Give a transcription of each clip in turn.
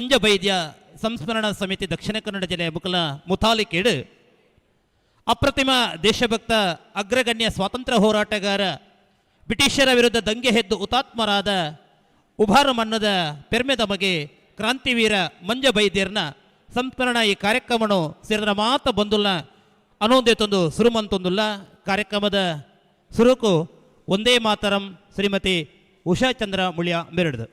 ಮಂಜಬೈದ್ಯ ಸಂಸ್ಮರಣಾ ಸಮಿತಿ ದಕ್ಷಿಣ ಕನ್ನಡ ಜಿಲ್ಲೆಯ ಮುಖಲ ಮುತಾಲಿಕೇಡು ಅಪ್ರತಿಮ ದೇಶಭಕ್ತ ಅಗ್ರಗಣ್ಯ ಸ್ವಾತಂತ್ರ್ಯ ಹೋರಾಟಗಾರ ಬ್ರಿಟಿಷರ ವಿರುದ್ಧ ದಂಗೆ ಎದ್ದು ಹುತಾತ್ಮರಾದ ಉಭಾರ ಮನ್ನದ ಪೆರ್ಮೆದ ಮಗೆ ಕ್ರಾಂತಿವೀರ ಮಂಜಬೈದ್ಯರ್ನ ಸಂಸ್ಮರಣಾ ಈ ಕಾರ್ಯಕ್ರಮವನ್ನು ಸೇರಿದ ಮಾತ ಬಂದುಲ್ಲ ಅನ್ನೋದೇ ತಂದು ಸುರುಮಂತೊಂದುಲ್ಲ ಕಾರ್ಯಕ್ರಮದ ಸುರುಕು ಒಂದೇ ಮಾತರಂ ಶ್ರೀಮತಿ ಉಷಾ ಚಂದ್ರ ಮುಳಿಯ ಮೆರಡ್ದು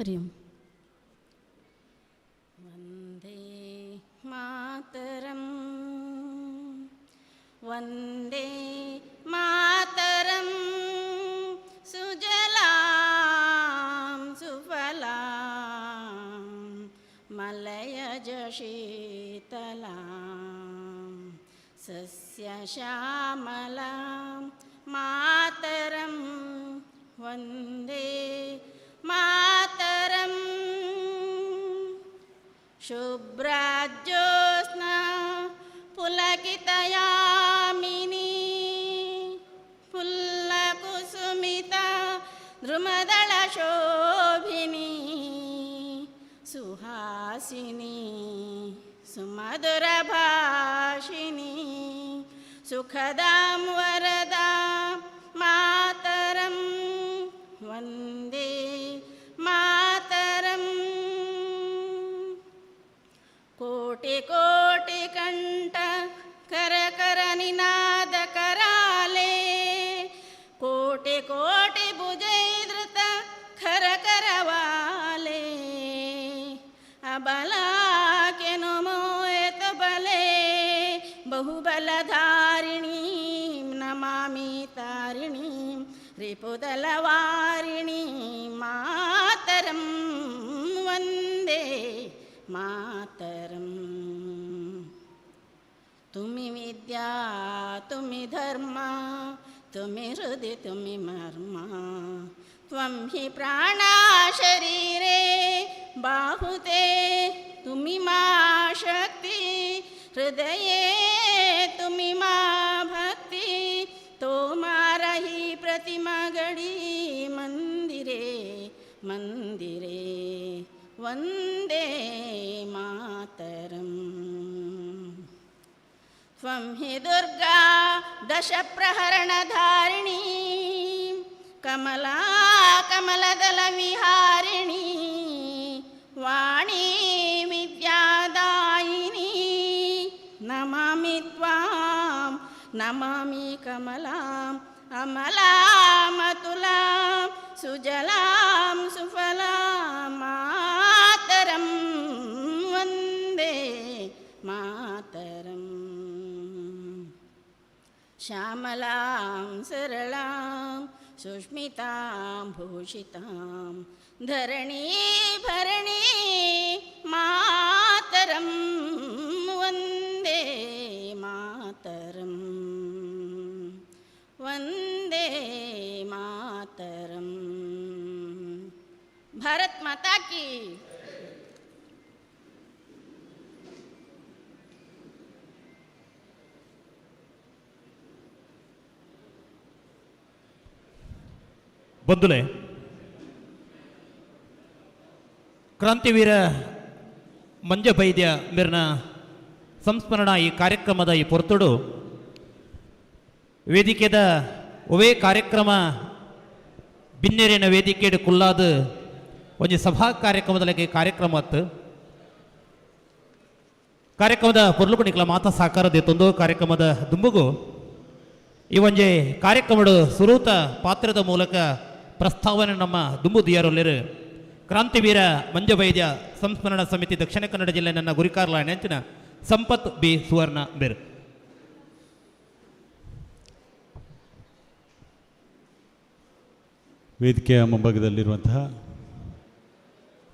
ಹರಿ ಓಂ. ವಂದೇ ಮಾತರಂ ವಂದೇ ಮಾತರಂ ಸುಜಲಾಂ ಸುಫಲಾಂ ಮಲಯಜ ಶೀತಲಾಂ ಸಸ್ಯಶ್ಯಾಮಲಾಂ ಮಾತರಂ ವಂದೇ ಮಾತರಂ ಶುಭ್ರಜ್ಯೋತ್ಸ್ನಾ ಪುಲಕಿತಯಾಮಿನಿ ಫುಲ್ಲಕುಸುಮಿತ ದ್ರುಮದಳ ಶೋಭಿನಿ ಸುಹಾಸಿನಿ ಸುಮಧುರ ಭಾಷಿನಿ ಸುಖದಾಂ ವರದಾಂ ಮಾತರಂ ವಂದೇ ಮಾತರಂ. ಕೋಟಿ ಕೋಟಿ ಕಂಠ ಕರ ಕರ ನಿನಾದ ಕರಾಲೆ ಕೋಟಿ ಕೋಟಿ ಭುಜೈಧೃತ ಖರ ಕರವಾಲೆ ಅಬಲಾಕೆನು ಮೋಯತ ಬಲೆ ಬಹುಬಲಧಾರಿಣೀ ನಮಾಮಿ ತಾರಿಣೀ ರಿಪುದಲವಾರಿಣಿ ಮಾತರಂ ವಂದೇ ಮಾತರಂ. ತುಮಿ ವಿದ್ಯಾ ತುಮಿ ಧರ್ಮ ತುಮಿ ಹೃದಯ ತುಮಿ ಮರ್ಮ ತ್ವಂ ಹಿ ಪ್ರಾಣ ಶರೀರೇ ಬಾಹುತೆ ತುಮಿ ಮಾ ಶಕ್ತಿ ಹೃದಯೇ ತುಮಿ ಮಾ ಭಕ್ತಿ ತೋಮಾರಹಿ ಪ್ರತಿಮಾ ಗಡಿ ಮಂದಿರೇ ಮಂದಿರೇ ವಂದೇ ಮಾತರಂ. ತ್ವಂ ಹಿ ದುರ್ಗಾ ದಶ ಪ್ರಹರಣಧಾರಿಣೀ ಕಮಲಾ ಕಮಲದಲ ವಿಹಾರಿಣೀ ವಾಣೀ ವಿದ್ಯಾದಾಯಿನಿ ನಮಾಮಿ ತ್ವಾಂ ನಮಾಮಿ ಕಮಲಾಂ ಅಮಲಾಮತುಲಾಂ ಸುಜಲಾಂ ಸುಫಲಾಂ ಮಾತರಂ ವಂದೇ ಮಾತರಂ. ಶ್ಯಾಮಲಾಂ ಸರಳಾಂ ಸುಷ್ಮಿತಾಂ ಭೂಷಿತಾಂ ಧರಣೀ ಭರಣೀ ಮಾತರಂ ವಂದೇ ಮಾತರಂ ವಂದೇ ಮಾತರಂ. ಭಾರತ್ ಮಾತಾ ಕಿ. ಬಂಧುಲೆ, ಕ್ರಾಂತಿವೀರ ಮಂಜಬೈದ್ಯ ಮೇರ್ನ ಸಂಸ್ಮರಣಾ ಈ ಕಾರ್ಯಕ್ರಮದ ಈ ಪೊರ್ತುಡು ವೇದಿಕೆದ ಒವೇ ಕಾರ್ಯಕ್ರಮ ಬಿನ್ನೆರಿನ ವೇದಿಕೆಡು ಕುಲ್ಲಾದ ಒಂದು ಸಭಾ ಕಾರ್ಯಕ್ರಮದಲ್ಲಿ ಕಾರ್ಯಕ್ರಮ ಅತ್ತು ಕಾರ್ಯಕ್ರಮದ ಪೊರ್ಲುಕಣಿಕಲ ಮಾತಾ ಸಾಕಾರ ದೇತೊಂದು ಕಾರ್ಯಕ್ರಮದ ದುಂಬುಗು ಈ ಒಂಜೆ ಕಾರ್ಯಕ್ರಮದ ಸುರೂತ ಪಾತ್ರದ ಮೂಲಕ ಪ್ರಸ್ತಾವನೆ ನಮ್ಮ ದುಂಬು ದಿಯಾರೊಲ್ಲಿರು ಕ್ರಾಂತಿವೀರ ಮಂಜಬೈದ್ಯ ಸಂಸ್ಮರಣಾ ಸಮಿತಿ ದಕ್ಷಿಣ ಕನ್ನಡ ಜಿಲ್ಲೆ ನನ್ನ ಗುರಿಕಾರ್ಲ ನೆಂಚಿನ ಸಂಪತ್ ಬಿ ಸುವರ್ಣ ಬೇರು. ವೇದಿಕೆಯ ಮುಂಭಾಗದಲ್ಲಿರುವಂತಹ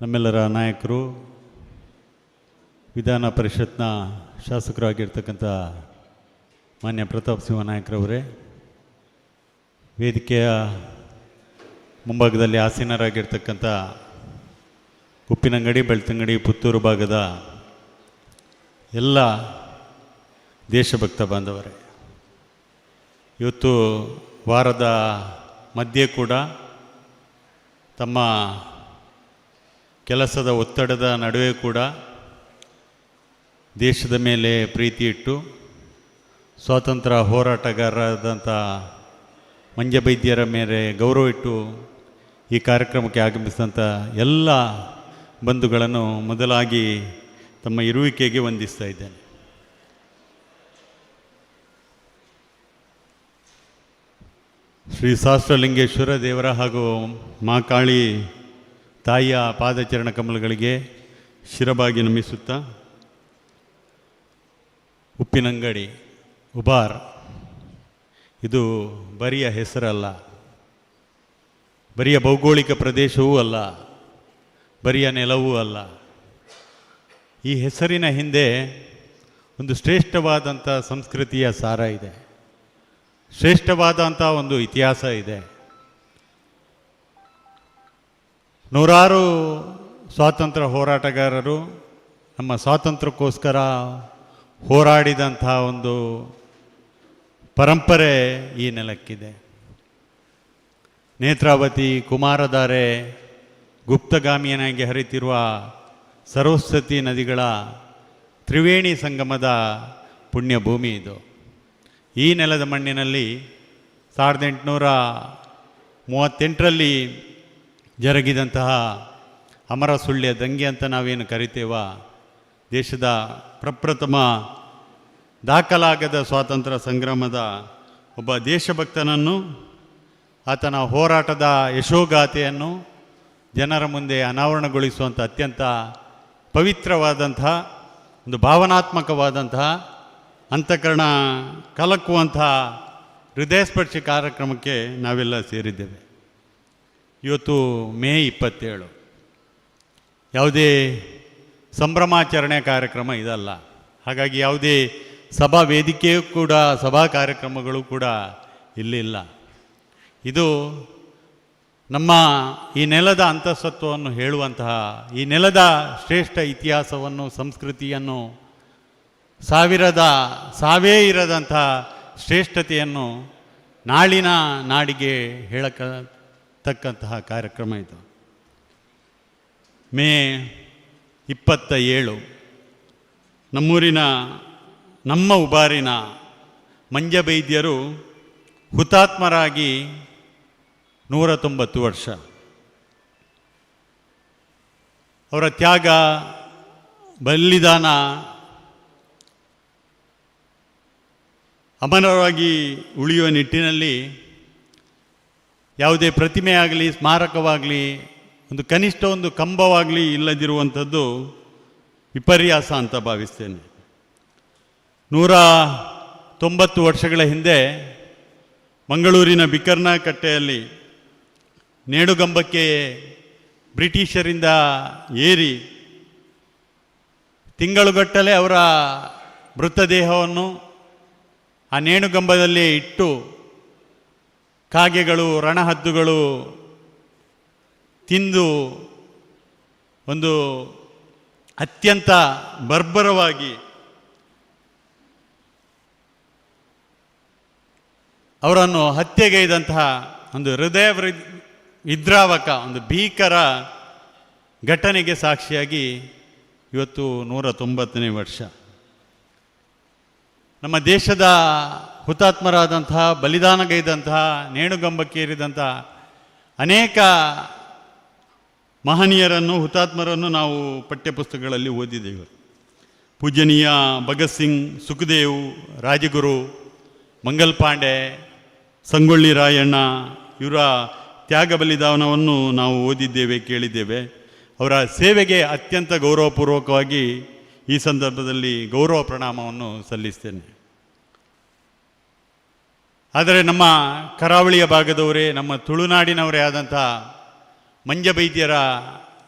ನಮ್ಮೆಲ್ಲರ ನಾಯಕರು, ವಿಧಾನ ಪರಿಷತ್ನ ಶಾಸಕರಾಗಿರ್ತಕ್ಕಂಥ ಮಾನ್ಯ ಪ್ರತಾಪ್ ಸಿಂಹ ನಾಯಕರವರೇ, ವೇದಿಕೆಯ ಮುಂಭಾಗದಲ್ಲಿ ಆಸೀನರಾಗಿರ್ತಕ್ಕಂಥ ಉಪ್ಪಿನಂಗಡಿ, ಬೆಳ್ತಂಗಡಿ, ಪುತ್ತೂರು ಭಾಗದ ಎಲ್ಲ ದೇಶಭಕ್ತ ಬಾಂಧವರೇ, ಇವತ್ತು ವಾರದ ಮಧ್ಯೆ ಕೂಡ ತಮ್ಮ ಕೆಲಸದ ಒತ್ತಡದ ನಡುವೆ ಕೂಡ ದೇಶದ ಮೇಲೆ ಪ್ರೀತಿ ಇಟ್ಟು ಸ್ವಾತಂತ್ರ್ಯ ಹೋರಾಟಗಾರರಾದಂಥ ಮಂಜಬೈದ್ಯರ ಮೇಲೆ ಗೌರವ ಇಟ್ಟು ಈ ಕಾರ್ಯಕ್ರಮಕ್ಕೆ ಆಗಮಿಸಿದಂಥ ಎಲ್ಲ ಬಂಧುಗಳನ್ನು ಮೊದಲಾಗಿ ತಮ್ಮ ಇರುವಿಕೆಗೆ ವಂದಿಸ್ತಾ ಇದ್ದೇನೆ. ಶ್ರೀ ಸಹಸ್ರಲಿಂಗೇಶ್ವರ ದೇವರ ಹಾಗೂ ಮಾಕಾಳಿ ತಾಯಿಯ ಪಾದಚರಣ ಕಮಲಗಳಿಗೆ ಶಿರಬಾಗಿ ನಮಿಸುತ್ತಾ, ಉಪ್ಪಿನಂಗಡಿ ಉಬಾರ್ ಇದು ಬರಿಯ ಹೆಸರಲ್ಲ, ಬರಿಯ ಭೌಗೋಳಿಕ ಪ್ರದೇಶವೂ ಅಲ್ಲ, ಬರಿಯ ನೆಲವೂ ಅಲ್ಲ. ಈ ಹೆಸರಿನ ಹಿಂದೆ ಒಂದು ಶ್ರೇಷ್ಠವಾದಂಥ ಸಂಸ್ಕೃತಿಯ ಸಾರ ಇದೆ, ಶ್ರೇಷ್ಠವಾದಂಥ ಒಂದು ಇತಿಹಾಸ ಇದೆ. ನೂರಾರು ಸ್ವಾತಂತ್ರ್ಯ ಹೋರಾಟಗಾರರು ನಮ್ಮ ಸ್ವಾತಂತ್ರ್ಯಕ್ಕೋಸ್ಕರ ಹೋರಾಡಿದಂಥ ಒಂದು ಪರಂಪರೆ ಈ ನೆಲಕ್ಕಿದೆ. ನೇತ್ರಾವತಿ, ಕುಮಾರಧಾರೆ, ಗುಪ್ತಗಾಮಿಯನಾಗಿ ಹರಿತಿರುವ ಸರಸ್ವತಿ ನದಿಗಳ ತ್ರಿವೇಣಿ ಸಂಗಮದ ಪುಣ್ಯ ಭೂಮಿ ಇದು. ಈ ನೆಲದ ಮಣ್ಣಿನಲ್ಲಿ 1838ರಲ್ಲಿ ಜರುಗಿದಂತಹ ಅಮರ ಸುಳ್ಯ ದಂಗೆ ಅಂತ ನಾವೇನು ಕರಿತೇವ, ದೇಶದ ಪ್ರಪ್ರಥಮ ದಾಖಲಾಗದ ಸ್ವಾತಂತ್ರ್ಯ ಸಂಗ್ರಾಮದ ಒಬ್ಬ ದೇಶಭಕ್ತನನ್ನು, ಆತನ ಹೋರಾಟದ ಯಶೋಗಾಥೆಯನ್ನು ಜನರ ಮುಂದೆ ಅನಾವರಣಗೊಳಿಸುವಂಥ ಅತ್ಯಂತ ಪವಿತ್ರವಾದಂತಹ ಒಂದು ಭಾವನಾತ್ಮಕವಾದಂತಹ ಅಂತಃಕರಣ ಕಲಕುವಂತಹ ಹೃದಯಸ್ಪರ್ಶಿ ಕಾರ್ಯಕ್ರಮಕ್ಕೆ ನಾವೆಲ್ಲ ಸೇರಿದ್ದೇವೆ. ಇವತ್ತು ಮೇ 27, ಯಾವುದೇ ಸಂಭ್ರಮಾಚರಣೆ ಕಾರ್ಯಕ್ರಮ ಇದಲ್ಲ. ಹಾಗಾಗಿ ಯಾವುದೇ ಸಭಾ ವೇದಿಕೆಯೂ ಕೂಡ, ಸಭಾ ಕಾರ್ಯಕ್ರಮಗಳು ಕೂಡ ಇಲ್ಲಿಲ್ಲ. ಇದು ನಮ್ಮ ಈ ನೆಲದ ಅಂತಃಸತ್ವವನ್ನು ಹೇಳುವಂತಹ, ಈ ನೆಲದ ಶ್ರೇಷ್ಠ ಇತಿಹಾಸವನ್ನು, ಸಂಸ್ಕೃತಿಯನ್ನು, ಸಾವೇ ಇರದಂತಹ ಶ್ರೇಷ್ಠತೆಯನ್ನು ನಾಳಿನ ನಾಡಿಗೆ ಹೇಳತಕ್ಕಂತಹ ಕಾರ್ಯಕ್ರಮ ಇದು. ಮೇ 27 ನಮ್ಮೂರಿನ, ನಮ್ಮ ಉಬಾರಿನ ಮಂಜಬೈದ್ಯರು ಹುತಾತ್ಮರಾಗಿ 190 ವರ್ಷ. ಅವರ ತ್ಯಾಗ, ಬಲಿದಾನ ಅಮರವಾಗಿ ಉಳಿಯುವ ನಿಟ್ಟಿನಲ್ಲಿ ಯಾವುದೇ ಪ್ರತಿಮೆ ಆಗಲಿ, ಸ್ಮಾರಕವಾಗಲಿ, ಒಂದು ಕನಿಷ್ಠ ಒಂದು ಕಂಬವಾಗಲಿ ಇಲ್ಲದಿರುವಂಥದ್ದು ವಿಪರ್ಯಾಸ ಅಂತ ಭಾವಿಸ್ತೇನೆ. 190 ವರ್ಷಗಳ ಹಿಂದೆ ಮಂಗಳೂರಿನ ಬಿಕರ್ನ ಕಟ್ಟೆಯಲ್ಲಿ ನೇಣುಗಂಬಕ್ಕೆ ಬ್ರಿಟಿಷರಿಂದ ಏರಿ ತಿಂಗಳುಗಟ್ಟಲೆ ಅವರ ಮೃತದೇಹವನ್ನು ಆ ನೇಣುಗಂಬದಲ್ಲಿ ಇಟ್ಟು ಕಾಗೆಗಳು, ರಣಹದ್ದುಗಳು ತಿಂದು ಒಂದು ಅತ್ಯಂತ ಬರ್ಬರವಾಗಿ ಅವರನ್ನು ಹತ್ಯೆಗೈದಂತಹ ಒಂದು ಹೃದಯ ವಿದ್ರಾವಕ, ಒಂದು ಭೀಕರ ಘಟನೆಗೆ ಸಾಕ್ಷಿಯಾಗಿ ಇವತ್ತು 190ನೇ ವರ್ಷ. ನಮ್ಮ ದೇಶದ ಹುತಾತ್ಮರಾದಂತಹ, ಬಲಿದಾನಗೈದಂತಹ, ನೇಣುಗಂಬಕ್ಕೇರಿದಂತಹ ಅನೇಕ ಮಹನೀಯರನ್ನು, ಹುತಾತ್ಮರನ್ನು ನಾವು ಪಠ್ಯಪುಸ್ತಕಗಳಲ್ಲಿ ಓದಿದ್ದೇವೆ. ಪೂಜ್ಯನೀಯ ಭಗತ್ ಸಿಂಗ್, ಸುಖದೇವ್, ರಾಜಗುರು, ಮಂಗಲ್ ಪಾಂಡೆ, ಸಂಗೊಳ್ಳಿ ರಾಯಣ್ಣ ಇವರ ತ್ಯಾಗ ಬಲಿದಾನವನ್ನು ನಾವು ಓದಿದ್ದೇವೆ, ಕೇಳಿದ್ದೇವೆ. ಅವರ ಸೇವೆಗೆ ಅತ್ಯಂತ ಗೌರವಪೂರ್ವಕವಾಗಿ ಈ ಸಂದರ್ಭದಲ್ಲಿ ಗೌರವ ಪ್ರಣಾಮವನ್ನು ಸಲ್ಲಿಸ್ತೇನೆ. ಆದರೆ ನಮ್ಮ ಕರಾವಳಿಯ ಭಾಗದವರೇ, ನಮ್ಮ ತುಳುನಾಡಿನವರೇ ಆದಂಥ ಮಂಜಬೈದ್ಯರ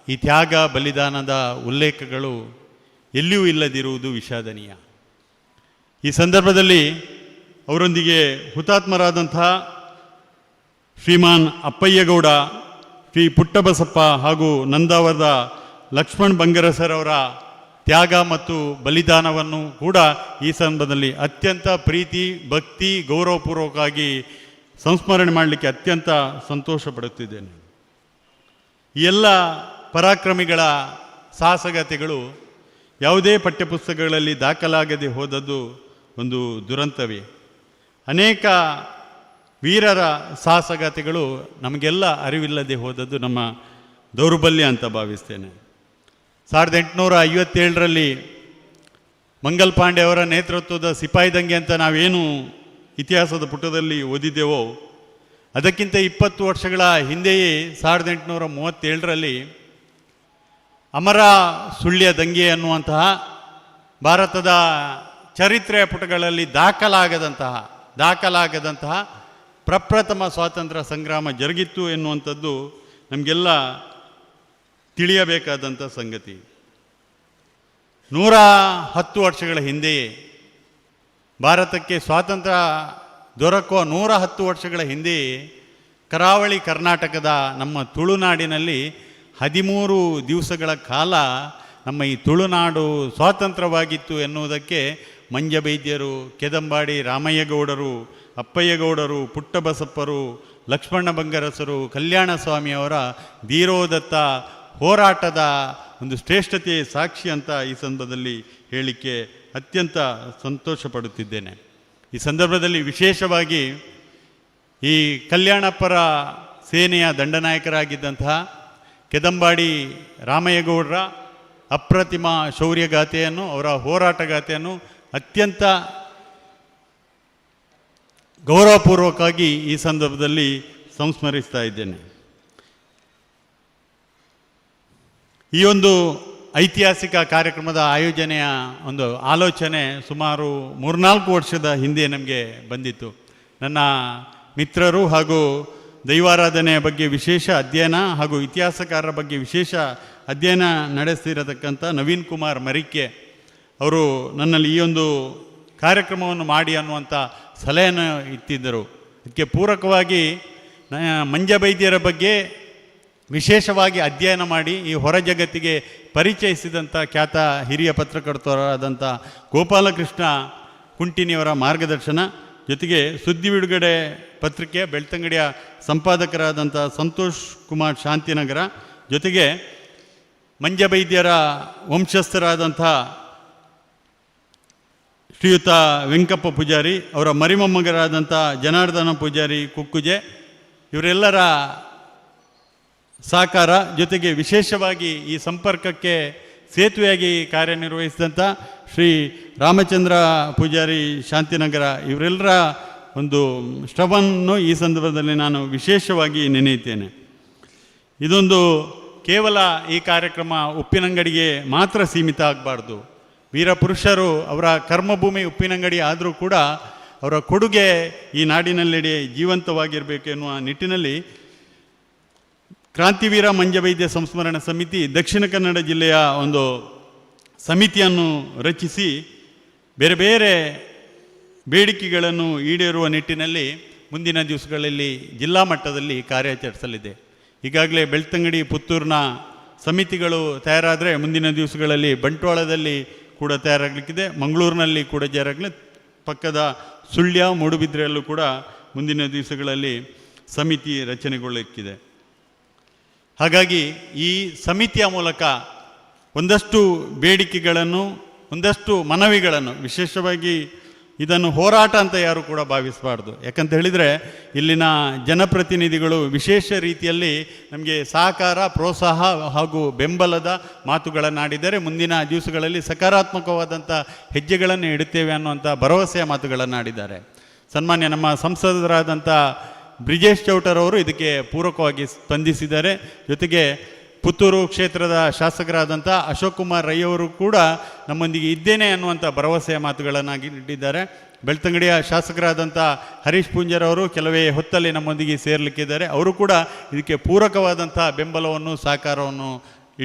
ಈ ತ್ಯಾಗ ಬಲಿದಾನದ ಉಲ್ಲೇಖಗಳು ಎಲ್ಲಿಯೂ ಇಲ್ಲದಿರುವುದು ವಿಷಾದನೀಯ. ಈ ಸಂದರ್ಭದಲ್ಲಿ ಅವರೊಂದಿಗೆ ಹುತಾತ್ಮರಾದಂಥ ಶ್ರೀಮಾನ್ ಅಪ್ಪಯ್ಯಗೌಡ, ಶ್ರೀ ಪುಟ್ಟಬಸಪ್ಪ ಹಾಗೂ ನಂದಾವರದ ಲಕ್ಷ್ಮಣ್ ಬಂಗರಸರ್ ಅವರ ತ್ಯಾಗ ಮತ್ತು ಬಲಿದಾನವನ್ನು ಕೂಡ ಈ ಸಂದರ್ಭದಲ್ಲಿ ಅತ್ಯಂತ ಪ್ರೀತಿ, ಭಕ್ತಿ, ಗೌರವಪೂರ್ವಕವಾಗಿ ಸಂಸ್ಮರಣೆ ಮಾಡಲಿಕ್ಕೆ ಅತ್ಯಂತ ಸಂತೋಷ ಪಡುತ್ತಿದ್ದೇನೆ. ಈ ಎಲ್ಲ ಪರಾಕ್ರಮಿಗಳ ಸಾಹಸಗಾಥೆಗಳು ಯಾವುದೇ ಪಠ್ಯಪುಸ್ತಕಗಳಲ್ಲಿ ದಾಖಲಾಗದೆ ಹೋದದ್ದು ಒಂದು ದುರಂತವೇ. ಅನೇಕ ವೀರರ ಸಾಹಸಗಾಥೆಗಳು ನಮಗೆಲ್ಲ ಅರಿವಿಲ್ಲದೆ ಹೋದದ್ದು ನಮ್ಮ ದೌರ್ಬಲ್ಯ ಅಂತ ಭಾವಿಸ್ತೇನೆ. 1857ರಲ್ಲಿ ಮಂಗಲ್ ಪಾಂಡೆ ಅವರ ನೇತೃತ್ವದ ಸಿಪಾಯಿ ದಂಗೆ ಅಂತ ನಾವೇನು ಇತಿಹಾಸದ ಪುಟದಲ್ಲಿ ಓದಿದ್ದೇವೋ, ಅದಕ್ಕಿಂತ 20 ವರ್ಷಗಳ ಹಿಂದೆಯೇ 1837ರಲ್ಲಿ ಅಮರ ಸುಳ್ಯ ದಂಗೆ ಅನ್ನುವಂತಹ ಭಾರತದ ಚರಿತ್ರೆಯ ಪುಟಗಳಲ್ಲಿ ದಾಖಲಾಗದಂತಹ ಪ್ರಪ್ರಥಮ ಸ್ವಾತಂತ್ರ್ಯ ಸಂಗ್ರಾಮ ಜರುಗಿತ್ತು ಎನ್ನುವಂಥದ್ದು ನಮಗೆಲ್ಲ ತಿಳಿಯಬೇಕಾದಂಥ ಸಂಗತಿ. 110 ವರ್ಷಗಳ ಹಿಂದೆಯೇ ಭಾರತಕ್ಕೆ ಸ್ವಾತಂತ್ರ್ಯ ದೊರಕುವ 110 ವರ್ಷಗಳ ಹಿಂದೆಯೇ ಕರಾವಳಿ ಕರ್ನಾಟಕದ ನಮ್ಮ ತುಳುನಾಡಿನಲ್ಲಿ 13 ದಿವಸಗಳ ಕಾಲ ನಮ್ಮ ಈ ತುಳುನಾಡು ಸ್ವಾತಂತ್ರ್ಯವಾಗಿತ್ತು ಎನ್ನುವುದಕ್ಕೆ ಮಂಜಬೈದ್ಯರು, ಕೆದಂಬಾಡಿ ರಾಮಯ್ಯಗೌಡರು, ಅಪ್ಪಯ್ಯಗೌಡರು, ಪುಟ್ಟಬಸಪ್ಪರು, ಲಕ್ಷ್ಮಣ ಬಂಗರಸರು, ಕಲ್ಯಾಣ ಸ್ವಾಮಿಯವರ ಧೀರೋದತ್ತ ಹೋರಾಟದ ಒಂದು ಶ್ರೇಷ್ಠತೆ ಸಾಕ್ಷಿ ಅಂತ ಈ ಸಂದರ್ಭದಲ್ಲಿ ಹೇಳಲಿಕ್ಕೆ ಅತ್ಯಂತ ಸಂತೋಷ ಪಡುತ್ತಿದ್ದೇನೆ. ಈ ಸಂದರ್ಭದಲ್ಲಿ ವಿಶೇಷವಾಗಿ ಈ ಕಲ್ಯಾಣಪ್ಪರ ಸೇನೆಯ ದಂಡನಾಯಕರಾಗಿದ್ದಂತಹ ಕೆದಂಬಾಡಿ ರಾಮಯ್ಯಗೌಡರ ಅಪ್ರತಿಮ ಶೌರ್ಯಗಾಥೆಯನ್ನು, ಅವರ ಹೋರಾಟಗಾಥೆಯನ್ನು ಅತ್ಯಂತ ಗೌರವಪೂರ್ವಕವಾಗಿ ಈ ಸಂದರ್ಭದಲ್ಲಿ ಸಂಸ್ಮರಿಸ್ತಾ ಇದ್ದೇನೆ. ಈ ಒಂದು ಐತಿಹಾಸಿಕ ಕಾರ್ಯಕ್ರಮದ ಆಯೋಜನೆಯ ಒಂದು ಆಲೋಚನೆ ಸುಮಾರು 3-4 ವರ್ಷದ ಹಿಂದೆ ನಮಗೆ ಬಂದಿತ್ತು. ನನ್ನ ಮಿತ್ರರು ಹಾಗೂ ದೈವಾರಾಧನೆಯ ಬಗ್ಗೆ ವಿಶೇಷ ಅಧ್ಯಯನ ಹಾಗೂ ಇತಿಹಾಸಕಾರರ ಬಗ್ಗೆ ವಿಶೇಷ ಅಧ್ಯಯನ ನಡೆಸ್ತಿರತಕ್ಕಂಥ ನವೀನ್ ಕುಮಾರ್ ಮರಿಕೆ ಅವರು ನನ್ನಲ್ಲಿ ಈ ಒಂದು ಕಾರ್ಯಕ್ರಮವನ್ನು ಮಾಡಿ ಅನ್ನುವಂಥ ಸಲಹೆಯನ್ನು ಇತ್ತಿದ್ದರು. ಇದಕ್ಕೆ ಪೂರಕವಾಗಿ ಮಂಜಬೈದ್ಯರ ಬಗ್ಗೆ ವಿಶೇಷವಾಗಿ ಅಧ್ಯಯನ ಮಾಡಿ ಈ ಹೊರ ಜಗತ್ತಿಗೆ ಪರಿಚಯಿಸಿದಂಥ ಖ್ಯಾತ ಹಿರಿಯ ಪತ್ರಕರ್ತರಾದಂಥ ಗೋಪಾಲಕೃಷ್ಣ ಕುಂಟಿನಿಯವರ ಮಾರ್ಗದರ್ಶನ, ಜೊತೆಗೆ ಸುದ್ದಿ ಬಿಡುಗಡೆ ಪತ್ರಿಕೆ ಬೆಳ್ತಂಗಡಿಯ ಸಂಪಾದಕರಾದಂಥ ಸಂತೋಷ್ ಕುಮಾರ್ ಶಾಂತಿನಗರ, ಜೊತೆಗೆ ಮಂಜಬೈದ್ಯರ ವಂಶಸ್ಥರಾದಂಥ ಶ್ರೀಯುತ ವೆಂಕಪ್ಪ ಪೂಜಾರಿ, ಅವರ ಮರಿಮೊಮ್ಮಗರಾದಂಥ ಜನಾರ್ದನ ಪೂಜಾರಿ ಕುಕ್ಕುಜೆ, ಇವರೆಲ್ಲರ ಸಹಕಾರ, ಜೊತೆಗೆ ವಿಶೇಷವಾಗಿ ಈ ಸಂಪರ್ಕಕ್ಕೆ ಸೇತುವೆಯಾಗಿ ಕಾರ್ಯನಿರ್ವಹಿಸಿದಂಥ ಶ್ರೀ ರಾಮಚಂದ್ರ ಪೂಜಾರಿ ಶಾಂತಿನಗರ, ಇವರೆಲ್ಲರ ಒಂದು ಶ್ರಮವನ್ನು ಈ ಸಂದರ್ಭದಲ್ಲಿ ನಾನು ವಿಶೇಷವಾಗಿ ನೆನೆಯುತ್ತೇನೆ. ಇದೊಂದು ಕೇವಲ ಈ ಕಾರ್ಯಕ್ರಮ ಉಪ್ಪಿನಂಗಡಿಗೆ ಮಾತ್ರ ಸೀಮಿತ ಆಗಬಾರ್ದು. ವೀರಪುರುಷರು ಅವರ ಕರ್ಮಭೂಮಿ ಉಪ್ಪಿನಂಗಡಿ ಆದರೂ ಕೂಡ ಅವರ ಕೊಡುಗೆ ಈ ನಾಡಿನೆಲ್ಲೆಡೆ ಜೀವಂತವಾಗಿರಬೇಕು ಎನ್ನುವ ನಿಟ್ಟಿನಲ್ಲಿ ಕ್ರಾಂತಿವೀರ ಮಂಜಬೈದ್ಯ ಸಂಸ್ಮರಣ ಸಮಿತಿ ದಕ್ಷಿಣ ಕನ್ನಡ ಜಿಲ್ಲೆಯ ಒಂದು ಸಮಿತಿಯನ್ನು ರಚಿಸಿ ಬೇರೆ ಬೇರೆ ಬೇಡಿಕೆಗಳನ್ನು ಈಡೇರುವ ನಿಟ್ಟಿನಲ್ಲಿ ಮುಂದಿನ ದಿವಸಗಳಲ್ಲಿ ಜಿಲ್ಲಾ ಮಟ್ಟದಲ್ಲಿ ಕಾರ್ಯಾಚರಿಸಲಿದೆ. ಈಗಾಗಲೇ ಬೆಳ್ತಂಗಡಿ, ಪುತ್ತೂರಿನ ಸಮಿತಿಗಳು ತಯಾರಾದರೆ ಮುಂದಿನ ದಿವಸಗಳಲ್ಲಿ ಬಂಟ್ವಾಳದಲ್ಲಿ ಕೂಡ ತಯಾರಾಗಲಿಕ್ಕಿದೆ, ಮಂಗಳೂರಿನಲ್ಲಿ ಕೂಡ ತಯಾರಾಗಲಿ, ಪಕ್ಕದ ಸುಳ್ಯ, ಮೂಡುಬಿದ್ರೆಯಲ್ಲೂ ಕೂಡ ಮುಂದಿನ ದಿವಸಗಳಲ್ಲಿ ಸಮಿತಿ ರಚನೆಗೊಳ್ಳಲಿಕ್ಕಿದೆ. ಹಾಗಾಗಿ ಈ ಸಮಿತಿಯ ಮೂಲಕ ಒಂದಷ್ಟು ಬೇಡಿಕೆಗಳನ್ನು, ಒಂದಷ್ಟು ಮನವಿಗಳನ್ನು, ವಿಶೇಷವಾಗಿ ಇದನ್ನು ಹೋರಾಟ ಅಂತ ಯಾರು ಕೂಡ ಭಾವಿಸಬಾರ್ದು. ಯಾಕಂತ ಹೇಳಿದರೆ ಇಲ್ಲಿನ ಜನಪ್ರತಿನಿಧಿಗಳು ವಿಶೇಷ ರೀತಿಯಲ್ಲಿ ನಮಗೆ ಸಹಕಾರ, ಪ್ರೋತ್ಸಾಹ ಹಾಗೂ ಬೆಂಬಲದ ಮಾತುಗಳನ್ನಾಡಿದರೆ ಮುಂದಿನ ದಿವಸಗಳಲ್ಲಿ ಸಕಾರಾತ್ಮಕವಾದಂಥ ಹೆಜ್ಜೆಗಳನ್ನು ಇಡುತ್ತೇವೆ ಅನ್ನುವಂಥ ಭರವಸೆಯ ಮಾತುಗಳನ್ನಾಡಿದ್ದಾರೆ. ಸನ್ಮಾನ್ಯ ನಮ್ಮ ಸಂಸದರಾದಂಥ ಬ್ರಿಜೇಶ್ ಚೌಟರ್ ಅವರು ಇದಕ್ಕೆ ಪೂರಕವಾಗಿ ಸ್ಪಂದಿಸಿದ್ದಾರೆ. ಜೊತೆಗೆ ಪುತ್ತೂರು ಕ್ಷೇತ್ರದ ಶಾಸಕರಾದಂಥ ಅಶೋಕ್ ಕುಮಾರ್ ರೈ ಅವರು ಕೂಡ ನಮ್ಮೊಂದಿಗೆ ಇದ್ದೇನೆ ಅನ್ನುವಂಥ ಭರವಸೆಯ ಮಾತುಗಳನ್ನಾಗಿ ನೀಡಿದ್ದಾರೆ. ಬೆಳ್ತಂಗಡಿಯ ಶಾಸಕರಾದಂಥ ಹರೀಶ್ ಪೂಂಜರ್ ಅವರು ಕೆಲವೇ ಹೊತ್ತಲ್ಲಿ ನಮ್ಮೊಂದಿಗೆ ಸೇರಲಿಕ್ಕಿದ್ದಾರೆ. ಅವರು ಕೂಡ ಇದಕ್ಕೆ ಪೂರಕವಾದಂಥ ಬೆಂಬಲವನ್ನು, ಸಹಕಾರವನ್ನು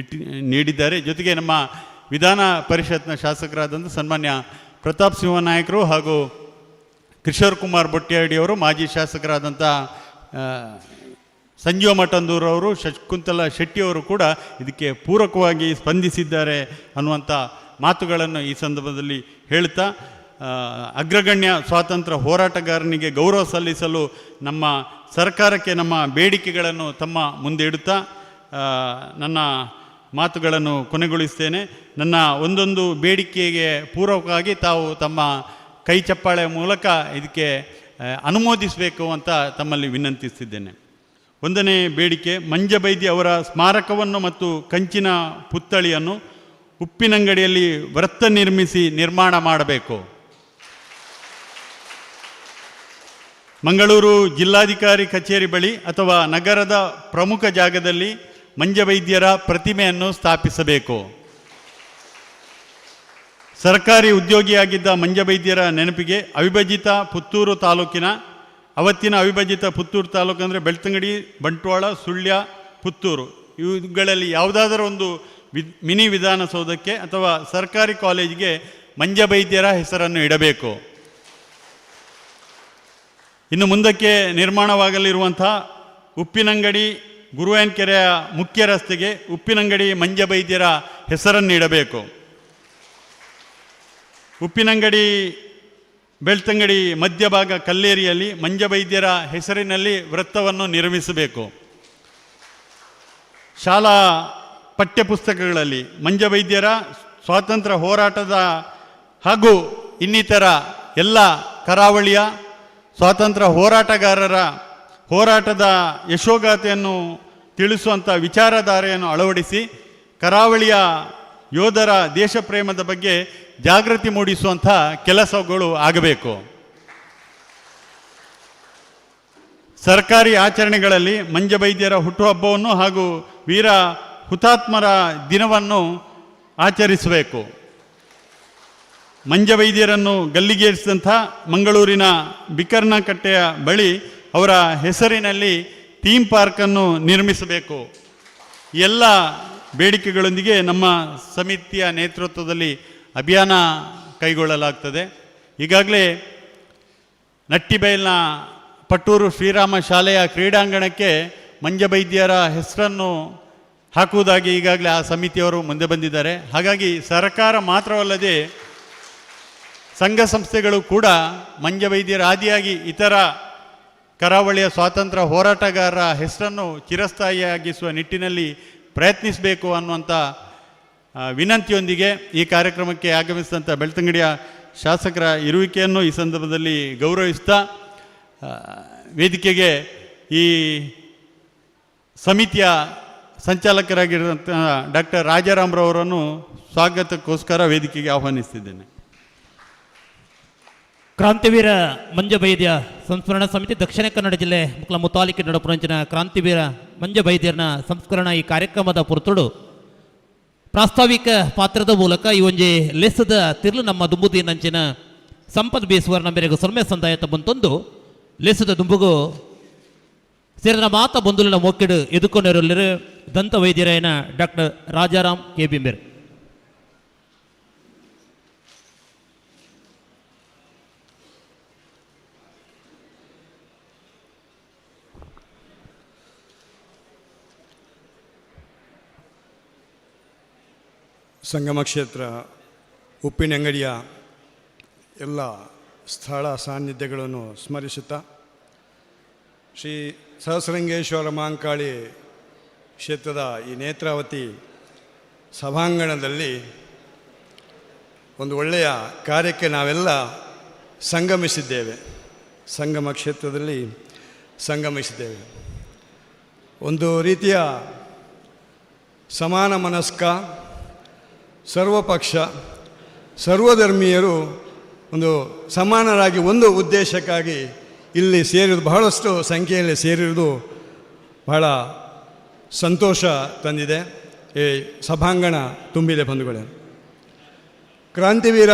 ನೀಡಿದ್ದಾರೆ. ಜೊತೆಗೆ ನಮ್ಮ ವಿಧಾನ ಪರಿಷತ್ನ ಶಾಸಕರಾದಂಥ ಸನ್ಮಾನ್ಯ ಪ್ರತಾಪ್ ಸಿಂಹ ನಾಯಕರು ಹಾಗೂ ಕಿಶೋರ್ ಕುಮಾರ್ ಬೊಟ್ಟಿಯಾಡಿಯವರು, ಮಾಜಿ ಶಾಸಕರಾದಂಥ ಸಂಜೀವ ಮಠಂದೂರವರು, ಶಕುಂತಲಾ ಶೆಟ್ಟಿಯವರು ಕೂಡ ಇದಕ್ಕೆ ಪೂರಕವಾಗಿ ಸ್ಪಂದಿಸಿದ್ದಾರೆ ಅನ್ನುವಂಥ ಮಾತುಗಳನ್ನು ಈ ಸಂದರ್ಭದಲ್ಲಿ ಹೇಳ್ತಾ, ಅಗ್ರಗಣ್ಯ ಸ್ವಾತಂತ್ರ್ಯ ಹೋರಾಟಗಾರನಿಗೆ ಗೌರವ ಸಲ್ಲಿಸಲು ನಮ್ಮ ಸರ್ಕಾರಕ್ಕೆ ನಮ್ಮ ಬೇಡಿಕೆಗಳನ್ನು ತಮ್ಮ ಮುಂದೆ ಇಡುತ್ತಾ ನನ್ನ ಮಾತುಗಳನ್ನು ಕೊನೆಗೊಳಿಸ್ತೇನೆ. ನನ್ನ ಒಂದೊಂದು ಬೇಡಿಕೆಗೆ ಪೂರಕವಾಗಿ ತಾವು ತಮ್ಮ ಕೈ ಚಪ್ಪಾಳೆ ಮೂಲಕ ಇದಕ್ಕೆ ಅನುಮೋದಿಸಬೇಕು ಅಂತ ತಮ್ಮಲ್ಲಿ ವಿನಂತಿಸಿದ್ದೇನೆ. ಒಂದನೇ ಬೇಡಿಕೆ, ಮಂಜಬೈದ್ಯ ಅವರ ಸ್ಮಾರಕವನ್ನು ಮತ್ತು ಕಂಚಿನ ಪುತ್ಥಳಿಯನ್ನು ಉಪ್ಪಿನಂಗಡಿಯಲ್ಲಿ ವೃತ್ತ ನಿರ್ಮಿಸಿ ನಿರ್ಮಾಣ ಮಾಡಬೇಕು. ಮಂಗಳೂರು ಜಿಲ್ಲಾಧಿಕಾರಿ ಕಚೇರಿ ಬಳಿ ಅಥವಾ ನಗರದ ಪ್ರಮುಖ ಜಾಗದಲ್ಲಿ ಮಂಜವೈದ್ಯರ ಪ್ರತಿಮೆಯನ್ನು ಸ್ಥಾಪಿಸಬೇಕು. ಸರ್ಕಾರಿ ಉದ್ಯೋಗಿಯಾಗಿದ್ದ ಮಂಜವೈದ್ಯರ ನೆನಪಿಗೆ ಅವಿಭಜಿತ ಪುತ್ತೂರು ತಾಲೂಕಿನ, ಅವತ್ತಿನ ಅವಿಭಜಿತ ಪುತ್ತೂರು ತಾಲೂಕು ಅಂದರೆ ಬೆಳ್ತಂಗಡಿ, ಬಂಟ್ವಾಳ, ಸುಳ್ಯ, ಪುತ್ತೂರು, ಇವುಗಳಲ್ಲಿ ಯಾವುದಾದರೂ ಒಂದು ಮಿನಿ ವಿಧಾನಸೌಧಕ್ಕೆ ಅಥವಾ ಸರ್ಕಾರಿ ಕಾಲೇಜಿಗೆ ಮಂಜವೈದ್ಯರ ಹೆಸರನ್ನು ಇಡಬೇಕು. ಇನ್ನು ಮುಂದಕ್ಕೆ ನಿರ್ಮಾಣವಾಗಲಿರುವಂಥ ಉಪ್ಪಿನಂಗಡಿ ಗುರುವಾಯನಕೆರೆಯ ಮುಖ್ಯ ರಸ್ತೆಗೆ ಉಪ್ಪಿನಂಗಡಿ ಮಂಜವೈದ್ಯರ ಹೆಸರನ್ನು ಇಡಬೇಕು. ಉಪ್ಪಿನಂಗಡಿ ಬೆಳ್ತಂಗಡಿ ಮಧ್ಯಭಾಗ ಕಲ್ಲೇರಿಯಲ್ಲಿ ಮಂಜವೈದ್ಯರ ಹೆಸರಿನಲ್ಲಿ ವೃತ್ತವನ್ನು ನಿರ್ಮಿಸಬೇಕು. ಶಾಲಾ ಪಠ್ಯಪುಸ್ತಕಗಳಲ್ಲಿ ಮಂಜವೈದ್ಯರ ಸ್ವಾತಂತ್ರ್ಯ ಹೋರಾಟದ ಹಾಗೂ ಇನ್ನಿತರ ಎಲ್ಲ ಕರಾವಳಿಯ ಸ್ವಾತಂತ್ರ್ಯ ಹೋರಾಟಗಾರರ ಹೋರಾಟದ ಯಶೋಗಾಥೆಯನ್ನು ತಿಳಿಸುವಂಥ ವಿಚಾರಧಾರೆಯನ್ನು ಅಳವಡಿಸಿ ಕರಾವಳಿಯ ಯೋಧರ ದೇಶ ಪ್ರೇಮದ ಬಗ್ಗೆ ಜಾಗೃತಿ ಮೂಡಿಸುವಂಥ ಕೆಲಸಗಳು ಆಗಬೇಕು. ಸರ್ಕಾರಿ ಆಚರಣೆಗಳಲ್ಲಿ ಮಂಜವೈದ್ಯರ ಹುಟ್ಟುಹಬ್ಬವನ್ನು ಹಾಗೂ ವೀರ ಹುತಾತ್ಮರ ದಿನವನ್ನು ಆಚರಿಸಬೇಕು. ಮಂಜವೈದ್ಯರನ್ನು ಗಲ್ಲಿಗೇರಿಸಿದಂಥ ಮಂಗಳೂರಿನ ಬಿಕರ್ನಕಟ್ಟೆಯ ಬಳಿ ಅವರ ಹೆಸರಿನಲ್ಲಿ ಥೀಮ್ ಪಾರ್ಕನ್ನು ನಿರ್ಮಿಸಬೇಕು. ಎಲ್ಲ ಬೇಡಿಕೆಗಳೊಂದಿಗೆ ನಮ್ಮ ಸಮಿತಿಯ ನೇತೃತ್ವದಲ್ಲಿ ಅಭಿಯಾನ ಕೈಗೊಳ್ಳಲಾಗ್ತದೆ. ಈಗಾಗಲೇ ನಟ್ಟಿಬೈಲ್ನ ಪಟ್ಟೂರು ಶ್ರೀರಾಮ ಶಾಲೆಯ ಕ್ರೀಡಾಂಗಣಕ್ಕೆ ಮಂಜವೈದ್ಯರ ಹೆಸರನ್ನು ಹಾಕುವುದಾಗಿ ಈಗಾಗಲೇ ಆ ಸಮಿತಿಯವರು ಮುಂದೆ ಬಂದಿದ್ದಾರೆ. ಹಾಗಾಗಿ ಸರ್ಕಾರ ಮಾತ್ರವಲ್ಲದೆ ಸಂಘ ಸಂಸ್ಥೆಗಳು ಕೂಡ ಮಂಜವೈದ್ಯರ ಆದಿಯಾಗಿ ಇತರ ಕರಾವಳಿಯ ಸ್ವಾತಂತ್ರ್ಯ ಹೋರಾಟಗಾರರ ಹೆಸರನ್ನು ಚಿರಸ್ಥಾಯಿಯಾಗಿಸುವ ನಿಟ್ಟಿನಲ್ಲಿ ಪ್ರಯತ್ನಿಸಬೇಕು ಅನ್ನುವಂಥ ವಿನಂತಿಯೊಂದಿಗೆ ಈ ಕಾರ್ಯಕ್ರಮಕ್ಕೆ ಆಗಮಿಸಿದಂಥ ಬೆಳ್ತಂಗಡಿಯ ಶಾಸಕರ ಇರುವಿಕೆಯನ್ನು ಈ ಸಂದರ್ಭದಲ್ಲಿ ಗೌರವಿಸ್ತಾ ವೇದಿಕೆಗೆ ಈ ಸಮಿತಿಯ ಸಂಚಾಲಕರಾಗಿರುವಂಥ ಡಾಕ್ಟರ್ ರಾಜಾರಾಮ್ರವರನ್ನು ಸ್ವಾಗತಕ್ಕೋಸ್ಕರ ವೇದಿಕೆಗೆ ಆಹ್ವಾನಿಸ್ತಿದ್ದೇನೆ. ಕ್ರಾಂತಿವೀರ ಮಂಜವೈದ್ಯ ಸಂಸ್ಮರಣಾ ಸಮಿತಿ ದಕ್ಷಿಣ ಕನ್ನಡ ಜಿಲ್ಲೆ ಮುಕ್ಲ ಮುತಾಲಿಕೆ ನಡಪುರಂಚಿನ ಕ್ರಾಂತಿವೀರ ಮಂಜವೈದ್ಯರನ ಸಂಸ್ಕರಣಾ ಈ ಕಾರ್ಯಕ್ರಮದ ಪುರತುಡು ಪ್ರಾಸ್ತಾವಿಕ ಪಾತ್ರದ ಮೂಲಕ ಈ ಒಂಜಿ ಲೆಸ್ಸದ ತಿರ್ಲು ನಮ್ಮ ದುಂಬುದಿ ನಂಚಿನ ಸಂಪತ್ ಬೇಸುವರ ಮೇರೆಗೂ ಸೊಲ್ಮೆ ಸಂದಾಯತ ಬಂತೊಂದು ಲೆಸ್ಸದ ದುಂಬುಗು ಸೇರಿದ ಮಾತ ಬಂಧುಲಿನ ಮೊಕ್ಕಿಡು ಎದುಕೊಂಡಿರಲಿರು ದಂತ ವೈದ್ಯರಾಯನ ಡಾಕ್ಟರ್ ರಾಜಾರಾಮ್ ಕೆ ಬಿಂಬೇರ್. ಸಂಗಮ ಕ್ಷೇತ್ರ ಉಪ್ಪಿನಂಗಡಿಯ ಎಲ್ಲ ಸ್ಥಳ ಸಾನ್ನಿಧ್ಯಗಳನ್ನು ಸ್ಮರಿಸುತ್ತಾ ಶ್ರೀ ಸಹಸ್ರಂಗೇಶ್ವರ ಮಹಾಂಕಾಳಿ ಕ್ಷೇತ್ರದ ಈ ನೇತ್ರಾವತಿ ಸಭಾಂಗಣದಲ್ಲಿ ಒಂದು ಒಳ್ಳೆಯ ಕಾರ್ಯಕ್ಕೆ ನಾವೆಲ್ಲ ಸಂಗಮಿಸಿದ್ದೇವೆ. ಸಂಗಮ ಕ್ಷೇತ್ರದಲ್ಲಿ ಸಂಗಮಿಸಿದ್ದೇವೆ. ಒಂದು ರೀತಿಯ ಸಮಾನ ಮನಸ್ಕ ಸರ್ವಪಕ್ಷ ಸರ್ವಧರ್ಮೀಯರು ಒಂದು ಸಮಾನರಾಗಿ ಒಂದು ಉದ್ದೇಶಕ್ಕಾಗಿ ಇಲ್ಲಿ ಸೇರಿರುವುದು, ಬಹಳಷ್ಟು ಸಂಖ್ಯೆಯಲ್ಲಿ ಸೇರಿರುವುದು ಬಹಳ ಸಂತೋಷ ತಂದಿದೆ. ಈ ಸಭಾಂಗಣ ತುಂಬಿದೆ ಬಂಧುಗಳೇ. ಕ್ರಾಂತಿವೀರ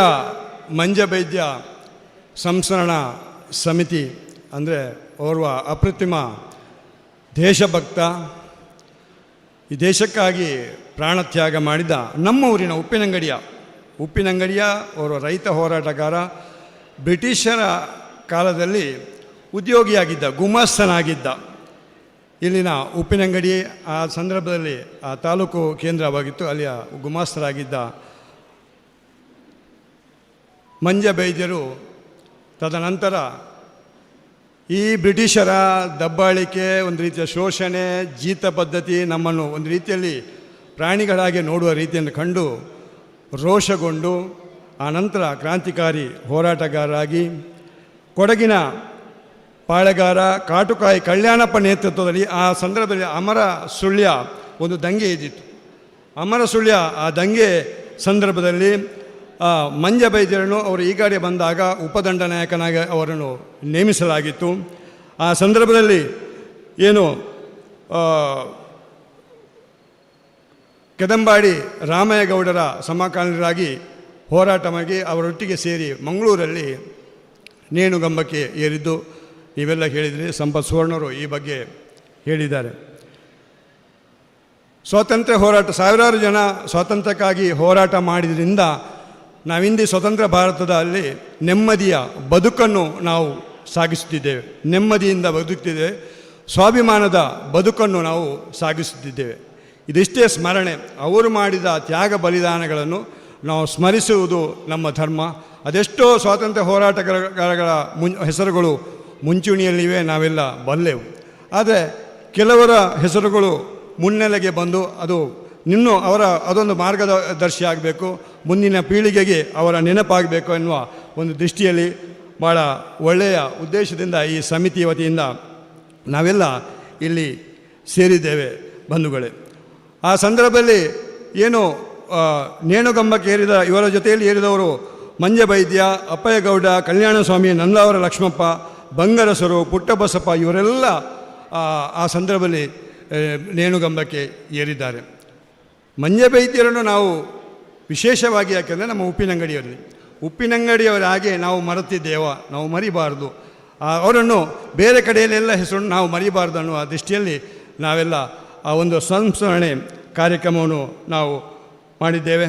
ಮಂಜವೈದ್ಯ ಸಂಸ್ಮರಣಾ ಸಮಿತಿ ಅಂದರೆ ಓರ್ವ ಅಪ್ರತಿಮ ದೇಶಭಕ್ತ, ಈ ದೇಶಕ್ಕಾಗಿ ಪ್ರಾಣತ್ಯಾಗ ಮಾಡಿದ ನಮ್ಮ ಊರಿನ ಉಪ್ಪಿನಂಗಡಿಯ ಓರ್ವ ರೈತ ಹೋರಾಟಗಾರ, ಬ್ರಿಟಿಷರ ಕಾಲದಲ್ಲಿ ಉದ್ಯೋಗಿಯಾಗಿದ್ದ, ಗುಮಾಸ್ತನಾಗಿದ್ದ ಇಲ್ಲಿನ ಉಪ್ಪಿನಂಗಡಿ ಆ ಸಂದರ್ಭದಲ್ಲಿ ಆ ತಾಲೂಕು ಕೇಂದ್ರವಾಗಿತ್ತು. ಅಲ್ಲಿಯ ಗುಮಾಸ್ತರಾಗಿದ್ದ ಮಂಜ ಬೈದ್ಯರು ತದನಂತರ ಈ ಬ್ರಿಟಿಷರ ದಬ್ಬಾಳಿಕೆ, ಒಂದು ರೀತಿಯ ಶೋಷಣೆ, ಜೀತ ಪದ್ಧತಿ ನಮ್ಮನ್ನು ಒಂದು ರೀತಿಯಲ್ಲಿ ಪ್ರಾಣಿಗಳಾಗಿ ನೋಡುವ ರೀತಿಯನ್ನು ಕಂಡು ರೋಷಗೊಂಡು ಆನಂತರ ಕ್ರಾಂತಿಕಾರಿ ಹೋರಾಟಗಾರರಾಗಿ ಕೊಡಗಿನ ಪಾಳೆಗಾರ ಕಾಟುಕಾಯಿ ಕಲ್ಯಾಣಪ್ಪ ನೇತೃತ್ವದಲ್ಲಿ ಆ ಸಂದರ್ಭದಲ್ಲಿ ಅಮರ ಸುಳ್ಯ ಒಂದು ದಂಗೆ ಇದ್ದಿತ್ತು. ಅಮರ ಸುಳ್ಯ ಆ ದಂಗೆ ಸಂದರ್ಭದಲ್ಲಿ ಮಂಜ ಬೈದ್ಯರನ್ನು ಅವರು ಈಗಾಡಿ ಬಂದಾಗ ಉಪದಂಡನಾಯಕನಾಗಿ ಅವರನ್ನು ನೇಮಿಸಲಾಗಿತ್ತು. ಆ ಸಂದರ್ಭದಲ್ಲಿ ಏನು ಕೆದಂಬಾಡಿ ರಾಮಯ್ಯಗೌಡರ ಸಮಕಾಲೀನರಾಗಿ ಹೋರಾಟವಾಗಿ ಅವರೊಟ್ಟಿಗೆ ಸೇರಿ ಮಂಗಳೂರಲ್ಲಿ ನೇಣುಗಂಬಕ್ಕೆ ಏರಿದ್ದು ನೀವೆಲ್ಲ ಹೇಳಿದ್ರಿ. ಸಂಪತ್ ಸುವರ್ಣರು ಈ ಬಗ್ಗೆ ಹೇಳಿದ್ದಾರೆ. ಸ್ವಾತಂತ್ರ್ಯ ಹೋರಾಟ, ಸಾವಿರಾರು ಜನ ಸ್ವಾತಂತ್ರ್ಯಕ್ಕಾಗಿ ಹೋರಾಟ ಮಾಡಿದ್ರಿಂದ ನಾವಿಂದು ಸ್ವತಂತ್ರ ಭಾರತದಲ್ಲಿ ನೆಮ್ಮದಿಯ ಬದುಕನ್ನು ನಾವು ಸಾಗಿಸುತ್ತಿದ್ದೇವೆ. ನೆಮ್ಮದಿಯಿಂದ ಬದುಕ್ತಿದ್ದೇವೆ, ಸ್ವಾಭಿಮಾನದ ಬದುಕನ್ನು ನಾವು ಸಾಗಿಸುತ್ತಿದ್ದೇವೆ. ಇದಿಷ್ಟೇ ಸ್ಮರಣೆ. ಅವರು ಮಾಡಿದ ತ್ಯಾಗ ಬಲಿದಾನಗಳನ್ನು ನಾವು ಸ್ಮರಿಸುವುದು ನಮ್ಮ ಧರ್ಮ. ಅದೆಷ್ಟೋ ಸ್ವಾತಂತ್ರ್ಯ ಹೋರಾಟಗಾರಗಳ ಹೆಸರುಗಳು ಮುಂಚೂಣಿಯಲ್ಲಿವೆ, ನಾವೆಲ್ಲ ಬಲ್ಲೆವು. ಆದರೆ ಕೆಲವರ ಹೆಸರುಗಳು ಮುನ್ನೆಲೆಗೆ ಬಂದು ಅದು ಇನ್ನೂ ಅದೊಂದು ಮಾರ್ಗದರ್ಶಿ ಆಗಬೇಕು, ಮುಂದಿನ ಪೀಳಿಗೆಗೆ ಅವರ ನೆನಪಾಗಬೇಕು ಎನ್ನುವ ಒಂದು ದೃಷ್ಟಿಯಲ್ಲಿ ಭಾಳ ಒಳ್ಳೆಯ ಉದ್ದೇಶದಿಂದ ಈ ಸಮಿತಿ ವತಿಯಿಂದ ನಾವೆಲ್ಲ ಇಲ್ಲಿ ಸೇರಿದ್ದೇವೆ ಬಂಧುಗಳೇ. ಆ ಸಂದರ್ಭದಲ್ಲಿ ಏನು ನೇಣುಗಂಬಕ್ಕೆ ಏರಿದ ಇವರ ಜೊತೆಯಲ್ಲಿ ಏರಿದವರು ಮಂಜ ಬೈದ್ಯ, ಅಪ್ಪಯ್ಯಗೌಡ, ಕಲ್ಯಾಣಸ್ವಾಮಿ, ನಂದಾವರ ಲಕ್ಷ್ಮಪ್ಪ, ಬಂಗರಸರು, ಪುಟ್ಟಬಸಪ್ಪ ಇವರೆಲ್ಲ ಆ ಸಂದರ್ಭದಲ್ಲಿ ನೇಣುಗಂಬಕ್ಕೆ ಏರಿದ್ದಾರೆ. ಮಂಜ ಬೈದ್ಯರನ್ನು ನಾವು ವಿಶೇಷವಾಗಿ ಯಾಕೆಂದರೆ ನಮ್ಮ ಉಪ್ಪಿನಂಗಡಿಯವರ ಹಾಗೆ ನಾವು ಮರೆತಿದ್ದೇವ, ನಾವು ಮರಿಬಾರ್ದು. ಅವರನ್ನು ಬೇರೆ ಕಡೆಯಲ್ಲೆಲ್ಲ ಹೆಸರನ್ನು ನಾವು ಮರಿಬಾರ್ದು ಅನ್ನುವ ದೃಷ್ಟಿಯಲ್ಲಿ ನಾವೆಲ್ಲ ಆ ಒಂದು ಸಂಸ್ಮರಣೆ ಕಾರ್ಯಕ್ರಮವನ್ನು ನಾವು ಮಾಡಿದ್ದೇವೆ.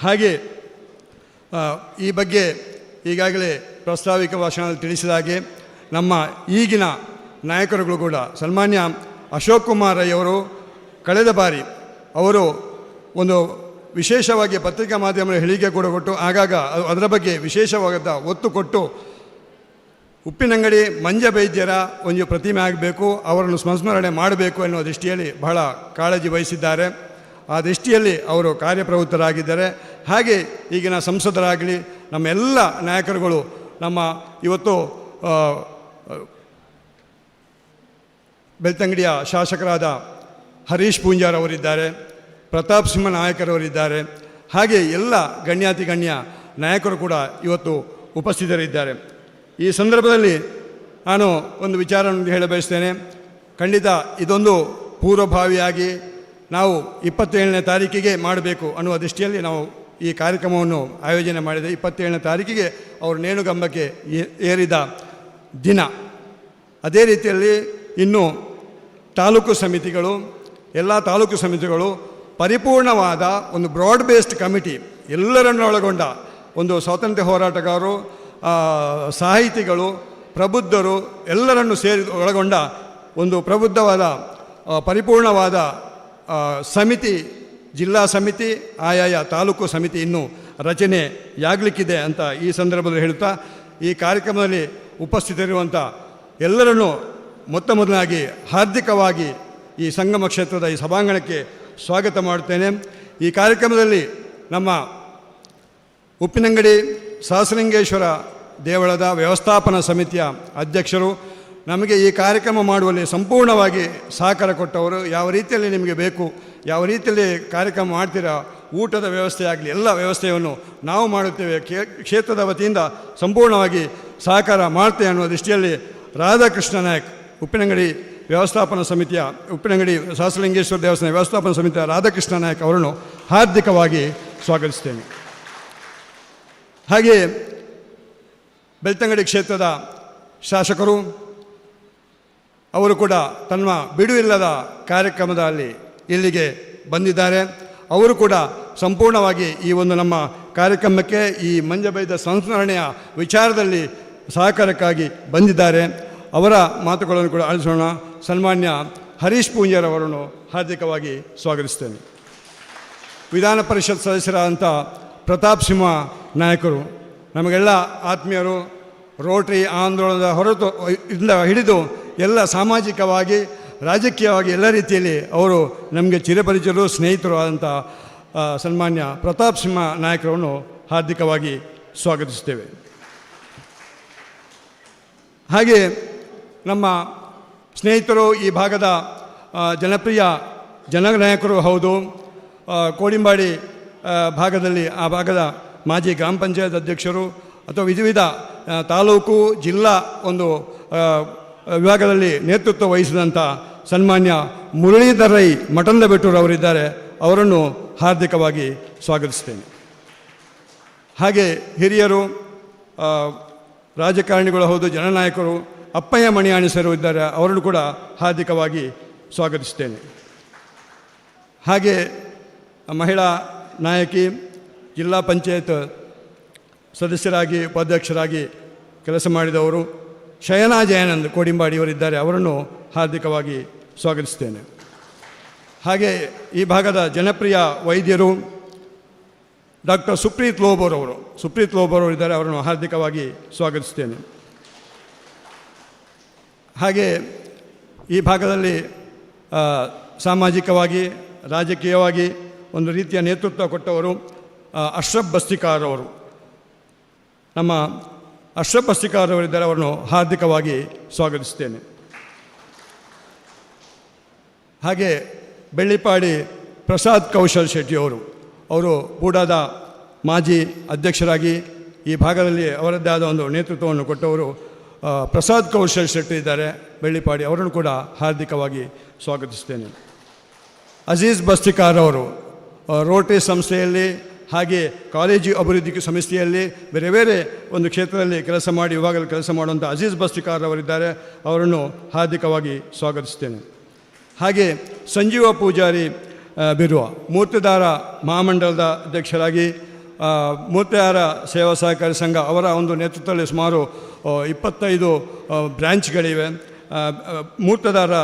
ಹಾಗೆ ಈ ಬಗ್ಗೆ ಈಗಾಗಲೇ ಪ್ರಾಸ್ತಾವಿಕ ಭಾಷಣದಲ್ಲಿ ತಿಳಿಸಿದ ಹಾಗೆ ನಮ್ಮ ಈಗಿನ ನಾಯಕರುಗಳು ಕೂಡ ಸನ್ಮಾನ್ಯ ಅಶೋಕ್ ಕುಮಾರ್ ರೈ ಅವರು ಕಳೆದ ಬಾರಿ ಅವರು ಒಂದು ವಿಶೇಷವಾಗಿ ಪತ್ರಿಕಾ ಮಾಧ್ಯಮದ ಹೇಳಿಕೆ ಕೂಡ ಕೊಟ್ಟು ಆಗಾಗ ಅದರ ಬಗ್ಗೆ ವಿಶೇಷವಾದ ಒತ್ತು ಕೊಟ್ಟು ಉಪ್ಪಿನಂಗಡಿ ಮಂಜ ಬೈದ್ಯರ ಒಂದು ಪ್ರತಿಮೆ ಆಗಬೇಕು, ಅವರನ್ನು ಸಂಸ್ಮರಣೆ ಮಾಡಬೇಕು ಎನ್ನುವ ದೃಷ್ಟಿಯಲ್ಲಿ ಬಹಳ ಕಾಳಜಿ ವಹಿಸಿದ್ದಾರೆ. ಆ ದೃಷ್ಟಿಯಲ್ಲಿ ಅವರು ಕಾರ್ಯಪ್ರವೃತ್ತರಾಗಿದ್ದಾರೆ. ಹಾಗೆ ಈಗಿನ ಸಂಸದರಾಗಲಿ ನಮ್ಮ ಎಲ್ಲ ನಾಯಕರುಗಳು, ನಮ್ಮ ಇವತ್ತು ಬೆಳ್ತಂಗಡಿಯ ಶಾಸಕರಾದ ಹರೀಶ್ ಪೂಂಜಾರ್ ಅವರಿದ್ದಾರೆ, ಪ್ರತಾಪ್ ಸಿಂಹ ನಾಯಕರವರಿದ್ದಾರೆ, ಹಾಗೆ ಎಲ್ಲ ಗಣ್ಯ ನಾಯಕರು ಕೂಡ ಇವತ್ತು ಉಪಸ್ಥಿತರಿದ್ದಾರೆ. ಈ ಸಂದರ್ಭದಲ್ಲಿ ನಾನು ಒಂದು ವಿಚಾರವನ್ನು ಹೇಳ ಬಯಸ್ತೇನೆ. ಖಂಡಿತ ಇದೊಂದು ಪೂರ್ವಭಾವಿಯಾಗಿ ನಾವು 27ನೇ ತಾರೀಕಿಗೆ ಮಾಡಬೇಕು ಅನ್ನುವ ದೃಷ್ಟಿಯಲ್ಲಿ ನಾವು ಈ ಕಾರ್ಯಕ್ರಮವನ್ನು ಆಯೋಜನೆ ಮಾಡಿದೆ. 27ನೇ ತಾರೀಕಿಗೆ ಅವರು ನೇಣುಗಂಬಕ್ಕೆ ಏರಿದ ದಿನ. ಅದೇ ರೀತಿಯಲ್ಲಿ ಇನ್ನು ಎಲ್ಲ ತಾಲೂಕು ಸಮಿತಿಗಳು ಪರಿಪೂರ್ಣವಾದ ಒಂದು ಬ್ರಾಡ್ ಬೇಸ್ಡ್ ಕಮಿಟಿ, ಎಲ್ಲರನ್ನು ಒಳಗೊಂಡ ಒಂದು ಸ್ವಾತಂತ್ರ್ಯ ಹೋರಾಟಗಾರರು, ಸಾಹಿತಿಗಳು, ಪ್ರಬುದ್ಧರು ಎಲ್ಲರನ್ನು ಒಳಗೊಂಡ ಒಂದು ಪ್ರಬುದ್ಧವಾದ ಪರಿಪೂರ್ಣವಾದ ಸಮಿತಿ, ಜಿಲ್ಲಾ ಸಮಿತಿ, ಆಯಾಯ ತಾಲೂಕು ಸಮಿತಿ ಇನ್ನೂ ರಚನೆಯಾಗಲಿಕ್ಕಿದೆ ಅಂತ ಈ ಸಂದರ್ಭದಲ್ಲಿ ಹೇಳುತ್ತಾ, ಈ ಕಾರ್ಯಕ್ರಮದಲ್ಲಿ ಉಪಸ್ಥಿತರಿರುವಂಥ ಎಲ್ಲರನ್ನೂ ಮೊದಲಾಗಿ ಹಾರ್ದಿಕವಾಗಿ ಈ ಸಂಗಮ ಕ್ಷೇತ್ರದ ಈ ಸಭಾಂಗಣಕ್ಕೆ ಸ್ವಾಗತ ಮಾಡುತ್ತೇನೆ. ಈ ಕಾರ್ಯಕ್ರಮದಲ್ಲಿ ನಮ್ಮ ಉಪ್ಪಿನಂಗಡಿ ಸಹಸ್ರಲಿಂಗೇಶ್ವರ ದೇವಳದ ವ್ಯವಸ್ಥಾಪನಾ ಸಮಿತಿಯ ಅಧ್ಯಕ್ಷರು ನಮಗೆ ಈ ಕಾರ್ಯಕ್ರಮ ಮಾಡುವಲ್ಲಿ ಸಂಪೂರ್ಣವಾಗಿ ಸಹಕಾರ ಕೊಟ್ಟವರು. ಯಾವ ರೀತಿಯಲ್ಲಿ ನಿಮಗೆ ಬೇಕು, ಯಾವ ರೀತಿಯಲ್ಲಿ ಕಾರ್ಯಕ್ರಮ ಮಾಡ್ತೀರಾ, ಊಟದ ವ್ಯವಸ್ಥೆ ಆಗಲಿ ಎಲ್ಲ ವ್ಯವಸ್ಥೆಯನ್ನು ನಾವು ಮಾಡುತ್ತೇವೆ, ಕ್ಷೇತ್ರದ ವತಿಯಿಂದ ಸಂಪೂರ್ಣವಾಗಿ ಸಹಕಾರ ಮಾಡ್ತೇವೆ ಅನ್ನುವ ದೃಷ್ಟಿಯಲ್ಲಿ ರಾಧಾಕೃಷ್ಣ ನಾಯಕ್, ಉಪ್ಪಿನಂಗಡಿ ವ್ಯವಸ್ಥಾಪನಾ ಸಮಿತಿಯ, ಉಪ್ಪಿನಂಗಡಿ ಸಹಸ್ರಲಿಂಗೇಶ್ವರ ದೇವಸ್ಥಾನ ವ್ಯವಸ್ಥಾಪನಾ ಸಮಿತಿಯ ರಾಧಾಕೃಷ್ಣ ನಾಯಕ್ ಅವರನ್ನು ಹಾರ್ದಿಕವಾಗಿ ಸ್ವಾಗತಿಸ್ತೇನೆ. ಹಾಗೆಯೇ ಬೆಳ್ತಂಗಡಿ ಕ್ಷೇತ್ರದ ಶಾಸಕರು ಅವರು ಕೂಡ ತನ್ನ ಬಿಡುವಿಲ್ಲದ ಕಾರ್ಯಕ್ರಮದಲ್ಲಿ ಇಲ್ಲಿಗೆ ಬಂದಿದ್ದಾರೆ. ಅವರು ಕೂಡ ಸಂಪೂರ್ಣವಾಗಿ ಈ ಒಂದು ನಮ್ಮ ಕಾರ್ಯಕ್ರಮಕ್ಕೆ ಈ ಮಂಜ ಬೈದ್ಯ ಸಂಸ್ಮರಣೆಯ ವಿಚಾರದಲ್ಲಿ ಸಹಕಾರಕ್ಕಾಗಿ ಬಂದಿದ್ದಾರೆ. ಅವರ ಮಾತುಗಳನ್ನು ಕೂಡ ಆಲಿಸೋಣ. ಸನ್ಮಾನ್ಯ ಹರೀಶ್ ಪೂಂಜಾರವರನ್ನು ಹಾರ್ದಿಕವಾಗಿ ಸ್ವಾಗತಿಸ್ತೇನೆ. ವಿಧಾನ ಪರಿಷತ್ ಸದಸ್ಯರಾದಂಥ ಪ್ರತಾಪ್ ಸಿಂಹ ನಾಯಕರು ನಮಗೆಲ್ಲ ಆತ್ಮೀಯರು. ರೋಟರಿ ಆಂದೋಲನದ ಹೊರತು ಇಂದ ಹಿಡಿದು ಎಲ್ಲ ಸಾಮಾಜಿಕವಾಗಿ ರಾಜಕೀಯವಾಗಿ ಎಲ್ಲ ರೀತಿಯಲ್ಲಿ ಅವರು ನಮಗೆ ಚಿರಪರಿಚಿತರು ಸ್ನೇಹಿತರು ಆದಂಥ ಸನ್ಮಾನ್ಯ ಪ್ರತಾಪ್ ಸಿಂಹ ನಾಯಕರನ್ನು ಹಾರ್ದಿಕವಾಗಿ ಸ್ವಾಗತಿಸ್ತೇವೆ. ಹಾಗೆ ನಮ್ಮ ಸ್ನೇಹಿತರು ಈ ಭಾಗದ ಜನಪ್ರಿಯ ಜನನಾಯಕರು ಹೌದು. ಕೋಡಿಂಬಾಡಿ ಭಾಗದಲ್ಲಿ ಆ ಭಾಗದ ಮಾಜಿ ಗ್ರಾಮ ಪಂಚಾಯತ್ ಅಧ್ಯಕ್ಷರು ಅಥವಾ ವಿವಿಧ ತಾಲೂಕು ಜಿಲ್ಲಾ ಒಂದು ವಿಭಾಗದಲ್ಲಿ ನೇತೃತ್ವ ವಹಿಸಿದಂಥ ಸನ್ಮಾನ್ಯ ಮುರಳೀಧರ್ ರೈ ಮಠಂದಬೆಟ್ಟೂರು ಅವರಿದ್ದಾರೆ. ಅವರನ್ನು ಹಾರ್ದಿಕವಾಗಿ ಸ್ವಾಗತಿಸ್ತೇನೆ. ಹಾಗೆ ಹಿರಿಯರು ರಾಜಕಾರಣಿಗಳು ಹೌದು, ಜನನಾಯಕರು ಅಪ್ಪಯ್ಯ ಮಣಿಯಾಣಿಸರು ಇದ್ದಾರೆ. ಅವರನ್ನು ಕೂಡ ಹಾರ್ದಿಕವಾಗಿ ಸ್ವಾಗತಿಸ್ತೇನೆ. ಹಾಗೆ ಮಹಿಳಾ ನಾಯಕಿ, ಜಿಲ್ಲಾ ಪಂಚಾಯತ್ ಸದಸ್ಯರಾಗಿ ಉಪಾಧ್ಯಕ್ಷರಾಗಿ ಕೆಲಸ ಮಾಡಿದವರು ಶಯನಾ ಜಯಾನಂದ್ ಕೋಡಿಂಬಾಡಿಯವರಿದ್ದಾರೆ. ಅವರನ್ನು ಹಾರ್ದಿಕವಾಗಿ ಸ್ವಾಗತಿಸ್ತೇನೆ. ಹಾಗೆ ಈ ಭಾಗದ ಜನಪ್ರಿಯ ವೈದ್ಯರು ಡಾಕ್ಟರ್ ಸುಪ್ರೀತ್ ಲೋಬೋರ್ ಇದ್ದಾರೆ. ಅವರನ್ನು ಹಾರ್ದಿಕವಾಗಿ ಸ್ವಾಗತಿಸ್ತೇನೆ. ಹಾಗೆ ಈ ಭಾಗದಲ್ಲಿ ಸಾಮಾಜಿಕವಾಗಿ ರಾಜಕೀಯವಾಗಿ ಒಂದು ರೀತಿಯ ನೇತೃತ್ವ ಕೊಟ್ಟವರು ಅಶ್ರಫ್ ಬಸ್ತಿಕಾರ್ ಅವರು. ನಮ್ಮ ಅಶ್ರಫ್ ಬಸ್ತಿಕಾರ್ ಅವರಿದ್ದಾರೆ. ಅವರನ್ನು ಹಾರ್ದಿಕವಾಗಿ ಸ್ವಾಗತಿಸ್ತೇನೆ. ಹಾಗೆ ಬೆಳ್ಳಿಪಾಡಿ ಪ್ರಸಾದ್ ಕೌಶಲ್ ಅವರು ಬೂಡಾದ ಮಾಜಿ ಅಧ್ಯಕ್ಷರಾಗಿ ಈ ಭಾಗದಲ್ಲಿ ಅವರದ್ದೇ ಆದ ಒಂದು ನೇತೃತ್ವವನ್ನು ಕೊಟ್ಟವರು ಪ್ರಸಾದ್ ಕೌಶಲ್ ಶೆಟ್ಟಿ ಇದ್ದಾರೆ ಬೆಳ್ಳಿಪಾಡಿ. ಅವರನ್ನು ಕೂಡ ಹಾರ್ದಿಕವಾಗಿ ಸ್ವಾಗತಿಸ್ತೇನೆ. ಅಜೀಜ್ ಬಸ್ತಿಕಾರ್ ಅವರು ರೋಟರಿ ಸಂಸ್ಥೆಯಲ್ಲಿ ಹಾಗೆ ಕಾಲೇಜು ಅಭಿವೃದ್ಧಿ ಸಂಸ್ಥೆಯಲ್ಲಿ ಬೇರೆ ಬೇರೆ ಒಂದು ಕ್ಷೇತ್ರದಲ್ಲಿ ಕೆಲಸ ಮಾಡಿ ವಿಭಾಗದಲ್ಲಿ ಕೆಲಸ ಮಾಡುವಂಥ ಅಜೀಜ್ ಬಸ್ತಿಕಾರ್ ಅವರಿದ್ದಾರೆ. ಅವರನ್ನು ಹಾರ್ದಿಕವಾಗಿ ಸ್ವಾಗತಿಸ್ತೇನೆ. ಹಾಗೆ ಸಂಜೀವ ಪೂಜಾರಿ ಬಿರುವ ಮೂರ್ತಿದಾರ ಮಹಾಮಂಡಲದ ಅಧ್ಯಕ್ಷರಾಗಿ ಮೂರ್ತಿದಾರ ಸೇವಾ ಸಹಕಾರಿ ಸಂಘ ಅವರ ಒಂದು ನೇತೃತ್ವದಲ್ಲಿ ಸುಮಾರು 25 ಬ್ರ್ಯಾಂಚ್ಗಳಿವೆ. ಮೂರ್ತಿದಾರ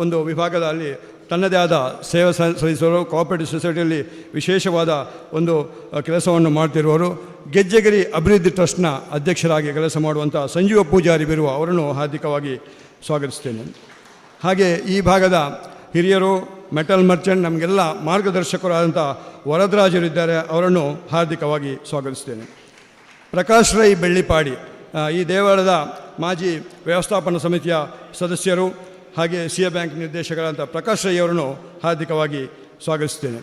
ಒಂದು ವಿಭಾಗದಲ್ಲಿ ತನ್ನದೇ ಆದ ಸೇವೆ ಸಲ್ಲಿಸುವವರು, ಕೋಆಪರೇಟಿವ್ ಸೊಸೈಟಿಯಲ್ಲಿ ವಿಶೇಷವಾದ ಒಂದು ಕೆಲಸವನ್ನು ಮಾಡ್ತಿರುವವರು, ಗೆಜ್ಜೆಗಿರಿ ಅಭಿವೃದ್ಧಿ ಟ್ರಸ್ಟ್ನ ಅಧ್ಯಕ್ಷರಾಗಿ ಕೆಲಸ ಮಾಡುವಂಥ ಸಂಜೀವ ಪೂಜಾರಿ ಬಿರುವ ಅವರನ್ನು ಹಾರ್ದಿಕವಾಗಿ ಸ್ವಾಗತಿಸ್ತೇನೆ. ಹಾಗೆ ಈ ಭಾಗದ ಹಿರಿಯರು, ಮೆಟಲ್ ಮರ್ಚೆಂಟ್, ನಮಗೆಲ್ಲ ಮಾರ್ಗದರ್ಶಕರಾದಂಥ ವರದರಾಜರಿದ್ದಾರೆ. ಅವರನ್ನು ಹಾರ್ದಿಕವಾಗಿ ಸ್ವಾಗತಿಸ್ತೇನೆ. ಪ್ರಕಾಶ್ ರೈ ಬೆಳ್ಳಿಪಾಡಿ ಈ ದೇವಾಲಯದ ಮಾಜಿ ವ್ಯವಸ್ಥಾಪನಾ ಸಮಿತಿಯ ಸದಸ್ಯರು ಹಾಗೆ ಸಿಎ ಬ್ಯಾಂಕ್ ನಿರ್ದೇಶಕರಾದಂಥ ಪ್ರಕಾಶ್ ರೈ ಅವರನ್ನು ಹಾರ್ದಿಕವಾಗಿ ಸ್ವಾಗತಿಸ್ತೇನೆ.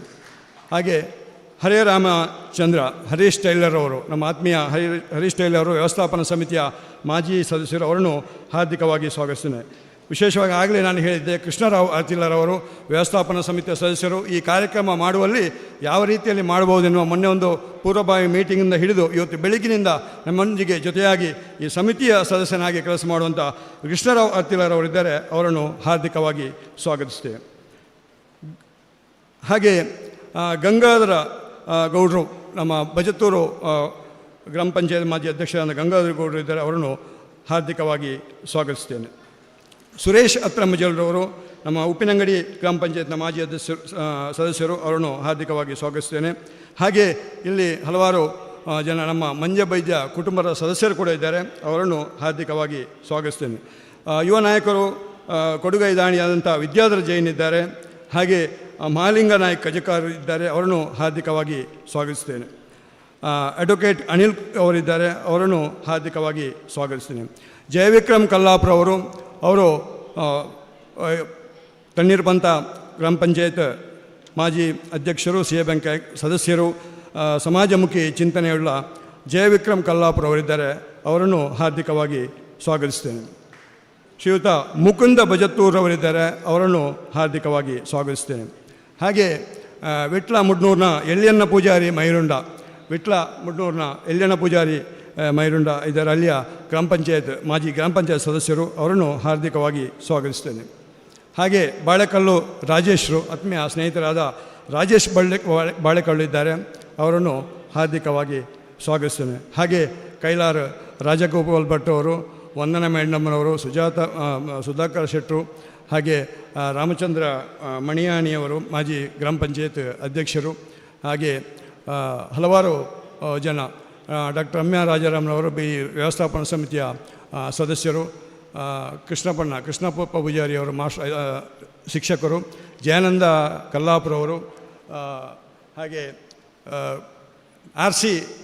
ಹಾಗೆ ಹರೀಶ್ ಟೈಲರ್ ಅವರು, ನಮ್ಮ ಆತ್ಮೀಯ ಹರೀಶ್ ಟೈಲರ್ ಅವರು ವ್ಯವಸ್ಥಾಪನಾ ಸಮಿತಿಯ ಮಾಜಿ ಸದಸ್ಯರು, ಅವರನ್ನು ಹಾರ್ದಿಕವಾಗಿ ಸ್ವಾಗತಿಸ್ತೇನೆ. ವಿಶೇಷವಾಗಿ ಆಗಲೇ ನಾನು ಹೇಳಿದ್ದೆ, ಕೃಷ್ಣರಾವ್ ಆತಿಲ್ಲರ್ ಅವರು ವ್ಯವಸ್ಥಾಪನಾ ಸಮಿತಿಯ ಸದಸ್ಯರು. ಈ ಕಾರ್ಯಕ್ರಮ ಮಾಡುವಲ್ಲಿ ಯಾವ ರೀತಿಯಲ್ಲಿ ಮಾಡಬಹುದೆನ್ನುವ ಮೊನ್ನೆ ಒಂದು ಪೂರ್ವಭಾವಿ ಮೀಟಿಂಗಿಂದ ಹಿಡಿದು ಇವತ್ತು ಬೆಳಗಿನಿಂದ ನಮ್ಮೊಂದಿಗೆ ಜೊತೆಯಾಗಿ ಈ ಸಮಿತಿಯ ಸದಸ್ಯನಾಗಿ ಕೆಲಸ ಮಾಡುವಂಥ ಕೃಷ್ಣರಾವ್ ಆತಿಲ್ಲರ್ ಅವರಿದ್ದಾರೆ. ಅವರನ್ನು ಹಾರ್ದಿಕವಾಗಿ ಸ್ವಾಗತಿಸ್ತೇವೆ. ಹಾಗೆ ಗಂಗಾಧರ ಗೌಡರು, ನಮ್ಮ ಬಜತ್ತೂರು ಗ್ರಾಮ ಪಂಚಾಯತ್ ಮಾಜಿ ಅಧ್ಯಕ್ಷರಾದ ಗಂಗಾಧರ ಗೌಡರು ಇದ್ದಾರೆ. ಅವರನ್ನು ಹಾರ್ದಿಕವಾಗಿ ಸ್ವಾಗತಿಸ್ತೇನೆ. ಸುರೇಶ್ ಅತ್ರಮಜಲ್ರವರು, ನಮ್ಮ ಉಪ್ಪಿನಂಗಡಿ ಗ್ರಾಮ ಪಂಚಾಯತ್ನ ಮಾಜಿ ಸದಸ್ಯರು, ಅವರನ್ನು ಹಾರ್ದಿಕವಾಗಿ ಸ್ವಾಗತಿಸ್ತೇನೆ. ಹಾಗೆ ಇಲ್ಲಿ ಹಲವಾರು ಜನ ನಮ್ಮ ಮಂಜಬೈದ್ಯ ಕುಟುಂಬದ ಸದಸ್ಯರು ಕೂಡ ಇದ್ದಾರೆ. ಅವರನ್ನು ಹಾರ್ದಿಕವಾಗಿ ಸ್ವಾಗತಿಸ್ತೇನೆ. ಯುವ ನಾಯಕರು ಕೊಡುಗೈ ದಾಣಿಯಾದಂಥ ವಿದ್ಯಾಧರ ಜೈನ್ ಇದ್ದಾರೆ. ಹಾಗೆ ಮಹಾಲಿಂಗ ನಾಯಕ್ ಕಜಕಾರ್ ಇದ್ದಾರೆ. ಅವರನ್ನು ಹಾರ್ದಿಕವಾಗಿ ಸ್ವಾಗತಿಸ್ತೇನೆ. ಅಡ್ವೊಕೇಟ್ ಅನಿಲ್ ಅವರಿದ್ದಾರೆ. ಅವರನ್ನು ಹಾರ್ದಿಕವಾಗಿ ಸ್ವಾಗತಿಸ್ತೇನೆ. ಜಯವಿಕ್ರಮ್ ಕಲ್ಲಾಪುರ ಅವರು ತಣ್ಣೀರು ಪಂತ ಗ್ರಾಮ ಪಂಚಾಯತ್ ಮಾಜಿ ಅಧ್ಯಕ್ಷರು, ಸಿಎ ಬ್ಯಾಂಕ್ ಸದಸ್ಯರು, ಸಮಾಜಮುಖಿ ಚಿಂತನೆಯುಳ್ಳ ಜಯವಿಕ್ರಮ್ ಕಲ್ಲಾಪುರ ಅವರಿದ್ದಾರೆ. ಅವರನ್ನು ಹಾರ್ದಿಕವಾಗಿ ಸ್ವಾಗತಿಸ್ತೇನೆ. ಶ್ರೀಯುತ ಮುಕುಂದ ಬಜತ್ತೂರವರಿದ್ದಾರೆ. ಅವರನ್ನು ಹಾರ್ದಿಕವಾಗಿ ಸ್ವಾಗತಿಸ್ತೇನೆ. ಹಾಗೆ ವಿಟ್ಲ ಮುಡ್ನೂರಿನ ಎಳ್ಯಣ್ಣ ಪೂಜಾರಿ ಮೈರುಂಡ ಇದರ ಅಲ್ಲಿಯ ಮಾಜಿ ಗ್ರಾಮ ಪಂಚಾಯತ್ ಸದಸ್ಯರು, ಅವರನ್ನು ಹಾರ್ದಿಕವಾಗಿ ಸ್ವಾಗತಿಸ್ತೇನೆ. ಹಾಗೆ ಬಾಳೆಕಲ್ಲು ರಾಜೇಶ್ರು, ಆತ್ಮೀಯ ಸ್ನೇಹಿತರಾದ ರಾಜೇಶ್ ಬಾಳೆಕಲ್ಲು ಇದ್ದಾರೆ. ಅವರನ್ನು ಹಾರ್ದಿಕವಾಗಿ ಸ್ವಾಗತಿಸ್ತೇನೆ. ಹಾಗೆ ಕೈಲಾರ ರಾಜಗೋಪಾಲ್ ಭಟ್ ವಂದನಾ ಮೇಡಮ್ನವರು, ಸುಧಾಕರ್ ಶೆಟ್ಟರು, ಹಾಗೆ ರಾಮಚಂದ್ರ ಮಣಿಯಾಣಿಯವರು ಮಾಜಿ ಗ್ರಾಮ ಪಂಚಾಯತ್ ಅಧ್ಯಕ್ಷರು, ಹಾಗೆ ಹಲವಾರು ಜನ, ಡಾಕ್ಟರ್ ರಮ್ಯಾ ರಾಜಾರಾಮ್ನವರು ವ್ಯವಸ್ಥಾಪನಾ ಸಮಿತಿಯ ಸದಸ್ಯರು, ಕೃಷ್ಣಪ್ಪ ಪೂಜಾರಿ ಅವರು ಶಿಕ್ಷಕರು, ಜಯಾನಂದ ಕಲ್ಲಾಪುರವರು, ಹಾಗೆ RC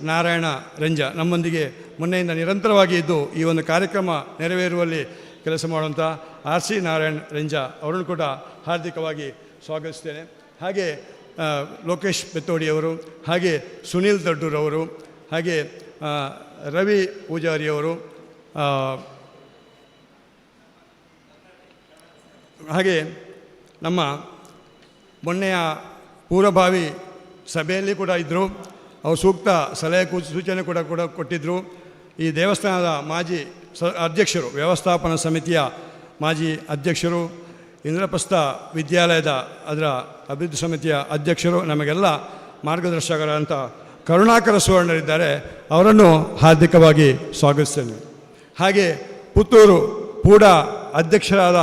ನಾರಾಯಣ ರೆಂಜ ನಮ್ಮೊಂದಿಗೆ ಮೊನ್ನೆಯಿಂದ ನಿರಂತರವಾಗಿ ಇದ್ದು ಈ ಒಂದು ಕಾರ್ಯಕ್ರಮ ನೆರವೇರುವಲ್ಲಿ ಕೆಲಸ ಮಾಡುವಂಥ RC ನಾರಾಯಣ ರೆಂಜ ಅವರನ್ನು ಕೂಡ ಹಾರ್ದಿಕವಾಗಿ ಸ್ವಾಗತಿಸ್ತೇನೆ. ಹಾಗೆ ಲೋಕೇಶ್ ಬೆತ್ತೋಡಿಯವರು, ಹಾಗೆ ಸುನೀಲ್ ದೊಡ್ಡೂರವರು, ಹಾಗೆ ರವಿ ಪೂಜಾರಿಯವರು, ಹಾಗೆ ನಮ್ಮ ಮೊನ್ನೆಯ ಪೂರ್ವಭಾವಿ ಸಭೆಯಲ್ಲಿ ಕೂಡ ಇದ್ದರು. ಅವರು ಸೂಕ್ತ ಸಲಹೆ ಸೂಚನೆ ಕೂಡ ಕೊಟ್ಟಿದ್ದರು. ಈ ದೇವಸ್ಥಾನದ ಮಾಜಿ ಅಧ್ಯಕ್ಷರು, ವ್ಯವಸ್ಥಾಪನಾ ಸಮಿತಿಯ ಮಾಜಿ ಅಧ್ಯಕ್ಷರು, ಇಂದ್ರಪ್ರಸ್ಥ ವಿದ್ಯಾಲಯದ ಅದರ ಅಭಿವೃದ್ಧಿ ಸಮಿತಿಯ ಅಧ್ಯಕ್ಷರು, ನಮಗೆಲ್ಲ ಮಾರ್ಗದರ್ಶಕರಂಥ ಕರುಣಾಕರ ಸುವರ್ಣರಿದ್ದಾರೆ. ಅವರನ್ನು ಹಾರ್ದಿಕವಾಗಿ ಸ್ವಾಗತಿಸ್ತೇನೆ. ಹಾಗೆ ಪುತ್ತೂರು ಪೂಡ ಅಧ್ಯಕ್ಷರಾದ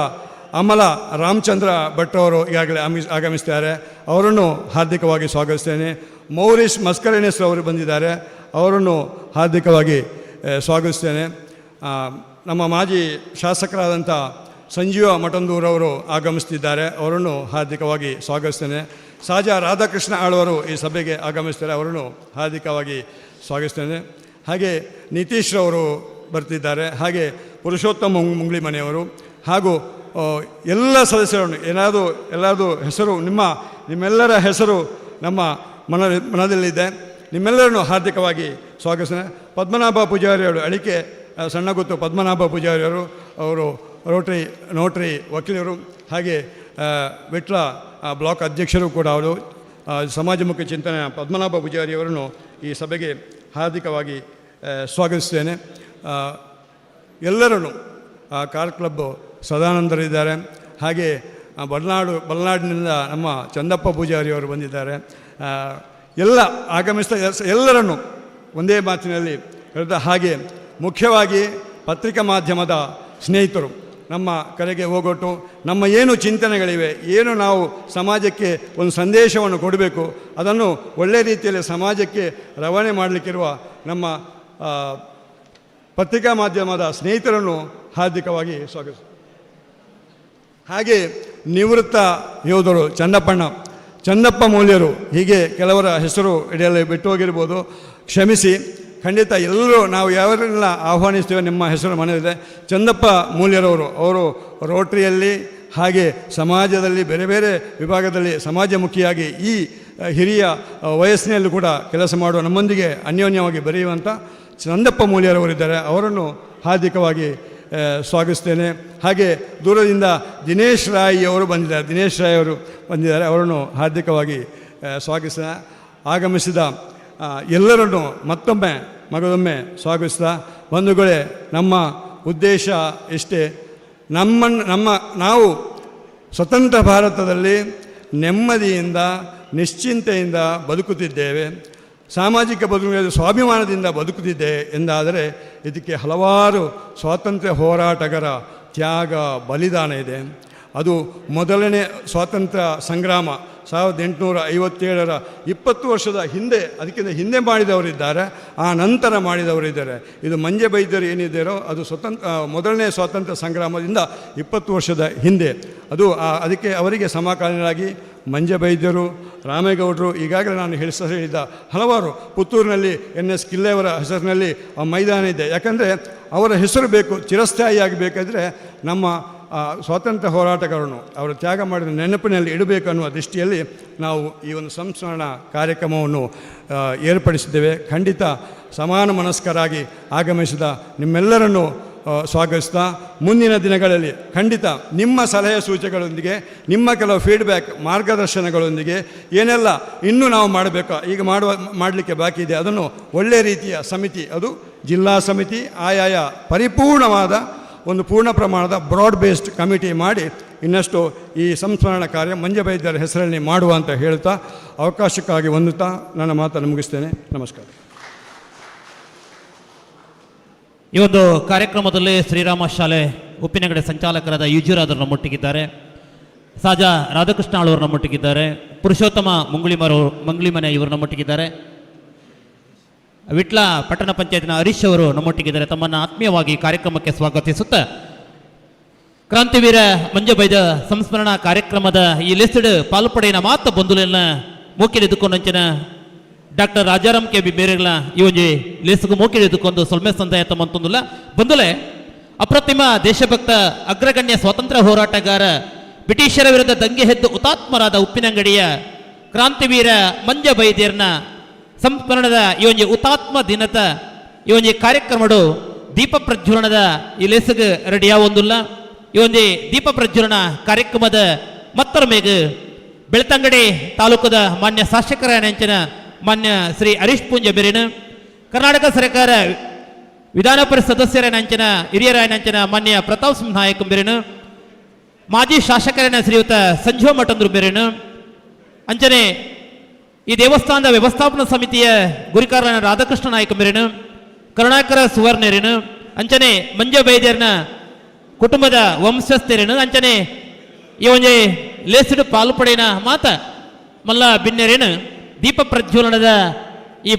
ಅಮಲ ರಾಮಚಂದ್ರ ಭಟ್ ಅವರು ಈಗಾಗಲೇ ಆಗಮಿಸ್ತಾರೆ. ಅವರನ್ನು ಹಾರ್ದಿಕವಾಗಿ ಸ್ವಾಗತಿಸ್ತೇನೆ. ಮೌರೀಶ್ ಮಸ್ಕರೇಣಸ್ ಅವರು ಬಂದಿದ್ದಾರೆ, ಅವರನ್ನು ಹಾರ್ದಿಕವಾಗಿ ಸ್ವಾಗತಿಸ್ತೇನೆ. ನಮ್ಮ ಮಾಜಿ ಶಾಸಕರಾದಂಥ ಸಂಜೀವ ಮಠಂದೂರವರು ಆಗಮಿಸ್ತಿದ್ದಾರೆ, ಅವರನ್ನು ಹಾರ್ದಿಕವಾಗಿ ಸ್ವಾಗತಿಸ್ತೇನೆ. ಸಾಜಾ ರಾಧಾಕೃಷ್ಣ ಆಳ್ವರು ಈ ಸಭೆಗೆ ಆಗಮಿಸ್ತಾರೆ, ಅವರನ್ನು ಹಾರ್ದಿಕವಾಗಿ ಸ್ವಾಗತಿಸ್ತೇನೆ. ಹಾಗೆ ನಿತೀಶ್ ಅವರು ಬರ್ತಿದ್ದಾರೆ, ಹಾಗೆ ಪುರುಷೋತ್ತಮ ಮುಂಗ್ಳಿ ಮನೆಯವರು, ಹಾಗೂ ಎಲ್ಲ ಸದಸ್ಯರನ್ನು ಎಲ್ಲರದು ಹೆಸರು ನಿಮ್ಮೆಲ್ಲರ ಹೆಸರು ನಮ್ಮ ಮನದಲ್ಲಿದೆ. ನಿಮ್ಮೆಲ್ಲರನ್ನು ಹಾರ್ದಿಕವಾಗಿ ಸ್ವಾಗತಿಸ್ತೇನೆ. ಪದ್ಮನಾಭ ಪೂಜಾರಿಯವರು, ಅಳಿಕೆ ಸಣ್ಣಗುತ್ತು ಪದ್ಮನಾಭ ಪೂಜಾರಿಯವರು, ಅವರು ನೋಟ್ರಿ ವಕೀಲರು, ಹಾಗೆ ವಿಟ್ಲ ಬ್ಲಾಕ್ ಅಧ್ಯಕ್ಷರು ಕೂಡ ಅವರು, ಸಮಾಜಮುಖಿ ಚಿಂತನೆಯ ಪದ್ಮನಾಭ ಪೂಜಾರಿಯವರನ್ನು ಈ ಸಭೆಗೆ ಹಾರ್ದಿಕವಾಗಿ ಸ್ವಾಗತಿಸ್ತೇನೆ. ಎಲ್ಲರನ್ನು ಕಾರ್ ಕ್ಲಬ್ ಸದಾನಂದರಿದ್ದಾರೆ, ಹಾಗೆ ಬಲ್ನಾಡಿನಿಂದ ನಮ್ಮ ಚಂದಪ್ಪ ಪೂಜಾರಿಯವರು ಬಂದಿದ್ದಾರೆ. ಎಲ್ಲ ಆಗಮಿಸ್ತಾ ಎಲ್ಲರನ್ನು ಒಂದೇ ಮಾತಿನಲ್ಲಿ ಹೇಳ್ತಾ, ಹಾಗೆ ಮುಖ್ಯವಾಗಿ ಪತ್ರಿಕಾ ಮಾಧ್ಯಮದ ಸ್ನೇಹಿತರು ನಮ್ಮ ಕರೆಗೆ ಹೋಗೊಟ್ಟು ನಮ್ಮ ಏನು ಚಿಂತನೆಗಳಿವೆ, ಏನು ನಾವು ಸಮಾಜಕ್ಕೆ ಒಂದು ಸಂದೇಶವನ್ನು ಕೊಡಬೇಕು, ಅದನ್ನು ಒಳ್ಳೆಯ ರೀತಿಯಲ್ಲಿ ಸಮಾಜಕ್ಕೆ ರವಾನೆ ಮಾಡಲಿಕ್ಕಿರುವ ನಮ್ಮ ಪತ್ರಿಕಾ ಮಾಧ್ಯಮದ ಸ್ನೇಹಿತರನ್ನು ಹಾರ್ದಿಕವಾಗಿ ಸ್ವಾಗತಿಸಿ. ಹಾಗೆ ನಿವೃತ್ತ ಯೋಧರು ಚನ್ನಪ್ಪ ಮೌಲ್ಯರು, ಹೀಗೆ ಕೆಲವರ ಹೆಸರು ಇಡೆಯಲ್ಲಿ ಬಿಟ್ಟು ಹೋಗಿರ್ಬೋದು, ಕ್ಷಮಿಸಿ. ಖಂಡಿತ ಎಲ್ಲರೂ ನಾವು ಯಾವರೆಲ್ಲ ಆಹ್ವಾನಿಸ್ತೇವೆ ನಿಮ್ಮ ಹೆಸರು ಮನೆಯಲ್ಲಿದೆ. ಚಂದಪ್ಪ ಮೂಲ್ಯರವರು, ಅವರು ರೋಟ್ರಿಯಲ್ಲಿ ಹಾಗೆ ಸಮಾಜದಲ್ಲಿ ಬೇರೆ ಬೇರೆ ವಿಭಾಗದಲ್ಲಿ ಸಮಾಜಮುಖಿಯಾಗಿ ಈ ಹಿರಿಯ ವಯಸ್ಸಿನಲ್ಲೂ ಕೂಡ ಕೆಲಸ ಮಾಡುವ ನಮ್ಮೊಂದಿಗೆ ಅನ್ಯೋನ್ಯವಾಗಿ ಬೆರೆಯುವಂಥ ಚಂದಪ್ಪ ಮೂಲ್ಯರವರಿದ್ದಾರೆ, ಅವರನ್ನು ಹಾರ್ದಿಕವಾಗಿ ಸ್ವಾಗತಿಸ್ತೇನೆ. ಹಾಗೆ ದೂರದಿಂದ ದಿನೇಶ್ ರಾಯ್ ಅವರು ಬಂದಿದ್ದಾರೆ, ಅವರನ್ನು ಹಾರ್ದಿಕವಾಗಿ ಸ್ವಾಗತಿಸ್ತಾ, ಆಗಮಿಸಿದ ಎಲ್ಲರನ್ನು ಮಗದೊಮ್ಮೆ ಸ್ವಾಗತಿಸ್ತಾ, ಬಂಧುಗಳೇ, ನಮ್ಮ ಉದ್ದೇಶ ಇಷ್ಟೇ. ನಾವು ಸ್ವತಂತ್ರ ಭಾರತದಲ್ಲಿ ನೆಮ್ಮದಿಯಿಂದ ನಿಶ್ಚಿಂತೆಯಿಂದ ಬದುಕುತ್ತಿದ್ದೇವೆ, ಸಾಮಾಜಿಕ ಬದುಕಿನಲ್ಲಿ ಸ್ವಾಭಿಮಾನದಿಂದ ಬದುಕುತ್ತಿದ್ದೆ ಎಂದಾದರೆ ಇದಕ್ಕೆ ಹಲವಾರು ಸ್ವಾತಂತ್ರ್ಯ ಹೋರಾಟಗಾರ ತ್ಯಾಗ ಬಲಿದಾನ ಇದೆ. ಅದು ಮೊದಲನೇ ಸ್ವಾತಂತ್ರ್ಯ ಸಂಗ್ರಾಮ 1857 20 ವರ್ಷದ ಹಿಂದೆ, ಅದಕ್ಕಿಂತ ಹಿಂದೆ ಮಾಡಿದವರಿದ್ದಾರೆ, ಆ ನಂತರ ಮಾಡಿದವರಿದ್ದಾರೆ. ಇದು ಮಂಜೆ ಬೈದ್ಯರು ಏನಿದ್ದಾರೋ ಅದು ಮೊದಲನೇ ಸ್ವಾತಂತ್ರ್ಯ ಸಂಗ್ರಾಮದಿಂದ 20 ವರ್ಷದ ಹಿಂದೆ. ಅದಕ್ಕೆ ಅವರಿಗೆ ಸಮಕಾಲೀನರಾಗಿ ಮಂಜೆ ಬೈದ್ಯರು, ರಾಮೇಗೌಡರು, ಈಗಾಗಲೇ ನಾನು ಹೇಳಿದ ಹಲವಾರು, ಪುತ್ತೂರಿನಲ್ಲಿ NS ಕಿಲ್ಲೆಯವರ ಹೆಸರಿನಲ್ಲಿ ಆ ಮೈದಾನ ಇದೆ. ಯಾಕಂದರೆ ಅವರ ಹೆಸರು ಬೇಕು, ಚಿರಸ್ಥಾಯಿಯಾಗಬೇಕಾದ್ರೆ ನಮ್ಮ ಸ್ವಾತಂತ್ರ್ಯ ಹೋರಾಟಗಾರನು ಅವರ ತ್ಯಾಗ ಮಾಡಿದ ನೆನಪಿನಲ್ಲಿ ಇಡಬೇಕು ಅನ್ನುವ ದೃಷ್ಟಿಯಲ್ಲಿ ನಾವು ಈ ಒಂದು ಸಂಸ್ಮರಣಾ ಕಾರ್ಯಕ್ರಮವನ್ನು ಏರ್ಪಡಿಸಿದ್ದೇವೆ. ಖಂಡಿತ ಸಮಾನ ಮನಸ್ಕರಾಗಿ ಆಗಮಿಸಿದ ನಿಮ್ಮೆಲ್ಲರನ್ನು ಸ್ವಾಗತಿಸ್ತಾ, ಮುಂದಿನ ದಿನಗಳಲ್ಲಿ ಖಂಡಿತ ನಿಮ್ಮ ಸಲಹೆ ಸೂಚನೆಗಳೊಂದಿಗೆ, ನಿಮ್ಮ ಕೆಲವು ಫೀಡ್ಬ್ಯಾಕ್ ಮಾರ್ಗದರ್ಶನಗಳೊಂದಿಗೆ ಏನೆಲ್ಲ ಇನ್ನೂ ನಾವು ಮಾಡಬೇಕು, ಈಗ ಮಾಡಲಿಕ್ಕೆ ಬಾಕಿ ಇದೆ, ಅದನ್ನು ಒಳ್ಳೆಯ ರೀತಿಯ ಸಮಿತಿ, ಅದು ಜಿಲ್ಲಾ ಸಮಿತಿ, ಆಯಾಯ ಪರಿಪೂರ್ಣವಾದ ಒಂದು ಪೂರ್ಣ ಪ್ರಮಾಣದ ಬ್ರಾಡ್ ಬೇಸ್ಡ್ ಕಮಿಟಿ ಮಾಡಿ ಇನ್ನಷ್ಟು ಈ ಸಂಸ್ಮರಣ ಕಾರ್ಯ ಮಂಜೆ ಬೈದ್ಯರ ಹೆಸರಲ್ಲಿ ಮಾಡುವ ಅಂತ ಹೇಳ್ತಾ, ಅವಕಾಶಕ್ಕಾಗಿ ವಂದಿಸುತ್ತಾ, 1 ನನ್ನ ಮಾತನ್ನು ಮುಗಿಸ್ತೇನೆ. ನಮಸ್ಕಾರ. ಈ ಒಂದು ಕಾರ್ಯಕ್ರಮದಲ್ಲಿ ಶ್ರೀರಾಮ ಶಾಲೆ ಉಪ್ಪಿನಗಡೆ ಸಂಚಾಲಕರಾದ ಯುಜುರಾದರು ನಮ್ಮೊಟ್ಟಿಗಿದ್ದಾರೆ, ಸಾಜಾ ರಾಧಾಕೃಷ್ಣ ಆಳ್ವರು ನಮ್ಮೊಟ್ಟಿಗಿದ್ದಾರೆ, ಪುರುಷೋತ್ತಮ ಮಂಗ್ಳಿಮನೆ ಇವರು ನಮ್ಮೊಟ್ಟಿಗಿದ್ದಾರೆ, ವಿಟ್ಲ ಪಟ್ಟಣ ಪಂಚಾಯತ್ನ ಹರೀಶ್ ಅವರು ನಮ್ಮೊಟ್ಟಿಗಿದ್ದಾರೆ. ತಮ್ಮನ್ನು ಆತ್ಮೀಯವಾಗಿ ಕಾರ್ಯಕ್ರಮಕ್ಕೆ ಸ್ವಾಗತಿಸುತ್ತಾ ಕ್ರಾಂತಿವೀರ ಮಂಜಬೈದ ಸಂಸ್ಮರಣಾ ಕಾರ್ಯಕ್ರಮದ ಈ ಲಿಸ್ಟೆಡ್ ಪಾಲ್ಪಡೆಯ ಮಾತ ಬಂಧುಲೆಲ್ಲ ಮೂಕಿಲಿದ್ದುಕೊಂಡಂಚಿನ ಡಾಕ್ಟರ್ ರಾಜಾರಾಮ್ ಕೆ ಬಿ ಬೇರೆಗಳ ಈ ಒಂದು ಲೇಸ್ಗು ಮೂಕಿಲಿದ್ದುಕೊಂಡು ಸೊಲ್ಮೆ ಸಂದಾಯ ತಮ್ಮಂತೊಂದಿಲ್ಲ ಬಂಧುಲೆ. ಅಪ್ರತಿಮ ದೇಶಭಕ್ತ ಅಗ್ರಗಣ್ಯ ಸ್ವಾತಂತ್ರ್ಯ ಹೋರಾಟಗಾರ, ಬ್ರಿಟಿಷರ ವಿರುದ್ಧ ದಂಗೆ ಎದ್ದು ಹುತಾತ್ಮರಾದ ಉಪ್ಪಿನಂಗಡಿಯ ಕ್ರಾಂತಿವೀರ ಮಂಜ ಬೈದ್ಯರ್ನ ಸಂಸ್ಮರಣದ ಈ ಒಂದು ಹುತಾತ್ಮ ದಿನದ ಈ ಒಂದು ಕಾರ್ಯಕ್ರಮಡು ದೀಪ ಪ್ರಜ್ವಲನದ ಈ ಲೇಸಗೆ ರೆಡಿಯಾವೊಂದಿಲ್ಲ. ಈ ಒಂದು ದೀಪ ಪ್ರಜ್ವಲನ ಕಾರ್ಯಕ್ರಮದ ಮತ್ತರ ಮೇಗ ಬೆಳ್ತಂಗಡಿ ತಾಲೂಕದ ಮಾನ್ಯ ಶಾಸಕರ ನೆಂಚಿನ ಮಾನ್ಯ ಶ್ರೀ ಹರೀಶ್ ಪೂಂಜ ಬೆರಿನ, ಕರ್ನಾಟಕ ಸರ್ಕಾರ ವಿಧಾನ ಪರಿಷತ್ ಸದಸ್ಯರ ನೆಂಚಿನ ಹಿರಿಯರ ನೆಂಚಿನ ಮಾನ್ಯ ಪ್ರತಾಪ್ ಸಿಂಹ ನಾಯಕ್ ಬೆರಿನ, ಮಾಜಿ ಶಾಸಕರನ ಶ್ರೀಯುತ ಸಂಜೀವ ಮಠಂದ್ರು ಬೆರಿನ, ಅಂಚನೆ ಈ ದೇವಸ್ಥಾನದ ವ್ಯವಸ್ಥಾಪನಾ ಸಮಿತಿಯ ಗುರಿಕಾರನ ರಾಧಾಕೃಷ್ಣ ನಾಯಕ ಮೇರಿನ, ಕರುಣಾಕರ ಸುವರ್ಣರೇನು, ಅಂಚನೆ ಮಂಜ ಬೈದ್ಯರ್ನ ಕುಟುಂಬದ ವಂಶಸ್ಥರೇನು, ಅಂಚನೆ ಈ ಒಂದು ಲೇಸಿಡು ಪಾಲ್ಪಡೆನ ಮಾತ ಮಲ್ಲ ಬಿನ್ನೆರೇನು ದೀಪ ಪ್ರಜ್ವಲನದ ಈ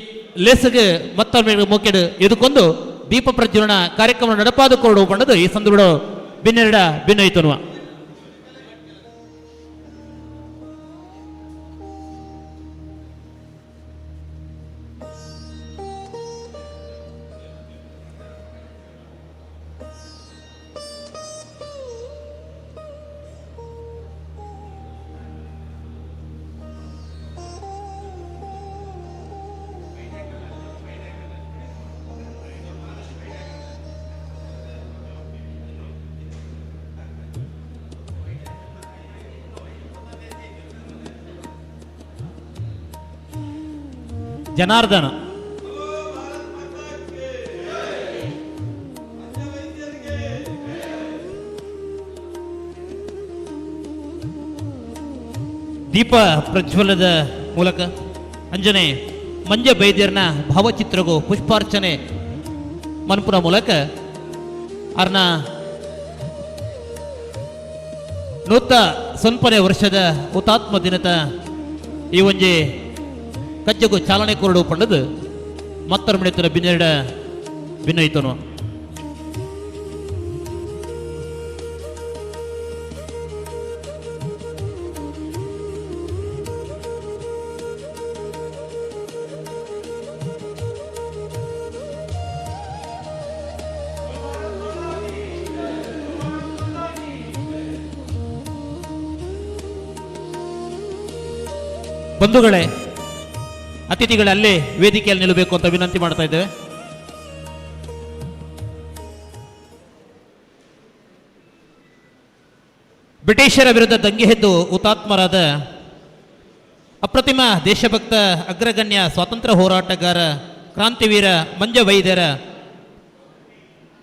ಲೇಸಿಗೆ ಮತ್ತೊಮ್ಮೆ ಮುಖ್ಯಡು ಎದುಕೊಂಡು ದೀಪ ಪ್ರಜ್ವಲನ ಕಾರ್ಯಕ್ರಮ ನಡಪಾದುಕೊಂಡು ಬಂಡದು ಈ ಸಂದರ್ಭ ಬಿನ್ನೆರಡ ಭಿನ್ನೈತನುವ ಜನಾರ್ದನ ದೀಪ ಪ್ರಜ್ವಲದ ಮೂಲಕ ಅಂಜನೆ ಮಂಜ ಬೈದ್ಯರ್ನ ಭಾವಚಿತ್ರಗೂ ಪುಷ್ಪಾರ್ಚನೆ ಮನ್ಪುರ ಮೂಲಕ ಅವ್ರನ್ನ ನೂತ ಸೊನ್ಪನೆ ವರ್ಷದ ಹುತಾತ್ಮ ದಿನದ ಈ ಒಂಜಿ ಕಜ್ಜಗು ಚಾಲನೆ ಕೊರಡು ಪಂಡದು ಮತ್ತರ ಮಿಡಿತರ ಬಿನ್ನೆರಡ ಭಿನ್ನೈತನು. ಬಂಧುಗಳೇ, ಅತಿಥಿಗಳಲ್ಲೇ ವೇದಿಕೆಯಲ್ಲಿ ನಿಲ್ಲಬೇಕು ಅಂತ ವಿನಂತಿ ಮಾಡ್ತಾ ಇದ್ದೇವೆ. ಬ್ರಿಟಿಷರ ವಿರುದ್ಧ ದಂಗೆ ಎದ್ದು ಹುತಾತ್ಮರಾದ ಅಪ್ರತಿಮ ದೇಶಭಕ್ತ ಅಗ್ರಗಣ್ಯ ಸ್ವಾತಂತ್ರ್ಯ ಹೋರಾಟಗಾರ ಕ್ರಾಂತಿವೀರ ಮಂಜ ಬೈದ್ಯರ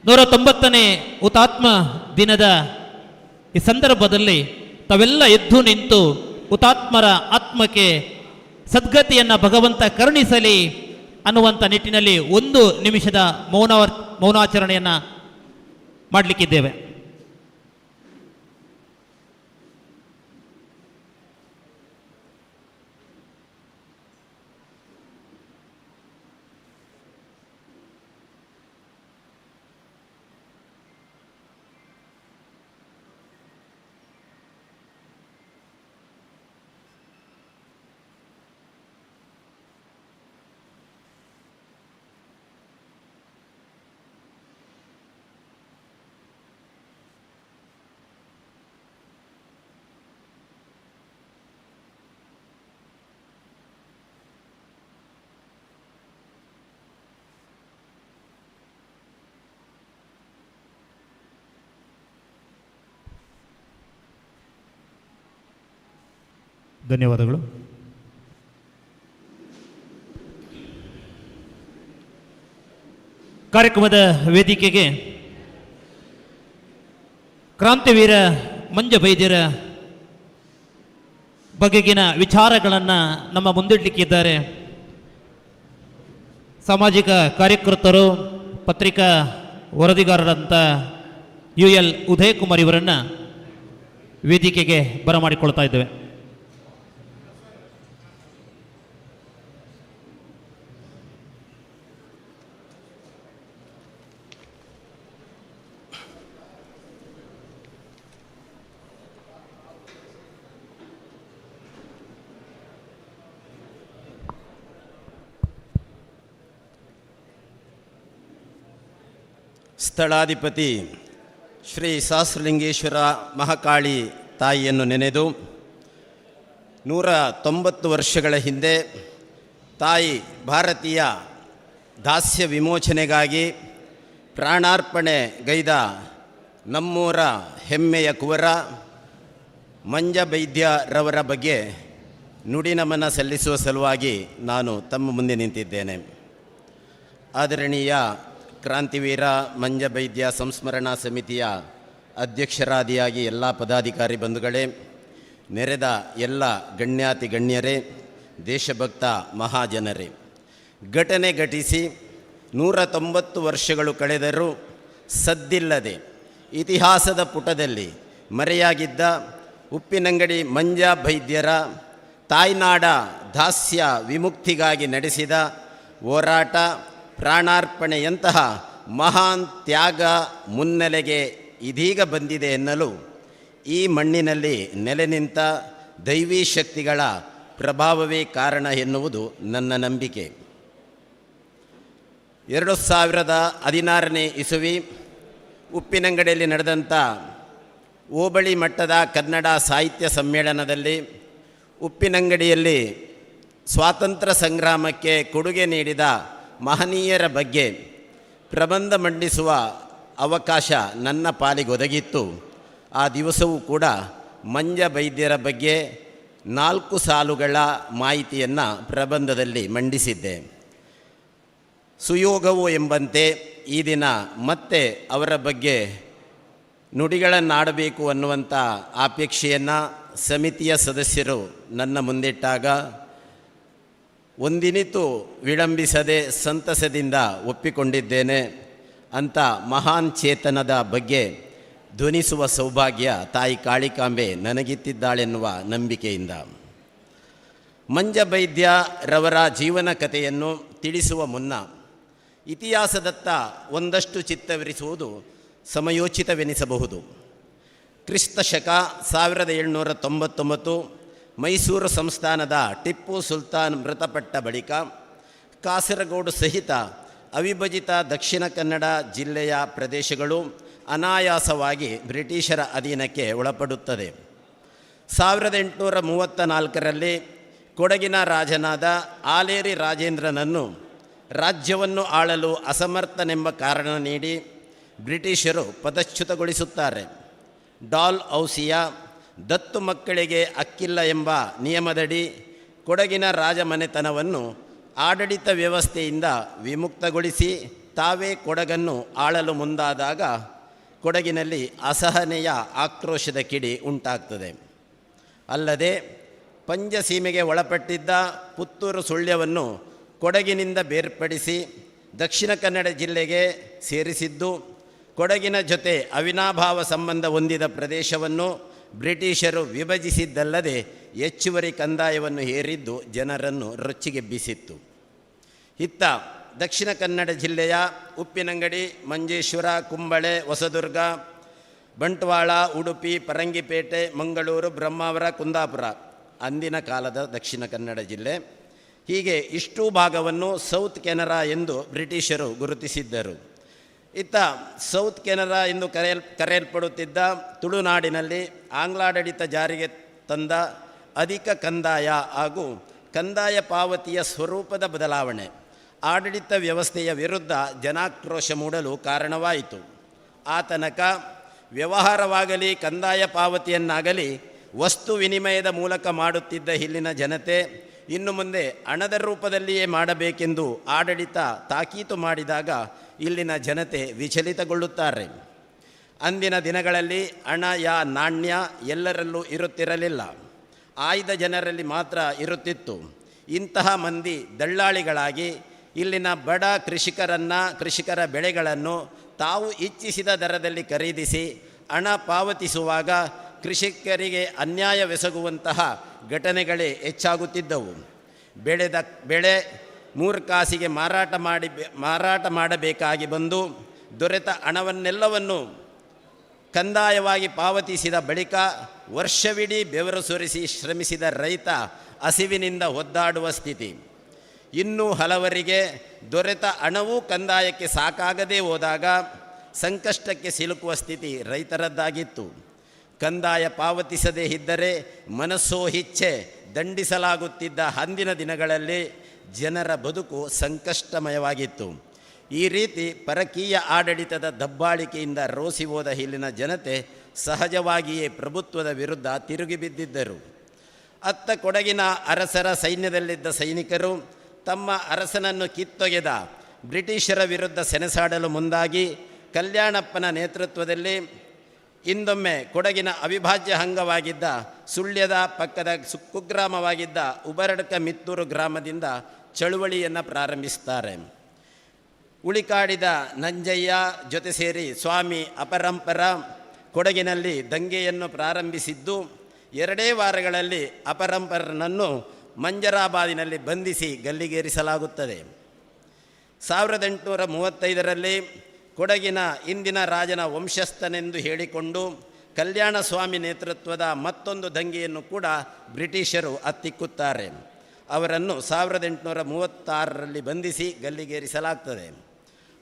190ನೇ ಹುತಾತ್ಮ ದಿನದ ಈ ಸಂದರ್ಭದಲ್ಲಿ ತಾವೆಲ್ಲ ಎದ್ದು ನಿಂತು ಹುತಾತ್ಮರ ಆತ್ಮಕ್ಕೆ ಸದ್ಗತಿಯನ್ನ ಭಗವಂತ ಕರುಣಿಸಲಿ ಅನ್ನುವಂಥ ನಿಟ್ಟಿನಲ್ಲಿ 1 ನಿಮಿಷದ ಮೌನಾಚರಣೆಯನ್ನ ಮಾಡಲಿಕ್ಕಿದ್ದೇವೆ. ಧನ್ಯವಾದಗಳು. ಕಾರ್ಯಕ್ರಮದ ವೇದಿಕೆಗೆ ಕ್ರಾಂತಿವೀರ ಮಂಜ ಬೈದ್ಯರ ಬಗೆಗಿನ ವಿಚಾರಗಳನ್ನು ನಮ್ಮ ಮುಂದಿಡಲಿಕ್ಕಿದ್ದಾರೆ ಸಾಮಾಜಿಕ ಕಾರ್ಯಕರ್ತರು, ಪತ್ರಿಕಾ ವರದಿಗಾರರಂಥ UL ಉದಯ್ ಕುಮಾರ್ ಇವರನ್ನು ವೇದಿಕೆಗೆ ಬರಮಾಡಿಕೊಳ್ತಾ ಇದ್ದೇವೆ. ಸ್ಥಳಾಧಿಪತಿ ಶ್ರೀ ಸಹಸ್ರಲಿಂಗೇಶ್ವರ ಮಹಾಕಾಳಿ ತಾಯಿಯನ್ನು ನೆನೆದು 190 ವರ್ಷಗಳ ಹಿಂದೆ ತಾಯಿ ಭಾರತೀಯ ದಾಸ್ಯ ವಿಮೋಚನೆಗಾಗಿ ಪ್ರಾಣಾರ್ಪಣೆಗೈದ ನಮ್ಮೂರ ಹೆಮ್ಮೆಯ ಕುವರ ಮಂಜಬೈದ್ಯರವರ ಬಗ್ಗೆ ನುಡಿನಮನ ಸಲ್ಲಿಸುವ ಸಲುವಾಗಿ ನಾನು ತಮ್ಮ ಮುಂದೆ ನಿಂತಿದ್ದೇನೆ. ಆದರಣೀಯ ಕ್ರಾಂತಿವೀರ ಮಂಜಬೈದ್ಯ ಸಂಸ್ಮರಣಾ ಸಮಿತಿಯ ಅಧ್ಯಕ್ಷರಾದಿಯಾಗಿ ಎಲ್ಲ ಪದಾಧಿಕಾರಿ ಬಂಧುಗಳೇ, ನೆರೆದ ಎಲ್ಲ ಗಣ್ಯಾತಿ ಗಣ್ಯರೇ, ದೇಶಭಕ್ತ ಮಹಾಜನರೇ, ಘಟನೆ ಘಟಿಸಿ 190 ವರ್ಷಗಳು ಕಳೆದರೂ ಸದ್ದಿಲ್ಲದೆ ಇತಿಹಾಸದ ಪುಟದಲ್ಲಿ ಮರೆಯಾಗಿದ್ದ ಉಪ್ಪಿನಂಗಡಿ ಮಂಜಬೈದ್ಯರ ತಾಯ್ನಾಡ ದಾಸ್ಯ ವಿಮುಕ್ತಿಗಾಗಿ ನಡೆಸಿದ ಹೋರಾಟ, ಪ್ರಾಣಾರ್ಪಣೆಯಂತಹ ಮಹಾನ್ ತ್ಯಾಗ ಮುನ್ನೆಲೆಗೆ ಇದೀಗ ಬಂದಿದೆ ಎನ್ನಲು ಈ ಮಣ್ಣಿನಲ್ಲಿ ನೆಲೆ ನಿಂತ ದೈವೀ ಶಕ್ತಿಗಳ ಪ್ರಭಾವವೇ ಕಾರಣ ಎನ್ನುವುದು ನನ್ನ ನಂಬಿಕೆ. 2016ನೇ ಇಸವಿ ಉಪ್ಪಿನಂಗಡಿಯಲ್ಲಿ ನಡೆದಂಥ ಹೋಬಳಿ ಮಟ್ಟದ ಕನ್ನಡ ಸಾಹಿತ್ಯ ಸಮ್ಮೇಳನದಲ್ಲಿ ಉಪ್ಪಿನಂಗಡಿಯಲ್ಲಿ ಸ್ವಾತಂತ್ರ್ಯ ಸಂಗ್ರಾಮಕ್ಕೆ ಕೊಡುಗೆ ನೀಡಿದ ಮಹನೀಯರ ಬಗ್ಗೆ ಪ್ರಬಂಧ ಮಂಡಿಸುವ ಅವಕಾಶ ನನ್ನ ಪಾಲಿಗೊದಗಿತ್ತು. ಆ ದಿವಸವೂ ಕೂಡ ಮಂಜಬೈದ್ಯರ ಬಗ್ಗೆ 4 ಸಾಲುಗಳ ಮಾಹಿತಿಯನ್ನು ಪ್ರಬಂಧದಲ್ಲಿ ಮಂಡಿಸಿದ್ದೆ. ಸುಯೋಗವು ಎಂಬಂತೆ ಈ ದಿನ ಮತ್ತೆ ಅವರ ಬಗ್ಗೆ ನುಡಿಗಳನ್ನಾಡಬೇಕು ಅನ್ನುವಂಥ ಅಪೇಕ್ಷೆಯನ್ನು ಸಮಿತಿಯ ಸದಸ್ಯರು ನನ್ನ ಮುಂದಿಟ್ಟಾಗ ಒಂದಿನಿತೂ ವಿಳಂಬಿಸದೆ ಸಂತಸದಿಂದ ಒಪ್ಪಿಕೊಂಡಿದ್ದೇನೆ. ಅಂಥ ಮಹಾನ್ ಚೇತನದ ಬಗ್ಗೆ ಧ್ವನಿಸುವ ಸೌಭಾಗ್ಯ ತಾಯಿ ಕಾಳಿಕಾಂಬೆ ನನಗಿತ್ತಿದ್ದಾಳೆನ್ನುವ ನಂಬಿಕೆಯಿಂದ ಮಂಜಬೈದ್ಯರವರ ಜೀವನ ಕಥೆಯನ್ನು ತಿಳಿಸುವ ಮುನ್ನ ಇತಿಹಾಸದತ್ತ ಒಂದಷ್ಟು ಚಿತ್ತವಿರಿಸುವುದು ಸಮಯೋಚಿತವೆನಿಸಬಹುದು. ಕ್ರಿಸ್ತ ಶಕ 1799 ಮೈಸೂರು ಸಂಸ್ಥಾನದ ಟಿಪ್ಪು ಸುಲ್ತಾನ್ ಮೃತಪಟ್ಟ ಬಳಿಕ ಕಾಸರಗೋಡು ಸಹಿತ ಅವಿಭಜಿತ ದಕ್ಷಿಣ ಕನ್ನಡ ಜಿಲ್ಲೆಯ ಪ್ರದೇಶಗಳು ಅನಾಯಾಸವಾಗಿ ಬ್ರಿಟಿಷರ ಅಧೀನಕ್ಕೆ ಒಳಪಡುತ್ತದೆ. 1834ರಲ್ಲಿ ಕೊಡಗಿನ ರಾಜನಾದ ಆಲೇರಿ ರಾಜೇಂದ್ರನನ್ನು ರಾಜ್ಯವನ್ನು ಆಳಲು ಅಸಮರ್ಥನೆಂಬ ಕಾರಣ ನೀಡಿ ಬ್ರಿಟಿಷರು ಪದಚ್ಯುತಗೊಳಿಸುತ್ತಾರೆ. ಡಾಲ್ ಔಸಿಯ ದತ್ತು ಮಕ್ಕಳಿಗೆ ಹಕ್ಕಿಲ್ಲ ಎಂಬ ನಿಯಮದಡಿ ಕೊಡಗಿನ ರಾಜಮನೆತನವನ್ನು ಆಡಳಿತ ವ್ಯವಸ್ಥೆಯಿಂದ ವಿಮುಕ್ತಗೊಳಿಸಿ ತಾವೇ ಕೊಡಗನ್ನು ಆಳಲು ಮುಂದಾದಾಗ ಕೊಡಗಿನಲ್ಲಿ ಅಸಹನೆಯ ಆಕ್ರೋಶದ ಕಿಡಿ ಉಂಟಾಗ್ತದೆ. ಅಲ್ಲದೆ ಪಂಜಸೀಮೆಗೆ ಒಳಪಟ್ಟಿದ್ದ ಪುತ್ತೂರು ಸುಳ್ಯವನ್ನು ಕೊಡಗಿನಿಂದ ಬೇರ್ಪಡಿಸಿ ದಕ್ಷಿಣ ಕನ್ನಡ ಜಿಲ್ಲೆಗೆ ಸೇರಿಸಿದ್ದು, ಕೊಡಗಿನ ಜೊತೆ ಅವಿನಾಭಾವ ಸಂಬಂಧ ಹೊಂದಿದ ಪ್ರದೇಶವನ್ನು ಬ್ರಿಟಿಷರು ವಿಭಜಿಸಿದ್ದಲ್ಲದೆ ಹೆಚ್ಚುವರಿ ಕಂದಾಯವನ್ನು ಹೇರಿದ್ದು ಜನರನ್ನು ರೊಚ್ಚಿಗೆಬ್ಬಿಸಿತ್ತು. ಇತ್ತ ದಕ್ಷಿಣ ಕನ್ನಡ ಜಿಲ್ಲೆಯ ಉಪ್ಪಿನಂಗಡಿ, ಮಂಜೇಶ್ವರ, ಕುಂಬಳೆ, ಹೊಸದುರ್ಗ, ಬಂಟ್ವಾಳ, ಉಡುಪಿ, ಪರಂಗಿಪೇಟೆ, ಮಂಗಳೂರು, ಬ್ರಹ್ಮಾವರ, ಕುಂದಾಪುರ ಅಂದಿನ ಕಾಲದ ದಕ್ಷಿಣ ಕನ್ನಡ ಜಿಲ್ಲೆ. ಹೀಗೆ ಇಷ್ಟೂ ಭಾಗವನ್ನು ಸೌತ್ ಕೆನರಾ ಎಂದು ಬ್ರಿಟಿಷರು ಗುರುತಿಸಿದ್ದರು. ಇತ್ತ ಸೌತ್ ಕೆನರಾ ಎಂದು ಕರೆಯಲ್ಪಡುತ್ತಿದ್ದ ತುಳುನಾಡಿನಲ್ಲಿ ಆಂಗ್ಲಾಡಳಿತ ಜಾರಿಗೆ ತಂದ ಅಧಿಕ ಕಂದಾಯ ಹಾಗೂ ಕಂದಾಯ ಪಾವತಿಯ ಸ್ವರೂಪದ ಬದಲಾವಣೆ ಆಡಳಿತ ವ್ಯವಸ್ಥೆಯ ವಿರುದ್ಧ ಜನಾಕ್ರೋಶ ಮೂಡಲು ಕಾರಣವಾಯಿತು. ಆ ತನಕ ವ್ಯವಹಾರವಾಗಲಿ ಕಂದಾಯ ಪಾವತಿಯನ್ನಾಗಲಿ ವಸ್ತು ವಿನಿಮಯದ ಮೂಲಕ ಮಾಡುತ್ತಿದ್ದ ಇಲ್ಲಿನ ಜನತೆ ಇನ್ನು ಮುಂದೆ ಹಣದ ರೂಪದಲ್ಲಿಯೇ ಮಾಡಬೇಕೆಂದು ಆಡಳಿತ ತಾಕೀತು ಮಾಡಿದಾಗ ಇಲ್ಲಿನ ಜನತೆ ವಿಚಲಿತಗೊಳ್ಳುತ್ತಾರೆ. ಅಂದಿನ ದಿನಗಳಲ್ಲಿ ಹಣ ನಾಣ್ಯ ಎಲ್ಲರಲ್ಲೂ ಇರುತ್ತಿರಲಿಲ್ಲ, ಆಯ್ದ ಜನರಲ್ಲಿ ಮಾತ್ರ ಇರುತ್ತಿತ್ತು. ಇಂತಹ ಮಂದಿ ದಳ್ಳಾಳಿಗಳಾಗಿ ಇಲ್ಲಿನ ಬಡ ಕೃಷಿಕರ ಬೆಳೆಗಳನ್ನು ತಾವು ಇಚ್ಛಿಸಿದ ದರದಲ್ಲಿ ಖರೀದಿಸಿ ಹಣ ಪಾವತಿಸುವಾಗ ಕೃಷಿಕರಿಗೆ ಅನ್ಯಾಯವೆಸಗುವಂತಹ ಘಟನೆಗಳೇ ಹೆಚ್ಚಾಗುತ್ತಿದ್ದವು. ಬೆಳೆ 3 ಕಾಸಿಗೆ ಮಾರಾಟ ಮಾಡಬೇಕಾಗಿ ಬಂದು ದೊರೆತ ಹಣವನ್ನೆಲ್ಲವನ್ನು ಕಂದಾಯವಾಗಿ ಪಾವತಿಸಿದ ಬಳಿಕ ವರ್ಷವಿಡೀ ಬೆವರು ಸುರಿಸಿ ಶ್ರಮಿಸಿದ ರೈತ ಹಸಿವಿನಿಂದ ಒದ್ದಾಡುವ ಸ್ಥಿತಿ. ಇನ್ನೂ ಹಲವರಿಗೆ ದೊರೆತ ಹಣವೂ ಕಂದಾಯಕ್ಕೆ ಸಾಕಾಗದೇ ಹೋದಾಗ ಸಂಕಷ್ಟಕ್ಕೆ ಸಿಲುಕುವ ಸ್ಥಿತಿ ರೈತರದ್ದಾಗಿತ್ತು. ಕಂದಾಯ ಪಾವತಿಸದೇ ಇದ್ದರೆ ಮನಸ್ಸೋ ಇಚ್ಛೆ ದಂಡಿಸಲಾಗುತ್ತಿದ್ದ ಅಂದಿನ ದಿನಗಳಲ್ಲಿ ಜನರ ಬದುಕು ಸಂಕಷ್ಟಮಯವಾಗಿತ್ತು. ಈ ರೀತಿ ಪರಕೀಯ ಆಡಳಿತದ ದಬ್ಬಾಳಿಕೆಯಿಂದ ರೋಸಿ ಹೋದ ಇಲ್ಲಿನ ಜನತೆ ಸಹಜವಾಗಿಯೇ ಪ್ರಭುತ್ವದ ವಿರುದ್ಧ ತಿರುಗಿಬಿದ್ದಿದ್ದರು. ಅತ್ತ ಕೊಡಗಿನ ಅರಸರ ಸೈನ್ಯದಲ್ಲಿದ್ದ ಸೈನಿಕರು ತಮ್ಮ ಅರಸನನ್ನು ಕಿತ್ತೊಗೆದ ಬ್ರಿಟಿಷರ ವಿರುದ್ಧ ಸೆಣಸಾಡಲು ಮುಂದಾಗಿ ಕಲ್ಯಾಣಪ್ಪನ ನೇತೃತ್ವದಲ್ಲಿ ಇಂದೊಮ್ಮೆ ಕೊಡಗಿನ ಅವಿಭಾಜ್ಯ ಅಂಗವಾಗಿದ್ದ ಸುಳ್ಯದ ಪಕ್ಕದ ಕುಗ್ರಾಮವಾಗಿದ್ದ ಉಬರಡ್ಕ ಮಿತ್ತೂರು ಗ್ರಾಮದಿಂದ ಚಳುವಳಿಯನ್ನು ಪ್ರಾರಂಭಿಸುತ್ತಾರೆ. ಉಳಿಕಾಡಿದ ನಂಜಯ್ಯ ಜೊತೆ ಸೇರಿ ಸ್ವಾಮಿ ಅಪರಂಪರ ಕೊಡಗಿನಲ್ಲಿ ದಂಗೆಯನ್ನು ಪ್ರಾರಂಭಿಸಿದ್ದು 2 ವಾರಗಳಲ್ಲಿ ಅಪರಂಪರನನ್ನು ಮಂಜರಾಬಾದಿನಲ್ಲಿ ಬಂಧಿಸಿ ಗಲ್ಲಿಗೇರಿಸಲಾಗುತ್ತದೆ. 1835ರಲ್ಲಿ ಕೊಡಗಿನ ಇಂದಿನ ರಾಜನ ವಂಶಸ್ಥನೆಂದು ಹೇಳಿಕೊಂಡು ಕಲ್ಯಾಣ ಸ್ವಾಮಿ ನೇತೃತ್ವದ ಮತ್ತೊಂದು ದಂಗೆಯನ್ನು ಕೂಡ ಬ್ರಿಟಿಷರು ಹತ್ತಿಕ್ಕುತ್ತಾರೆ. ಅವರನ್ನು 1836ರಲ್ಲಿ ಬಂಧಿಸಿ ಗಲ್ಲಿಗೇರಿಸಲಾಗ್ತದೆ.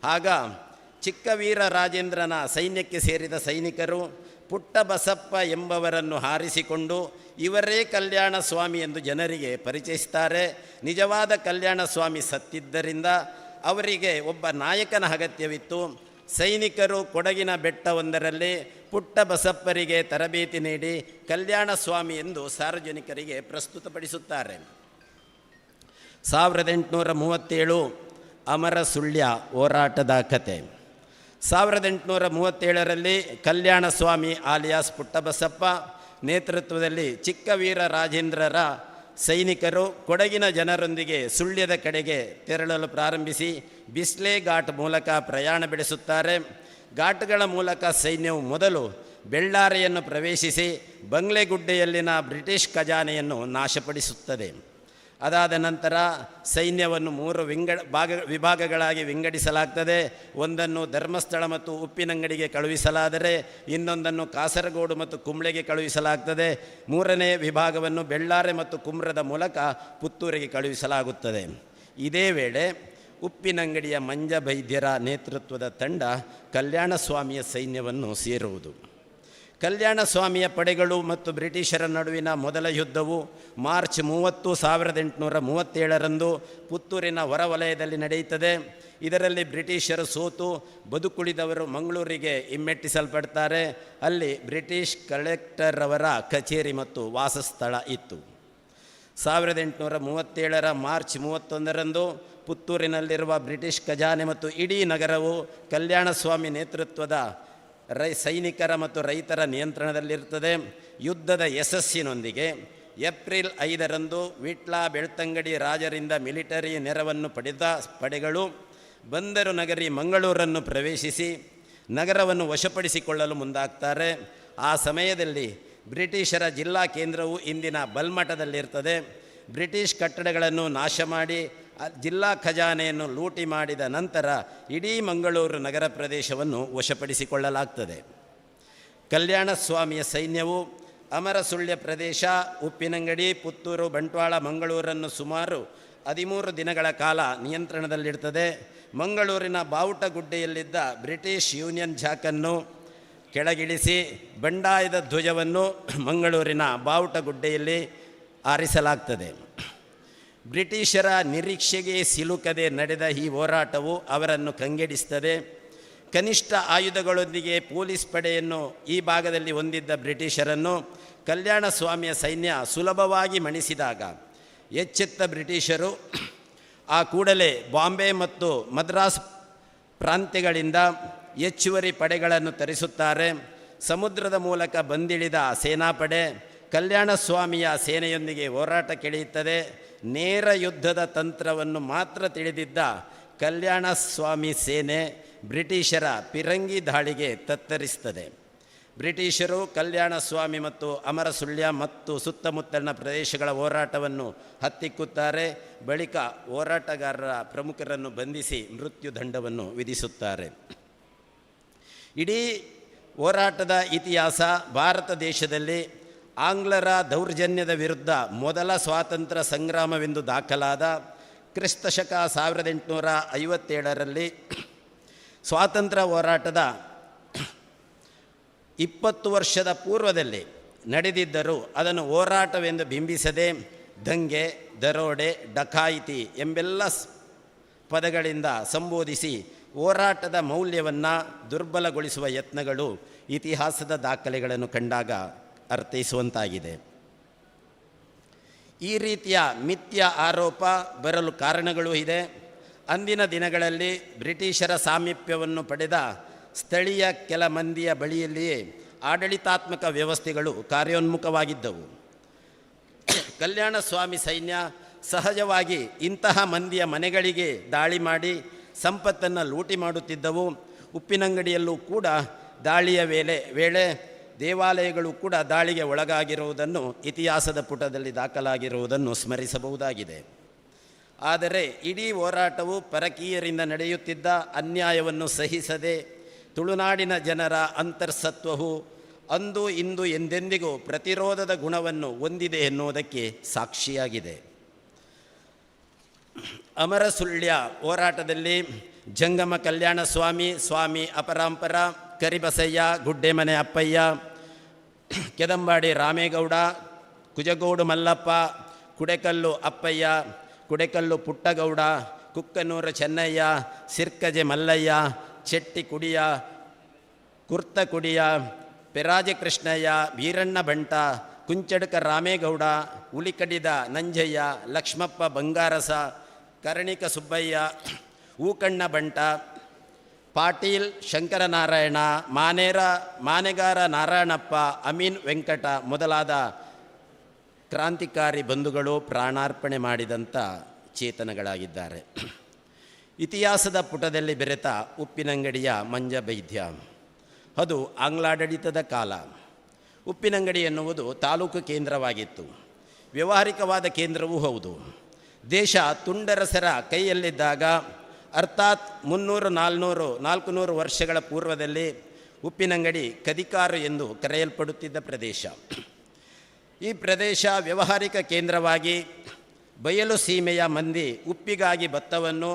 ಆಗ ಚಿಕ್ಕವೀರ ರಾಜೇಂದ್ರನ ಸೈನ್ಯಕ್ಕೆ ಸೇರಿದ ಸೈನಿಕರು ಪುಟ್ಟ ಬಸಪ್ಪ ಎಂಬವರನ್ನು ಹಾರಿಸಿಕೊಂಡು ಇವರೇ ಕಲ್ಯಾಣ ಸ್ವಾಮಿ ಎಂದು ಜನರಿಗೆ ಪರಿಚಯಿಸುತ್ತಾರೆ. ನಿಜವಾದ ಕಲ್ಯಾಣ ಸ್ವಾಮಿ ಸತ್ತಿದ್ದರಿಂದ ಅವರಿಗೆ ಒಬ್ಬ ನಾಯಕನ ಅಗತ್ಯವಿತ್ತು. ಸೈನಿಕರು ಕೊಡಗಿನ ಬೆಟ್ಟವೊಂದರಲ್ಲಿ ಪುಟ್ಟ ಬಸಪ್ಪರಿಗೆ ತರಬೇತಿ ನೀಡಿ ಕಲ್ಯಾಣ ಸ್ವಾಮಿ ಎಂದು ಸಾರ್ವಜನಿಕರಿಗೆ ಪ್ರಸ್ತುತಪಡಿಸುತ್ತಾರೆ. 1837 ಅಮರ ಸುಳ್ಯ ಹೋರಾಟದ ಕತೆ. 1837ರಲ್ಲಿ ಕಲ್ಯಾಣ ಸ್ವಾಮಿ ಆಲಿಯಾಸ್ ಪುಟ್ಟಬಸಪ್ಪ ನೇತೃತ್ವದಲ್ಲಿ ಚಿಕ್ಕವೀರ ರಾಜೇಂದ್ರರ ಸೈನಿಕರು ಕೊಡಗಿನ ಜನರೊಂದಿಗೆ ಸುಳ್ಯದ ಕಡೆಗೆ ತೆರಳಲು ಪ್ರಾರಂಭಿಸಿ ಬಿಸ್ಲೆ ಘಾಟ್ ಮೂಲಕ ಪ್ರಯಾಣ ಬೆಳೆಸುತ್ತಾರೆ. ಘಾಟ್ಗಳ ಮೂಲಕ ಸೈನ್ಯವು ಮೊದಲು ಬೆಳ್ಳಾರೆಯನ್ನು ಪ್ರವೇಶಿಸಿ ಬಂಗ್ಲೆಗುಡ್ಡೆಯಲ್ಲಿನ ಬ್ರಿಟಿಷ್ ಖಜಾನೆಯನ್ನು ನಾಶಪಡಿಸುತ್ತದೆ. ಅದಾದ ನಂತರ ಸೈನ್ಯವನ್ನು 3 ವಿಭಾಗಗಳಾಗಿ ವಿಂಗಡಿಸಲಾಗ್ತದೆ. ಒಂದನ್ನು ಧರ್ಮಸ್ಥಳ ಮತ್ತು ಉಪ್ಪಿನಂಗಡಿಗೆ ಕಳುಹಿಸಲಾದರೆ ಇನ್ನೊಂದನ್ನು ಕಾಸರಗೋಡು ಮತ್ತು ಕುಂಬ್ಳೆಗೆ ಕಳುಹಿಸಲಾಗ್ತದೆ. 3ನೇ ವಿಭಾಗವನ್ನು ಬೆಳ್ಳಾರೆ ಮತ್ತು ಕುಮ್ರದ ಮೂಲಕ ಪುತ್ತೂರಿಗೆ ಕಳುಹಿಸಲಾಗುತ್ತದೆ. ಇದೇ ವೇಳೆ ಉಪ್ಪಿನಂಗಡಿಯ ಮಂಜಬೈದ್ಯರ ನೇತೃತ್ವದ ತಂಡ ಕಲ್ಯಾಣ ಸ್ವಾಮಿಯ ಸೈನ್ಯವನ್ನು ಸೇರುವುದು. ಕಲ್ಯಾಣ ಸ್ವಾಮಿಯ ಪಡೆಗಳು ಮತ್ತು ಬ್ರಿಟಿಷರ ನಡುವಿನ ಮೊದಲ ಯುದ್ಧವು ಮಾರ್ಚ್ 30, 1837ರಂದು ಪುತ್ತೂರಿನ ಹೊರವಲಯದಲ್ಲಿ ನಡೆಯುತ್ತದೆ. ಇದರಲ್ಲಿ ಬ್ರಿಟಿಷರು ಸೋತು ಬದುಕುಳಿದವರು ಮಂಗಳೂರಿಗೆ ಹಿಮ್ಮೆಟ್ಟಿಸಲ್ಪಡ್ತಾರೆ. ಅಲ್ಲಿ ಬ್ರಿಟಿಷ್ ಕಲೆಕ್ಟರ್ ಅವರ ಕಚೇರಿ ಮತ್ತು ವಾಸಸ್ಥಳ ಇತ್ತು. 1837ರ ಮಾರ್ಚ್ 31ರಂದು ಪುತ್ತೂರಿನಲ್ಲಿರುವ ಬ್ರಿಟಿಷ್ ಖಜಾನೆ ಮತ್ತು ಇಡೀ ನಗರವು ಕಲ್ಯಾಣ ಸ್ವಾಮಿ ನೇತೃತ್ವದ ಸೈನಿಕರ ಮತ್ತು ರೈತರ ನಿಯಂತ್ರಣದಲ್ಲಿರುತ್ತದೆ. ಯುದ್ಧದ ಯಶಸ್ಸಿನೊಂದಿಗೆ ಏಪ್ರಿಲ್ 5ರಂದು ವಿಟ್ಲ ಬೆಳ್ತಂಗಡಿ ರಾಜರಿಂದ ಮಿಲಿಟರಿ ನೆರವನ್ನು ಪಡೆದ ಪಡೆಗಳು ಬಂದರು ನಗರಿ ಮಂಗಳೂರನ್ನು ಪ್ರವೇಶಿಸಿ ನಗರವನ್ನು ವಶಪಡಿಸಿಕೊಳ್ಳಲು ಮುಂದಾಗ್ತಾರೆ. ಆ ಸಮಯದಲ್ಲಿ ಬ್ರಿಟಿಷರ ಜಿಲ್ಲಾ ಕೇಂದ್ರವು ಇಂದಿನ ಬಲ್ಮಠದಲ್ಲಿರ್ತದೆ. ಬ್ರಿಟಿಷ್ ಕಟ್ಟಡಗಳನ್ನು ನಾಶ ಮಾಡಿ ಜಿಲ್ಲಾ ಖಜಾನೆಯನ್ನು ಲೂಟಿ ಮಾಡಿದ ನಂತರ ಇಡೀ ಮಂಗಳೂರು ನಗರ ಪ್ರದೇಶವನ್ನು ವಶಪಡಿಸಿಕೊಳ್ಳಲಾಗ್ತದೆ. ಕಲ್ಯಾಣ ಸ್ವಾಮಿಯ ಸೈನ್ಯವು ಅಮರಸುಳ್ಯ ಪ್ರದೇಶ, ಉಪ್ಪಿನಂಗಡಿ, ಪುತ್ತೂರು, ಬಂಟ್ವಾಳ, ಮಂಗಳೂರನ್ನು ಸುಮಾರು 13 ದಿನಗಳ ಕಾಲ ನಿಯಂತ್ರಣದಲ್ಲಿಡ್ತದೆ. ಮಂಗಳೂರಿನ ಬಾವುಟಗುಡ್ಡೆಯಲ್ಲಿದ್ದ ಬ್ರಿಟಿಷ್ ಯೂನಿಯನ್ ಜಾಕನ್ನು ಕೆಳಗಿಳಿಸಿ ಬಂಡಾಯದ ಧ್ವಜವನ್ನು ಮಂಗಳೂರಿನ ಬಾವುಟಗುಡ್ಡೆಯಲ್ಲಿ ಆರಿಸಲಾಗ್ತದೆ. ಬ್ರಿಟಿಷರ ನಿರೀಕ್ಷೆಗೆ ಸಿಲುಕದೆ ನಡೆದ ಈ ಹೋರಾಟವು ಅವರನ್ನು ಕಂಗೆಡಿಸುತ್ತದೆ. ಕನಿಷ್ಠ ಆಯುಧಗಳೊಂದಿಗೆ ಪೊಲೀಸ್ ಪಡೆಯನ್ನು ಈ ಭಾಗದಲ್ಲಿ ಹೊಂದಿದ್ದ ಬ್ರಿಟಿಷರನ್ನು ಕಲ್ಯಾಣ ಸ್ವಾಮಿಯ ಸೈನ್ಯ ಸುಲಭವಾಗಿ ಮಣಿಸಿದಾಗ ಎಚ್ಚೆತ್ತ ಬ್ರಿಟಿಷರು ಆ ಕೂಡಲೇ ಬಾಂಬೆ ಮತ್ತು ಮದ್ರಾಸ್ ಪ್ರಾಂತ್ಯಗಳಿಂದ ಹೆಚ್ಚುವರಿ ಪಡೆಗಳನ್ನು ತರಿಸುತ್ತಾರೆ. ಸಮುದ್ರದ ಮೂಲಕ ಬಂದಿಳಿದ ಸೇನಾಪಡೆ ಕಲ್ಯಾಣ ಸ್ವಾಮಿಯ ಸೇನೆಯೊಂದಿಗೆ ಹೋರಾಟಕ್ಕಿಳಿಯುತ್ತದೆ. ನೇರ ಯುದ್ಧದ ತಂತ್ರವನ್ನು ಮಾತ್ರ ತಿಳಿದಿದ್ದ ಕಲ್ಯಾಣ ಸ್ವಾಮಿ ಸೇನೆ ಬ್ರಿಟಿಷರ ಪಿರಂಗಿ ದಾಳಿಗೆ ತತ್ತರಿಸ್ತದೆ. ಬ್ರಿಟಿಷರು ಕಲ್ಯಾಣ ಸ್ವಾಮಿ ಮತ್ತು ಅಮರಸುಳ್ಯ ಮತ್ತು ಸುತ್ತಮುತ್ತಲಿನ ಪ್ರದೇಶಗಳ ಹೋರಾಟವನ್ನು ಹತ್ತಿಕ್ಕುತ್ತಾರೆ. ಬಳಿಕ ಹೋರಾಟಗಾರರ ಪ್ರಮುಖರನ್ನು ಬಂಧಿಸಿ ಮೃತ್ಯುದಂಡವನ್ನು ವಿಧಿಸುತ್ತಾರೆ. ಇಡೀ ಹೋರಾಟದ ಇತಿಹಾಸ ಭಾರತ ದೇಶದಲ್ಲಿ ಆಂಗ್ಲರ ದೌರ್ಜನ್ಯದ ವಿರುದ್ಧ ಮೊದಲ ಸ್ವಾತಂತ್ರ್ಯ ಸಂಗ್ರಾಮವೆಂದು ದಾಖಲಾದ ಕ್ರಿಸ್ತಶಕ 1857ರಲ್ಲಿ ಸ್ವಾತಂತ್ರ್ಯ ಹೋರಾಟದ 20 ವರ್ಷದ ಪೂರ್ವದಲ್ಲಿ ನಡೆದಿದ್ದರೂ ಅದನ್ನು ಹೋರಾಟವೆಂದು ಬಿಂಬಿಸದೆ ದಂಗೆ, ದರೋಡೆ, ಡಕಾಯಿತಿ ಎಂಬೆಲ್ಲ ಪದಗಳಿಂದ ಸಂಬೋಧಿಸಿ ಹೋರಾಟದ ಮೌಲ್ಯವನ್ನು ದುರ್ಬಲಗೊಳಿಸುವ ಯತ್ನಗಳು ಇತಿಹಾಸದ ದಾಖಲೆಗಳನ್ನು ಕಂಡಾಗ ಅರ್ಥೈಸುವಂತಾಗಿದೆ. ಈ ರೀತಿಯ ಮಿಥ್ಯ ಆರೋಪ ಬರಲು ಕಾರಣಗಳೂ ಇದೆ. ಅಂದಿನ ದಿನಗಳಲ್ಲಿ ಬ್ರಿಟಿಷರ ಸಾಮೀಪ್ಯವನ್ನು ಪಡೆದ ಸ್ಥಳೀಯ ಕೆಲ ಮಂದಿಯ ಬಳಿಯಲ್ಲಿಯೇ ಆಡಳಿತಾತ್ಮಕ ವ್ಯವಸ್ಥೆಗಳು ಕಾರ್ಯೋನ್ಮುಖವಾಗಿದ್ದವು. ಕಲ್ಯಾಣ ಸ್ವಾಮಿ ಸೈನ್ಯ ಸಹಜವಾಗಿ ಇಂತಹ ಮಂದಿಯ ಮನೆಗಳಿಗೆ ದಾಳಿ ಮಾಡಿ ಸಂಪತ್ತನ್ನು ಲೂಟಿ ಮಾಡುತ್ತಿದ್ದವು. ಉಪ್ಪಿನಂಗಡಿಯಲ್ಲೂ ಕೂಡ ದಾಳಿಯ ವೇಳೆ ದೇವಾಲಯಗಳು ಕೂಡ ದಾಳಿಗೆ ಒಳಗಾಗಿರುವುದನ್ನು ಇತಿಹಾಸದ ಪುಟದಲ್ಲಿ ದಾಖಲಾಗಿರುವುದನ್ನು ಸ್ಮರಿಸಬಹುದಾಗಿದೆ. ಆದರೆ ಇಡೀ ಹೋರಾಟವು ಪರಕೀಯರಿಂದ ನಡೆಯುತ್ತಿದ್ದ ಅನ್ಯಾಯವನ್ನು ಸಹಿಸದೆ ತುಳುನಾಡಿನ ಜನರ ಅಂತರ್ಸತ್ವವು ಅಂದು ಇಂದು ಎಂದೆಂದಿಗೂ ಪ್ರತಿರೋಧದ ಗುಣವನ್ನು ಹೊಂದಿದೆ ಎನ್ನುವುದಕ್ಕೆ ಸಾಕ್ಷಿಯಾಗಿದೆ. ಅಮರಸುಳ್ಯ ಹೋರಾಟದಲ್ಲಿ ಜಂಗಮ ಕಲ್ಯಾಣ ಸ್ವಾಮಿ, ಸ್ವಾಮಿ ಅಪರಾಂಪರ, ಕರಿಬಸಯ್ಯ, ಗುಡ್ಡೆಮನೆ ಅಪ್ಪಯ್ಯ, ಕೆದಂಬಾಡಿ ರಾಮೇಗೌಡ, ಕುಜಗೋಡು ಮಲ್ಲಪ್ಪ, ಕುಡೆಕಲ್ಲು ಅಪ್ಪಯ್ಯ, ಕುಡೆಕಲ್ಲು ಪುಟ್ಟಗೌಡ, ಕುಕ್ಕನೂರು ಚೆನ್ನಯ್ಯ, ಸಿರ್ಕಜೆ ಮಲ್ಲಯ್ಯ, ಚೆಟ್ಟಿ ಕುಡಿಯ, ಕುರ್ತ ಕುಡಿಯ, ಪೆರಾಜೆ ಕೃಷ್ಣಯ್ಯ, ವೀರಣ್ಣ ಬಂಟ, ಕುಂಚಡ್ಕ ರಾಮೇಗೌಡ, ಹುಲಿಕಡಿದ ನಂಜಯ್ಯ, ಲಕ್ಷ್ಮಪ್ಪ ಬಂಗಾರಸ, ಕರ್ಣಿಕ ಸುಬ್ಬಯ್ಯ, ಹೂಕಣ್ಣ ಬಂಟ, ಪಾಟೀಲ್ ಶಂಕರನಾರಾಯಣ, ಮಾನೆಗಾರ ನಾರಾಯಣಪ್ಪ, ಅಮೀನ್ ವೆಂಕಟ ಮೊದಲಾದ ಕ್ರಾಂತಿಕಾರಿ ಬಂಧುಗಳು ಪ್ರಾಣಾರ್ಪಣೆ ಮಾಡಿದಂಥ ಚೇತನಗಳಾಗಿದ್ದಾರೆ. ಇತಿಹಾಸದ ಪುಟದಲ್ಲಿ ಬೆರೆತ ಉಪ್ಪಿನಂಗಡಿಯ ಮಂಜಬೈದ್ಯ ಅದು ಆಂಗ್ಲಾಡಳಿತದ ಕಾಲ. ಉಪ್ಪಿನಂಗಡಿ ಎನ್ನುವುದು ತಾಲೂಕು ಕೇಂದ್ರವಾಗಿತ್ತು, ವ್ಯಾವಹಾರಿಕವಾದ ಕೇಂದ್ರವೂ ಹೌದು. ದೇಶ ತುಂಡರಸರ ಕೈಯಲ್ಲಿದ್ದಾಗ ಅರ್ಥಾತ್ 300-400 ವರ್ಷಗಳ ಪೂರ್ವದಲ್ಲಿ ಉಪ್ಪಿನಂಗಡಿ ಕದಿಕಾರು ಎಂದು ಕರೆಯಲ್ಪಡುತ್ತಿದ್ದ ಪ್ರದೇಶ. ಈ ಪ್ರದೇಶ ವ್ಯಾವಹಾರಿಕ ಕೇಂದ್ರವಾಗಿ ಬಯಲು ಸೀಮೆಯ ಮಂದಿ ಉಪ್ಪಿಗಾಗಿ ಭತ್ತವನ್ನು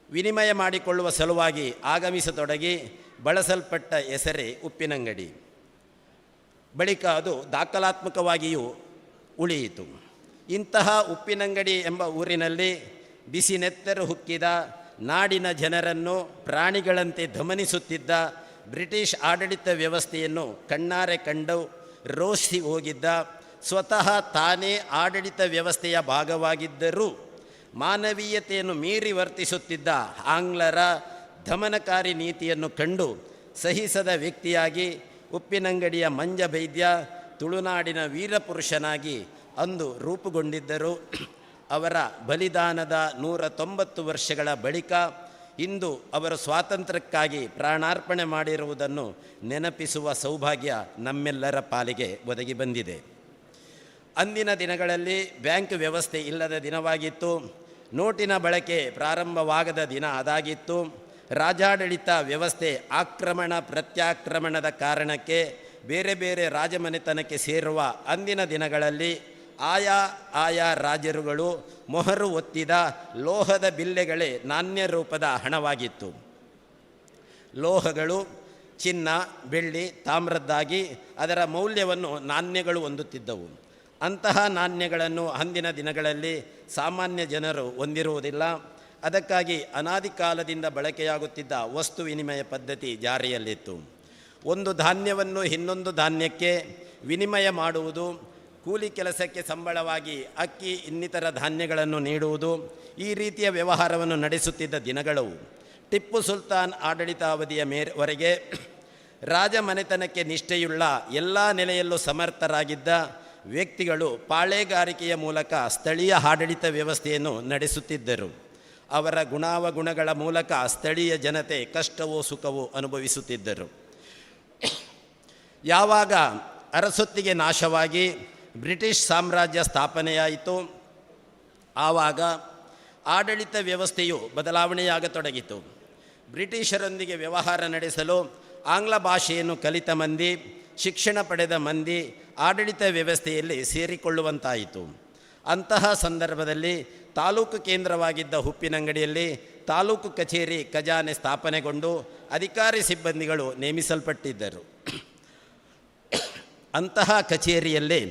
ವಿನಿಮಯ ಮಾಡಿಕೊಳ್ಳುವ ಸಲುವಾಗಿ ಆಗಮಿಸತೊಡಗಿ ಬಳಸಲ್ಪಟ್ಟ ಹೆಸರೇ ಉಪ್ಪಿನಂಗಡಿ. ಬಳಿಕ ಅದು ದಾಖಲಾತ್ಮಕವಾಗಿಯೂ ಉಳಿಯಿತು. ಇಂತಹ ಉಪ್ಪಿನಂಗಡಿ ಎಂಬ ಊರಿನಲ್ಲಿ ಬಿಸಿನೆತ್ತರು ಹುಕ್ಕಿದ, ನಾಡಿನ ಜನರನ್ನು ಪ್ರಾಣಿಗಳಂತೆ ದಮನಿಸುತ್ತಿದ್ದ ಬ್ರಿಟಿಷ್ ಆಡಳಿತ ವ್ಯವಸ್ಥೆಯನ್ನು ಕಣ್ಣಾರೆ ಕಂಡು ರೋಷಿ ಹೋಗಿದ್ದ, ಸ್ವತಃ ತಾನೇ ಆಡಳಿತ ವ್ಯವಸ್ಥೆಯ ಭಾಗವಾಗಿದ್ದರೂ ಮಾನವೀಯತೆಯನ್ನು ಮೀರಿ ವರ್ತಿಸುತ್ತಿದ್ದ ಆಂಗ್ಲರ ದಮನಕಾರಿ ನೀತಿಯನ್ನು ಕಂಡು ಸಹಿಸದ ವ್ಯಕ್ತಿಯಾಗಿ ಉಪ್ಪಿನಂಗಡಿಯ ಮಂಜಬೈದ್ಯ ತುಳುನಾಡಿನ ವೀರಪುರುಷನಾಗಿ ಅಂದು ರೂಪುಗೊಂಡಿದ್ದರು. ಅವರ ಬಲಿದಾನದ 190 ವರ್ಷಗಳ ಬಳಿಕ ಇಂದು ಅವರು ಸ್ವಾತಂತ್ರ್ಯಕ್ಕಾಗಿ ಪ್ರಾಣಾರ್ಪಣೆ ಮಾಡಿರುವುದನ್ನು ನೆನಪಿಸುವ ಸೌಭಾಗ್ಯ ನಮ್ಮೆಲ್ಲರ ಪಾಲಿಗೆ ಒದಗಿ ಬಂದಿದೆ. ಅಂದಿನ ದಿನಗಳಲ್ಲಿ ಬ್ಯಾಂಕ್ ವ್ಯವಸ್ಥೆ ಇಲ್ಲದ ದಿನವಾಗಿತ್ತು. ನೋಟಿನ ಬಳಕೆ ಪ್ರಾರಂಭವಾಗದ ದಿನ ಅದಾಗಿತ್ತು. ರಾಜಾಡಳಿತ ವ್ಯವಸ್ಥೆ ಆಕ್ರಮಣ ಪ್ರತ್ಯಾಕ್ರಮಣದ ಕಾರಣಕ್ಕೆ ಬೇರೆ ಬೇರೆ ರಾಜಮನೆತನಕ್ಕೆ ಸೇರುವ ಅಂದಿನ ದಿನಗಳಲ್ಲಿ ಆಯಾ ರಾಜರುಗಳು ಮೊಹರು ಒತ್ತಿದ ಲೋಹದ ಬಿಲ್ಲೆಗಳೇ ನಾಣ್ಯ ರೂಪದ ಹಣವಾಗಿತ್ತು. ಲೋಹಗಳು ಚಿನ್ನ, ಬೆಳ್ಳಿ, ತಾಮ್ರದ್ದಾಗಿ ಅದರ ಮೌಲ್ಯವನ್ನು ನಾಣ್ಯಗಳು ಹೊಂದುತ್ತಿದ್ದವು. ಅಂತಹ ನಾಣ್ಯಗಳನ್ನು ಅಂದಿನ ದಿನಗಳಲ್ಲಿ ಸಾಮಾನ್ಯ ಜನರು ಹೊಂದಿರುವುದಿಲ್ಲ. ಅದಕ್ಕಾಗಿ ಅನಾದಿ ಕಾಲದಿಂದ ಬಳಕೆಯಾಗುತ್ತಿದ್ದ ವಸ್ತು ವಿನಿಮಯ ಪದ್ಧತಿ ಜಾರಿಯಲ್ಲಿತ್ತು. ಒಂದು ಧಾನ್ಯವನ್ನು ಇನ್ನೊಂದು ಧಾನ್ಯಕ್ಕೆ ವಿನಿಮಯ ಮಾಡುವುದು, ಕೂಲಿ ಕೆಲಸಕ್ಕೆ ಸಂಬಳವಾಗಿ ಅಕ್ಕಿ ಇನ್ನಿತರ ಧಾನ್ಯಗಳನ್ನು ನೀಡುವುದು, ಈ ರೀತಿಯ ವ್ಯವಹಾರವನ್ನು ನಡೆಸುತ್ತಿದ್ದ ದಿನಗಳವು. ಟಿಪ್ಪು ಸುಲ್ತಾನ್ ಆಡಳಿತಾವಧಿಯ ಮೇರೆವರೆಗೆ ರಾಜಮನೆತನಕ್ಕೆ ನಿಷ್ಠೆಯುಳ್ಳ ಎಲ್ಲ ನೆಲೆಯಲ್ಲೂ ಸಮರ್ಥರಾಗಿದ್ದ ವ್ಯಕ್ತಿಗಳು ಪಾಳೆಗಾರಿಕೆಯ ಮೂಲಕ ಸ್ಥಳೀಯ ಆಡಳಿತ ವ್ಯವಸ್ಥೆಯನ್ನು ನಡೆಸುತ್ತಿದ್ದರು. ಅವರ ಗುಣಾವಗುಣಗಳ ಮೂಲಕ ಸ್ಥಳೀಯ ಜನತೆ ಕಷ್ಟವೋ ಸುಖವೋ ಅನುಭವಿಸುತ್ತಿದ್ದರು. ಯಾವಾಗ ಅರಸೊತ್ತಿಗೆ ನಾಶವಾಗಿ ಬ್ರಿಟಿಷ್ ಸಾಮ್ರಾಜ್ಯ ಸ್ಥಾಪನೆಯಾಯಿತು, ಆವಾಗ ಆಡಳಿತ ವ್ಯವಸ್ಥೆಯು ಬದಲಾವಣೆಯಾಗತೊಡಗಿತು. ಬ್ರಿಟಿಷರೊಂದಿಗೆ ವ್ಯವಹಾರ ನಡೆಸಲು ಆಂಗ್ಲ ಭಾಷೆಯನ್ನು ಕಲಿತ ಮಂದಿ, ಶಿಕ್ಷಣ ಪಡೆದ ಮಂದಿ ಆಡಳಿತ ವ್ಯವಸ್ಥೆಯಲ್ಲಿ ಸೇರಿಕೊಳ್ಳುವಂತಾಯಿತು. ಅಂತಹ ಸಂದರ್ಭದಲ್ಲಿ ತಾಲೂಕು ಕೇಂದ್ರವಾಗಿದ್ದ ಉಪ್ಪಿನಂಗಡಿಯಲ್ಲಿ ತಾಲೂಕು ಕಚೇರಿ ಖಜಾನೆ ಸ್ಥಾಪನೆಗೊಂಡು ಅಧಿಕಾರಿ ಸಿಬ್ಬಂದಿಗಳು ನೇಮಿಸಲ್ಪಟ್ಟಿದ್ದರು. ಅಂತಹ ಕಚೇರಿಯಲ್ಲಿ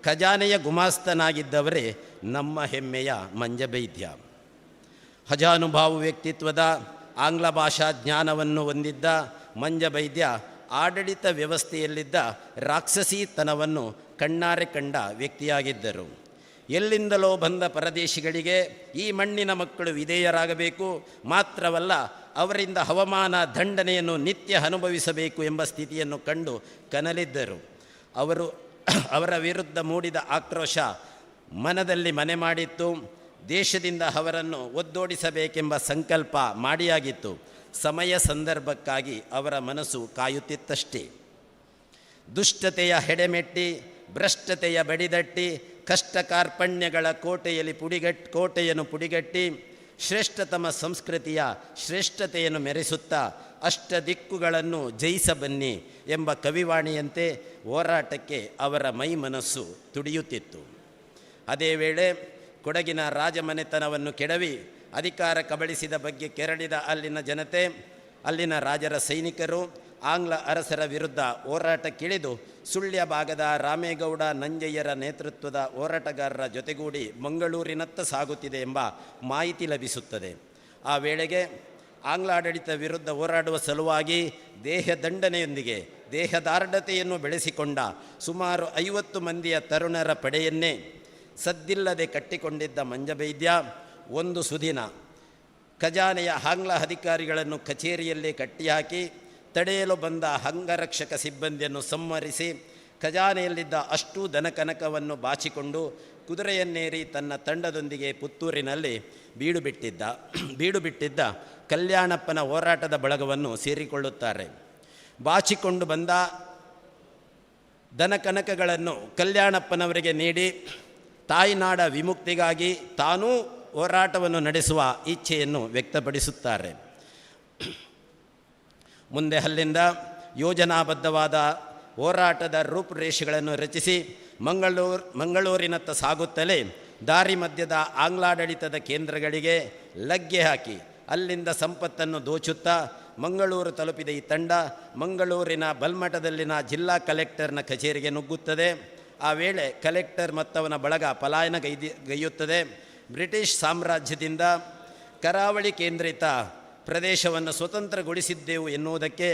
ಖಜಾನೆಯ ಗುಮಾಸ್ತನಾಗಿದ್ದವರೇ ನಮ್ಮ ಹೆಮ್ಮೆಯ ಮಂಜಬೈದ್ಯ. ಹಜಾನುಭಾವು ವ್ಯಕ್ತಿತ್ವದ ಆಂಗ್ಲ ಭಾಷಾ ಜ್ಞಾನವನ್ನು ಹೊಂದಿದ್ದ ಮಂಜಬೈದ್ಯ ಆಡಳಿತ ವ್ಯವಸ್ಥೆಯಲ್ಲಿದ್ದ ರಾಕ್ಷಸೀತನವನ್ನು ಕಣ್ಣಾರೆ ಕಂಡ ವ್ಯಕ್ತಿಯಾಗಿದ್ದರು. ಎಲ್ಲಿಂದಲೋ ಬಂದ ಪರದೇಶಿಗಳಿಗೆ ಈ ಮಣ್ಣಿನ ಮಕ್ಕಳು ವಿಧೇಯರಾಗಬೇಕು, ಮಾತ್ರವಲ್ಲ ಅವರಿಂದ ಹವಾಮಾನ ದಂಡನೆಯನ್ನು ನಿತ್ಯ ಅನುಭವಿಸಬೇಕು ಎಂಬ ಸ್ಥಿತಿಯನ್ನು ಕಂಡು ಕನಲಿದ್ದರು. ಅವರ ವಿರುದ್ಧ ಮೂಡಿದ ಆಕ್ರೋಶ ಮನದಲ್ಲಿ ಮನೆ ಮಾಡಿತ್ತು. ದೇಶದಿಂದ ಅವರನ್ನು ಒದ್ದೋಡಿಸಬೇಕೆಂಬ ಸಂಕಲ್ಪ ಮಾಡಿಯಾಗಿತ್ತು. ಸಮಯ ಸಂದರ್ಭಕ್ಕಾಗಿ ಅವರ ಮನಸ್ಸು ಕಾಯುತ್ತಿತ್ತಷ್ಟೇ. ದುಷ್ಟತೆಯ ಹೆಡೆಮೆಟ್ಟಿ, ಭ್ರಷ್ಟತೆಯ ಬಡಿದಟ್ಟಿ, ಕಷ್ಟ ಕಾರ್ಪಣ್ಯಗಳ ಕೋಟೆಯನ್ನು ಪುಡಿಗಟ್ಟಿ ಶ್ರೇಷ್ಠತಮ ಸಂಸ್ಕೃತಿಯ ಶ್ರೇಷ್ಠತೆಯನ್ನು ಮೆರೆಸುತ್ತಾ ಅಷ್ಟ ದಿಕ್ಕುಗಳನ್ನು ಜಯಿಸ ಬನ್ನಿ ಎಂಬ ಕವಿವಾಣಿಯಂತೆ ಹೋರಾಟಕ್ಕೆ ಅವರ ಮೈ ಮನಸ್ಸು ತುಡಿಯುತ್ತಿತ್ತು. ಅದೇ ವೇಳೆ ಕೊಡಗಿನ ರಾಜಮನೆತನವನ್ನು ಕೆಡವಿ ಅಧಿಕಾರ ಕಬಳಿಸಿದ ಬಗ್ಗೆ ಕೆರಳಿದ ಅಲ್ಲಿನ ಜನತೆ, ಅಲ್ಲಿನ ರಾಜರ ಸೈನಿಕರು ಆಂಗ್ಲ ಅರಸರ ವಿರುದ್ಧ ಹೋರಾಟಕ್ಕಿಳಿದು ಸುಳ್ಯ ಭಾಗದ ರಾಮೇಗೌಡ ನಂಜಯ್ಯರ ನೇತೃತ್ವದ ಹೋರಾಟಗಾರರ ಜೊತೆಗೂಡಿ ಮಂಗಳೂರಿನತ್ತ ಸಾಗುತ್ತಿದೆ ಎಂಬ ಮಾಹಿತಿ ಲಭಿಸುತ್ತದೆ. ಆ ವೇಳೆಗೆ ಆಂಗ್ಲಾಡಳಿತ ವಿರುದ್ಧ ಹೋರಾಡುವ ಸಲುವಾಗಿ ದೇಹದಂಡನೆಯೊಂದಿಗೆ ದೇಹದಾರ್ಢತೆಯನ್ನು ಬೆಳೆಸಿಕೊಂಡ ಸುಮಾರು 50 ಮಂದಿಯ ತರುಣರ ಪಡೆಯನ್ನೇ ಸದ್ದಿಲ್ಲದೆ ಕಟ್ಟಿಕೊಂಡಿದ್ದ ಮಂಜಬೈದ್ಯ ಒಂದು ಸುದಿನ ಖಜಾನೆಯ ಆಂಗ್ಲ ಅಧಿಕಾರಿಗಳನ್ನು ಕಚೇರಿಯಲ್ಲೇ ಕಟ್ಟಿಹಾಕಿ ತಡೆಯಲು ಬಂದ ಅಂಗರಕ್ಷಕ ಸಿಬ್ಬಂದಿಯನ್ನು ಸಂಹರಿಸಿ ಖಜಾನೆಯಲ್ಲಿದ್ದ ಅಷ್ಟೂ ದನಕನಕವನ್ನು ಬಾಚಿಕೊಂಡು ಕುದುರೆಯನ್ನೇರಿ ತನ್ನ ತಂಡದೊಂದಿಗೆ ಪುತ್ತೂರಿನಲ್ಲಿ ಬೀಡು ಬಿಟ್ಟಿದ್ದ ಕಲ್ಯಾಣಪ್ಪನ ಹೋರಾಟದ ಬಳಗವನ್ನು ಸೇರಿಕೊಳ್ಳುತ್ತಾರೆ. ಬಾಚಿಕೊಂಡು ಬಂದ ದನಕನಕಗಳನ್ನು ಕಲ್ಯಾಣಪ್ಪನವರಿಗೆ ನೀಡಿ ತಾಯ್ನಾಡ ವಿಮುಕ್ತಿಗಾಗಿ ತಾನೂ ಹೋರಾಟವನ್ನು ನಡೆಸುವ ಇಚ್ಛೆಯನ್ನು ವ್ಯಕ್ತಪಡಿಸುತ್ತಾರೆ. ಮುಂದೆ ಅಲ್ಲಿಂದ ಯೋಜನಾಬದ್ಧವಾದ ಹೋರಾಟದ ರೂಪುರೇಷೆಗಳನ್ನು ರಚಿಸಿ ಮಂಗಳೂರಿನತ್ತ ಸಾಗುತ್ತಲೇ ದಾರಿ ಮಧ್ಯದ ಆಂಗ್ಲಾಡಳಿತದ ಕೇಂದ್ರಗಳಿಗೆ ಲಗ್ಗೆ ಹಾಕಿ ಅಲ್ಲಿಂದ ಸಂಪತ್ತನ್ನು ದೋಚುತ್ತಾ ಮಂಗಳೂರು ತಲುಪಿದ ಈ ತಂಡ ಮಂಗಳೂರಿನ ಬಲ್ಮಠದಲ್ಲಿನ ಜಿಲ್ಲಾ ಕಲೆಕ್ಟರ್ನ ಕಚೇರಿಗೆ ನುಗ್ಗುತ್ತದೆ. ಆ ವೇಳೆ ಕಲೆಕ್ಟರ್ ಮತ್ತವನ ಬಳಗ ಪಲಾಯನಗೈಯುತ್ತದೆ. ಬ್ರಿಟಿಷ್ ಸಾಮ್ರಾಜ್ಯದಿಂದ ಕರಾವಳಿ ಕೇಂದ್ರಿತ ಪ್ರದೇಶವನ್ನು ಸ್ವತಂತ್ರಗೊಳಿಸಿದ್ದೆವು ಎನ್ನುವುದಕ್ಕೆ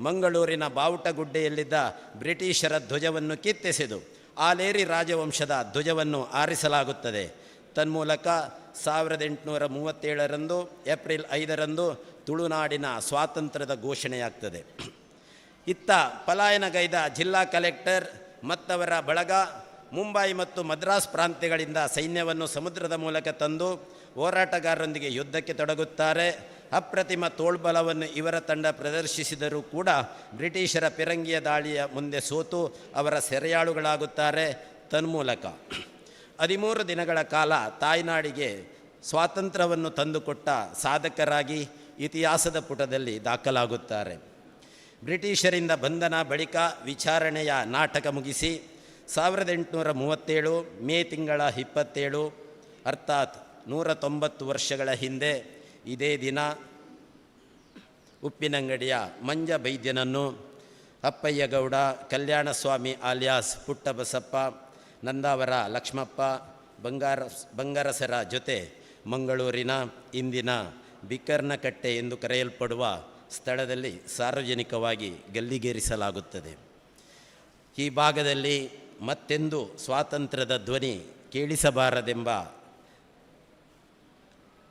ಮಂಗಳೂರಿನ ಬಾವುಟಗುಡ್ಡೆಯಲ್ಲಿದ್ದ ಬ್ರಿಟಿಷರ ಧ್ವಜವನ್ನು ಕಿತ್ತೆಸೆದು ಆಲೇರಿ ರಾಜವಂಶದ ಧ್ವಜವನ್ನು ಆರಿಸಲಾಗುತ್ತದೆ. ತನ್ಮೂಲಕ 1837 ಏಪ್ರಿಲ್ 5 ತುಳುನಾಡಿನ ಸ್ವಾತಂತ್ರ್ಯದ ಘೋಷಣೆಯಾಗ್ತದೆ. ಇತ್ತ ಪಲಾಯನಗೈದ ಜಿಲ್ಲಾ ಕಲೆಕ್ಟರ್ ಮತ್ತವರ ಬಳಗ ಮುಂಬೈ ಮತ್ತು ಮದ್ರಾಸ್ ಪ್ರಾಂತ್ಯಗಳಿಂದ ಸೈನ್ಯವನ್ನು ಸಮುದ್ರದ ಮೂಲಕ ತಂದು ಹೋರಾಟಗಾರರೊಂದಿಗೆ ಯುದ್ಧಕ್ಕೆ ತೊಡಗುತ್ತಾರೆ. ಅಪ್ರತಿಮ ತೋಳ್ಬಲವನ್ನು ಇವರ ತಂಡ ಪ್ರದರ್ಶಿಸಿದರೂ ಕೂಡ ಬ್ರಿಟಿಷರ ಪಿರಂಗಿಯ ದಾಳಿಯ ಮುಂದೆ ಸೋತು ಅವರ ಸೆರೆಯಾಳುಗಳಾಗುತ್ತಾರೆ. ತನ್ಮೂಲಕ 13 ದಿನಗಳ ಕಾಲ ತಾಯ್ನಾಡಿಗೆ ಸ್ವಾತಂತ್ರ್ಯವನ್ನು ತಂದುಕೊಟ್ಟ ಸಾಧಕರಾಗಿ ಇತಿಹಾಸದ ಪುಟದಲ್ಲಿ ದಾಖಲಾಗುತ್ತಾರೆ. ಬ್ರಿಟಿಷರಿಂದ ಬಂಧನ ಬಳಿಕ ವಿಚಾರಣೆಯ ನಾಟಕ ಮುಗಿಸಿ 1837 ಮೇ ತಿಂಗಳ 27 ಅರ್ಥಾತ್ 190 ವರ್ಷಗಳ ಹಿಂದೆ ಇದೇ ದಿನ ಉಪ್ಪಿನಂಗಡಿಯ ಮಂಜಬೈದ್ಯನನ್ನು ಅಪ್ಪಯ್ಯಗೌಡ, ಕಲ್ಯಾಣಸ್ವಾಮಿ ಆಲಿಯಾಸ್ ಪುಟ್ಟಬಸಪ್ಪ, ನಂದಾವರ ಲಕ್ಷ್ಮಪ್ಪ, ಬಂಗಾರಸರ ಜೊತೆ ಮಂಗಳೂರಿನ ಇಂದಿನ ಬಿಕ್ಕರ್ನಕಟ್ಟೆ ಎಂದು ಕರೆಯಲ್ಪಡುವ ಸ್ಥಳದಲ್ಲಿ ಸಾರ್ವಜನಿಕವಾಗಿ ಗಲ್ಲಿಗೇರಿಸಲಾಗುತ್ತದೆ. ಈ ಭಾಗದಲ್ಲಿ ಮತ್ತೆಂದು ಸ್ವಾತಂತ್ರ್ಯದ ಧ್ವನಿ ಕೇಳಿಸಬಾರದೆಂಬ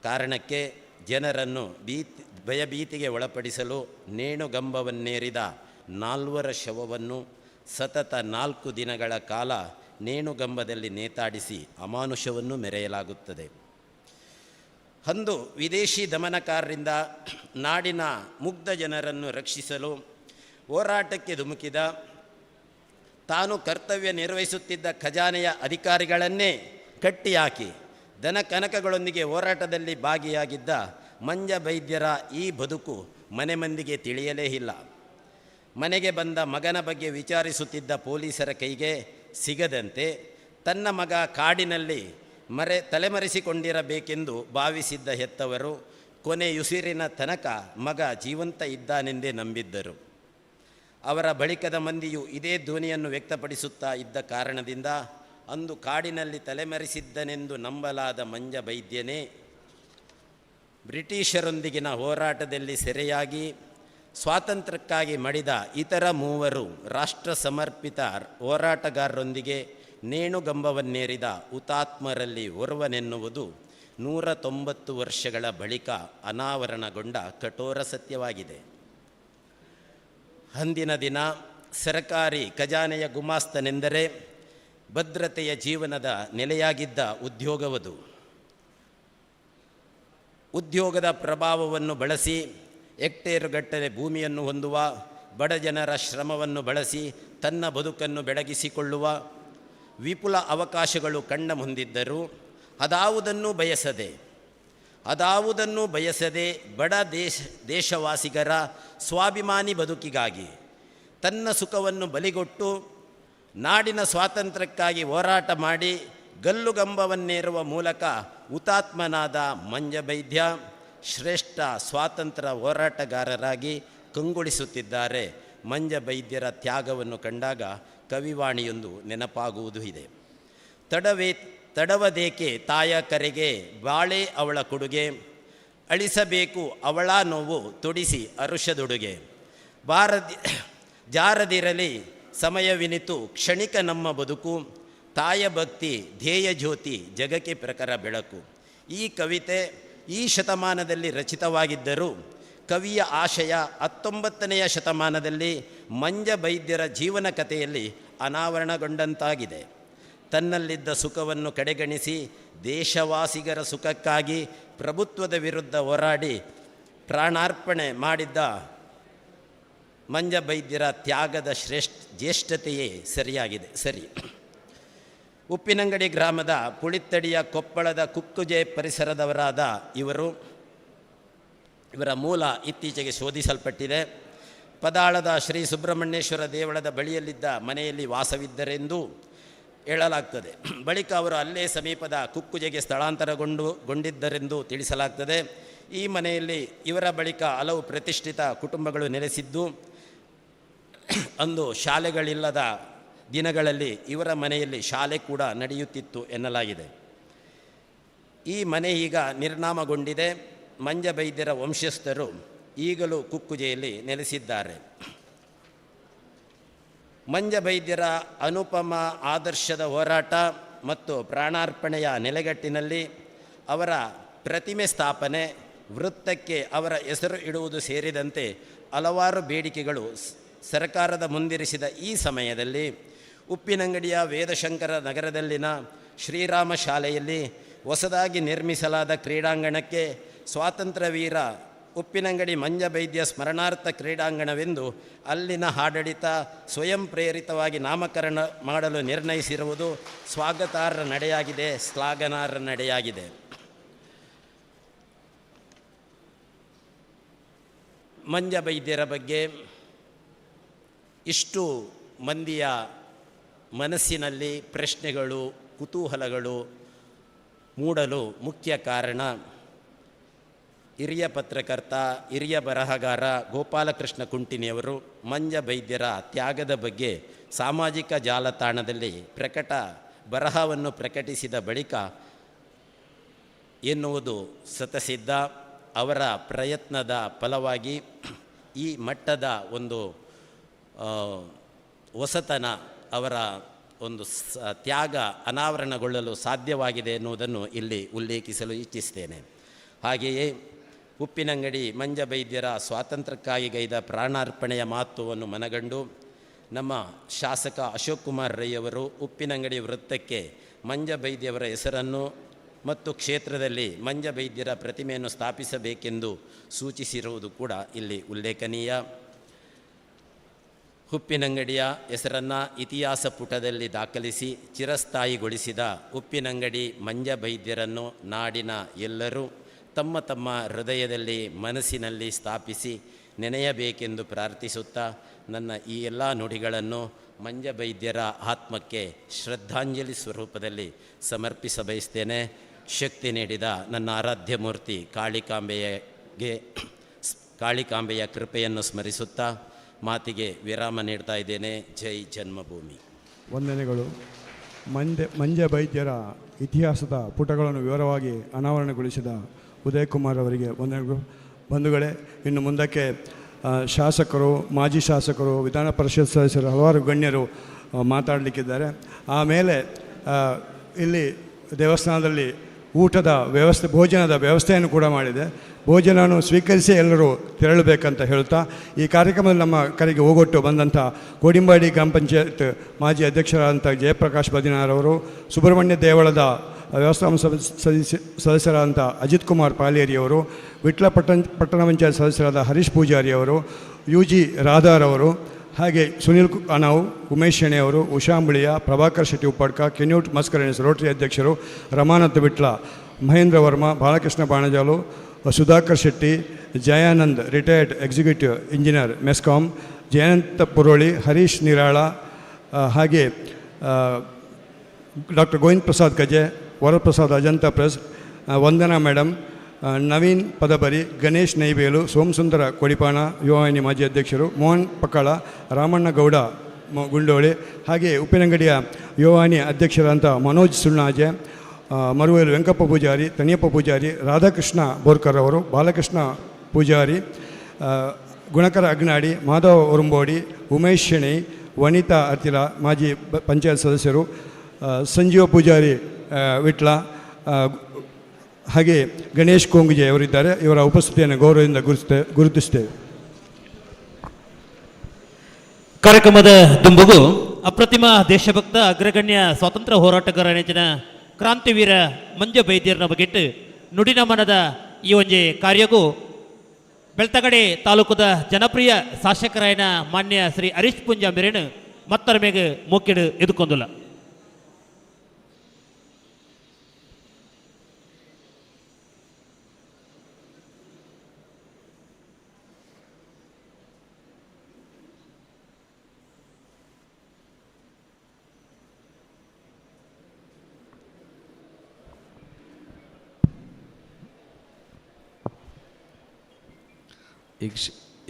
ಕಾರಣಕ್ಕೆ ಜನರನ್ನು ಭಯಭೀತಿಗೆ ಒಳಪಡಿಸಲು ನೇಣುಗಂಬವನ್ನೇರಿದ 4 ಶವವನ್ನು ಸತತ 4 ದಿನಗಳ ಕಾಲ ನೇಣುಗಂಬದಲ್ಲಿ ನೇತಾಡಿಸಿ ಅಮಾನುಷವನ್ನು ಮೆರೆಯಲಾಗುತ್ತದೆ. ಅಂದು ವಿದೇಶಿ ದಮನಕಾರರಿಂದ ನಾಡಿನ ಮುಗ್ಧ ಜನರನ್ನು ರಕ್ಷಿಸಲು ಹೋರಾಟಕ್ಕೆ ಧುಮುಕಿದ, ತಾನು ಕರ್ತವ್ಯ ನಿರ್ವಹಿಸುತ್ತಿದ್ದ ಖಜಾನೆಯ ಅಧಿಕಾರಿಗಳನ್ನೇ ಕಟ್ಟಿಹಾಕಿ ದನ ಕನಕಗಳೊಂದಿಗೆ ಹೋರಾಟದಲ್ಲಿ ಭಾಗಿಯಾಗಿದ್ದ ಮಂಜಬೈದ್ಯರ ಈ ಬದುಕು ಮನೆ ಮಂದಿಗೆ ತಿಳಿಯಲೇ ಇಲ್ಲ. ಮನೆಗೆ ಬಂದ ಮಗನ ಬಗ್ಗೆ ವಿಚಾರಿಸುತ್ತಿದ್ದ ಪೊಲೀಸರ ಕೈಗೆ ಸಿಗದಂತೆ ತನ್ನ ಮಗ ಕಾಡಿನಲ್ಲಿ ತಲೆಮರೆಸಿಕೊಂಡಿರಬೇಕೆಂದು ಭಾವಿಸಿದ್ದ ಹೆತ್ತವರು ಕೊನೆಯುಸಿರಿನ ತನಕ ಮಗ ಜೀವಂತ ಇದ್ದಾನೆಂದೇ ನಂಬಿದ್ದರು. ಅವರ ಬಳಿಕದ ಮಂದಿಯು ಇದೇ ಧ್ವನಿಯನ್ನು ವ್ಯಕ್ತಪಡಿಸುತ್ತಾ ಇದ್ದ ಕಾರಣದಿಂದ ಅಂದು ಕಾಡಿನಲ್ಲಿ ತಲೆಮರೆಸಿದ್ದನೆಂದು ನಂಬಲಾದ ಮಂಜಬೈದ್ಯನೇ ಬ್ರಿಟಿಷರೊಂದಿಗಿನ ಹೋರಾಟದಲ್ಲಿ ಸೆರೆಯಾಗಿ ಸ್ವಾತಂತ್ರ್ಯಕ್ಕಾಗಿ ಮಡಿದ ಇತರ 3 ರಾಷ್ಟ್ರ ಸಮರ್ಪಿತ ಹೋರಾಟಗಾರರೊಂದಿಗೆ ನೇಣುಗಂಬವನ್ನೇರಿದ ಹುತಾತ್ಮರಲ್ಲಿ ಓರ್ವನೆನ್ನುವುದು 190 ವರ್ಷಗಳ ಬಳಿಕ ಅನಾವರಣಗೊಂಡ ಕಠೋರ ಸತ್ಯವಾಗಿದೆ. ಅಂದಿನ ದಿನ ಸರ್ಕಾರಿ ಖಜಾನೆಯ ಗುಮಾಸ್ತನೆಂದರೆ ಭದ್ರತೆಯ ಜೀವನದ ನೆಲೆಯಾಗಿದ್ದ ಉದ್ಯೋಗವದು. ಉದ್ಯೋಗದ ಪ್ರಭಾವವನ್ನು ಬಳಸಿ ಹೆಕ್ಟೇರುಗಟ್ಟಲೆ ಭೂಮಿಯನ್ನು ಹೊಂದುವ, ಬಡ ಜನರ ಶ್ರಮವನ್ನು ಬಳಸಿ ತನ್ನ ಬದುಕನ್ನು ಬೆಳಗಿಸಿಕೊಳ್ಳುವ ವಿಪುಲ ಅವಕಾಶಗಳು ಕಣ್ಣ ಮುಂದಿದ್ದರೂ ಅದಾವುದನ್ನೂ ಬಯಸದೆ ಬಡ ದೇಶವಾಸಿಗರ ಸ್ವಾಭಿಮಾನಿ ಬದುಕಿಗಾಗಿ ತನ್ನ ಸುಖವನ್ನು ಬಲಿಗೊಟ್ಟು ನಾಡಿನ ಸ್ವಾತಂತ್ರ್ಯಕ್ಕಾಗಿ ಹೋರಾಟ ಮಾಡಿ ಗಲ್ಲುಗಂಬವನ್ನೇರುವ ಮೂಲಕ ಹುತಾತ್ಮನಾದ ಮಂಜಬೈದ್ಯ ಶ್ರೇಷ್ಠ ಸ್ವಾತಂತ್ರ್ಯ ಹೋರಾಟಗಾರರಾಗಿ ಕಂಗೊಳಿಸುತ್ತಿದ್ದಾರೆ. ಮಂಜಬೈದ್ಯರ ತ್ಯಾಗವನ್ನು ಕಂಡಾಗ ಕವಿವಾಣಿಯೊಂದು ನೆನಪಾಗುವುದು ಇದೆ. ತಡವದೇಕೆ ತಾಯ ಕರೆಗೆ, ಬಾಳೆ ಅವಳ ಕೊಡುಗೆ, ಅಳಿಸಬೇಕು ಅವಳ ನೋವು ತೊಡಿಸಿ ಅರುಷದೊಡುಗೆ, ಜಾರದಿರಲಿ ಸಮಯವಿನಿತು ಕ್ಷಣಿಕ ನಮ್ಮ ಬದುಕು, ತಾಯ ಭಕ್ತಿ ಧ್ಯೇಯ ಜ್ಯೋತಿ ಜಗಕ್ಕೆ ಪ್ರಖರ ಬೆಳಕು. ಈ ಕವಿತೆ ಈ ಶತಮಾನದಲ್ಲಿ ರಚಿತವಾಗಿದ್ದರೂ ಕವಿಯ ಆಶಯ 19ನೇ ಶತಮಾನದಲ್ಲಿ ಮಂಜಬೈದ್ಯರ ಜೀವನ ಕಥೆಯಲ್ಲಿ ಅನಾವರಣಗೊಂಡಂತಾಗಿದೆ. ತನ್ನಲ್ಲಿದ್ದ ಸುಖವನ್ನು ಕಡೆಗಣಿಸಿ ದೇಶವಾಸಿಗರ ಸುಖಕ್ಕಾಗಿ ಪ್ರಭುತ್ವದ ವಿರುದ್ಧ ಹೋರಾಡಿ ಪ್ರಾಣಾರ್ಪಣೆ ಮಾಡಿದ್ದ ಮಂಜಬೈದ್ಯರ ತ್ಯಾಗದ ಜ್ಯೇಷ್ಠತೆಯೇ ಸರಿ. ಉಪ್ಪಿನಂಗಡಿ ಗ್ರಾಮದ ಪುಳಿತ್ತಡಿಯ ಕೊಪ್ಪಳದ ಕುಕ್ಕುಜೆ ಪರಿಸರದವರಾದ ಇವರ ಮೂಲ ಇತ್ತೀಚೆಗೆ ಶೋಧಿಸಲ್ಪಟ್ಟಿದೆ. ಪದಾಳದ ಶ್ರೀ ಸುಬ್ರಹ್ಮಣ್ಯೇಶ್ವರ ದೇವಳದ ಬಳಿಯಲ್ಲಿದ್ದ ಮನೆಯಲ್ಲಿ ವಾಸವಿದ್ದರೆಂದು ಹೇಳಲಾಗ್ತದೆ. ಬಳಿಕ ಅವರು ಅಲ್ಲೇ ಸಮೀಪದ ಕುಕ್ಕುಜೆಗೆ ಸ್ಥಳಾಂತರಗೊಂಡಿದ್ದರೆಂದು ತಿಳಿಸಲಾಗ್ತದೆ. ಈ ಮನೆಯಲ್ಲಿ ಇವರ ಬಳಿಕ ಹಲವು ಪ್ರತಿಷ್ಠಿತ ಕುಟುಂಬಗಳು ನೆಲೆಸಿದ್ದು, ಅಂದು ಶಾಲೆಗಳಿಲ್ಲದ ದಿನಗಳಲ್ಲಿ ಇವರ ಮನೆಯಲ್ಲಿ ಶಾಲೆ ಕೂಡ ನಡೆಯುತ್ತಿತ್ತು ಎನ್ನಲಾಗಿದೆ. ಈ ಮನೆ ಈಗ ನಿರ್ನಾಮಗೊಂಡಿದೆ. ಮಂಜಬೈದ್ಯರ ವಂಶಸ್ಥರು ಈಗಲೂ ಕುಕ್ಕುಜೆಯಲ್ಲಿ ನೆಲೆಸಿದ್ದಾರೆ. ಮಂಜಬೈದ್ಯರ ಅನುಪಮ ಆದರ್ಶದ ಹೋರಾಟ ಮತ್ತು ಪ್ರಾಣಾರ್ಪಣೆಯ ನೆಲೆಗಟ್ಟಿನಲ್ಲಿ ಅವರ ಪ್ರತಿಮೆ ಸ್ಥಾಪನೆ, ವೃತ್ತಕ್ಕೆ ಅವರ ಹೆಸರು ಇಡುವುದು ಸೇರಿದಂತೆ ಹಲವಾರು ಬೇಡಿಕೆಗಳು ಸರ್ಕಾರದ ಮುಂದಿರಿಸಿದ ಈ ಸಮಯದಲ್ಲಿ ಉಪ್ಪಿನಂಗಡಿಯ ವೇದಶಂಕರ ನಗರದಲ್ಲಿನ ಶ್ರೀರಾಮ ಶಾಲೆಯಲ್ಲಿ ಹೊಸದಾಗಿ ನಿರ್ಮಿಸಲಾದ ಕ್ರೀಡಾಂಗಣಕ್ಕೆ ಸ್ವಾತಂತ್ರ್ಯ ವೀರ ಉಪ್ಪಿನಂಗಡಿ ಮಂಜಬೈದ್ಯ ಸ್ಮರಣಾರ್ಥ ಕ್ರೀಡಾಂಗಣವೆಂದು ಅಲ್ಲಿನ ಆಡಳಿತ ಸ್ವಯಂ ಪ್ರೇರಿತವಾಗಿ ನಾಮಕರಣ ಮಾಡಲು ನಿರ್ಣಯಿಸಿರುವುದು ಸ್ವಾಗತಾರ್ಹ ನಡೆಯಾಗಿದೆ, ಶ್ಲಾಘನಾರ್ಹ ನಡೆಯಾಗಿದೆ. ಮಂಜಬೈದ್ಯರ ಬಗ್ಗೆ ಇಷ್ಟು ಮಂದಿಯ ಮನಸ್ಸಿನಲ್ಲಿ ಪ್ರಶ್ನೆಗಳು, ಕುತೂಹಲಗಳು ಮೂಡಲು ಮುಖ್ಯ ಕಾರಣ ಹಿರಿಯ ಪತ್ರಕರ್ತ, ಹಿರಿಯ ಬರಹಗಾರ ಗೋಪಾಲಕೃಷ್ಣ ಕುಂಟಿನಿಯವರು ಮಂಜಬೈದ್ಯರ ತ್ಯಾಗದ ಬಗ್ಗೆ ಸಾಮಾಜಿಕ ಜಾಲತಾಣದಲ್ಲಿ ಬರಹವನ್ನು ಪ್ರಕಟಿಸಿದ ಬಳಿಕ ಎನ್ನುವುದು ಸತಸಿದ್ಧ. ಅವರ ಪ್ರಯತ್ನದ ಫಲವಾಗಿ ಈ ಮಟ್ಟದ ಒಂದು ಹೊಸತನ, ಅವರ ಒಂದು ತ್ಯಾಗ ಅನಾವರಣಗೊಳ್ಳಲು ಸಾಧ್ಯವಾಗಿದೆ ಎನ್ನುವುದನ್ನು ಇಲ್ಲಿ ಉಲ್ಲೇಖಿಸಲು ಇಚ್ಛಿಸ್ತೇನೆ. ಹಾಗೆಯೇ ಉಪ್ಪಿನಂಗಡಿ ಮಂಜಬೈದ್ಯರ ಸ್ವಾತಂತ್ರ್ಯಕ್ಕಾಗಿ ಗೈದ ಪ್ರಾಣಾರ್ಪಣೆಯ ಮಹತ್ವವನ್ನು ಮನಗಂಡು ನಮ್ಮ ಶಾಸಕ ಅಶೋಕ್ ಕುಮಾರ್ ರೈ ಅವರು ಉಪ್ಪಿನಂಗಡಿ ವೃತ್ತಕ್ಕೆ ಮಂಜಬೈದ್ಯವರ ಹೆಸರನ್ನು ಮತ್ತು ಕ್ಷೇತ್ರದಲ್ಲಿ ಮಂಜ ಬೈದ್ಯರ ಪ್ರತಿಮೆಯನ್ನು ಸ್ಥಾಪಿಸಬೇಕೆಂದು ಸೂಚಿಸಿರುವುದು ಕೂಡ ಇಲ್ಲಿ ಉಲ್ಲೇಖನೀಯ. ಉಪ್ಪಿನಂಗಡಿಯ ಹೆಸರನ್ನು ಇತಿಹಾಸ ಪುಟದಲ್ಲಿ ದಾಖಲಿಸಿ ಚಿರಸ್ಥಾಯಿಗೊಳಿಸಿದ ಉಪ್ಪಿನಂಗಡಿ ಮಂಜ ಬೈದ್ಯರನ್ನು ನಾಡಿನ ಎಲ್ಲರೂ ತಮ್ಮ ತಮ್ಮ ಹೃದಯದಲ್ಲಿ ಮನಸ್ಸಿನಲ್ಲಿ ಸ್ಥಾಪಿಸಿ ನೆನೆಯಬೇಕೆಂದು ಪ್ರಾರ್ಥಿಸುತ್ತಾ ನನ್ನ ಈ ಎಲ್ಲ ನುಡಿಗಳನ್ನು ಮಂಜ ಬೈದ್ಯರ ಆತ್ಮಕ್ಕೆ ಶ್ರದ್ಧಾಂಜಲಿ ಸ್ವರೂಪದಲ್ಲಿ ಸಮರ್ಪಿಸ ಬಯಸ್ತೇನೆ. ಶಕ್ತಿ ನೀಡಿದ ನನ್ನ ಆರಾಧ್ಯ ಮೂರ್ತಿ ಕಾಳಿಕಾಂಬೆಯ ಕೃಪೆಯನ್ನು ಸ್ಮರಿಸುತ್ತಾ ಮಾತಿಗೆ ವಿರಾಮ ನೀಡ್ತಾ ಇದ್ದೇನೆ. ಜೈ ಜನ್ಮಭೂಮಿ. ವಂದನೆಗಳು. ಮಂಜ ಬೈದ್ಯರ ಇತಿಹಾಸದ ಪುಟಗಳನ್ನು ವಿವರವಾಗಿ ಅನಾವರಣಗೊಳಿಸಿದ ಉದಯ್ ಕುಮಾರ್ ಅವರಿಗೆ ವಂದನೆಗಳು. ಬಂಧುಗಳೇ, ಇನ್ನು ಮುಂದಕ್ಕೆ ಶಾಸಕರು, ಮಾಜಿ ಶಾಸಕರು, ವಿಧಾನ ಪರಿಷತ್ ಸದಸ್ಯರು, ಹಲವಾರು ಗಣ್ಯರು ಮಾತಾಡಲಿಕ್ಕಿದ್ದಾರೆ. ಆಮೇಲೆ ಇಲ್ಲಿ ದೇವಸ್ಥಾನದಲ್ಲಿ ಊಟದ ವ್ಯವಸ್ಥೆ, ಭೋಜನದ ವ್ಯವಸ್ಥೆಯನ್ನು ಕೂಡ ಮಾಡಿದೆ. ಭೋಜನವನ್ನು ಸ್ವೀಕರಿಸಿ ಎಲ್ಲರೂ ತೆರಳಬೇಕಂತ ಹೇಳ್ತಾ ಈ ಕಾರ್ಯಕ್ರಮದಲ್ಲಿ ನಮ್ಮ ಕರೆಗೆ ಹೋಗೊಟ್ಟು ಬಂದಂಥ ಕೋಡಿಂಬಾಡಿ ಗ್ರಾಮ ಪಂಚಾಯತ್ ಮಾಜಿ ಅಧ್ಯಕ್ಷರಾದಂಥ ಜಯಪ್ರಕಾಶ್ ಬದಿನಾರವರು, ಸುಬ್ರಹ್ಮಣ್ಯ ದೇವಳದ ವ್ಯವಸ್ಥಾಪನಾ ಸದಸ್ಯರಾದಂಥ ಅಜಿತ್ ಕುಮಾರ್ ಪಾಲೇರಿಯವರು, ವಿಟ್ಲ ಪಟ್ಟಣ ಪಂಚಾಯತ್ ಸದಸ್ಯರಾದ ಹರೀಶ್ ಪೂಜಾರಿಯವರು, UG ರಾಧಾರವರು, ಹಾಗೆ ಸುನೀಲ್ ಅನಾವ್, ಉಮೇಶ್ ಶೆಣೆಯವರು, ಉಷಾಂಬುಳಿಯ, ಪ್ರಭಾಕರ್ ಶೆಟ್ಟಿ ಉಪ್ಪಾಡ್ಕ, ಕೆನ್ಯೂಟ್ ಮಸ್ಕರೇಣಿಸ್ ರೋಟರಿ ಅಧ್ಯಕ್ಷರು, Ramanath Vitla, Mahendra Varma, Balakrishna Banajalu, Sudhakar Shetty, Jayanand retired executive engineer MESCOM, Jayanta Puroli, Harish Nirala, ಹಾಗೆ doctor Govind Prasad Gaje, Varaprasad Ajanta press, Vandana madam, Naveen Padabari, Ganesh Naibelu, Somasundara Kodipana, Yuvavahini ಮಾಜಿ ಅಧ್ಯಕ್ಷರು, ಮೋಹನ್ ಪಕ್ಕಳ, ರಾಮಣ್ಣ ಗೌಡ ಗುಂಡೋಳಿ, ಹಾಗೆ ಉಪ್ಪಿನಂಗಡಿಯ ಯುವವಾಹಿನಿ ಅಧ್ಯಕ್ಷರಾದಂಥ ಮನೋಜ್ ಸುಳ್ನಾಜೆ, ಮರುವೇಲು ವೆಂಕಪ್ಪ ಪೂಜಾರಿ, ತನಿಯಪ್ಪ ಪೂಜಾರಿ, ರಾಧಾಕೃಷ್ಣ ಬೋರ್ಕರ್ ಅವರು, ಬಾಲಕೃಷ್ಣ ಪೂಜಾರಿ, ಗುಣಕರ ಅಗ್ನಾಡಿ, ಮಾಧವ ಉರುಂಬೋಡಿ, ಉಮೇಶ್ ಶೆಣೈ, ವನಿತಾ ಅರ್ತಿಲ ಮಾಜಿ ಪಂಚಾಯತ್ ಸದಸ್ಯರು, ಸಂಜೀವ ಪೂಜಾರಿ ವಿಟ್ಲ, ಹಾಗೆ ಗಣೇಶ್ ಕೋಂಗುಜೆ ಅವರಿದ್ದಾರೆ. ಇವರ ಉಪಸ್ಥಿತಿಯನ್ನು ಗೌರವದಿಂದ ಗುರುತಿಸ್ತೇವೆ. ಕಾರ್ಯಕ್ರಮದ ದುಂಬುಗು ಅಪ್ರತಿಮ ದೇಶಭಕ್ತ ಅಗ್ರಗಣ್ಯ ಸ್ವಾತಂತ್ರ್ಯ ಹೋರಾಟಗಾರ ನೆಚ್ಚಿನ ಕ್ರಾಂತಿವೀರ ಮಂಜ ಬೈದ್ಯರನ ಬಗೆಟ್ಟು ನುಡಿನ ಮನದ ಈ ಒಂಜಿ ಕಾರ್ಯಗೂ ಬೆಳ್ತಗಡೆ ತಾಲೂಕದ ಜನಪ್ರಿಯ ಶಾಸಕರಾಯನ ಮಾನ್ಯ ಶ್ರೀ ಹರೀಶ್ ಪುಂಜ ಮೆರೆನು ಮತ್ತರ ಮೇಗೆ ಮೂಕಿಡು ಎದುಕೊಂದುಲ್ಲ.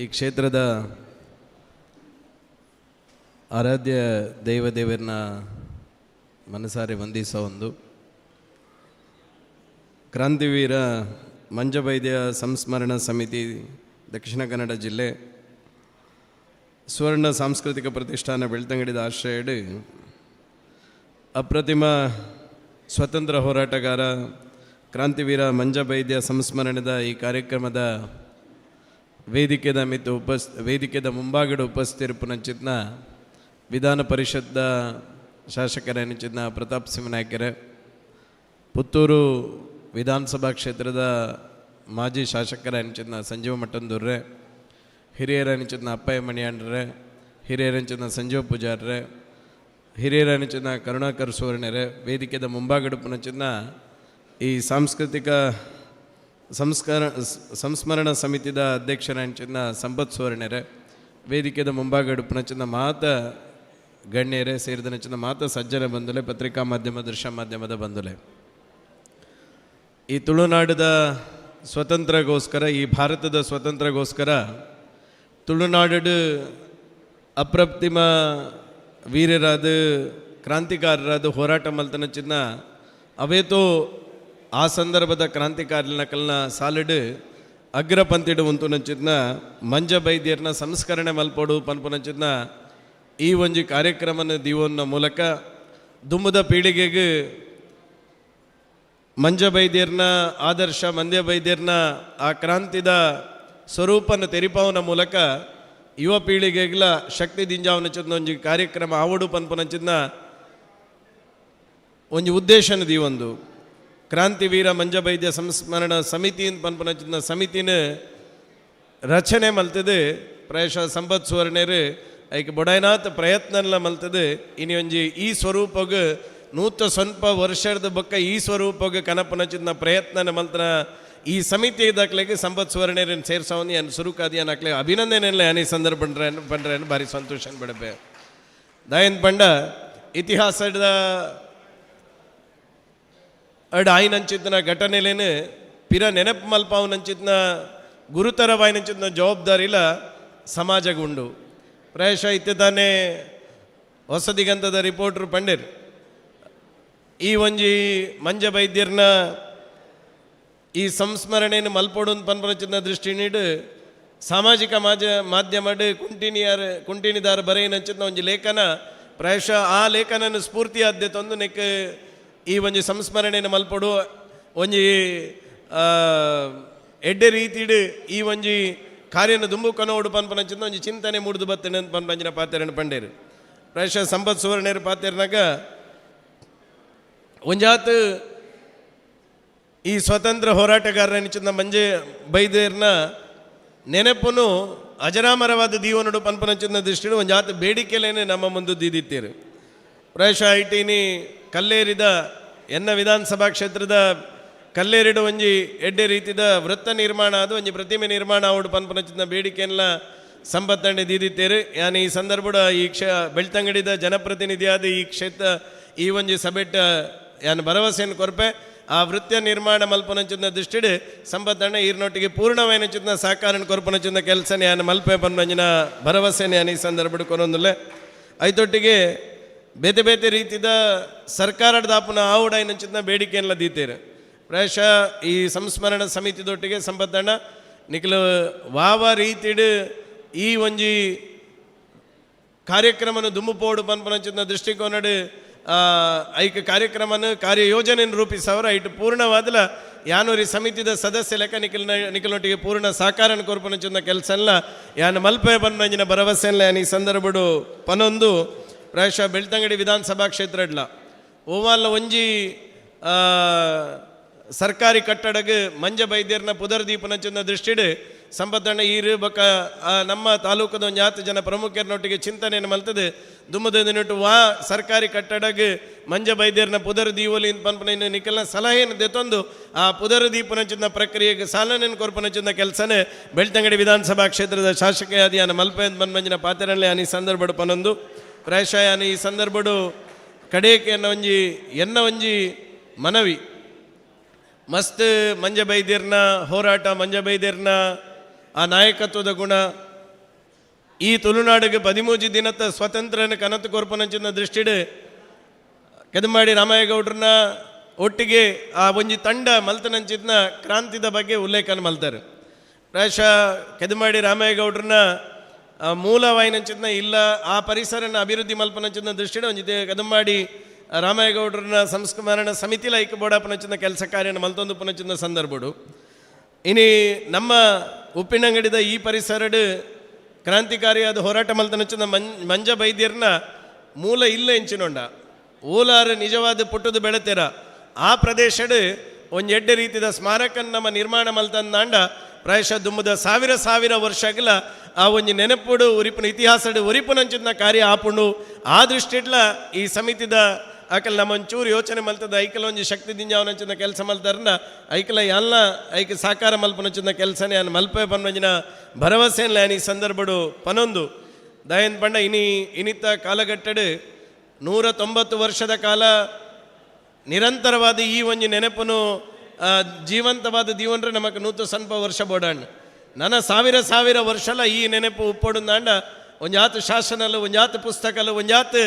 ಈ ಕ್ಷೇತ್ರದ ಆರಾಧ್ಯ ದೇವದೇವರನ್ನ ಮನಸಾರೆ ವಂದಿಸೋ ಒಂದು ಕ್ರಾಂತಿವೀರ ಮಂಜ ಬೈದ್ಯ ಸಂಸ್ಮರಣ ಸಮಿತಿ ದಕ್ಷಿಣ ಕನ್ನಡ ಜಿಲ್ಲೆ ಸುವರ್ಣ ಸಾಂಸ್ಕೃತಿಕ ಪ್ರತಿಷ್ಠಾನ ಬೆಳ್ತಂಗಡಿದ ಆಶ್ರಯಡು ಅಪ್ರತಿಮ ಸ್ವತಂತ್ರ ಹೋರಾಟಗಾರ ಕ್ರಾಂತಿವೀರ ಮಂಜ ಬೈದ್ಯ ಸಂಸ್ಮರಣದ ಈ ಕಾರ್ಯಕ್ರಮದ ವೇದಿಕೆದ ಮುಂಭಾಗದ ಉಪಸ್ಥಿತಿರುಪುನಂಚಿನ ವಿಧಾನ ಪರಿಷತ್ದ ಶಾಸಕರನಿಚಿನ ಪ್ರತಾಪ್ ಸಿಂಹ ನಾಯ್ಕರೆ, ಪುತ್ತೂರು ವಿಧಾನಸಭಾ ಕ್ಷೇತ್ರದ ಮಾಜಿ ಶಾಸಕರನಿಚಿನ ಸಂಜೀವ ಮಟ್ಟಂದೂರ್ರೆ, ಹಿರಿಯರನಿಚಿನ ಅಪ್ಪಯ್ಯ ಮಣಿಯಾಂಡ್ರೆ, ಹಿರಿಯರನಿಚಿನ ಸಂಜೀವ ಪೂಜಾರ್ರೆ, ಹಿರಿಯರನಿಚಿನ ಕರುಣಾಕರ್ ಸುವರ್ಣರೆ, ವೇದಿಕೆದ ಮುಂಭಾಗದ ಪುನಚಿನ ಈ ಸಾಂಸ್ಕೃತಿಕ ಸಂಸ್ಮರಣ ಸಮಿತಿದ ಅಧ್ಯಕ್ಷರಂಚಿನ ಸಂಪತ್ ಸುವರ್ಣರೆ, ವೇದಿಕೆದ ಮುಂಭಾಗದ ಪುನಚಿನ ಮಾತ ಗಣ್ಯರೇ ಸೇರಿದನಚಿನ ಮಾತ ಸಜ್ಜನ ಬಂಧುಲೆ, ಪತ್ರಿಕಾ ಮಾಧ್ಯಮ ದೃಶ್ಯ ಮಾಧ್ಯಮದ ಬಂಧುಲೆ, ಈ ತುಳುನಾಡದ ಸ್ವತಂತ್ರಗೋಸ್ಕರ, ಈ ಭಾರತದ ಸ್ವತಂತ್ರಗೋಸ್ಕರ ತುಳುನಾಡು ಅಪ್ರತಿಮ ವೀರರಾದ ಕ್ರಾಂತಿಕಾರರಾದ ಹೋರಾಟ ಮಲ್ತನಚಿನ ಅವೇತೋ ಆ ಸಂದರ್ಭದ ಕ್ರಾಂತಿಕಾರಿನಕಲ್ನ ಸಾಲಿಡು ಅಗ್ರಪಂಥಿಡು ಉಂಟು ನಂಚಿದ್ನ ಮಂಜ ಬೈದ್ಯರ್ನ ಸಂಸ್ಕರಣೆ ಮಲ್ಪೋಡು ಪನ್ಪುನಂಚಿದ್ನ ಈ ಒಂಜಿ ಕಾರ್ಯಕ್ರಮನ ದೀವನ್ನ ಮೂಲಕ ದುಮ್ಮದ ಪೀಳಿಗೆಗೆ ಮಂಜ ಬೈದ್ಯರ್ನ ಆದರ್ಶ, ಮಂಜ ಬೈದ್ಯರ್ನ ಆ ಕ್ರಾಂತಿದ ಸ್ವರೂಪನ ತೆರಿಪಾವನ ಮೂಲಕ ಯುವ ಪೀಳಿಗೆಗಳ ಶಕ್ತಿ ದಿಂಜಾವನಚಿದ್ನ ಒಂಜಿ ಕಾರ್ಯಕ್ರಮ ಆವಡು ಪನ್ಪುನಂಚಿದ್ನ ಒಂಜಿ ಉದ್ದೇಶನ ದೀವೊಂದು ಕ್ರಾಂತಿವೀರ ಮಂಜಬೈದ್ಯ ಸಂಸ್ಮರಣ ಸಮಿತಿ ಅಂತ ಪನ್ಪನ ಸಮಿತಿನ ರಚನೆ ಮಲ್ತದೆ ಪ್ರಾಯಶಃ ಸಂಪತ್ ಸುವರ್ಣರು ಐಕೆ ಬೊಡಾಯ್ನಾಥ ಪ್ರಯತ್ನಲ್ಲ ಮಲ್ತದೆ ಇನಿ ಒಂಜಿ ಈ ಸ್ವರೂಪಗ ನೂತ ಸ್ವಲ್ಪ ವರ್ಷದ ಬೊಕ್ಕ ಈ ಸ್ವರೂಪಗ ಕನಪನಚಿನ ಪ್ರಯತ್ನ ಮಲ್ತನ ಈ ಸಮಿತಿ ಇದಾಕ್ಲೆಗೆ ಸಂಪತ್ ಸುವರ್ಣರನ್ನು ಸೇರ್ಸವನಿ ಅನ್ ಸುರುಕಾದಿ ಅನ್ನಾಕ್ಲೆ ಅಭಿನಂದನೆಲ್ಲ ಅನೇ ಸಂದರ್ಭ ಪಂಡ್ರೆ ಭಾರಿ ಸಂತೋಷ ಬಿಡಬೆ ದಾಯನ್ ಪಂಡ ಇತಿಹಾಸದ ಆಯ್ನಂಚಿದ್ನ ಘಟನೆಲೇನು ಪಿರ ನೆನಪು ಮಲ್ಪಾವನಂಚಿದ್ನ ಗುರುತರವಾಯ್ನಂಚಿದ್ನ ಜವಾಬ್ದಾರಿಲ ಸಮಾಜಗುಂಡು ಪ್ರಾಯಶಃ ಇತ್ತಾನೆ ಹೊಸದಿಗಂತದ ರಿಪೋರ್ಟ್ರು ಪಂಡೇರು ಈ ಒಂಜಿ ಮಂಜ ಬೈದ್ಯರ್ನ ಈ ಸಂಸ್ಮರಣೆಯನ್ನು ಮಲ್ಪೊಡು ಪನ್ಪರಚಿನ ದೃಷ್ಟಿ ನೀಡು ಸಾಮಾಜಿಕ ಮಾಧ್ಯಮ ಕುಂಟಿನಿದಾರ ಬರೆಯನಂಚಿನ ಒಂಜಿ ಲೇಖನ ಪ್ರಾಯಶಃ ಆ ಲೇಖನನ್ನು ಸ್ಫೂರ್ತಿ ಆದ್ಯ ತಂದು ನೆಕ್ ಈ ಒಂಜಿ ಸಂಸ್ಮರಣೆಯನ್ನು ಮಲ್ಪೊಡು ಒಂಜಿ ಎಡ್ಡೆ ರೀತಿಡು ಈ ಒಂಜಿ ಕಾರ್ಯನ ದುಂಬು ಕನೋಡು ಪನ್ಪನಂಚಿನ ಒಂಜಿ ಚಿಂತನೆ ಮೂಡ್ದು ಬತ್ತೇನೆ ಅಂತ ಪನ್ಪಂಜಿನ ಪಾತ್ರೆಯನ್ನು ಪಂಡೇರು ಪ್ರಾಯಶಃ ಸಂಪತ್ ಸುವರ್ಣರು ಪಾತ್ರೆನಾಗ ಒಂಜಾತ್ ಈ ಸ್ವತಂತ್ರ ಹೋರಾಟಗಾರನಿಚ್ಚಿನ ಮಂಜೆ ಬೈದೇರ್ನ ನೆನಪುನು ಅಜರಾಮರವಾದ ದೀವನುಡು ಪನ್ಪನಂಚಿನ ದೃಷ್ಟಿಡು ಒಂಜಾತ್ ಬೇಡಿಕೆಲೇನೆ ನಮ್ಮ ಮುಂದೆ ದೀದಿತ್ತೀರು ಪ್ರಾಯಶಃ ಐಟಿನಿ ಕಲ್ಲೇರಿದ ಎನ್ನ ವಿಧಾನಸಭಾ ಕ್ಷೇತ್ರದ ಕಲ್ಲೇರಿಡು ಒಂಜಿ ಎಡ್ಡೆ ರೀತಿದ ವೃತ್ತ ನಿರ್ಮಾಣ ಅದು ಒಂಜಿ ಪ್ರತಿಮೆ ನಿರ್ಮಾಣ ಅವಡು ಪನ್ಪನಚಿನ ಬೇಡಿಕೆಯನ್ನ ಸಂಪತ್ತಂಡೆ ದೀದಿತ್ತೇರು ಯಾನ್ ಈ ಸಂದರ್ಭದ ಈ ಬೆಳ್ತಂಗಡಿದ ಜನಪ್ರತಿನಿಧಿಯಾದ ಈ ಕ್ಷೇತ್ರ ಈ ಒಂಜಿ ಸಭೆಟ್ ಯಾನ್ ಭರವಸೆಯನ್ನು ಕೊರ್ಪೆ ಆ ವೃತ್ಯ ನಿರ್ಮಾಣ ಮಲ್ಪನಚಿನ ದೃಷ್ಟಿಡು ಸಂಪತ್ತಂಡೆ ಈರ್ನೊಟ್ಟಿಗೆ ಪೂರ್ಣವೈನಚಿನ ಸಹಕಾರ ಕೊರ್ಪನಚಿನ ಕೆಲಸನೇ ಯಾನ್ ಮಲ್ಪೆ ಪನ್ಪಂಜಿನ ಭರವಸೆನೇ ಯಾನ್ ಈ ಸಂದರ್ಭ ಕೊರೊಂದುಲ್ಲೆ ಐತೊಟ್ಟಿಗೆ ಬೇತೆ ಬೇತೆ ರೀತಿದ ಸರ್ಕಾರದ ದಾಪುನ ಆವುಡಾಯಿನಂಚಿನ ಬೇಡಿಕೆಯನ್ನ ದೀತೇರು ಪ್ರಾಯಶಃ ಈ ಸಂಸ್ಮರಣ ಸಮಿತಿದೊಟ್ಟಿಗೆ ಸಂಪತ್ತಣ್ಣ ನಿಖಲು ವಾವ ರೀತಿಡು ಈ ಒಂಜಿ ಕಾರ್ಯಕ್ರಮನ ದುಮ್ಮುಪೋಡು ಪನ್ಪನಂಚಿನ ದೃಷ್ಟಿಕೋನಡು ಐಕ ಕಾರ್ಯಕ್ರಮನ ಕಾರ್ಯಯೋಜನೆಯನ್ನು ರೂಪಿಸವರ ಐಟು ಪೂರ್ಣವಾದಲ ಯಾನೂರಿ ಸಮಿತಿದ ಸದಸ್ಯ ಲೆಕ್ಕ ನಿಖಲ್ನೊಟ್ಟಿಗೆ ಪೂರ್ಣ ಸಹಕಾರ ಕೊರ್ಪನಚಿನ ಕೆಲಸ ಎಲ್ಲ ಯಾನು ಮಲ್ಪೆ ಪನ್ಪಂಜಿನ ಭರವಸೆ ಎಲ್ಲ ಈ ಸಂದರ್ಭಡು ಪನೊಂದು ಪ್ರಾಯಶಃ ಬೆಳ್ತಂಗಡಿ ವಿಧಾನಸಭಾ ಕ್ಷೇತ್ರ ಇಡ್ಲ ಓವಾಲ್ಲ ಒಂಜಿ ಸರ್ಕಾರಿ ಕಟ್ಟಡಗೆ ಮಂಜ ಬೈದ್ಯರ್ನ ಪುದರ್ದೀಪನಚಿನ ದೃಷ್ಟಿಡು ಸಂಪತ್ತಣ್ಣ ಈರು ಬಕ ನಮ್ಮ ತಾಲೂಕದ ಒಂದು 10 ಜನ ಪ್ರಮುಖರನೊಟ್ಟಿಗೆ ಚಿಂತನೆಯನ್ನು ಮಲ್ತದೆ ದುಮ್ಮದಿನಿಟ್ಟು ಸರ್ಕಾರಿ ಕಟ್ಟಡಗೆ ಮಂಜ ಬೈದ್ಯರ್ನ ಪುದರ್ದೀವಲಿ ಪನ್ಪನ ನಿಖಲ್ನ ಸಲಹೆಯನ್ನು ದೆತೊಂದು ಆ ಪುದರ್ದೀಪನಚಿನ ಪ್ರಕ್ರಿಯೆಗೆ ಸಾಲನೆಯನ್ನು ಕೊರ್ಪನಚಿನ ಕೆಲಸನೇ ಬೆಳ್ತಂಗಡಿ ವಿಧಾನಸಭಾ ಕ್ಷೇತ್ರದ ಶಾಸಕಿಯಾದಿ ಯಾನ ಮಲ್ಪೆ ಪನ್ಪಂಜಿನ ಪಾತ್ರೆಯಲ್ಲಿ ಯಾನ ಈ ಸಂದರ್ಭಡು ಪನೊಂದು ಪ್ರಾಯಶಃ ಯಾನ ಈ ಸಂದರ್ಭಡು ಕಡೆಯಕ್ಕೆ ಎನ್ನ ಒಂಜಿ ಮನವಿ ಮಸ್ತ್ ಮಂಜ ಬೈದ್ಯರ್ನ ಹೋರಾಟ ಮಂಜ ಬೈದ್ಯರ್ನ ಆ ನಾಯಕತ್ವದ ಗುಣ ಈ ತುಳುನಾಡಿಗೆ 13 ದಿನದ ಸ್ವತಂತ್ರನ ಕನತು ಕೊರ್ಪನಂಚಿನ ದೃಷ್ಟಿಡು ಕೆದಮಾಡಿ ರಾಮಯ್ಯಗೌಡ್ರನ್ನ ಒಟ್ಟಿಗೆ ಆ ಒಂಜಿ ತಂಡ ಮಲ್ತನಂಚಿನ ಕ್ರಾಂತಿದ ಬಗ್ಗೆ ಉಲ್ಲೇಖನ ಮಲ್ತಾರೆ ಪ್ರಾಯಶಃ ಕೆದಮಾಡಿ ರಾಮಯ್ಯಗೌಡ್ರನ್ನ ಮೂಲವಾಯಿನಂಚಿನ ಇಲ್ಲ ಆ ಪರಿಸರನ ಅಭಿವೃದ್ಧಿ ಮಲ್ಪನಂಚಿನ ದೃಷ್ಟಿಡು ಒಂಜಿ ಕದಮಾಡಿ ರಾಮಯ್ಯಗೌಡ್ರನ್ನ ಸಂಸ್ಮರಣ ಸಮಿತಿ ಲೈಕ್ ಬೋಡಪ್ಪನಚಿನ ಕೆಲಸ ಕಾರ್ಯನ ಮಲ್ತೊಂದು ಪುನಚಿನ ಸಂದರ್ಭಡು ಇನಿ ನಮ್ಮ ಉಪ್ಪಿನಂಗಡಿದ ಈ ಪರಿಸರಡು ಕ್ರಾಂತಿಕಾರಿಯಾದ ಹೋರಾಟ ಮಲ್ತನಚಿನ ಮಂಜ ಬೈದ್ಯರ್ನ ಮೂಲ ಇಲ್ಲ ಎಂಚಿನೊಂಡ ಓಲಾರು ನಿಜವಾದ ಪುಟ್ಟದು ಬೆಳೆತೇರ ಆ ಪ್ರದೇಶಡು ಒಂದು ಎಡ್ಡೆ ರೀತಿಯ ಸ್ಮಾರಕನ ನಮ್ಮ ನಿರ್ಮಾಣ ಮಲ್ತಂದಾಂಡ ಪ್ರಾಯಶಃ ದುಮ್ಮದ ಸಾವಿರ ವರ್ಷಗಳ ಆ ಒಂಜಿ ನೆನಪುಡು ಉರಿಪುನ ಇತಿಹಾಸಡು ಉರಿಪುನಂಚಿನ ಕಾರ್ಯ ಆಪುಂಡು ಆ ದೃಷ್ಟಿಡ್ಲ ಈ ಸಮಿತಿದ ಆಕಲ್ ನಮ್ಮ ಒಂಚೂರು ಯೋಚನೆ ಮಲ್ತದ ಐಕಲ ಒಂಜಿ ಶಕ್ತಿ ದಿಂಜಾವನಂಚಿನ ಕೆಲಸ ಮಲ್ತಾರನ್ನ ಐಕಲ ಎಲ್ಲ ಐಕ ಸಾಕಾರ ಮಲ್ಪನಂಚಿನ ಕೆಲಸನೇ ಯಾನು ಮಲ್ಪೆ ಪನ್ವಂಜಿನ ಭರವಸೆ ಯಾನ್ ಈ ಸಂದರ್ಭಡು ಪನೊಂದು ದಯನ್ ಪಂಡ ಇನಿತ್ತ ಕಾಲಘಟ್ಟಡು 190 ವರ್ಷದ ಕಾಲ ನಿರಂತರವಾದ ಈ ಒಂಜಿ ನೆನಪನು ಜೀವಂತವಾದ ದೀವನ್ರೆ ನಮಕ್ 100 ಸ್ವಲ್ಪ ವರ್ಷ ಬೋಡಾಣ ನನ್ನ ಸಾವಿರ ವರ್ಷಲ ಈ ನೆನಪು ಉಪ್ಪೊಡುಂದಾಂಡ ಒಂಜಾತು ಶಾಸನಲು ಒಂಜಾತು ಪುಸ್ತಕಲು ಒಂಜಾತು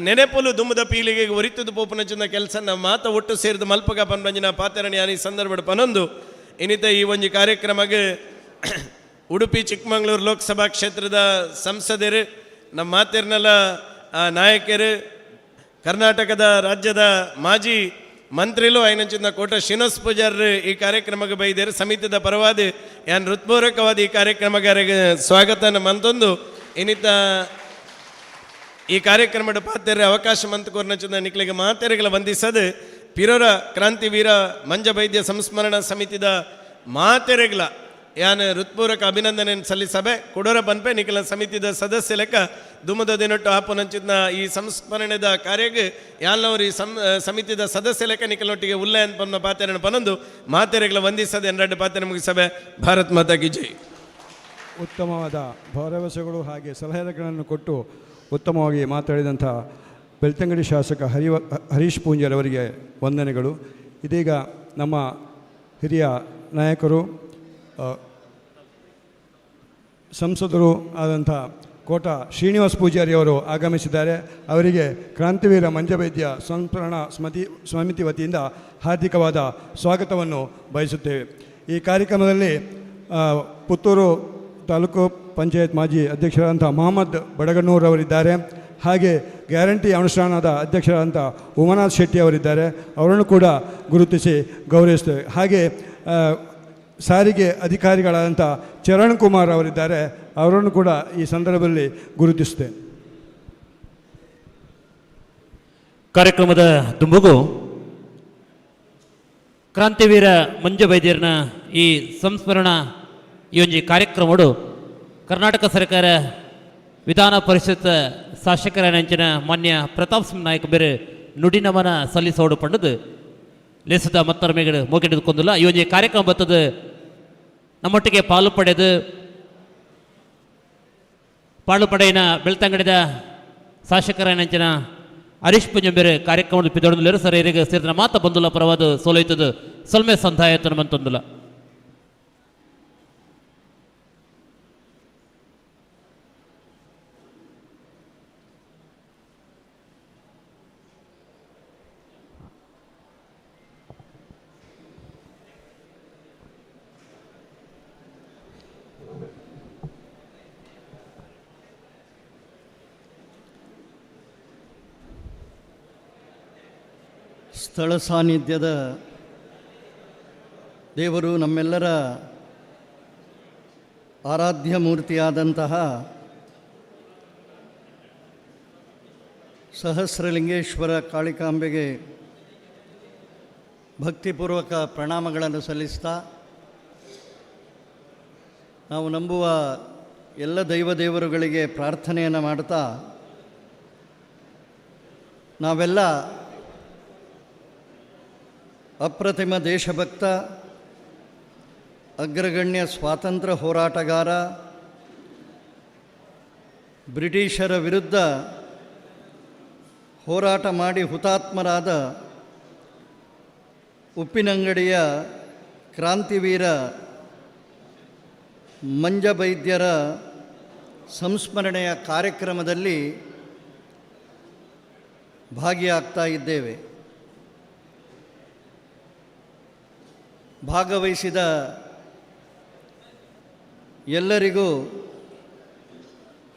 ನೆನಪುಲು ದುಮ್ಮದ ಪೀಳಿಗೆಗೆ ಒರಿತದು ಪೋಪನಚಿನ ಕೆಲಸ ನಮ್ಮ ಮಾತ ಒಟ್ಟು ಸೇರಿದ ಮಲ್ಪಗ ಪನ್ಪಂಜಿನ ಪಾತ್ರಣಿ ಈ ಸಂದರ್ಭ ಪನೊಂದು ಇನಿತ ಈ ಒಂಜಿ ಕಾರ್ಯಕ್ರಮಕ್ಕೆ ಉಡುಪಿ ಚಿಕ್ಕಮಗಳೂರು ಲೋಕಸಭಾ ಕ್ಷೇತ್ರದ ಸಂಸದರು ನಮ್ಮ ಮಾತೆರ್ನೆಲ್ಲ ನಾಯಕರು ಕರ್ನಾಟಕದ ರಾಜ್ಯದ ಮಾಜಿ ಮಂತ್ರಿಲು ಐನಂಚಿನ ಕೋಟ ಶ್ರೀನಿವಾಸ್ ಪೂಜಾರ್ ಈ ಕಾರ್ಯಕ್ರಮಕ್ಕೆ ಬೈದೇರು ಸಮಿತಿದ ಪರವಾದ ಯಾನ್ ಹೃತ್ಪೂರ್ವಕವಾದ ಈ ಕಾರ್ಯಕ್ರಮಗಾರಿಗೆ ಸ್ವಾಗತನ ಮಂತೊಂದು ಇನಿತ ಈ ಕಾರ್ಯಕ್ರಮದ ಪಾತ್ರೆ ಅವಕಾಶ ಮಂತ್ ಕೋರ್ನಚಿನ ನಿಕ್ಲಿಗೆ ಮಾತೆರೆಗಳ ವಂದಿಸದು ಪಿರೋರ ಕ್ರಾಂತಿವೀರ ಮಂಜಬೈದ್ಯ ಸಂಸ್ಮರಣ ಸಮಿತಿದ ಮಾತೆರೆಗ್ಲ ಯಾನ್ ಹೃತ್ಪೂರ್ವಕ ಅಭಿನಂದನೆ ಸಲ್ಲಿಸಬೆ ಕುಡೋರ ಪನ್ಪೆ ನಿಖಿಲ ಸಮಿತಿದ ಸದಸ್ಯ ಲೆಕ್ಕ ದುಮದ ದಿನೊಟ್ಟು ಹಾಪುನಂಚಿನ ಈ ಸಂಸ್ಮರಣೆದ ಕಾರ್ಯಕ್ಕೆ ಯಾಲ್ನವರು ಈ ಸಮಿತಿದ ಸದಸ್ಯ ಲೆಕ್ಕ ನಿಖಲೊಟ್ಟಿಗೆ ಉಲ್ಲಯನ್ ಪನ್ನ ಪಾತೆರನ್ನು ಪನೊಂದು ಮಾತೆರೆಗ್ಲ ವಂದಿಸದೆ ಎರಡು ಪಾತೆರೆ ಮುಗಿಸಬೆ. ಭಾರತ್ ಮಾತಾ ಕಿ ಜೈ. ಉತ್ತಮವಾದ ಭರವಸೆಗಳು ಹಾಗೆ ಸಲಹೆಗಳನ್ನು ಕೊಟ್ಟು ಉತ್ತಮವಾಗಿ ಮಾತಾಡಿದಂಥ ಬೆಳ್ತಂಗಡಿ ಶಾಸಕ ಹರೀಶ್ ಪೂಂಜರವರಿಗೆ ವಂದನೆಗಳು. ಇದೀಗ ನಮ್ಮ ಹಿರಿಯ ನಾಯಕರು ಸಂಸದರು ಆದಂಥ ಕೋಟ ಶ್ರೀನಿವಾಸ ಪೂಜಾರಿ ಅವರು ಆಗಮಿಸಿದ್ದಾರೆ. ಅವರಿಗೆ ಕ್ರಾಂತಿವೀರ ಮಂಜಬೈದ್ಯ ಸಂಸ್ಮರಣ ಸಮಿತಿ ವತಿಯಿಂದ ಹಾರ್ದಿಕವಾದ ಸ್ವಾಗತವನ್ನು ಬಯಸುತ್ತೇವೆ. ಈ ಕಾರ್ಯಕ್ರಮದಲ್ಲಿ ಪುತ್ತೂರು ತಾಲೂಕು ಪಂಚಾಯತ್ ಮಾಜಿ ಅಧ್ಯಕ್ಷರಾದಂಥ ಮೊಹಮ್ಮದ್ ಬಡಗನ್ನೂರ್ ಅವರಿದ್ದಾರೆ. ಹಾಗೆ ಗ್ಯಾರಂಟಿ ಅನುಷ್ಠಾನದ ಅಧ್ಯಕ್ಷರಾದಂಥ ಉಮಾನಾಥ್ ಶೆಟ್ಟಿ ಅವರಿದ್ದಾರೆ. ಅವರನ್ನು ಕೂಡ ಗುರುತಿಸಿ ಗೌರವಿಸ್ತೇವೆ. ಹಾಗೆ ಸಾರಿಗೆ ಅಧಿಕಾರಿಗಳಾದಂಥ ಚರಣ್ ಕುಮಾರ್ ಅವರಿದ್ದಾರೆ. ಅವರನ್ನು ಕೂಡ ಈ ಸಂದರ್ಭದಲ್ಲಿ ಗುರುತಿಸುತ್ತೇನೆ. ಕಾರ್ಯಕ್ರಮದ ದುಂಬುಗು ಕ್ರಾಂತಿವೀರ ಮಂಜಬೈದ್ಯರ್ನ ಈ ಸಂಸ್ಮರಣ ಈ ಒಂಜಿ ಕಾರ್ಯಕ್ರಮಡು ಕರ್ನಾಟಕ ಸರ್ಕಾರ ವಿಧಾನ ಪರಿಷತ್ ಶಾಸಕರ ನೆಂಚಿನ ಮಾನ್ಯ ಪ್ರತಾಪ್ ಸಿಂಗ್ ನಾಯಕ್ ಬೇರೆ ನುಡಿನಮನ ಸಲ್ಲಿಸೋಡು ಪಂಡದು ಲೇಸದ ಮತ್ತರ ಮೇಗಡೆ ಮೋಗಿಡಿದುಕೊಂಡಿಲ್ಲ. ಈ ಒಂಜಿ ಕಾರ್ಯಕ್ರಮ ಬರ್ತದೆ ನಮ್ಮೊಟ್ಟಿಗೆ ಪಾಲು ಪಡೆಯಿನ ಬೆಳ್ತಂಗಡಿದ ಶಾಸಕರ ನೆಂಚಿನ ಹರೀಶ್ ಪುಂಜಂಬೇರೆ ಕಾರ್ಯಕ್ರಮದ ಪಿದೊಡಲು ಸರ್ ಇರಿಗೆ ಸೇರಿದ ಮಾತ ಬಂದುಲ್ಲ ಪರವಾದ ಸೋಲೈತದ ಸೊಲ್ಮೆ ಸಂಧಾಯತನ ಬಂತೊಂದಿಲ್ಲ. ಸ್ಥಳ ಸಾನ್ನಿಧ್ಯದ ದೇವರು ನಮ್ಮೆಲ್ಲರ ಆರಾಧ್ಯ ಮೂರ್ತಿಯಾದಂತಹ ಸಹಸ್ರಲಿಂಗೇಶ್ವರ ಕಾಳಿಕಾಂಬೆಗೆ ಭಕ್ತಿಪೂರ್ವಕ ಪ್ರಣಾಮಗಳನ್ನು ಸಲ್ಲಿಸ್ತಾ, ನಾವು ನಂಬುವ ಎಲ್ಲ ದೇವರುಗಳಿಗೆ ಪ್ರಾರ್ಥನೆಯನ್ನು ಮಾಡ್ತಾ, ನಾವೆಲ್ಲ ಅಪ್ರತಿಮ ದೇಶಭಕ್ತ, ಅಗ್ರಗಣ್ಯ ಸ್ವಾತಂತ್ರ್ಯ ಹೋರಾಟಗಾರ, ಬ್ರಿಟಿಷರ ವಿರುದ್ಧ ಹೋರಾಟ ಮಾಡಿ ಹುತಾತ್ಮರಾದ ಉಪ್ಪಿನಂಗಡಿಯ ಕ್ರಾಂತಿವೀರ ಮಂಜಬೈದ್ಯರ ಸಂಸ್ಮರಣೆಯ ಕಾರ್ಯಕ್ರಮದಲ್ಲಿ ಭಾಗಿಯಾಗ್ತಾ ಇದ್ದೇವೆ. ಭಾಗವಹಿಸಿದ ಎಲ್ಲರಿಗೂ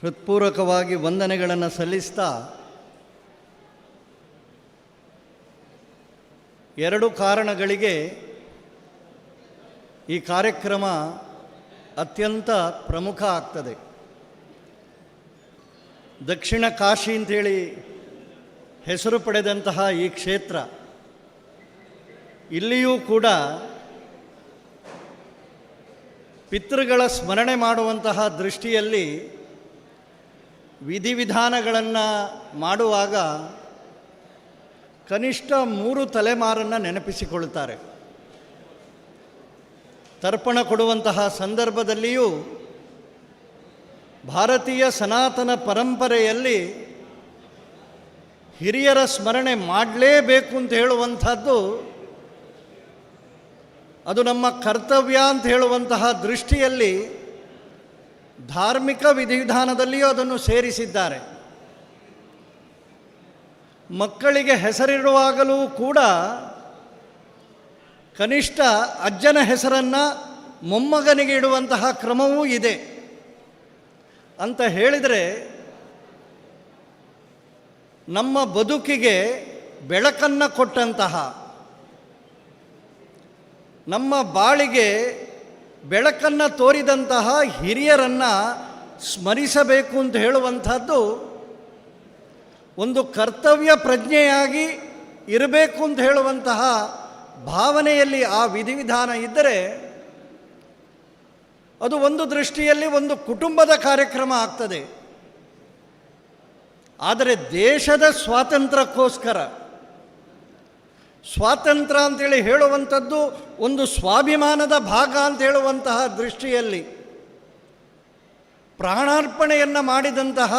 ಹೃತ್ಪೂರ್ವಕವಾಗಿ ವಂದನೆಗಳನ್ನು ಸಲ್ಲಿಸ್ತಾ, ಎರಡು ಕಾರಣಗಳಿಗೆ ಈ ಕಾರ್ಯಕ್ರಮ ಅತ್ಯಂತ ಪ್ರಮುಖ ಆಗ್ತದೆ. ದಕ್ಷಿಣ ಕಾಶಿ ಅಂಥೇಳಿ ಹೆಸರು ಪಡೆದಂತಹ ಈ ಕ್ಷೇತ್ರ, ಇಲ್ಲಿಯೂ ಕೂಡ ಪಿತೃಗಳ ಸ್ಮರಣೆ ಮಾಡುವಂತಹ ದೃಷ್ಟಿಯಲ್ಲಿ ವಿಧಿವಿಧಾನಗಳನ್ನು ಮಾಡುವಾಗ ಕನಿಷ್ಠ 3 ತಲೆಮಾರನ್ನು ನೆನಪಿಸಿಕೊಳ್ಳುತ್ತಾರೆ. ತರ್ಪಣ ಕೊಡುವಂತಹ ಸಂದರ್ಭದಲ್ಲಿಯೂ ಭಾರತೀಯ ಸನಾತನ ಪರಂಪರೆಯಲ್ಲಿ ಹಿರಿಯರ ಸ್ಮರಣೆ ಮಾಡಲೇಬೇಕು ಅಂತ ಹೇಳುವಂಥದ್ದು ಅದು ನಮ್ಮ ಕರ್ತವ್ಯ ಅಂತ ಹೇಳುವಂತಹ ದೃಷ್ಟಿಯಲ್ಲಿ ಧಾರ್ಮಿಕ ವಿಧಿವಿಧಾನದಲ್ಲಿಯೂ ಅದನ್ನು ಸೇರಿಸಿದ್ದಾರೆ. ಮಕ್ಕಳಿಗೆ ಹೆಸರಿಡುವಾಗಲೂ ಕೂಡ ಕನಿಷ್ಠ ಅಜ್ಜನ ಹೆಸರನ್ನು ಮೊಮ್ಮಗನಿಗೆ ಇಡುವಂತಹ ಕ್ರಮವೂ ಇದೆ ಅಂತ ಹೇಳಿದರೆ, ನಮ್ಮ ಬದುಕಿಗೆ ಬೆಳಕನ್ನು ಕೊಟ್ಟಂತಹ, ನಮ್ಮ ಬಾಳಿಗೆ ಬೆಳಕನ್ನು ತೋರಿದಂತಹ ಹಿರಿಯರನ್ನು ಸ್ಮರಿಸಬೇಕು ಅಂತ ಹೇಳುವಂಥದ್ದು ಒಂದು ಕರ್ತವ್ಯ ಪ್ರಜ್ಞೆಯಾಗಿ ಇರಬೇಕು ಅಂತ ಹೇಳುವಂತಹ ಭಾವನೆಯಲ್ಲಿ ಆ ವಿಧಿವಿಧಾನ ಇದ್ದರೆ ಅದು ಒಂದು ದೃಷ್ಟಿಯಲ್ಲಿ ಒಂದು ಕುಟುಂಬದ ಕಾರ್ಯಕ್ರಮ ಆಗ್ತದೆ. ಆದರೆ ದೇಶದ ಸ್ವಾತಂತ್ರ್ಯಕ್ಕೋಸ್ಕರ ಸ್ವಾತಂತ್ರ್ಯ ಅಂತೇಳಿ ಹೇಳುವಂಥದ್ದು ಒಂದು ಸ್ವಾಭಿಮಾನದ ಭಾಗ ಅಂತ ಹೇಳುವಂತಹ ದೃಷ್ಟಿಯಲ್ಲಿ ಪ್ರಾಣಾರ್ಪಣೆಯನ್ನು ಮಾಡಿದಂತಹ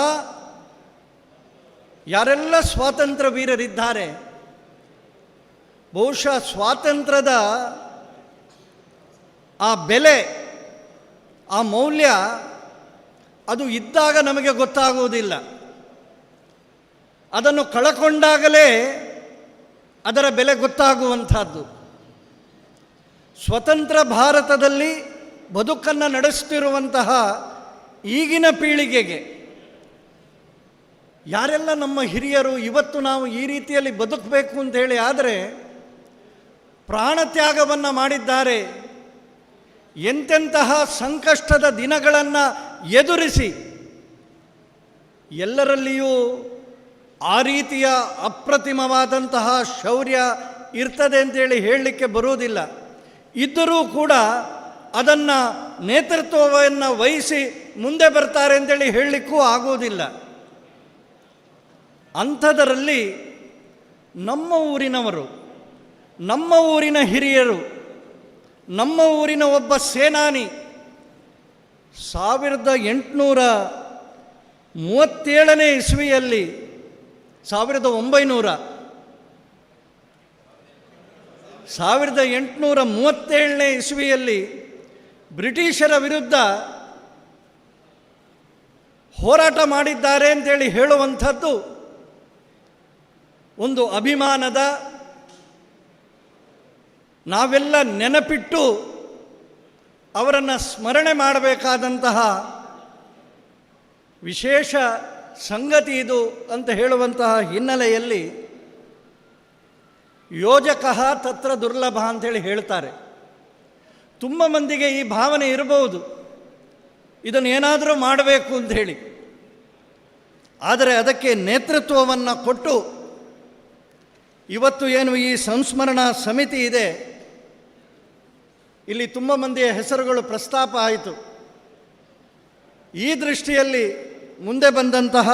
ಯಾರೆಲ್ಲ ಸ್ವಾತಂತ್ರ್ಯ ವೀರರಿದ್ದಾರೆ, ಬಹುಶಃ ಸ್ವಾತಂತ್ರ್ಯದ ಆ ಬೆಲೆ, ಆ ಮೌಲ್ಯ ಅದು ಇದ್ದಾಗ ನಮಗೆ ಗೊತ್ತಾಗುವುದಿಲ್ಲ. ಅದನ್ನು ಕಳಕೊಂಡಾಗಲೇ ಅದರ ಬೆಲೆ ಗೊತ್ತಾಗುವಂಥದ್ದು. ಸ್ವತಂತ್ರ ಭಾರತದಲ್ಲಿ ಬದುಕನ್ನು ನಡೆಸುತ್ತಿರುವಂತಹ ಈಗಿನ ಪೀಳಿಗೆಗೆ ಯಾರೆಲ್ಲ ನಮ್ಮ ಹಿರಿಯರು ಇವತ್ತು ನಾವು ಈ ರೀತಿಯಲ್ಲಿ ಬದುಕಬೇಕು ಅಂತ ಹೇಳಿ ಆದರೆ ಪ್ರಾಣತ್ಯಾಗವನ್ನು ಮಾಡಿದ್ದಾರೆ, ಎಂತೆಂತಹ ಸಂಕಷ್ಟದ ದಿನಗಳನ್ನು ಎದುರಿಸಿ ಎಲ್ಲರಲ್ಲಿಯೂ ಆ ರೀತಿಯ ಅಪ್ರತಿಮವಾದಂತಹ ಶೌರ್ಯ ಇರ್ತದೆ ಅಂತೇಳಿ ಹೇಳಲಿಕ್ಕೆ ಬರುವುದಿಲ್ಲ. ಇದ್ದರೂ ಕೂಡ ಅದನ್ನು ನೇತೃತ್ವವನ್ನು ವಹಿಸಿ ಮುಂದೆ ಬರ್ತಾರೆ ಅಂತೇಳಿ ಹೇಳಲಿಕ್ಕೂ ಆಗುವುದಿಲ್ಲ. ಅಂಥದರಲ್ಲಿ ನಮ್ಮ ಊರಿನವರು, ನಮ್ಮ ಊರಿನ ಹಿರಿಯರು, ನಮ್ಮ ಊರಿನ ಒಬ್ಬ ಸೇನಾನಿ 1837ನೇ ಇಸ್ವಿಯಲ್ಲಿ 1837ನೇ ಇಸ್ವಿಯಲ್ಲಿ ಬ್ರಿಟಿಷರ ವಿರುದ್ಧ ಹೋರಾಟ ಮಾಡಿದ್ದಾರೆ ಅಂತೇಳಿ ಹೇಳುವಂಥದ್ದು ಒಂದು ಅಭಿಮಾನದ, ನಾವೆಲ್ಲ ನೆನಪಿಟ್ಟು ಅವರನ್ನು ಸ್ಮರಣೆ ಮಾಡಬೇಕಾದಂತಹ ವಿಶೇಷ ಸಂಗತಿ ಇದು ಅಂತ ಹೇಳುವಂತಹ ಹಿನ್ನೆಲೆಯಲ್ಲಿ ಯೋಜಕಃ ತತ್ರ ದುರ್ಲಭ ಅಂಥೇಳಿ ಹೇಳ್ತಾರೆ. ತುಂಬ ಮಂದಿಗೆ ಈ ಭಾವನೆ ಇರಬಹುದು, ಇದನ್ನು ಏನಾದರೂ ಮಾಡಬೇಕು ಅಂಥೇಳಿ. ಆದರೆ ಅದಕ್ಕೆ ನೇತೃತ್ವವನ್ನು ಕೊಟ್ಟು ಇವತ್ತು ಏನು ಈ ಸಂಸ್ಮರಣಾ ಸಮಿತಿ ಇದೆ, ಇಲ್ಲಿ ತುಂಬ ಮಂದಿಯ ಹೆಸರುಗಳು ಪ್ರಸ್ತಾಪ ಆಯಿತು. ಈ ದೃಷ್ಟಿಯಲ್ಲಿ ಮುಂದೆ ಬಂದಂತಹ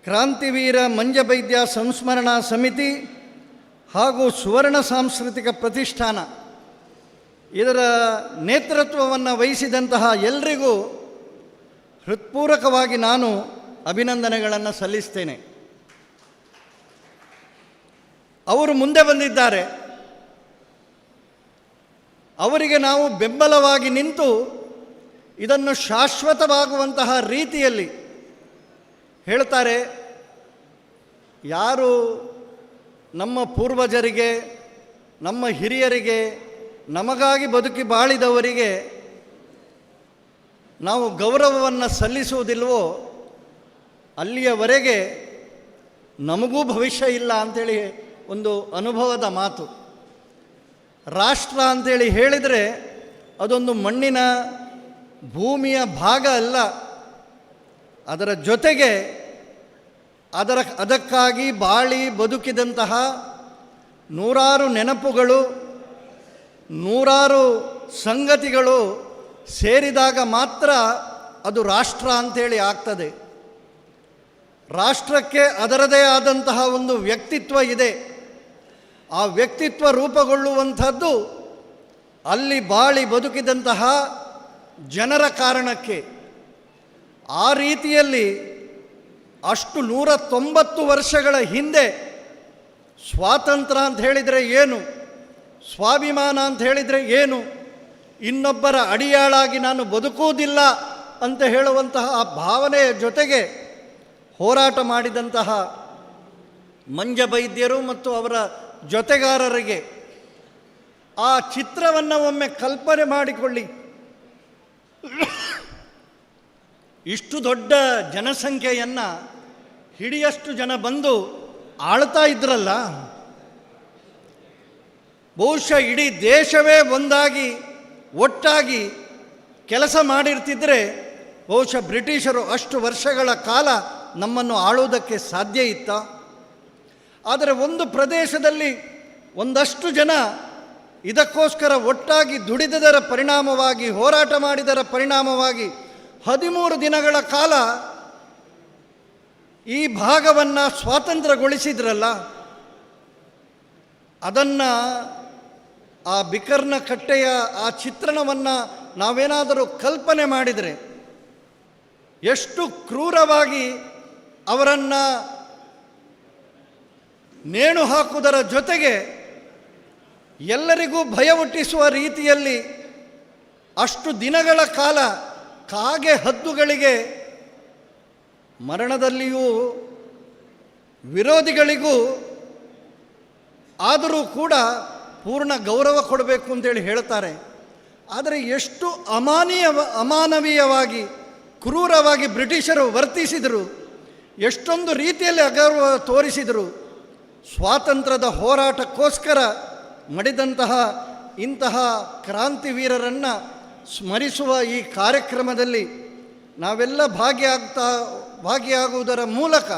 ಕ್ರಾಂತಿವೀರ ಮಂಜಬೈದ್ಯ ಸಂಸ್ಮರಣಾ ಸಮಿತಿ ಹಾಗೂ ಸುವರ್ಣ ಸಾಂಸ್ಕೃತಿಕ ಪ್ರತಿಷ್ಠಾನ ಇದರ ನೇತೃತ್ವವನ್ನು ವಹಿಸಿದಂತಹ ಎಲ್ರಿಗೂ ಹೃತ್ಪೂರ್ವಕವಾಗಿ ನಾನು ಅಭಿನಂದನೆಗಳನ್ನು ಸಲ್ಲಿಸ್ತೇನೆ. ಅವರು ಮುಂದೆ ಬಂದಿದ್ದಾರೆ, ಅವರಿಗೆ ನಾವು ಬೆಂಬಲವಾಗಿ ನಿಂತು ಇದನ್ನು ಶಾಶ್ವತವಾಗುವಂತಹ ರೀತಿಯಲ್ಲಿ ಹೇಳ್ತಾರೆ. ಯಾರು ನಮ್ಮ ಪೂರ್ವಜರಿಗೆ, ನಮ್ಮ ಹಿರಿಯರಿಗೆ, ನಮಗಾಗಿ ಬದುಕಿ ಬಾಳಿದವರಿಗೆ ನಾವು ಗೌರವವನ್ನು ಸಲ್ಲಿಸುವುದಿಲ್ವೋ ಅಲ್ಲಿಯವರೆಗೆ ನಮಗೂ ಭವಿಷ್ಯ ಇಲ್ಲ ಅಂಥೇಳಿ ಒಂದು ಅನುಭವದ ಮಾತು. ರಾಷ್ಟ್ರ ಅಂಥೇಳಿ ಹೇಳಿದರೆ ಅದೊಂದು ಮಣ್ಣಿನ ಭೂಮಿಯ ಭಾಗ ಅಲ್ಲ, ಅದರ ಜೊತೆಗೆ ಅದಕ್ಕಾಗಿ ಬಾಳಿ ಬದುಕಿದಂತಹ ನೂರಾರು ನೆನಪುಗಳು, ನೂರಾರು ಸಂಗತಿಗಳು ಸೇರಿದಾಗ ಮಾತ್ರ ಅದು ರಾಷ್ಟ್ರ ಅಂಥೇಳಿ ಆಗ್ತದೆ. ರಾಷ್ಟ್ರಕ್ಕೆ ಅದರದೇ ಆದಂತಹ ಒಂದು ವ್ಯಕ್ತಿತ್ವ ಇದೆ. ಆ ವ್ಯಕ್ತಿತ್ವ ರೂಪುಗೊಳ್ಳುವಂಥದ್ದು ಅಲ್ಲಿ ಬಾಳಿ ಬದುಕಿದಂತಹ ಜನರ ಕಾರಣಕ್ಕೆ. ಆ ರೀತಿಯಲ್ಲಿ ಅಷ್ಟು 190 ವರ್ಷಗಳ ಹಿಂದೆ ಸ್ವಾತಂತ್ರ್ಯ ಅಂತ ಹೇಳಿದರೆ ಏನು, ಸ್ವಾಭಿಮಾನ ಅಂತ ಹೇಳಿದರೆ ಏನು, ಇನ್ನೊಬ್ಬರ ಅಡಿಯಾಳಾಗಿ ನಾನು ಬದುಕುವುದಿಲ್ಲ ಅಂತ ಹೇಳುವಂತಹ ಆ ಭಾವನೆಯ ಜೊತೆಗೆ ಹೋರಾಟ ಮಾಡಿದಂತಹ ಮಂಜಬೈದ್ಯರು ಮತ್ತು ಅವರ ಜೊತೆಗಾರರಿಗೆ ಆ ಚಿತ್ರವನ್ನು ಒಮ್ಮೆ ಕಲ್ಪನೆ ಮಾಡಿಕೊಳ್ಳಿ. ಇಷ್ಟು ದೊಡ್ಡ ಜನಸಂಖ್ಯೆಯನ್ನು ಹಿಡಿಯಷ್ಟು ಜನ ಬಂದು ಆಳ್ತಾ ಇದ್ರಲ್ಲ, ಬಹುಶಃ ಇಡೀ ದೇಶವೇ ಒಂದಾಗಿ ಒಟ್ಟಾಗಿ ಕೆಲಸ ಮಾಡಿರ್ತಿದ್ರೆ ಬಹುಶಃ ಬ್ರಿಟಿಷರು ಅಷ್ಟು ವರ್ಷಗಳ ಕಾಲ ನಮ್ಮನ್ನು ಆಳುವುದಕ್ಕೆ ಸಾಧ್ಯ ಇತ್ತ? ಆದರೆ ಒಂದು ಪ್ರದೇಶದಲ್ಲಿ ಒಂದಷ್ಟು ಜನ ಇದಕ್ಕೋಸ್ಕರ ಒಟ್ಟಾಗಿ ದುಡಿದದರ ಪರಿಣಾಮವಾಗಿ, ಹೋರಾಟ ಮಾಡಿದರ ಪರಿಣಾಮವಾಗಿ 13 ದಿನಗಳ ಕಾಲ ಈ ಭಾಗವನ್ನು ಸ್ವಾತಂತ್ರ್ಯಗೊಳಿಸಿದ್ರಲ್ಲ, ಅದನ್ನು ಆ ಬಿಕರ್ನ ಕಟ್ಟೆಯ ಆ ಚಿತ್ರಣವನ್ನು ನಾವೇನಾದರೂ ಕಲ್ಪನೆ ಮಾಡಿದರೆ ಎಷ್ಟು ಕ್ರೂರವಾಗಿ ಅವರನ್ನು ನೇಣು ಹಾಕುವುದರ ಜೊತೆಗೆ ಎಲ್ಲರಿಗೂ ಭಯ ಹುಟ್ಟಿಸುವ ರೀತಿಯಲ್ಲಿ ಅಷ್ಟು ದಿನಗಳ ಕಾಲ ಕಾಗೆ ಹದ್ದುಗಳಿಗೆ ಮರಣದಲ್ಲಿಯೂ ವಿರೋಧಿಗಳಿಗೂ ಆದರೂ ಕೂಡ ಪೂರ್ಣ ಗೌರವ ಕೊಡಬೇಕು ಅಂತೇಳಿ ಹೇಳ್ತಾರೆ. ಆದರೆ ಎಷ್ಟು ಅಮಾನವೀಯವಾಗಿ ಕ್ರೂರವಾಗಿ ಬ್ರಿಟಿಷರು ವರ್ತಿಸಿದರು, ಎಷ್ಟೊಂದು ರೀತಿಯಲ್ಲಿ ಅಗೌರವ ತೋರಿಸಿದರು. ಸ್ವಾತಂತ್ರ್ಯದ ಹೋರಾಟಕ್ಕೋಸ್ಕರ ಮಡಿದಂತಹ ಇಂತಹ ಕ್ರಾಂತಿವೀರರನ್ನು ಸ್ಮರಿಸುವ ಈ ಕಾರ್ಯಕ್ರಮದಲ್ಲಿ ನಾವೆಲ್ಲ ಭಾಗಿಯಾಗುವುದರ ಮೂಲಕ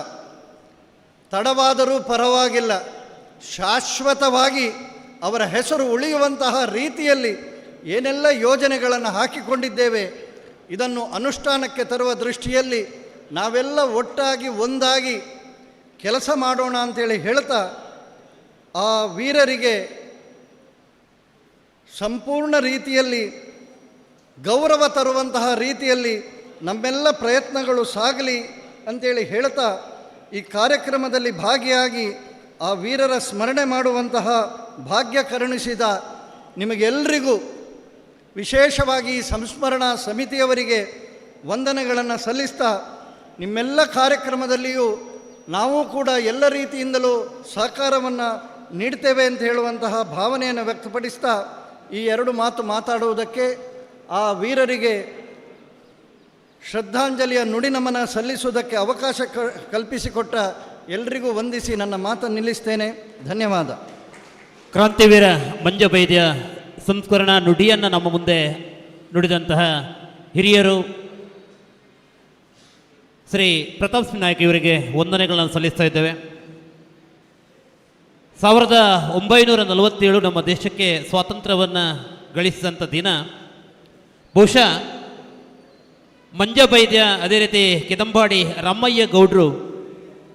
ತಡವಾದರೂ ಪರವಾಗಿಲ್ಲ, ಶಾಶ್ವತವಾಗಿ ಅವರ ಹೆಸರು ಉಳಿಯುವಂತಹ ರೀತಿಯಲ್ಲಿ ಏನೆಲ್ಲ ಯೋಜನೆಗಳನ್ನು ಹಾಕಿಕೊಂಡಿದ್ದೇವೆ ಇದನ್ನು ಅನುಷ್ಠಾನಕ್ಕೆ ತರುವ ದೃಷ್ಟಿಯಲ್ಲಿ ನಾವೆಲ್ಲ ಒಟ್ಟಾಗಿ ಒಂದಾಗಿ ಕೆಲಸ ಮಾಡೋಣ ಅಂತೇಳಿ ಹೇಳ್ತಾ, ಆ ವೀರರಿಗೆ ಸಂಪೂರ್ಣ ರೀತಿಯಲ್ಲಿ ಗೌರವ ತರುವಂತಹ ರೀತಿಯಲ್ಲಿ ನಮ್ಮೆಲ್ಲ ಪ್ರಯತ್ನಗಳು ಸಾಗಲಿ ಅಂತೇಳಿ ಹೇಳ್ತಾ, ಈ ಕಾರ್ಯಕ್ರಮದಲ್ಲಿ ಭಾಗಿಯಾಗಿ ಆ ವೀರರ ಸ್ಮರಣೆ ಮಾಡುವಂತಹ ಭಾಗ್ಯ ಕರುಣಿಸಿದ ನಿಮಗೆಲ್ಲರಿಗೂ, ವಿಶೇಷವಾಗಿ ಈ ಸಂಸ್ಮರಣಾ ಸಮಿತಿಯವರಿಗೆ ವಂದನೆಗಳನ್ನು ಸಲ್ಲಿಸ್ತಾ, ನಿಮ್ಮೆಲ್ಲ ಕಾರ್ಯಕ್ರಮದಲ್ಲಿಯೂ ನಾವು ಕೂಡ ಎಲ್ಲ ರೀತಿಯಿಂದಲೂ ಸಹಕಾರವನ್ನು ನೀಡ್ತೇವೆ ಅಂತ ಹೇಳುವಂತಹ ಭಾವನೆಯನ್ನು ವ್ಯಕ್ತಪಡಿಸ್ತಾ ಈ 2 ಮಾತು ಮಾತಾಡುವುದಕ್ಕೆ, ಆ ವೀರರಿಗೆ ಶ್ರದ್ಧಾಂಜಲಿಯ ನುಡಿನಮನ ಸಲ್ಲಿಸುವುದಕ್ಕೆ ಅವಕಾಶ ಕಲ್ಪಿಸಿಕೊಟ್ಟ ಎಲ್ರಿಗೂ ವಂದಿಸಿ ನನ್ನ ಮಾತನ್ನು ನಿಲ್ಲಿಸ್ತೇನೆ. ಧನ್ಯವಾದ. ಕ್ರಾಂತಿವೀರ ಮಂಜಬೈದ್ಯ ಸಂಸ್ಮರಣಾ ನುಡಿಯನ್ನು ನಮ್ಮ ಮುಂದೆ ನುಡಿದಂತಹ ಹಿರಿಯರು ಶ್ರೀ ಪ್ರತಾಪ್ ಸಿಂಗ್ ನಾಯಕ್ ಇವರಿಗೆ ವಂದನೆಗಳನ್ನು ಸಲ್ಲಿಸ್ತಾ ಇದ್ದೇವೆ. 1947 ನಮ್ಮ ದೇಶಕ್ಕೆ ಸ್ವಾತಂತ್ರ್ಯವನ್ನು ಗಳಿಸಿದಂಥ ದಿನ. ಬಹುಶಃ ಮಂಜಬೈದ್ಯ, ಅದೇ ರೀತಿ ಕಿದಂಬಾಡಿ ರಾಮಯ್ಯ ಗೌಡರು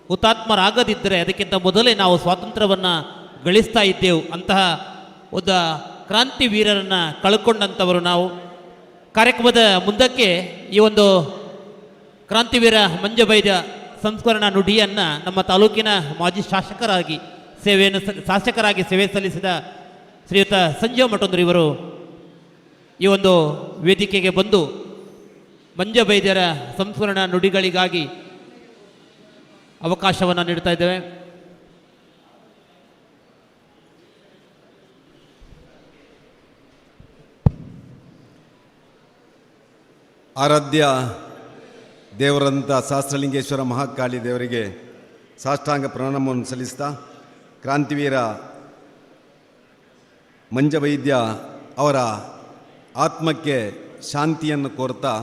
ಹುತಾತ್ಮರಾಗದಿದ್ದರೆ ಅದಕ್ಕಿಂತ ಮೊದಲೇ ನಾವು ಸ್ವಾತಂತ್ರ್ಯವನ್ನು ಗಳಿಸ್ತಾ ಇದ್ದೆವು. ಅಂತಹ ಒಂದು ಕ್ರಾಂತಿವೀರರನ್ನು ಕಳ್ಕೊಂಡಂಥವರು ನಾವು. ಕಾರ್ಯಕ್ರಮದ ಮುಂದಕ್ಕೆ ಈ ಒಂದು ಕ್ರಾಂತಿವೀರ ಮಂಜಬೈದ್ಯ ಸಂಸ್ಮರಣಾ ನುಡಿಯನ್ನು ನಮ್ಮ ತಾಲೂಕಿನ ಮಾಜಿ ಶಾಸಕರಾಗಿ ಸೇವೆ ಸಲ್ಲಿಸಿದ ಶ್ರೀಯುತ ಸಂಜೀವ ಮಠಂದ್ರು ಇವರು ಈ ಒಂದು ವೇದಿಕೆಗೆ ಬಂದು ಮಂಜಬೈದ್ಯರ ಸಂಸ್ಮರಣಾ ನುಡಿಗಳಿಗಾಗಿ ಅವಕಾಶವನ್ನು ನೀಡ್ತಾ ಇದ್ದೇವೆ. ಆರಾಧ್ಯ ದೇವರಂಥ ಸಹಸ್ರಲಿಂಗೇಶ್ವರ ಮಹಾಕಾಳಿ ದೇವರಿಗೆ ಸಾಷ್ಟಾಂಗ ಪ್ರಣಾಮವನ್ನು ಸಲ್ಲಿಸ್ತಾ, ಕ್ರಾಂತಿವೀರ ಮಂಜಬೈದ್ಯ ಅವರ ಆತ್ಮಕ್ಕೆ ಶಾಂತಿಯನ್ನು ಕೋರ್ತಾ,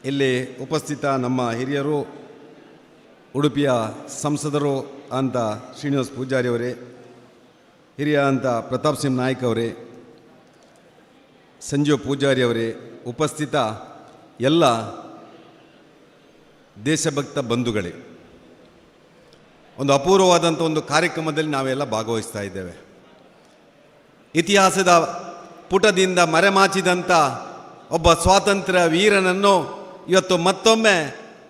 ಇಲ್ಲಿ ಉಪಸ್ಥಿತ ನಮ್ಮ ಹಿರಿಯರು, ಉಡುಪಿಯ ಸಂಸದರು ಅಂತ ಶ್ರೀನಿವಾಸ್ ಪೂಜಾರಿ ಅವರೇ, ಹಿರಿಯ ಅಂತ ಪ್ರತಾಪ್ ಸಿಂಗ್ ನಾಯ್ಕ್ ಅವರೇ, ಸಂಜೀವ್ ಪೂಜಾರಿ ಅವರೇ, ಉಪಸ್ಥಿತ ಎಲ್ಲ ದೇಶಭಕ್ತ ಬಂಧುಗಳೇ, ಒಂದು ಅಪೂರ್ವವಾದಂಥ ಒಂದು ಕಾರ್ಯಕ್ರಮದಲ್ಲಿ ನಾವೆಲ್ಲ ಭಾಗವಹಿಸ್ತಾ ಇದ್ದೇವೆ. ಇತಿಹಾಸದ ಪುಟದಿಂದ ಮರೆಮಾಚಿದಂಥ ಒಬ್ಬ ಸ್ವಾತಂತ್ರ್ಯ ವೀರನನ್ನು ಇವತ್ತು ಮತ್ತೊಮ್ಮೆ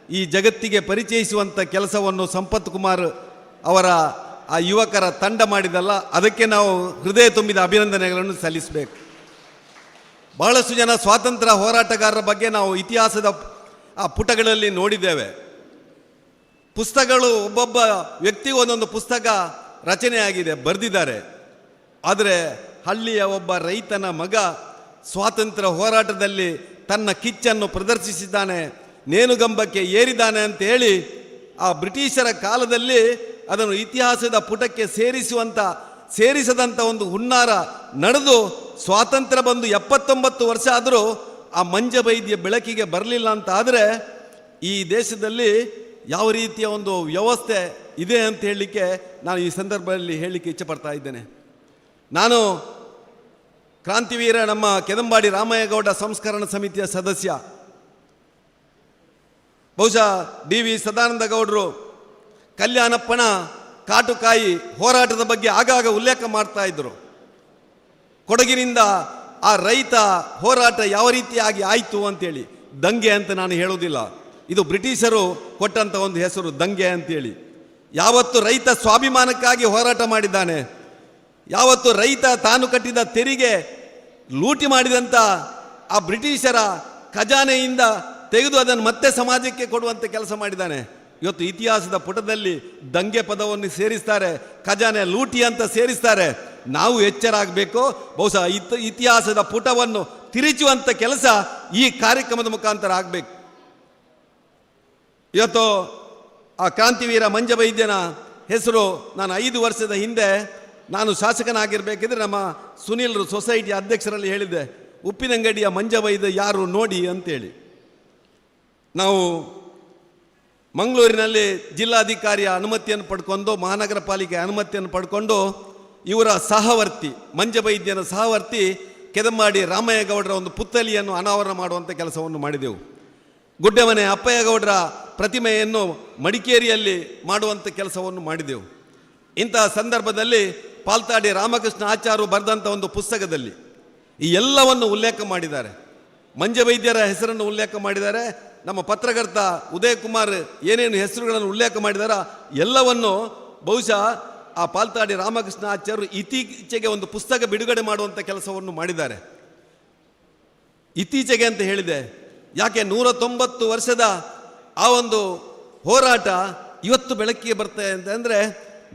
ಈ ಜಗತ್ತಿಗೆ ಪರಿಚಯಿಸುವಂಥ ಕೆಲಸವನ್ನು ಸಂಪತ್ ಕುಮಾರ್ ಅವರ ಆ ಯುವಕರ ತಂಡ ಮಾಡಿದಲ್ಲ, ಅದಕ್ಕೆ ನಾವು ಹೃದಯ ತುಂಬಿದ ಅಭಿನಂದನೆಗಳನ್ನು ಸಲ್ಲಿಸಬೇಕು. ಬಹಳಷ್ಟು ಜನ ಸ್ವಾತಂತ್ರ್ಯ ಹೋರಾಟಗಾರರ ಬಗ್ಗೆ ನಾವು ಇತಿಹಾಸದ ಆ ಪುಟಗಳಲ್ಲಿ ನೋಡಿದ್ದೇವೆ. ಪುಸ್ತಕಗಳು ಒಬ್ಬೊಬ್ಬ ವ್ಯಕ್ತಿಗೂ ಒಂದೊಂದು ಪುಸ್ತಕ ರಚನೆಯಾಗಿದೆ, ಬರೆದಿದ್ದಾರೆ. ಆದರೆ ಹಳ್ಳಿಯ ಒಬ್ಬ ರೈತನ ಮಗ ಸ್ವಾತಂತ್ರ್ಯ ಹೋರಾಟದಲ್ಲಿ ತನ್ನ ಕಿಚ್ಚನ್ನು ಪ್ರದರ್ಶಿಸಿದ್ದಾನೆ, ನೇಣುಗಂಬಕ್ಕೆ ಏರಿದ್ದಾನೆ ಅಂತ ಹೇಳಿ ಆ ಬ್ರಿಟಿಷರ ಕಾಲದಲ್ಲಿ ಅದನ್ನು ಇತಿಹಾಸದ ಪುಟಕ್ಕೆ ಸೇರಿಸದಂಥ ಒಂದು ಹುನ್ನಾರ ನಡೆದು ಸ್ವಾತಂತ್ರ್ಯ ಬಂದು 79 ವರ್ಷ ಆದರೂ ಆ ಮಂಜಬೈದ್ಯ ಬೆಳಕಿಗೆ ಬರಲಿಲ್ಲ ಅಂತ ಆದರೆ ಈ ದೇಶದಲ್ಲಿ ಯಾವ ರೀತಿಯ ಒಂದು ವ್ಯವಸ್ಥೆ ಇದೆ ಅಂತ ಹೇಳಲಿಕ್ಕೆ ನಾನು ಈ ಸಂದರ್ಭದಲ್ಲಿ ಹೇಳಲಿಕ್ಕೆ ಇಚ್ಛೆಪಡ್ತಾ ಇದ್ದೇನೆ. ನಾನು ಕ್ರಾಂತಿವೀರ ನಮ್ಮ ಕೆದಂಬಾಡಿ ರಾಮಯ್ಯಗೌಡ ಸಂಸ್ಕರಣ ಸಮಿತಿಯ ಸದಸ್ಯ. ಬಹುಶಃ DV ಸದಾನಂದ ಗೌಡರು ಕಲ್ಯಾಣಪ್ಪನ ಕಾಟುಕಾಯಿ ಹೋರಾಟದ ಬಗ್ಗೆ ಆಗಾಗ ಉಲ್ಲೇಖ ಮಾಡ್ತಾ ಇದ್ದರು. ಕೊಡಗಿನಿಂದ ಆ ರೈತ ಹೋರಾಟ ಯಾವ ರೀತಿಯಾಗಿ ಆಯಿತು ಅಂತೇಳಿ. ದಂಗೆ ಅಂತ ನಾನು ಹೇಳೋದಿಲ್ಲ, ಇದು ಬ್ರಿಟಿಷರು ಕೊಟ್ಟಂಥ ಒಂದು ಹೆಸರು ದಂಗೆ ಅಂತೇಳಿ. ಯಾವತ್ತು ರೈತ ಸ್ವಾಭಿಮಾನಕ್ಕಾಗಿ ಹೋರಾಟ ಮಾಡಿದ್ದಾನೆ, ಯಾವತ್ತು ರೈತ ತಾನು ಕಟ್ಟಿದ ತೆರಿಗೆ ಲೂಟಿ ಮಾಡಿದಂಥ ಆ ಬ್ರಿಟಿಷರ ಖಜಾನೆಯಿಂದ ತೆಗೆದು ಅದನ್ನು ಮತ್ತೆ ಸಮಾಜಕ್ಕೆ ಕೊಡುವಂಥ ಕೆಲಸ ಮಾಡಿದ್ದಾನೆ. ಇವತ್ತು ಇತಿಹಾಸದ ಪುಟದಲ್ಲಿ ದಂಗೆ ಪದವನ್ನು ಸೇರಿಸ್ತಾರೆ, ಖಜಾನೆ ಲೂಟಿ ಅಂತ ಸೇರಿಸ್ತಾರೆ. ನಾವು ಎಚ್ಚರ ಆಗಬೇಕು. ಬಹುಶಃ ಇತಿಹಾಸದ ಪುಟವನ್ನು ತಿರುಚುವಂಥ ಕೆಲಸ ಈ ಕಾರ್ಯಕ್ರಮದ ಮುಖಾಂತರ ಆಗಬೇಕು. ಇವತ್ತು ಆ ಕ್ರಾಂತಿವೀರ ಮಂಜವೈದ್ಯನ ಹೆಸರು ನಾನು 5 ವರ್ಷದ ಹಿಂದೆ ನಾನು ಶಾಸಕನಾಗಿರ್ಬೇಕಿದ್ರೆ ನಮ್ಮ ಸುನೀಲ್ರು ಸೊಸೈಟಿ ಅಧ್ಯಕ್ಷರಲ್ಲಿ ಹೇಳಿದ್ದೆ, ಉಪ್ಪಿನಂಗಡಿಯ ಮಂಜವೈದ್ಯ ಯಾರು ನೋಡಿ ಅಂತೇಳಿ. ನಾವು ಮಂಗಳೂರಿನಲ್ಲಿ ಜಿಲ್ಲಾಧಿಕಾರಿಯ ಅನುಮತಿಯನ್ನು ಪಡ್ಕೊಂಡು, ಮಹಾನಗರ ಪಾಲಿಕೆ ಅನುಮತಿಯನ್ನು ಪಡ್ಕೊಂಡು ಇವರ ಸಹವರ್ತಿ ಮಂಜವೈದ್ಯನ ಸಹವರ್ತಿ ಕೆದಂಬಾಡಿ ರಾಮಯ್ಯಗೌಡರ ಒಂದು ಪುತ್ಥಳಿಯನ್ನು ಅನಾವರಣ ಮಾಡುವಂಥ ಕೆಲಸವನ್ನು ಮಾಡಿದೆವು. ಗುಡ್ಡೆಮನೆ ಅಪ್ಪಯ್ಯಗೌಡರ ಪ್ರತಿಮೆಯನ್ನು ಮಡಿಕೇರಿಯಲ್ಲಿ ಮಾಡುವಂಥ ಕೆಲಸವನ್ನು ಮಾಡಿದೆವು. ಇಂತಹ ಸಂದರ್ಭದಲ್ಲಿ ಪಾಲ್ತಾಡಿ ರಾಮಕೃಷ್ಣ ಆಚಾರ್ಯರು ಬರೆದಂಥ ಒಂದು ಪುಸ್ತಕದಲ್ಲಿ ಈ ಎಲ್ಲವನ್ನು ಉಲ್ಲೇಖ ಮಾಡಿದ್ದಾರೆ. ಮಂಜವೈದ್ಯರ ಹೆಸರನ್ನು ಉಲ್ಲೇಖ ಮಾಡಿದ್ದಾರೆ. ನಮ್ಮ ಪತ್ರಕರ್ತ ಉದಯ್ ಕುಮಾರ್ ಏನೇನು ಹೆಸರುಗಳನ್ನು ಉಲ್ಲೇಖ ಮಾಡಿದಾರೋ ಎಲ್ಲವನ್ನು ಬಹುಶಃ ಆ ಪಾಲ್ತಾಡಿ ರಾಮಕೃಷ್ಣ ಆಚಾರ್ಯರು ಇತ್ತೀಚೆಗೆ ಒಂದು ಪುಸ್ತಕ ಬಿಡುಗಡೆ ಮಾಡುವಂಥ ಕೆಲಸವನ್ನು ಮಾಡಿದ್ದಾರೆ. ಇತ್ತೀಚೆಗೆ ಅಂತ ಹೇಳಿದೆ, ಯಾಕೆ 190 ವರ್ಷದ ಆ ಒಂದು ಹೋರಾಟ ಇವತ್ತು ಬೆಳಕಿಗೆ ಬರ್ತದೆ ಅಂತಂದರೆ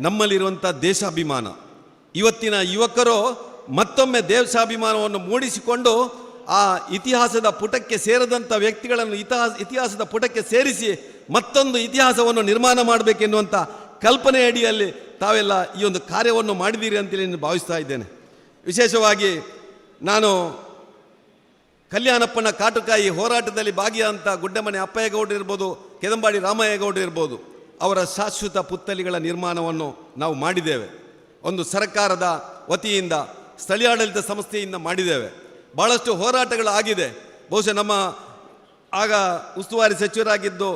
ನಮ್ಮಲ್ಲಿರುವಂಥ ದೇಶಾಭಿಮಾನ. ಇವತ್ತಿನ ಯುವಕರು ಮತ್ತೊಮ್ಮೆ ದೇಶಾಭಿಮಾನವನ್ನು ಮೂಡಿಸಿಕೊಂಡು ಆ ಇತಿಹಾಸದ ಪುಟಕ್ಕೆ ಸೇರದಂಥ ವ್ಯಕ್ತಿಗಳನ್ನು ಇತಿಹಾಸದ ಪುಟಕ್ಕೆ ಸೇರಿಸಿ ಮತ್ತೊಂದು ಇತಿಹಾಸವನ್ನು ನಿರ್ಮಾಣ ಮಾಡಬೇಕೆನ್ನುವಂಥ ಕಲ್ಪನೆ ಅಡಿಯಲ್ಲಿ ತಾವೆಲ್ಲ ಈ ಒಂದು ಕಾರ್ಯವನ್ನು ಮಾಡಿದ್ದೀರಿ ಅಂತೇಳಿ ನಾನು ಭಾವಿಸ್ತಾ ಇದ್ದೇನೆ. ವಿಶೇಷವಾಗಿ ನಾನು ಕಲ್ಯಾಣಪ್ಪನ ಕಾಟುಕಾಯಿ ಹೋರಾಟದಲ್ಲಿ ಭಾಗಿಯಾದಂಥ ಗುಡ್ಡೆಮನೆ ಅಪ್ಪಯ್ಯಗೌಡರು ಇರ್ಬೋದು, ಕೆದಂಬಾಡಿ ರಾಮಯ್ಯಗೌಡರು ಇರ್ಬೋದು, ಅವರ ಶಾಶ್ವತ ಪುತ್ಥಳಿಗಳ ನಿರ್ಮಾಣವನ್ನು ನಾವು ಮಾಡಿದ್ದೇವೆ. ಒಂದು ಸರ್ಕಾರದ ವತಿಯಿಂದ ಸ್ಥಳೀಯಾಡಳಿತ ಸಂಸ್ಥೆಯಿಂದ ಮಾಡಿದ್ದೇವೆ. ಭಾಳಷ್ಟು ಹೋರಾಟಗಳು ಆಗಿದೆ. ಬಹುಶಃ ನಮ್ಮ ಆಗ ಉಸ್ತುವಾರಿ ಸಚಿವರಾಗಿದ್ದು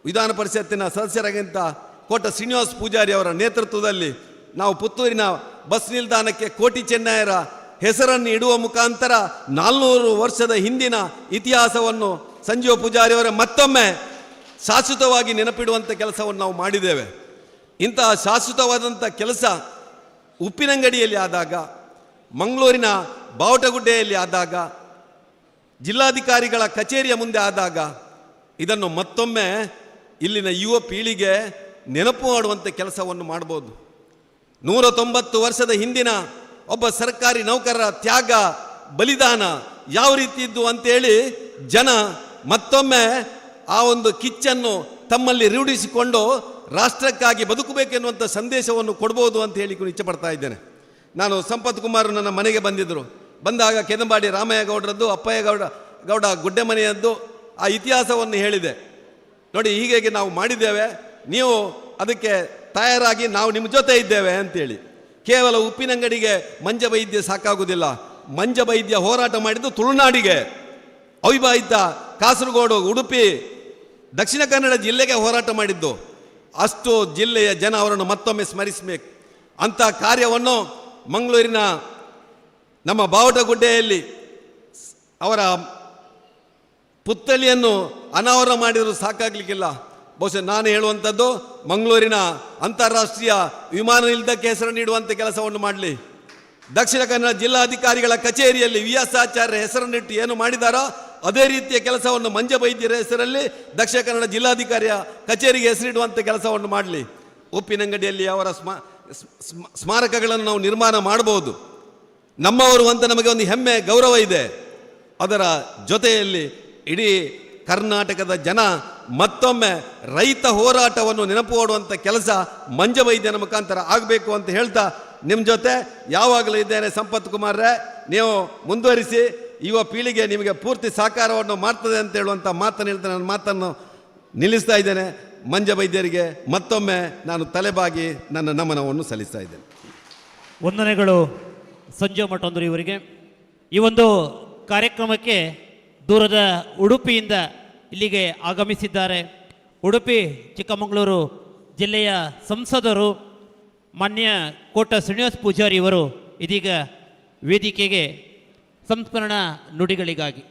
ವಿಧಾನ ಪರಿಷತ್ತಿನ ಸದಸ್ಯರಾಗಿದ್ದ ಕೋಟ ಶ್ರೀನಿವಾಸ ಪೂಜಾರಿ ಅವರ ನೇತೃತ್ವದಲ್ಲಿ ನಾವು ಪುತ್ತೂರಿನ ಬಸ್ ನಿಲ್ದಾಣಕ್ಕೆ ಕೋಟಿ ಚೆನ್ನಯ್ಯರ ಹೆಸರನ್ನು ಇಡುವ ಮುಖಾಂತರ 400 ವರ್ಷದ ಹಿಂದಿನ ಇತಿಹಾಸವನ್ನು ಸಂಜೀವ ಪೂಜಾರಿ ಅವರ ಮತ್ತೊಮ್ಮೆ ಶಾಶ್ವತವಾಗಿ ನೆನಪಿಡುವಂಥ ಕೆಲಸವನ್ನು ನಾವು ಮಾಡಿದ್ದೇವೆ. ಇಂತಹ ಶಾಶ್ವತವಾದಂಥ ಕೆಲಸ ಉಪ್ಪಿನಂಗಡಿಯಲ್ಲಿ ಆದಾಗ, ಮಂಗಳೂರಿನ ಬಾವಟಗುಡ್ಡೆಯಲ್ಲಿ ಆದಾಗ, ಜಿಲ್ಲಾಧಿಕಾರಿಗಳ ಕಚೇರಿಯ ಮುಂದೆ ಆದಾಗ ಇದನ್ನು ಮತ್ತೊಮ್ಮೆ ಇಲ್ಲಿನ ಯುವ ಪೀಳಿಗೆ ನೆನಪು ಮಾಡುವಂಥ ಕೆಲಸವನ್ನು ಮಾಡ್ಬೋದು. 190 ವರ್ಷದ ಹಿಂದಿನ ಒಬ್ಬ ಸರ್ಕಾರಿ ನೌಕರರ ತ್ಯಾಗ ಬಲಿದಾನ ಯಾವ ರೀತಿ ಇದ್ದು ಅಂತೇಳಿ ಜನ ಮತ್ತೊಮ್ಮೆ ಆ ಒಂದು ಕಿಚ್ಚನ್ನು ತಮ್ಮಲ್ಲಿ ರೂಢಿಸಿಕೊಂಡು ರಾಷ್ಟ್ರಕ್ಕಾಗಿ ಬದುಕಬೇಕೆನ್ನುವಂಥ ಸಂದೇಶವನ್ನು ಕೊಡ್ಬೋದು ಅಂತ ಹೇಳಿ ಇಚ್ಛೆ ಪಡ್ತಾ ಇದ್ದೇನೆ. ನಾನು ಸಂಪತ್ ಕುಮಾರ್ ನನ್ನ ಮನೆಗೆ ಬಂದಿದ್ದರು. ಬಂದಾಗ ಕೆದಂಬಾಡಿ ರಾಮಯ್ಯಗೌಡರದ್ದು, ಅಪ್ಪಯ್ಯಗೌಡ ಗುಡ್ಡೆಮನೆಯದ್ದು ಆ ಇತಿಹಾಸವನ್ನು ಹೇಳಿದೆ. ನೋಡಿ, ಹೀಗೆ ನಾವು ಮಾಡಿದ್ದೇವೆ, ನೀವು ಅದಕ್ಕೆ ತಯಾರಾಗಿ ನಾವು ನಿಮ್ಮ ಜೊತೆ ಇದ್ದೇವೆ ಅಂತೇಳಿ. ಕೇವಲ ಉಪ್ಪಿನಂಗಡಿಗೆ ಮಂಜವೈದ್ಯ ಸಾಕಾಗುವುದಿಲ್ಲ. ಮಂಜವೈದ್ಯ ಹೋರಾಟ ಮಾಡಿದ್ದು ತುಳುನಾಡಿಗೆ, ಅವಿಭಾವಿತ ಕಾಸರಗೋಡು, ಉಡುಪಿ, ದಕ್ಷಿಣ ಕನ್ನಡ ಜಿಲ್ಲೆಗೆ ಹೋರಾಟ ಮಾಡಿದ್ದು. ಅಷ್ಟು ಜಿಲ್ಲೆಯ ಜನ ಅವರನ್ನು ಮತ್ತೊಮ್ಮೆ ಸ್ಮರಿಸಬೇಕು. ಅಂಥ ಕಾರ್ಯವನ್ನು ಮಂಗಳೂರಿನ ನಮ್ಮ ಬಾವಟಗುಡ್ಡೆಯಲ್ಲಿ ಅವರ ಪುತ್ಥಳಿಯನ್ನು ಅನಾವರಣ ಮಾಡಿದರೂ ಸಾಕಾಗಲಿಕ್ಕಿಲ್ಲ. ಬಹುಶಃ ನಾನು ಹೇಳುವಂಥದ್ದು, ಮಂಗಳೂರಿನ ಅಂತಾರಾಷ್ಟ್ರೀಯ ವಿಮಾನ ನಿಲ್ದಾಣಕ್ಕೆ ಹೆಸರು ನೀಡುವಂಥ ಕೆಲಸವನ್ನು ಮಾಡಲಿ. ದಕ್ಷಿಣ ಕನ್ನಡ ಜಿಲ್ಲಾಧಿಕಾರಿಗಳ ಕಚೇರಿಯಲ್ಲಿ VS ಆಚಾರ್ಯ ಹೆಸರನ್ನಿಟ್ಟು ಏನು ಮಾಡಿದಾರೋ ಅದೇ ರೀತಿಯ ಕೆಲಸವನ್ನು ಮಂಜವೈದ್ಯರ ಹೆಸರಲ್ಲಿ ದಕ್ಷಿಣ ಕನ್ನಡ ಜಿಲ್ಲಾಧಿಕಾರಿಯ ಕಚೇರಿಗೆ ಹೆಸರಿಡುವಂಥ ಕೆಲಸವನ್ನು ಮಾಡಲಿ. ಉಪ್ಪಿನಂಗಡಿಯಲ್ಲಿ ಅವರ ಸ್ಮಾರಕಗಳನ್ನು ನಾವು ನಿರ್ಮಾಣ ಮಾಡಬಹುದು. ನಮ್ಮವರು ಅಂತ ನಮಗೆ ಒಂದು ಹೆಮ್ಮೆ, ಗೌರವ ಇದೆ. ಅದರ ಜೊತೆಯಲ್ಲಿ ಇಡೀ ಕರ್ನಾಟಕದ ಜನ ಮತ್ತೊಮ್ಮೆ ರೈತ ಹೋರಾಟವನ್ನು ನೆನಪು ಮಾಡುವಂಥ ಕೆಲಸ ಮಂಜವೈದ್ಯನ ಮುಖಾಂತರ ಆಗಬೇಕು ಅಂತ ಹೇಳ್ತಾ ನಿಮ್ಮ ಜೊತೆ ಯಾವಾಗಲೂ ಇದ್ದೇನೆ. ಸಂಪತ್ ಕುಮಾರ್ರೆ, ನೀವು ಮುಂದುವರಿಸಿ, ಯುವ ಪೀಳಿಗೆ ನಿಮಗೆ ಪೂರ್ತಿ ಸಹಕಾರವನ್ನು ಮಾಡ್ತದೆ ಅಂತ ಹೇಳುವಂಥ ಮಾತನ್ನು ಹೇಳ್ತಾ ನನ್ನ ಮಾತನ್ನು ನಿಲ್ಲಿಸ್ತಾ ಇದ್ದೇನೆ. ಮಂಜ ವೈದ್ಯರಿಗೆ ಮತ್ತೊಮ್ಮೆ ನಾನು ತಲೆಬಾಗಿ ನನ್ನ ನಮನವನ್ನು ಸಲ್ಲಿಸ್ತಾ ಇದ್ದೇನೆ. ವಂದನೆಗಳು ಸಂಜೀವ ಮಠಂದ್ರು ಇವರಿಗೆ. ಈ ಒಂದು ಕಾರ್ಯಕ್ರಮಕ್ಕೆ ದೂರದ ಉಡುಪಿಯಿಂದ ಇಲ್ಲಿಗೆ ಆಗಮಿಸಿದ್ದಾರೆ. ಉಡುಪಿ ಚಿಕ್ಕಮಗಳೂರು ಜಿಲ್ಲೆಯ ಸಂಸದರು ಮಾನ್ಯ ಕೋಟ ಶ್ರೀನಿವಾಸ ಪೂಜಾರಿ ಇವರು ಇದೀಗ ವೇದಿಕೆಗೆ ಸಂಸ್ಮರಣಾ ನುಡಿಗಳಿಗಾಗಿ.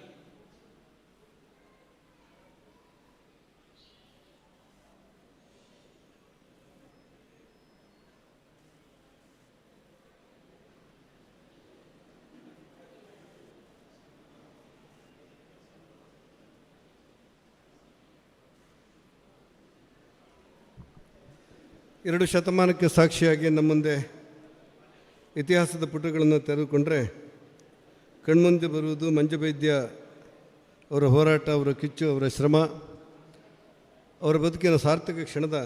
ಎರಡು ಶತಮಾನಕ್ಕೆ ಸಾಕ್ಷಿಯಾಗಿ ನಮ್ಮ ಮುಂದೆ ಇತಿಹಾಸದ ಪುಟಗಳನ್ನು ತೆರೆದುಕೊಂಡ್ರೆ ಕಣ್ಮುಂದೆ ಬರುವುದು ಮಂಜ ವೈದ್ಯ ಅವರ ಹೋರಾಟ, ಅವರ ಕಿಚ್ಚು, ಅವರ ಶ್ರಮ, ಅವರ ಬದುಕಿನ ಸಾರ್ಥಕ ಕ್ಷಣದ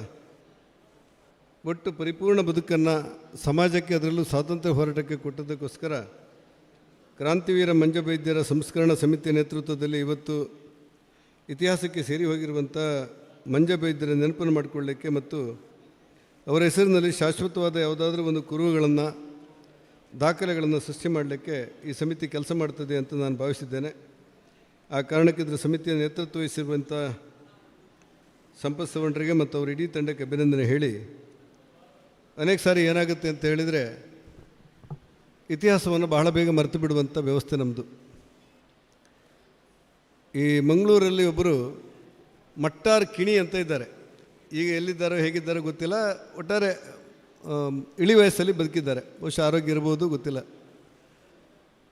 ಒಟ್ಟು ಪರಿಪೂರ್ಣ ಬದುಕನ್ನು ಸಮಾಜಕ್ಕೆ, ಅದರಲ್ಲೂ ಸ್ವಾತಂತ್ರ್ಯ ಹೋರಾಟಕ್ಕೆ ಕೊಟ್ಟದಕ್ಕೋಸ್ಕರ ಕ್ರಾಂತಿವೀರ ಮಂಜ ವೈದ್ಯರ ಸಂಸ್ಕರಣಾ ಸಮಿತಿ ನೇತೃತ್ವದಲ್ಲಿ ಇವತ್ತು ಇತಿಹಾಸಕ್ಕೆ ಸೇರಿ ಹೋಗಿರುವಂಥ ಮಂಜ ವೈದ್ಯರ ನೆನಪನ್ನು ಮಾಡಿಕೊಳ್ಳಲಿಕ್ಕೆ ಮತ್ತು ಅವರ ಹೆಸರಿನಲ್ಲಿ ಶಾಶ್ವತವಾದ ಯಾವುದಾದ್ರೂ ಒಂದು ಕುರುಹುಗಳನ್ನು, ದಾಖಲೆಗಳನ್ನು ಸೃಷ್ಟಿ ಮಾಡಲಿಕ್ಕೆ ಈ ಸಮಿತಿ ಕೆಲಸ ಮಾಡ್ತದೆ ಅಂತ ನಾನು ಭಾವಿಸಿದ್ದೇನೆ. ಆ ಕಾರಣಕ್ಕೆ ಇದರ ಸಮಿತಿಯ ನೇತೃತ್ವ ವಹಿಸಿರುವಂಥ ಸಂಪತ್ ಸವಣ್ರಿಗೆ ಮತ್ತು ಅವರ ಇಡೀ ತಂಡಕ್ಕೆ ಅಭಿನಂದನೆ ಹೇಳಿ, ಅನೇಕ ಸಾರಿ ಏನಾಗುತ್ತೆ ಅಂತ ಹೇಳಿದರೆ ಇತಿಹಾಸವನ್ನು ಬಹಳ ಬೇಗ ಮರೆತು ಬಿಡುವಂಥ ವ್ಯವಸ್ಥೆ ನಮ್ಮದು. ಈ ಮಂಗಳೂರಲ್ಲಿ ಒಬ್ಬರು ಮಟ್ಟಾರ್ ಕಿಣಿ ಅಂತ ಇದ್ದಾರೆ. ಈಗ ಎಲ್ಲಿದ್ದಾರೋ ಹೇಗಿದ್ದಾರೋ ಗೊತ್ತಿಲ್ಲ, ಒಟ್ಟಾರೆ ಇಳಿ ವಯಸ್ಸಲ್ಲಿ ಬದುಕಿದ್ದಾರೆ. ಬಹುಶಃ ಆರೋಗ್ಯ ಇರ್ಬೋದು, ಗೊತ್ತಿಲ್ಲ.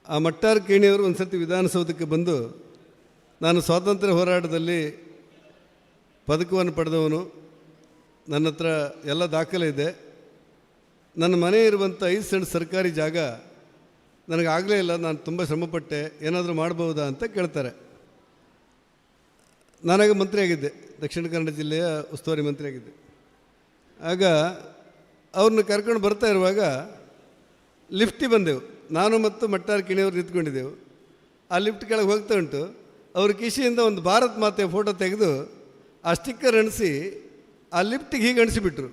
ಆ ಮಟ್ಟಾರ್ ಕಿಣಿಯವರು ಒಂದು ಸರ್ತಿ ವಿಧಾನಸೌಧಕ್ಕೆ ಬಂದು, ನಾನು ಸ್ವಾತಂತ್ರ್ಯ ಹೋರಾಟದಲ್ಲಿ ಪದಕವನ್ನು ಪಡೆದವನು, ನನ್ನ ಹತ್ರ ಎಲ್ಲ ದಾಖಲೆ ಇದೆ, ನನ್ನ ಮನೆ ಇರುವಂಥ 5 ಸೆಂಟ್ ಸರ್ಕಾರಿ ಜಾಗ ನನಗಾಗಲೇ ಇಲ್ಲ, ನಾನು ತುಂಬ ಶ್ರಮಪಟ್ಟೆ, ಏನಾದರೂ ಮಾಡ್ಬೋದಾ ಅಂತ ಕೇಳ್ತಾರೆ. ನಾನಾಗ ಮಂತ್ರಿಯಾಗಿದ್ದೆ, ದಕ್ಷಿಣ ಕನ್ನಡ ಜಿಲ್ಲೆಯ ಉಸ್ತುವಾರಿ ಮಂತ್ರಿಯಾಗಿದ್ದೆ. ಆಗ ಅವ್ರನ್ನ ಕರ್ಕೊಂಡು ಬರ್ತಾ ಇರುವಾಗ ಲಿಫ್ಟಿಗೆ ಬಂದೆವು, ನಾನು ಮತ್ತು ಮಟ್ಟಾರ್ ಕಿಣಿಯವರು ನಿಂತ್ಕೊಂಡಿದ್ದೆವು. ಆ ಲಿಫ್ಟ್ ಕೆಳಗೆ ಹೋಗ್ತಾ ಉಂಟು, ಅವ್ರ ಕಿಶಿಯಿಂದ ಒಂದು ಭಾರತ್ ಮಾತೆಯ ಫೋಟೋ ತೆಗೆದು ಆ ಸ್ಟಿಕ್ಕರ್ ಅಣಿಸಿ ಆ ಲಿಫ್ಟಿಗೆ ಹೀಗೆ ಅಣಿಸಿಬಿಟ್ರು.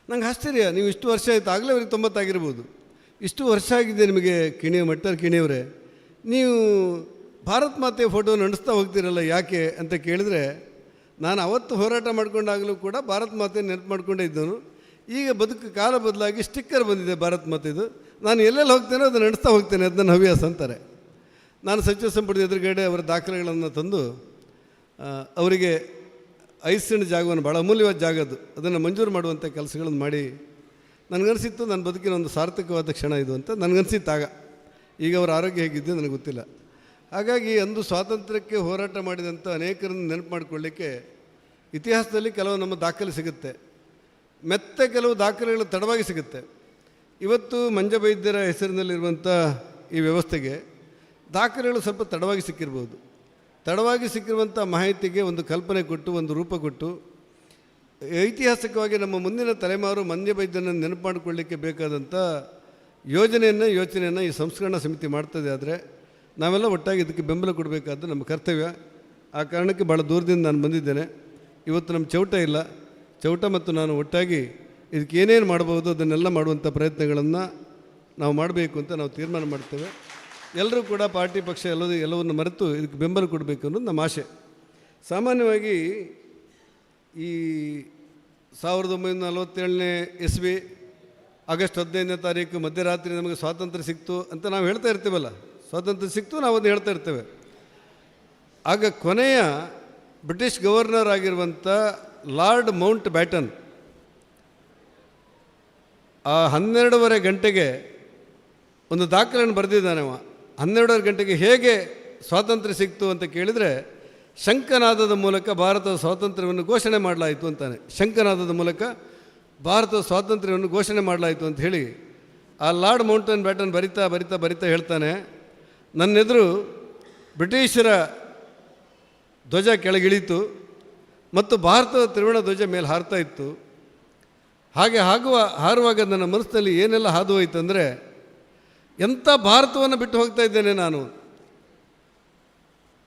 ನಂಗೆ ಆಶ್ಚರ್ಯ, ನೀವು ಇಷ್ಟು ವರ್ಷ ಆಯಿತು, ಆಗಲೇ ಅವ್ರಿಗೆ 90 ಆಗಿರ್ಬೋದು, ಇಷ್ಟು ವರ್ಷ ಆಗಿದೆ ನಿಮಗೆ ಮಟ್ಟಾರ್ ಕಿಣಿಯವರೇ, ನೀವು ಭಾರತ್ ಮಾತೆಯ ಫೋಟೋವನ್ನು ಅಣಿಸ್ತಾ ಹೋಗ್ತೀರಲ್ಲ ಯಾಕೆ ಅಂತ ಕೇಳಿದರೆ, ನಾನು ಅವತ್ತು ಹೋರಾಟ ಮಾಡ್ಕೊಂಡಾಗಲೂ ಕೂಡ ಭಾರತ್ ಮಾತೆ ನೆನಪು ಮಾಡ್ಕೊಂಡೇ ಇದ್ದವನು. ಈಗ ಬದುಕು ಕಾಲ ಬದಲಾಗಿ ಸ್ಟಿಕ್ಕರ್ ಬಂದಿದೆ ಭಾರತ್ ಮಾತೆದು, ನಾನು ಎಲ್ಲೆಲ್ಲಿ ಹೋಗ್ತೇನೋ ಅದನ್ನು ನಡೆಸ್ತಾ ಹೋಗ್ತೇನೆ, ಅದು ನನ್ನ ಹವ್ಯಾಸ ಅಂತಾರೆ. ನಾನು ಸಚಿವ ಸಂಪುಟದ ಎದುರುಗಡೆ ಅವರ ದಾಖಲೆಗಳನ್ನು ತಂದು ಅವರಿಗೆ 5 ಸೆಂಟ್ ಜಾಗವನ್ನು, ಭಾಳ ಅಮೂಲ್ಯವಾದ ಜಾಗ ಅದು, ಅದನ್ನು ಮಂಜೂರು ಮಾಡುವಂಥ ಕೆಲಸಗಳನ್ನು ಮಾಡಿ ನನಗನ್ನಿಸಿತ್ತು ನನ್ನ ಬದುಕಿನ ಒಂದು ಸಾರ್ಥಕವಾದ ಕ್ಷಣ ಇದು ಅಂತ ನನಗನ್ಸಿತ್ತಾಗ. ಈಗ ಅವರ ಆರೋಗ್ಯ ಹೇಗಿದ್ದು ನನಗೆ ಗೊತ್ತಿಲ್ಲ. ಹಾಗಾಗಿ ಅಂದು ಸ್ವಾತಂತ್ರ್ಯಕ್ಕೆ ಹೋರಾಟ ಮಾಡಿದಂಥ ಅನೇಕರನ್ನು ನೆನಪು ಮಾಡಿಕೊಳ್ಳಿಕ್ಕೆ ಇತಿಹಾಸದಲ್ಲಿ ಕೆಲವು ನಮ್ಮ ದಾಖಲೆ ಸಿಗುತ್ತೆ, ಮೆತ್ತೆ ಕೆಲವು ದಾಖಲೆಗಳು ತಡವಾಗಿ ಸಿಗುತ್ತೆ. ಇವತ್ತು ಮಂಜ ವೈದ್ಯರ ಹೆಸರಿನಲ್ಲಿರುವಂಥ ಈ ವ್ಯವಸ್ಥೆಗೆ ದಾಖಲೆಗಳು ಸ್ವಲ್ಪ ತಡವಾಗಿ ಸಿಕ್ಕಿರ್ಬೋದು. ತಡವಾಗಿ ಸಿಕ್ಕಿರುವಂಥ ಮಾಹಿತಿಗೆ ಒಂದು ಕಲ್ಪನೆ ಕೊಟ್ಟು, ಒಂದು ರೂಪ ಕೊಟ್ಟು, ಐತಿಹಾಸಿಕವಾಗಿ ನಮ್ಮ ಮುಂದಿನ ತಲೆಮಾರು ಮಂಜ ವೈದ್ಯರನ್ನು ನೆನಪು ಮಾಡಿಕೊಳ್ಳಿಕ್ಕೆ ಬೇಕಾದಂಥ ಯೋಚನೆಯನ್ನು ಈ ಸಂಸ್ಕರಣಾ ಸಮಿತಿ ಮಾಡ್ತದೆ. ಆದರೆ ನಾವೆಲ್ಲ ಒಟ್ಟಾಗಿ ಇದಕ್ಕೆ ಬೆಂಬಲ ಕೊಡಬೇಕಾದ್ದು ನಮ್ಮ ಕರ್ತವ್ಯ. ಆ ಕಾರಣಕ್ಕೆ ಭಾಳ ದೂರದಿಂದ ನಾನು ಬಂದಿದ್ದೇನೆ. ಇವತ್ತು ನಮ್ಮ ಚೌಟ ಇಲ್ಲ, ಚೌಟ ಮತ್ತು ನಾನು ಒಟ್ಟಾಗಿ ಇದಕ್ಕೆ ಏನೇನು ಮಾಡ್ಬೋದು ಅದನ್ನೆಲ್ಲ ಮಾಡುವಂಥ ಪ್ರಯತ್ನಗಳನ್ನು ನಾವು ಮಾಡಬೇಕು ಅಂತ ನಾವು ತೀರ್ಮಾನ ಮಾಡ್ತೇವೆ. ಎಲ್ಲರೂ ಕೂಡ ಪಾರ್ಟಿ ಪಕ್ಷ ಎಲ್ಲವನ್ನು ಮರೆತು ಇದಕ್ಕೆ ಬೆಂಬಲ ಕೊಡಬೇಕು ಅನ್ನೋದು ನಮ್ಮ ಆಸೆ. ಸಾಮಾನ್ಯವಾಗಿ ಈ 1947ನೇ ಇಸ್ವಿ ಆಗಸ್ಟ್ 15ನೇ ತಾರೀಕು ಮಧ್ಯರಾತ್ರಿ ನಮಗೆ ಸ್ವಾತಂತ್ರ್ಯ ಸಿಕ್ತು ಅಂತ ನಾವು ಹೇಳ್ತಾ ಇರ್ತೀವಲ್ಲ, ಸ್ವಾತಂತ್ರ್ಯ ಸಿಕ್ತು ನಾವು ಅದನ್ನು ಹೇಳ್ತಾ ಇರ್ತೇವೆ. ಆಗ ಕೊನೆಯ ಬ್ರಿಟಿಷ್ ಗವರ್ನರ್ ಆಗಿರುವಂಥ ಲಾರ್ಡ್ ಮೌಂಟ್ ಬ್ಯಾಟನ್ ಆ 12:30 ಗಂಟೆಗೆ ಒಂದು ದಾಖಲೆಯನ್ನು ಬರೆದಿದ್ದಾನೆ. 12:30 ಗಂಟೆಗೆ ಹೇಗೆ ಸ್ವಾತಂತ್ರ್ಯ ಸಿಕ್ತು ಅಂತ ಕೇಳಿದರೆ, ಶಂಖನಾದದ ಮೂಲಕ ಭಾರತದ ಸ್ವಾತಂತ್ರ್ಯವನ್ನು ಘೋಷಣೆ ಮಾಡಲಾಯಿತು ಅಂತಾನೆ. ಶಂಖನಾದದ ಮೂಲಕ ಭಾರತದ ಸ್ವಾತಂತ್ರ್ಯವನ್ನು ಘೋಷಣೆ ಮಾಡಲಾಯಿತು ಅಂತ ಹೇಳಿ ಆ ಲಾರ್ಡ್ ಮೌಂಟನ್ ಬ್ಯಾಟನ್ ಬರಿತಾ ಹೇಳ್ತಾನೆ, ನನ್ನೆದುರು ಬ್ರಿಟಿಷರ ಧ್ವಜ ಕೆಳಗಿಳಿತು ಮತ್ತು ಭಾರತದ ತ್ರಿವರ್ಣ ಧ್ವಜ ಮೇಲೆ ಹಾರ್ತಾ ಇತ್ತು. ಹಾಗೆ ಹಾರುವಾಗ ನನ್ನ ಮನಸ್ಸಿನಲ್ಲಿ ಏನೆಲ್ಲ ಹಾದು ಹೋಯಿತು ಅಂದರೆ, ಎಂಥ ಭಾರತವನ್ನು ಬಿಟ್ಟು ಹೋಗ್ತಾ ಇದ್ದೇನೆ ನಾನು.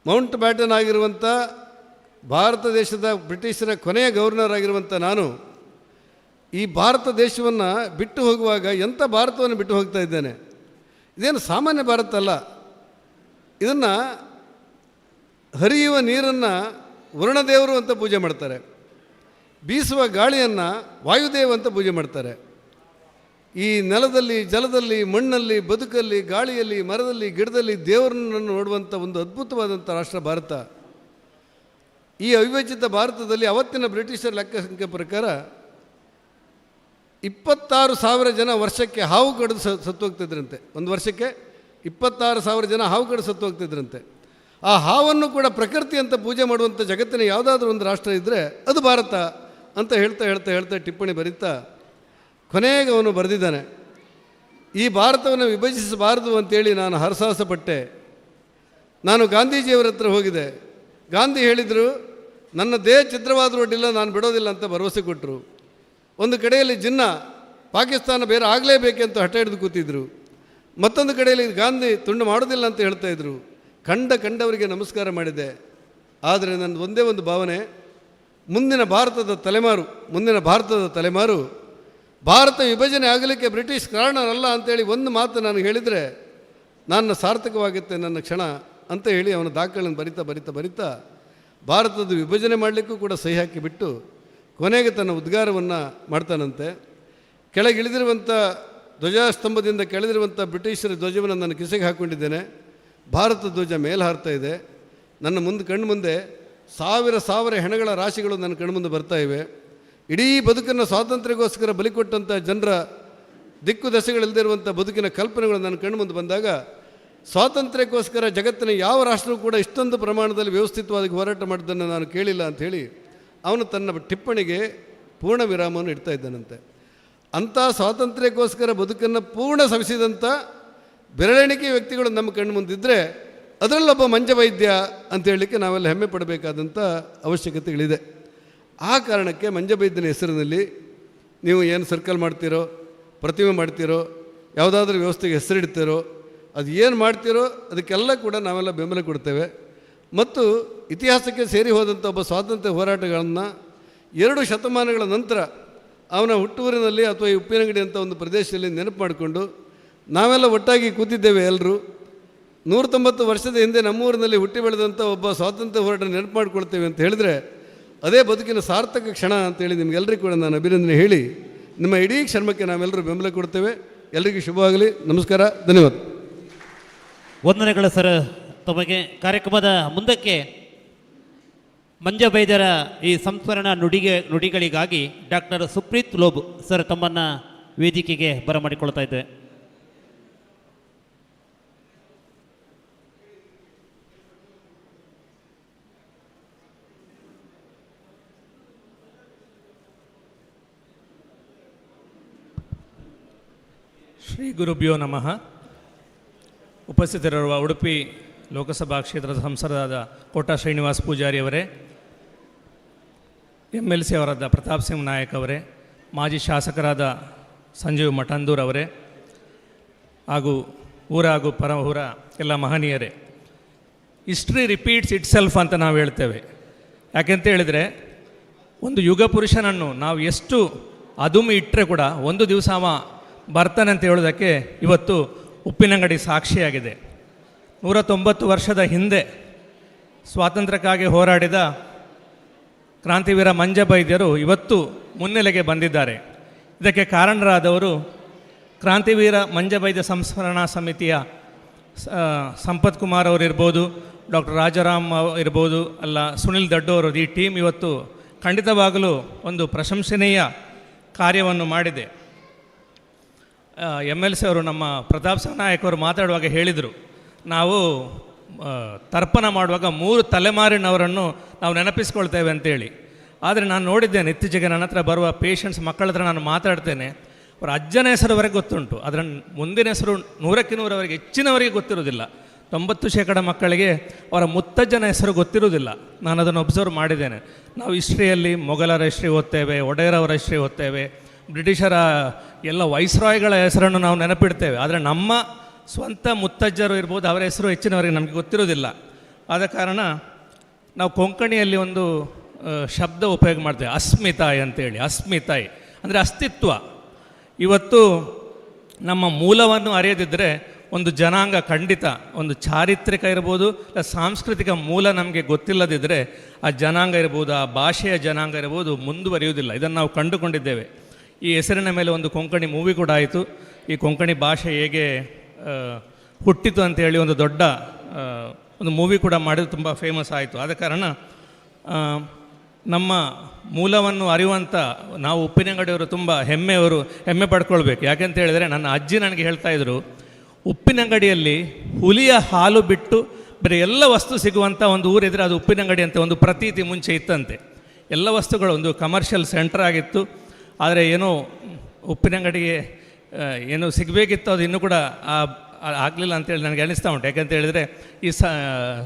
ಮೌಂಟ್ ಬ್ಯಾಟನ್ ಆಗಿರುವಂಥ ಭಾರತ ದೇಶದ ಬ್ರಿಟಿಷರ ಕೊನೆಯ ಗವರ್ನರ್ ಆಗಿರುವಂಥ ನಾನು ಈ ಭಾರತ ದೇಶವನ್ನು ಬಿಟ್ಟು ಹೋಗುವಾಗ ಎಂಥ ಭಾರತವನ್ನು ಬಿಟ್ಟು ಹೋಗ್ತಾ ಇದ್ದೇನೆ. ಇದೇನು ಸಾಮಾನ್ಯ ಭಾರತ ಅಲ್ಲ. ಇದನ್ನು ಹರಿಯುವ ನೀರನ್ನು ವರುಣದೇವರು ಅಂತ ಪೂಜೆ ಮಾಡ್ತಾರೆ, ಬೀಸುವ ಗಾಳಿಯನ್ನು ವಾಯುದೇವ ಅಂತ ಪೂಜೆ ಮಾಡ್ತಾರೆ. ಈ ನೆಲದಲ್ಲಿ, ಜಲದಲ್ಲಿ, ಮಣ್ಣಲ್ಲಿ, ಬದುಕಲ್ಲಿ, ಗಾಳಿಯಲ್ಲಿ, ಮರದಲ್ಲಿ, ಗಿಡದಲ್ಲಿ ದೇವರನ್ನು ನೋಡುವಂಥ ಒಂದು ಅದ್ಭುತವಾದಂಥ ರಾಷ್ಟ್ರ ಭಾರತ. ಈ ಅವಿಭಜಿತ ಭಾರತದಲ್ಲಿ ಅವತ್ತಿನ ಬ್ರಿಟಿಷರ ಲೆಕ್ಕ ಸಂಖ್ಯೆ ಪ್ರಕಾರ 26,000 ಜನ ವರ್ಷಕ್ಕೆ ಹಾವು ಕಡಿದು ಸತ್ತು ಹೋಗ್ತಿದ್ರಂತೆ. ಒಂದು ವರ್ಷಕ್ಕೆ 26,000 ಜನ ಹಾವು ಕಡಿದು ಸತ್ತು ಹೋಗ್ತಿದ್ರಂತೆ. ಆ ಹಾವನ್ನು ಕೂಡ ಪ್ರಕೃತಿ ಅಂತ ಪೂಜೆ ಮಾಡುವಂಥ ಜಗತ್ತಿನ ಯಾವುದಾದ್ರೂ ಒಂದು ರಾಷ್ಟ್ರ ಇದ್ದರೆ ಅದು ಭಾರತ ಅಂತ ಹೇಳ್ತಾ ಟಿಪ್ಪಣಿ ಬರೀತಾ ಕೊನೆಗೆ ಅವನು ಬರೆದಿದ್ದಾನೆ, ಈ ಭಾರತವನ್ನು ವಿಭಜಿಸಬಾರದು ಅಂತೇಳಿ ನಾನು ಹರಸಾಹಸ ಪಟ್ಟೆ. ನಾನು ಗಾಂಧೀಜಿಯವರ ಹತ್ರ ಹೋಗಿದೆ. ಗಾಂಧಿ ಹೇಳಿದರು, ನನ್ನ ದೇಹ ಛಿದ್ರವಾದರೂ ಅಡ್ಡಿಲ್ಲ, ನಾನು ಬಿಡೋದಿಲ್ಲ ಅಂತ ಭರವಸೆ ಕೊಟ್ಟರು. ಒಂದು ಕಡೆಯಲ್ಲಿ ಜಿನ್ನಾ ಪಾಕಿಸ್ತಾನ ಬೇರೆ ಆಗಲೇಬೇಕೆಂತ ಹಠ ಹಿಡಿದು ಕೂತಿದ್ರು. ಮತ್ತೊಂದು ಕಡೆಯಲ್ಲಿ ಗಾಂಧಿ ತುಂಡು ಮಾಡೋದಿಲ್ಲ ಅಂತ ಹೇಳ್ತಾಯಿದ್ರು. ಕಂಡವರಿಗೆ ನಮಸ್ಕಾರ ಮಾಡಿದೆ. ಆದರೆ ನನ್ನ ಒಂದೇ ಒಂದು ಭಾವನೆ, ಮುಂದಿನ ಭಾರತದ ತಲೆಮಾರು ಭಾರತ ವಿಭಜನೆ ಆಗಲಿಕ್ಕೆ ಬ್ರಿಟಿಷ್ ಕಾರಣನಲ್ಲ ಅಂತೇಳಿ ಒಂದು ಮಾತು ನಾನು ಹೇಳಿದರೆ ನನ್ನ ಸಾರ್ಥಕವಾಗುತ್ತೆ ನನ್ನ ಕ್ಷಣ ಅಂತ ಹೇಳಿ ಅವನ ದಾಖಲೆಯನ್ನು ಬರಿತಾ ಭಾರತದ ವಿಭಜನೆ ಮಾಡಲಿಕ್ಕೂ ಕೂಡ ಸಹಿ ಹಾಕಿಬಿಟ್ಟು ಕೊನೆಗೆ ತನ್ನ ಉದ್ಗಾರವನ್ನು ಮಾಡ್ತಾನಂತೆ. ಕೆಳಗಿಳಿದಿರುವಂಥ ಧ್ವಜಸ್ತಂಭದಿಂದ ಕೆಳದಿರುವಂಥ ಬ್ರಿಟಿಷರ ಧ್ವಜವನ್ನು ನಾನು ಕಿಸೆಗೆ ಹಾಕ್ಕೊಂಡಿದ್ದೇನೆ. ಭಾರತ ಧ್ವಜ ಮೇಲೆ ಹಾರ್ತಾ ಇದೆ. ನನ್ನ ಕಣ್ಣು ಮುಂದೆ ಸಾವಿರ ಹೆಣಗಳ ರಾಶಿಗಳು ನನ್ನ ಕಣ್ಮುಂದೆ ಬರ್ತಾ ಇವೆ. ಇಡೀ ಬದುಕನ್ನು ಸ್ವಾತಂತ್ರ್ಯಕ್ಕೋಸ್ಕರ ಬಲಿ ಕೊಟ್ಟಂಥ ಜನರ ದಿಕ್ಕು ದಶೆಗಳಿಲ್ಲದಿರುವಂಥ ಬದುಕಿನ ಕಲ್ಪನೆಗಳು ನನ್ನ ಕಣ್ಣು ಮುಂದೆ ಬಂದಾಗ ಸ್ವಾತಂತ್ರ್ಯಕ್ಕೋಸ್ಕರ ಜಗತ್ತಿನ ಯಾವ ರಾಷ್ಟ್ರವೂ ಕೂಡ ಇಷ್ಟೊಂದು ಪ್ರಮಾಣದಲ್ಲಿ ವ್ಯವಸ್ಥಿತವಾಗಿ ಹೋರಾಟ ಮಾಡಿದ್ದನ್ನು ನಾನು ಕೇಳಿಲ್ಲ ಅಂಥೇಳಿ ಅವನು ತನ್ನ ಟಿಪ್ಪಣಿಗೆ ಪೂರ್ಣ ವಿರಾಮವನ್ನು ಇಡ್ತಾ ಇದ್ದಾನಂತೆ. ಅಂಥ ಸ್ವಾತಂತ್ರ್ಯಕ್ಕೋಸ್ಕರ ಬದುಕನ್ನು ಪೂರ್ಣ ಸವಿಸಿದಂಥ ಬೆರಳೆಣಿಕೆ ವ್ಯಕ್ತಿಗಳು ನಮ್ಮ ಕಣ್ಣು ಮುಂದಿದ್ದರೆ ಅದರಲ್ಲೊಬ್ಬ ಮಂಜವೈದ್ಯ ಅಂತ ಹೇಳಲಿಕ್ಕೆ ನಾವೆಲ್ಲ ಹೆಮ್ಮೆ ಪಡಬೇಕಾದಂಥ ಅವಶ್ಯಕತೆಗಳಿದೆ. ಆ ಕಾರಣಕ್ಕೆ ಮಂಜವೈದ್ಯನ ಹೆಸರಿನಲ್ಲಿ ನೀವು ಏನು ಸರ್ಕಲ್ ಮಾಡ್ತೀರೋ, ಪ್ರತಿಮೆ ಮಾಡ್ತೀರೋ, ಯಾವುದಾದ್ರೂ ವ್ಯವಸ್ಥೆಗೆ ಹೆಸರಿಡ್ತೀರೋ, ಅದು ಏನು ಮಾಡ್ತೀರೋ ಅದಕ್ಕೆಲ್ಲ ಕೂಡ ನಾವೆಲ್ಲ ಬೆಂಬಲ ಕೊಡ್ತೇವೆ. ಮತ್ತು ಇತಿಹಾಸಕ್ಕೆ ಸೇರಿ ಹೋದಂಥ ಒಬ್ಬ ಸ್ವಾತಂತ್ರ್ಯ ಹೋರಾಟಗಳನ್ನು 2 ಶತಮಾನಗಳ ನಂತರ ಅವನ ಹುಟ್ಟೂರಿನಲ್ಲಿ ಅಥವಾ ಈ ಉಪ್ಪಿನಂಗಡಿ ಅಂತ ಒಂದು ಪ್ರದೇಶದಲ್ಲಿ ನೆನಪು ಮಾಡಿಕೊಂಡು ನಾವೆಲ್ಲ ಒಟ್ಟಾಗಿ ಕೂತಿದ್ದೇವೆ. ಎಲ್ಲರೂ 190 ವರ್ಷದ ಹಿಂದೆ ನಮ್ಮೂರಿನಲ್ಲಿ ಹುಟ್ಟಿ ಬೆಳೆದಂಥ ಒಬ್ಬ ಸ್ವಾತಂತ್ರ್ಯ ಹೋರಾಟ ನೆನಪು ಮಾಡಿಕೊಳ್ತೇವೆ ಅಂತ ಹೇಳಿದ್ರೆ ಅದೇ ಬದುಕಿನ ಸಾರ್ಥಕ ಕ್ಷಣ ಅಂತೇಳಿ ನಿಮಗೆಲ್ಲರಿಗೂ ಕೂಡ ನಾನು ಅಭಿನಂದನೆ ಹೇಳಿ ನಿಮ್ಮ ಇಡೀ ಶ್ರಮಕ್ಕೆ ನಾವೆಲ್ಲರೂ ಬೆಂಬಲ ಕೊಡ್ತೇವೆ. ಎಲ್ಲರಿಗೂ ಶುಭವಾಗಲಿ. ನಮಸ್ಕಾರ, ಧನ್ಯವಾದ. ವಂದನೆಗಳು ಸರ್ ತಮಗೆ. ಕಾರ್ಯಕ್ರಮದ ಮುಂದಕ್ಕೆ ಮಂಜವೈದ್ಯರ ಈ ಸಂಸ್ಮರಣಾ ನುಡಿಗಳಿಗಾಗಿ ಡಾಕ್ಟರ್ ಸುಪ್ರೀತ್ ಲೋಬ್ ಸರ್ ತಮ್ಮನ್ನು ವೇದಿಕೆಗೆ ಬರಮಾಡಿಕೊಳ್ತಾ ಇದ್ದೇವೆ. ಶ್ರೀ ಗುರುಭ್ಯೋ ನಮಃ. ಉಪಸ್ಥಿತರಿರುವ ಉಡುಪಿ ಲೋಕಸಭಾ ಕ್ಷೇತ್ರದ ಸಂಸದರಾದ ಕೋಟಾ ಶ್ರೀನಿವಾಸ್ ಪೂಜಾರಿ ಅವರೇ, MLC ಅವರಾದ ಪ್ರತಾಪ್ ಸಿಂಗ್ ನಾಯಕ್ ಅವರೇ, ಮಾಜಿ ಶಾಸಕರಾದ ಸಂಜೀವ್ ಮಠಂದೂರ್ ಅವರೇ ಹಾಗೂ ಊರ ಹಾಗೂ ಪರಊರ ಎಲ್ಲ ಮಹನೀಯರೇ, ಹಿಸ್ಟ್ರಿ ರಿಪೀಟ್ಸ್ ಇಟ್ ಸೆಲ್ಫ್ ಅಂತ ನಾವು ಹೇಳ್ತೇವೆ. ಯಾಕೆಂತ ಹೇಳಿದರೆ ಒಂದು ಯುಗ ಪುರುಷನನ್ನು ನಾವು ಎಷ್ಟು ಅದುಮಿ ಇಟ್ಟರೆ ಕೂಡ ಒಂದು ದಿವಸ ಅವ ಬರ್ತಾನೆ ಅಂತ ಹೇಳೋದಕ್ಕೆ ಇವತ್ತು ಉಪ್ಪಿನಂಗಡಿ ಸಾಕ್ಷಿಯಾಗಿದೆ. 190 ವರ್ಷದ ಹಿಂದೆ ಸ್ವಾತಂತ್ರ್ಯಕ್ಕಾಗಿ ಹೋರಾಡಿದ ಕ್ರಾಂತಿವೀರ ಮಂಜವೈದ್ಯರು ಇವತ್ತು ಮುನ್ನೆಲೆಗೆ ಬಂದಿದ್ದಾರೆ. ಇದಕ್ಕೆ ಕಾರಣರಾದವರು ಕ್ರಾಂತಿವೀರ ಮಂಜವೈದ್ಯ ಸಂಸ್ಮರಣಾ ಸಮಿತಿಯ ಸಂಪತ್ ಕುಮಾರ್ ಅವರು ಇರ್ಬೋದು, ಡಾಕ್ಟರ್ ರಾಜಾರಾಮ್ ಇರ್ಬೋದು, ಅಲ್ಲ ಸುನಿಲ್ ದಡ್ಡು ಅವರು. ಈ ಟೀಮ್ ಇವತ್ತು ಖಂಡಿತವಾಗಲೂ ಒಂದು ಪ್ರಶಂಸನೀಯ ಕಾರ್ಯವನ್ನು ಮಾಡಿದೆ. MLC ಅವರು ನಮ್ಮ ಪ್ರತಾಪ್ ಸಿಂಗ್ ನಾಯಕ್ ಅವರು ಮಾತಾಡುವಾಗ ಹೇಳಿದರು, ನಾವು ತರ್ಪಣ ಮಾಡುವಾಗ 3 ತಲೆಮಾರಿನವರನ್ನು ನಾವು ನೆನಪಿಸ್ಕೊಳ್ತೇವೆ ಅಂತೇಳಿ. ಆದರೆ ನಾನು ನೋಡಿದ್ದೇನೆ ಇತ್ತೀಚೆಗೆ ನನ್ನ ಹತ್ರ ಬರುವ ಪೇಷಂಟ್ಸ್ ಮಕ್ಕಳ ಹತ್ರ ನಾನು ಮಾತಾಡ್ತೇನೆ, ಅವರ ಅಜ್ಜನ ಹೆಸರುವರೆಗೆ ಗೊತ್ತುಂಟು, ಅದರ ಮುಂದಿನ ಹೆಸರು 100ಕ್ಕೆ 100 ಹೆಚ್ಚಿನವರಿಗೆ ಗೊತ್ತಿರೋದಿಲ್ಲ. 90% ಮಕ್ಕಳಿಗೆ ಅವರ ಮುತ್ತಜ್ಜನ ಹೆಸರು ಗೊತ್ತಿರುವುದಿಲ್ಲ. ನಾನು ಅದನ್ನು ಒಬ್ಸರ್ವ್ ಮಾಡಿದ್ದೇನೆ. ನಾವು ಹಿಸ್ಟ್ರಿಯಲ್ಲಿ ಮೊಘಲರ ಹಿಸ್ಟ್ರಿ ಓದ್ತೇವೆ, ಒಡೆಯರವರ ಹಿಸ್ಟ್ರಿ ಓದ್ತೇವೆ, ಬ್ರಿಟಿಷರ ಎಲ್ಲ ವೈಸ್ರಾಯ್ಗಳ ಹೆಸರನ್ನು ನಾವು ನೆನಪಿಡ್ತೇವೆ. ಆದರೆ ನಮ್ಮ ಸ್ವಂತ ಮುತ್ತಜ್ಜರು ಇರ್ಬೋದು, ಅವರ ಹೆಸರು ಹೆಚ್ಚಿನವರಿಗೆ ನಮಗೆ ಗೊತ್ತಿರೋದಿಲ್ಲ. ಆದ ಕಾರಣ ನಾವು ಕೊಂಕಣಿಯಲ್ಲಿ ಒಂದು ಶಬ್ದ ಉಪಯೋಗ ಮಾಡ್ತೇವೆ, ಅಸ್ಮಿತಾಯ್ ಅಂತೇಳಿ. ಅಸ್ಮಿತಾಯ್ ಅಂದರೆ ಅಸ್ತಿತ್ವ. ಇವತ್ತು ನಮ್ಮ ಮೂಲವನ್ನು ಅರಿಯದಿದ್ದರೆ ಒಂದು ಜನಾಂಗ ಖಂಡಿತ, ಒಂದು ಚಾರಿತ್ರಿಕ ಇರ್ಬೋದು, ಸಾಂಸ್ಕೃತಿಕ ಮೂಲ ನಮಗೆ ಗೊತ್ತಿಲ್ಲದಿದ್ದರೆ ಆ ಜನಾಂಗ ಇರ್ಬೋದು, ಆ ಭಾಷೆಯ ಜನಾಂಗ ಇರ್ಬೋದು, ಮುಂದುವರಿಯುವುದಿಲ್ಲ. ಇದನ್ನು ನಾವು ಕಂಡುಕೊಂಡಿದ್ದೇವೆ. ಈ ಹೆಸರಿನ ಮೇಲೆ ಒಂದು ಕೊಂಕಣಿ ಮೂವಿ ಕೂಡ ಆಯಿತು. ಈ ಕೊಂಕಣಿ ಭಾಷೆ ಹೇಗೆ ಹುಟ್ಟಿತು ಅಂತೇಳಿ ಒಂದು ದೊಡ್ಡ ಒಂದು ಮೂವಿ ಕೂಡ ಮಾಡಿದ್ದು ತುಂಬ ಫೇಮಸ್ ಆಯಿತು. ಆದ ಕಾರಣ ನಮ್ಮ ಮೂಲವನ್ನು ಅರಿಯುವಂಥ ನಾವು ಉಪ್ಪಿನಂಗಡಿಯವರು ತುಂಬ ಹೆಮ್ಮೆ ಪಡ್ಕೊಳ್ಬೇಕು. ಯಾಕೆಂತ ಹೇಳಿದರೆ ನನ್ನ ಅಜ್ಜಿ ನನಗೆ ಹೇಳ್ತಾಯಿದ್ರು, ಉಪ್ಪಿನಂಗಡಿಯಲ್ಲಿ ಹುಲಿಯ ಹಾಲು ಬಿಟ್ಟು ಬೇರೆ ಎಲ್ಲ ವಸ್ತು ಸಿಗುವಂಥ ಒಂದು ಊರಿದ್ರೆ ಅದು ಉಪ್ಪಿನಂಗಡಿ ಅಂತ ಒಂದು ಪ್ರತೀತಿ ಮುಂಚೆ ಇತ್ತಂತೆ. ಎಲ್ಲ ವಸ್ತುಗಳು ಒಂದು ಕಮರ್ಷಿಯಲ್ ಸೆಂಟರ್ ಆಗಿತ್ತು. ಆದರೆ ಏನೋ ಉಪ್ಪಿನಂಗಡಿಗೆ ಏನು ಸಿಗಬೇಕಿತ್ತು ಅದು ಇನ್ನೂ ಕೂಡ ಆಗಲಿಲ್ಲ ಅಂತೇಳಿ ನನಗೆ ಅನಿಸ್ತಾ ಉಂಟು. ಯಾಕೆಂತ ಹೇಳಿದರೆ ಈ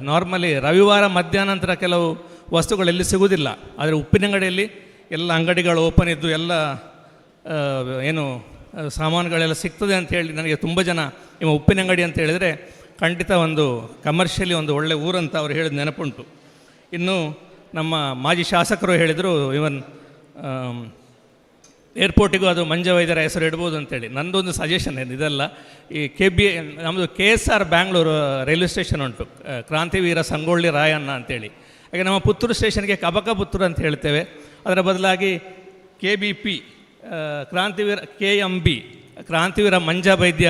ನಾರ್ಮಲಿ ರವಿವಾರ ಮಧ್ಯಾಹ್ನಂತರ ಕೆಲವು ವಸ್ತುಗಳೆಲ್ಲಿ ಸಿಗುವುದಿಲ್ಲ. ಆದರೆ ಉಪ್ಪಿನಂಗಡಿಯಲ್ಲಿ ಎಲ್ಲ ಅಂಗಡಿಗಳು ಓಪನ್ ಇದ್ದು ಎಲ್ಲ ಏನು ಸಾಮಾನುಗಳೆಲ್ಲ ಸಿಗ್ತದೆ ಅಂಥೇಳಿ ನನಗೆ ತುಂಬ ಜನ ನಿಮ್ಮ ಉಪ್ಪಿನಂಗಡಿ ಅಂತ ಹೇಳಿದರೆ ಖಂಡಿತ ಒಂದು ಕಮರ್ಷಿಯಲಿ ಒಂದು ಒಳ್ಳೆ ಊರಂತ ಅವರು ಹೇಳಿದ ನೆನಪುಂಟು. ಇನ್ನು ನಮ್ಮ ಮಾಜಿ ಶಾಸಕರು ಹೇಳಿದರು, ಇವನ್ ಏರ್ಪೋರ್ಟಿಗೂ ಅದು ಮಂಜವೈದ್ಯರ ಹೆಸರು ಇಡ್ಬೋದು ಅಂತೇಳಿ. ನನ್ನದೊಂದು ಸಜೆಷನ್ ಏನು ಇದೆಲ್ಲ, ಈ ನಮ್ಮದು KSR ಬ್ಯಾಂಗ್ಳೂರು ರೈಲ್ವೆ ಸ್ಟೇಷನ್ ಉಂಟು, ಕ್ರಾಂತಿವೀರ ಸಂಗೊಳ್ಳಿ ರಾಯಣ್ಣ ಅಂತೇಳಿ. ಹಾಗೆ ನಮ್ಮ ಪುತ್ತೂರು ಸ್ಟೇಷನ್ಗೆ ಕಬಕ ಪುತ್ತೂರು ಅಂತ ಹೇಳ್ತೇವೆ. ಅದರ ಬದಲಾಗಿ KBP ಕ್ರಾಂತಿವೀರ KMB ಕ್ರಾಂತಿವೀರ ಮಂಜವೈದ್ಯ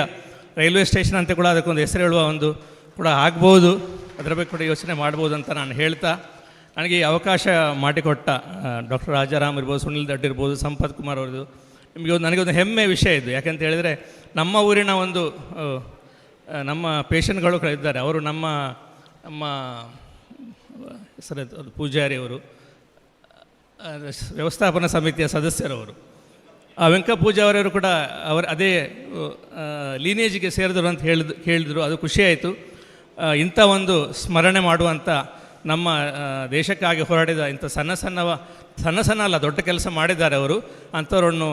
ರೈಲ್ವೆ ಸ್ಟೇಷನ್ ಅಂತ ಕೂಡ ಅದಕ್ಕೊಂದು ಹೆಸರು ಹೇಳುವ ಒಂದು ಕೂಡ ಆಗ್ಬೋದು. ಅದರ ಬಗ್ಗೆ ಕೂಡ ಯೋಚನೆ ಮಾಡ್ಬೋದು ಅಂತ ನಾನು ಹೇಳ್ತಾ, ನನಗೆ ಈ ಅವಕಾಶ ಮಾಡಿಕೊಟ್ಟ ಡಾಕ್ಟರ್ ರಾಜಾರಾಮ್ ಇರ್ಬೋದು, ಸುನಿಲ್ ದಟ್ ಇರ್ಬೋದು, ಸಂಪತ್ ಕುಮಾರ್ ಅವ್ರದ್ದು, ನನಗೆ ಒಂದು ಹೆಮ್ಮೆ ವಿಷಯ ಇದು. ಯಾಕೆಂತ ಹೇಳಿದರೆ ನಮ್ಮ ಊರಿನ ಒಂದು ನಮ್ಮ ಪೇಷಂಟ್ಗಳು ಇದ್ದಾರೆ. ಅವರು ನಮ್ಮ ಹೆಸರು ಪೂಜಾರಿ ಅವರು, ವ್ಯವಸ್ಥಾಪನಾ ಸಮಿತಿಯ ಸದಸ್ಯರವರು. ವೆಂಕ ಪೂಜಾ ಅವರವರು ಕೂಡ ಅದೇ ಲೀನೇಜಿಗೆ ಸೇರಿದರು ಅಂತ ಹೇಳಿದರು. ಅದು ಖುಷಿಯಾಯಿತು. ಇಂಥ ಒಂದು ಸ್ಮರಣೆ ಮಾಡುವಂಥ, ನಮ್ಮ ದೇಶಕ್ಕಾಗಿ ಹೋರಾಡಿದ ಇಂಥ ಸಣ್ಣ ಅಲ್ಲ, ದೊಡ್ಡ ಕೆಲಸ ಮಾಡಿದ್ದಾರೆ ಅವರು. ಅಂಥವರನ್ನು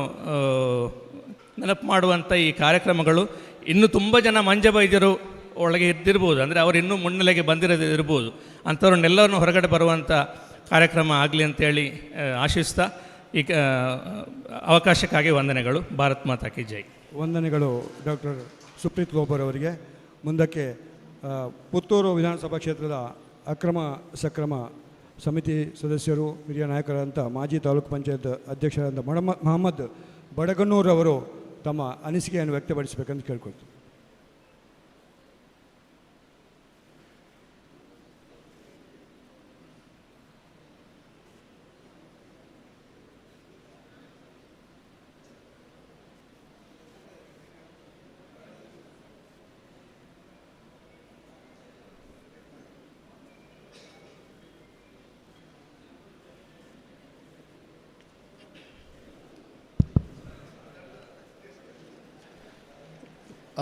ನೆನಪು ಮಾಡುವಂಥ ಈ ಕಾರ್ಯಕ್ರಮಗಳು ಇನ್ನೂ ತುಂಬ ಜನ ಮಂಜವೈದ್ಯರು ಒಳಗೆ ಇದ್ದಿರ್ಬೋದು, ಅಂದರೆ ಅವರು ಇನ್ನೂ ಮುನ್ನೆಲೆಗೆ ಬಂದಿರೋದಿರ್ಬೋದು. ಅಂಥವ್ರನ್ನೆಲ್ಲರನ್ನು ಹೊರಗಡೆ ಬರುವಂಥ ಕಾರ್ಯಕ್ರಮ ಆಗಲಿ ಅಂತೇಳಿ ಆಶಿಸ್ತಾ ಈ ಅವಕಾಶಕ್ಕಾಗಿ ವಂದನೆಗಳು. ಭಾರತ್ ಮಾತಾ ಕಿ ಜೈ. ವಂದನೆಗಳು ಡಾಕ್ಟರ್ ಸುಪ್ರೀತ್ ಗೋಬರ್ ಅವರಿಗೆ. ಮುಂದಕ್ಕೆ ಪುತ್ತೂರು ವಿಧಾನಸಭಾ ಕ್ಷೇತ್ರದ ಅಕ್ರಮ ಸಕ್ರಮ ಸಮಿತಿ ಸದಸ್ಯರು, ಹಿರಿಯ ನಾಯಕರಾದಂಥ ಮಾಜಿ ತಾಲೂಕು ಪಂಚಾಯತ್ ಅಧ್ಯಕ್ಷರಾದಂಥ ಮಹಮ್ಮದ್ ಬಡಗನ್ನೂರವರು ತಮ್ಮ ಅನಿಸಿಕೆಯನ್ನು ವ್ಯಕ್ತಪಡಿಸಬೇಕಂತ ಕೇಳ್ಕೊಳ್ತೀವಿ.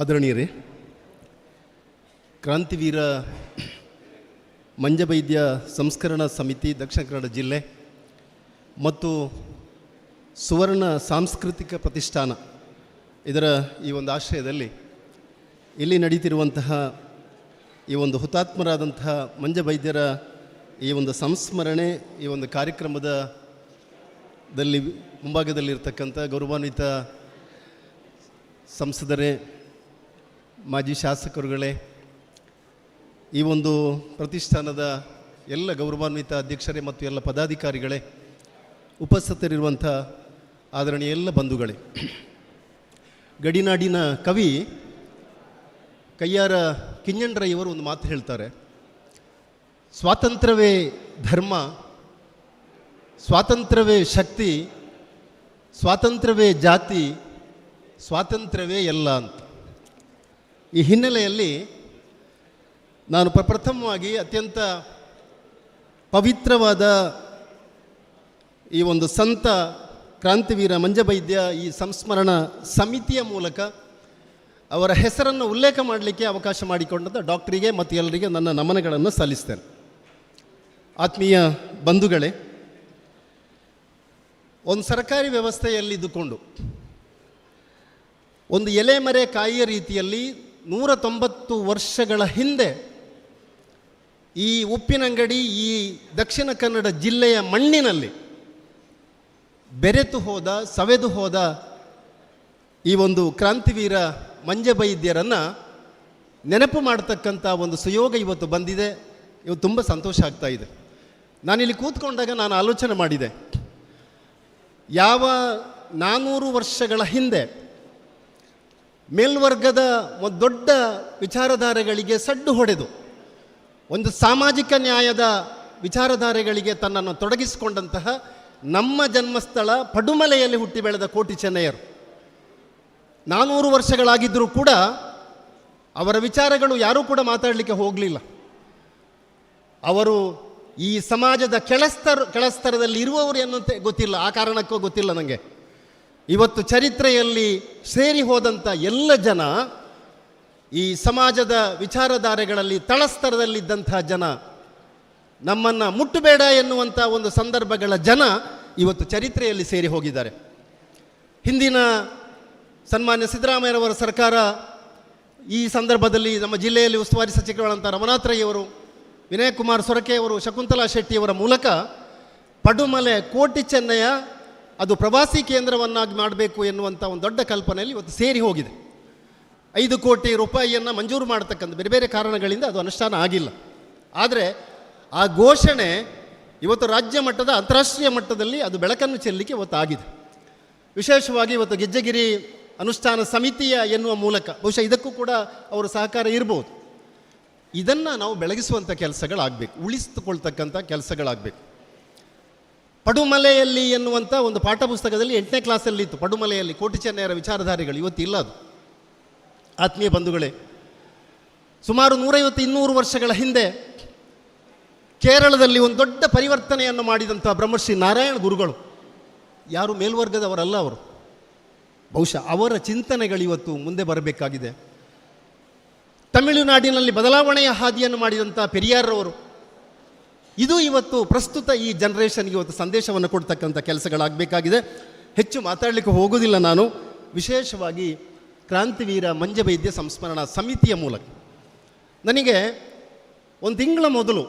ಆದರಣೀಯರೇ, ಕ್ರಾಂತಿವೀರ ಮಂಜವೈದ್ಯ ಸಂಸ್ಕರಣಾ ಸಮಿತಿ ದಕ್ಷಿಣ ಕನ್ನಡ ಜಿಲ್ಲೆ ಮತ್ತು ಸುವರ್ಣ ಸಾಂಸ್ಕೃತಿಕ ಪ್ರತಿಷ್ಠಾನ ಇದರ ಈ ಒಂದು ಆಶ್ರಯದಲ್ಲಿ ಇಲ್ಲಿ ನಡೀತಿರುವಂತಹ ಈ ಒಂದು ಹುತಾತ್ಮರಾದಂತಹ ಮಂಜವೈದ್ಯರ ಈ ಒಂದು ಸಂಸ್ಮರಣೆ, ಈ ಒಂದು ಕಾರ್ಯಕ್ರಮದಲ್ಲಿ ಮುಂಭಾಗದಲ್ಲಿರ್ತಕ್ಕಂಥ ಗೌರವಾನ್ವಿತ ಸಂಸದರೇ, ಮಾಜಿ ಶಾಸಕರುಗಳೇ, ಈ ಒಂದು ಪ್ರತಿಷ್ಠಾನದ ಎಲ್ಲ ಗೌರವಾನ್ವಿತ ಅಧ್ಯಕ್ಷರೇ ಮತ್ತು ಎಲ್ಲ ಪದಾಧಿಕಾರಿಗಳೇ, ಉಪಸ್ಥಿತರಿರುವಂಥ ಆದರಣೀಯ ಎಲ್ಲ ಬಂಧುಗಳೇ, ಗಡಿನಾಡಿನ ಕವಿ ಕಯ್ಯಾರ ಕಿಞ್ಞಣ್ರಯ್ಯವರು ಒಂದು ಮಾತು ಹೇಳ್ತಾರೆ, ಸ್ವಾತಂತ್ರ್ಯವೇ ಧರ್ಮ, ಸ್ವಾತಂತ್ರ್ಯವೇ ಶಕ್ತಿ, ಸ್ವಾತಂತ್ರ್ಯವೇ ಜಾತಿ, ಸ್ವಾತಂತ್ರ್ಯವೇ ಎಲ್ಲ ಅಂತ. ಈ ಹಿನ್ನೆಲೆಯಲ್ಲಿ ನಾನು ಪ್ರಪ್ರಥಮವಾಗಿ ಅತ್ಯಂತ ಪವಿತ್ರವಾದ ಈ ಒಂದು ಸಂತ ಕ್ರಾಂತಿವೀರ ಮಂಜವೈದ್ಯ ಈ ಸಂಸ್ಮರಣಾ ಸಮಿತಿಯ ಮೂಲಕ ಅವರ ಹೆಸರನ್ನು ಉಲ್ಲೇಖ ಮಾಡಲಿಕ್ಕೆ ಅವಕಾಶ ಮಾಡಿಕೊಂಡಂಥ ಡಾಕ್ಟರಿಗೆ ಮತ್ತು ಎಲ್ಲರಿಗೆ ನನ್ನ ನಮನಗಳನ್ನು ಸಲ್ಲಿಸ್ತೇನೆ. ಆತ್ಮೀಯ ಬಂಧುಗಳೇ, ಒಂದು ಸರ್ಕಾರಿ ವ್ಯವಸ್ಥೆಯಲ್ಲಿದ್ದುಕೊಂಡು ಒಂದು ಎಲೆಮರೆ ಕಾಯಿಯ ರೀತಿಯಲ್ಲಿ 190 ವರ್ಷಗಳ ಹಿಂದೆ ಈ ಉಪ್ಪಿನಂಗಡಿ ಈ ದಕ್ಷಿಣ ಕನ್ನಡ ಜಿಲ್ಲೆಯ ಮಣ್ಣಿನಲ್ಲಿ ಬೆರೆತು ಹೋದ, ಸವೆದು ಹೋದ ಈ ಒಂದು ಕ್ರಾಂತಿವೀರ ಮಂಜಬೈದ್ಯರನ್ನು ನೆನಪು ಮಾಡತಕ್ಕಂಥ ಒಂದು ಸುಯೋಗ ಇವತ್ತು ಬಂದಿದೆ. ಇವತ್ತು ತುಂಬ ಸಂತೋಷ ಆಗ್ತಾ ಇದೆ. ನಾನಿಲ್ಲಿ ಕೂತ್ಕೊಂಡಾಗ ನಾನು ಆಲೋಚನೆ ಮಾಡಿದೆ, ಯಾವ 400 ವರ್ಷಗಳ ಹಿಂದೆ ಮೇಲ್ವರ್ಗದ ಒಂದು ದೊಡ್ಡ ವಿಚಾರಧಾರೆಗಳಿಗೆ ಸಡ್ಡು ಹೊಡೆದು ಒಂದು ಸಾಮಾಜಿಕ ನ್ಯಾಯದ ವಿಚಾರಧಾರೆಗಳಿಗೆ ತನ್ನನ್ನು ತೊಡಗಿಸಿಕೊಂಡಂತಹ ನಮ್ಮ ಜನ್ಮಸ್ಥಳ ಪಡುಮಲೆಯಲ್ಲಿ ಹುಟ್ಟಿ ಬೆಳೆದ ಕೋಟಿ ಚೆನ್ನಯ್ಯರು 400 ವರ್ಷಗಳಾಗಿದ್ದರೂ ಕೂಡ ಅವರ ವಿಚಾರಗಳು ಯಾರೂ ಕೂಡ ಮಾತಾಡಲಿಕ್ಕೆ ಹೋಗಲಿಲ್ಲ. ಅವರು ಈ ಸಮಾಜದ ಕೆಳಸ್ತರದಲ್ಲಿ ಇರುವವರು ಎನ್ನುವಂತೆ ಗೊತ್ತಿಲ್ಲ, ಆ ಕಾರಣಕ್ಕೂ ಗೊತ್ತಿಲ್ಲ ನನಗೆ. ಇವತ್ತು ಚರಿತ್ರೆಯಲ್ಲಿ ಸೇರಿ ಹೋದಂಥ ಎಲ್ಲ ಜನ, ಈ ಸಮಾಜದ ವಿಚಾರಧಾರೆಗಳಲ್ಲಿ ತಳಸ್ತರದಲ್ಲಿದ್ದಂಥ ಜನ, ನಮ್ಮನ್ನು ಮುಟ್ಟಬೇಡ ಎನ್ನುವಂಥ ಒಂದು ಸಂದರ್ಭಗಳ ಜನ ಇವತ್ತು ಚರಿತ್ರೆಯಲ್ಲಿ ಸೇರಿ ಹೋಗಿದ್ದಾರೆ. ಹಿಂದಿನ ಸನ್ಮಾನ್ಯ ಸಿದ್ದರಾಮಯ್ಯರವರ ಸರ್ಕಾರ ಈ ಸಂದರ್ಭದಲ್ಲಿ ನಮ್ಮ ಜಿಲ್ಲೆಯಲ್ಲಿ ಉಸ್ತುವಾರಿ ಸಚಿವಗಳಂಥ ರಮನಾಥ್ ರೈ ಅವರು, ವಿನಯ್ ಕುಮಾರ್ ಸೊರಕೆಯವರು, ಶಕುಂತಲಾ ಶೆಟ್ಟಿಯವರ ಮೂಲಕ ಪಡುಮಲೆ ಕೋಟಿ ಚೆನ್ನಯ್ಯ ಅದು ಪ್ರವಾಸಿ ಕೇಂದ್ರವನ್ನಾಗಿ ಮಾಡಬೇಕು ಎನ್ನುವಂಥ ಒಂದು ದೊಡ್ಡ ಕಲ್ಪನೆಯಲ್ಲಿ ಇವತ್ತು ಸೇರಿ ಹೋಗಿದೆ. 5 ಕೋಟಿ ರೂಪಾಯಿಯನ್ನು ಮಂಜೂರು ಮಾಡತಕ್ಕಂಥ ಬೇರೆ ಬೇರೆ ಕಾರಣಗಳಿಂದ ಅದು ಅನುಷ್ಠಾನ ಆಗಿಲ್ಲ. ಆದರೆ ಆ ಘೋಷಣೆ ಇವತ್ತು ರಾಜ್ಯ ಮಟ್ಟದ, ಅಂತಾರಾಷ್ಟ್ರೀಯ ಮಟ್ಟದಲ್ಲಿ ಅದು ಬೆಳಕನ್ನು ಚೆಲ್ಲಲಿಕ್ಕೆ ಇವತ್ತು ಆಗಿದೆ. ವಿಶೇಷವಾಗಿ ಇವತ್ತು ಗೆಜ್ಜೆಗಿರಿ ಅನುಷ್ಠಾನ ಸಮಿತಿಯ ಎನ್ನುವ ಮೂಲಕ ಬಹುಶಃ ಇದಕ್ಕೂ ಕೂಡ ಅವರ ಸಹಕಾರ ಇರ್ಬೋದು. ಇದನ್ನು ನಾವು ಬೆಳಗಿಸುವಂಥ ಕೆಲಸಗಳಾಗಬೇಕು, ಉಳಿಸಿಕೊಳ್ತಕ್ಕಂಥ ಕೆಲಸಗಳಾಗಬೇಕು. ಪಡುಮಲೆಯಲ್ಲಿ ಎನ್ನುವಂಥ ಒಂದು ಪಾಠ ಪುಸ್ತಕದಲ್ಲಿ 8ನೇ ಕ್ಲಾಸಲ್ಲಿ ಇತ್ತು, ಪಡುಮಲೆಯಲ್ಲಿ ಕೋಟಿ ಚೆನ್ನಯ್ಯರ ವಿಚಾರಧಾರೆಗಳು. ಇವತ್ತು ಇಲ್ಲ ಅದು. ಆತ್ಮೀಯ ಬಂಧುಗಳೇ, ಸುಮಾರು 150-200 ವರ್ಷಗಳ ಹಿಂದೆ ಕೇರಳದಲ್ಲಿ ಒಂದು ದೊಡ್ಡ ಪರಿವರ್ತನೆಯನ್ನು ಮಾಡಿದಂಥ ಬ್ರಹ್ಮಶ್ರೀ ನಾರಾಯಣ ಗುರುಗಳು, ಯಾರು ಮೇಲ್ವರ್ಗದವರಲ್ಲ ಅವರು. ಬಹುಶಃ ಅವರ ಚಿಂತನೆಗಳು ಇವತ್ತು ಮುಂದೆ ಬರಬೇಕಾಗಿದೆ. ತಮಿಳುನಾಡಿನಲ್ಲಿ ಬದಲಾವಣೆಯ ಹಾದಿಯನ್ನು ಮಾಡಿದಂಥ ಪೆರಿಯಾರ್ರವರು, ಇದು ಇವತ್ತು ಪ್ರಸ್ತುತ ಈ ಜನ್ರೇಷನ್ಗೆ ಇವತ್ತು ಸಂದೇಶವನ್ನು ಕೊಡ್ತಕ್ಕಂಥ ಕೆಲಸಗಳಾಗಬೇಕಾಗಿದೆ. ಹೆಚ್ಚು ಮಾತಾಡಲಿಕ್ಕೆ ಹೋಗೋದಿಲ್ಲ ನಾನು. ವಿಶೇಷವಾಗಿ ಕ್ರಾಂತಿವೀರ ಮಂಜಬೈದ್ಯ ಸಂಸ್ಮರಣಾ ಸಮಿತಿಯ ಮೂಲಕ ನನಗೆ ಒಂದು ತಿಂಗಳ ಮೊದಲು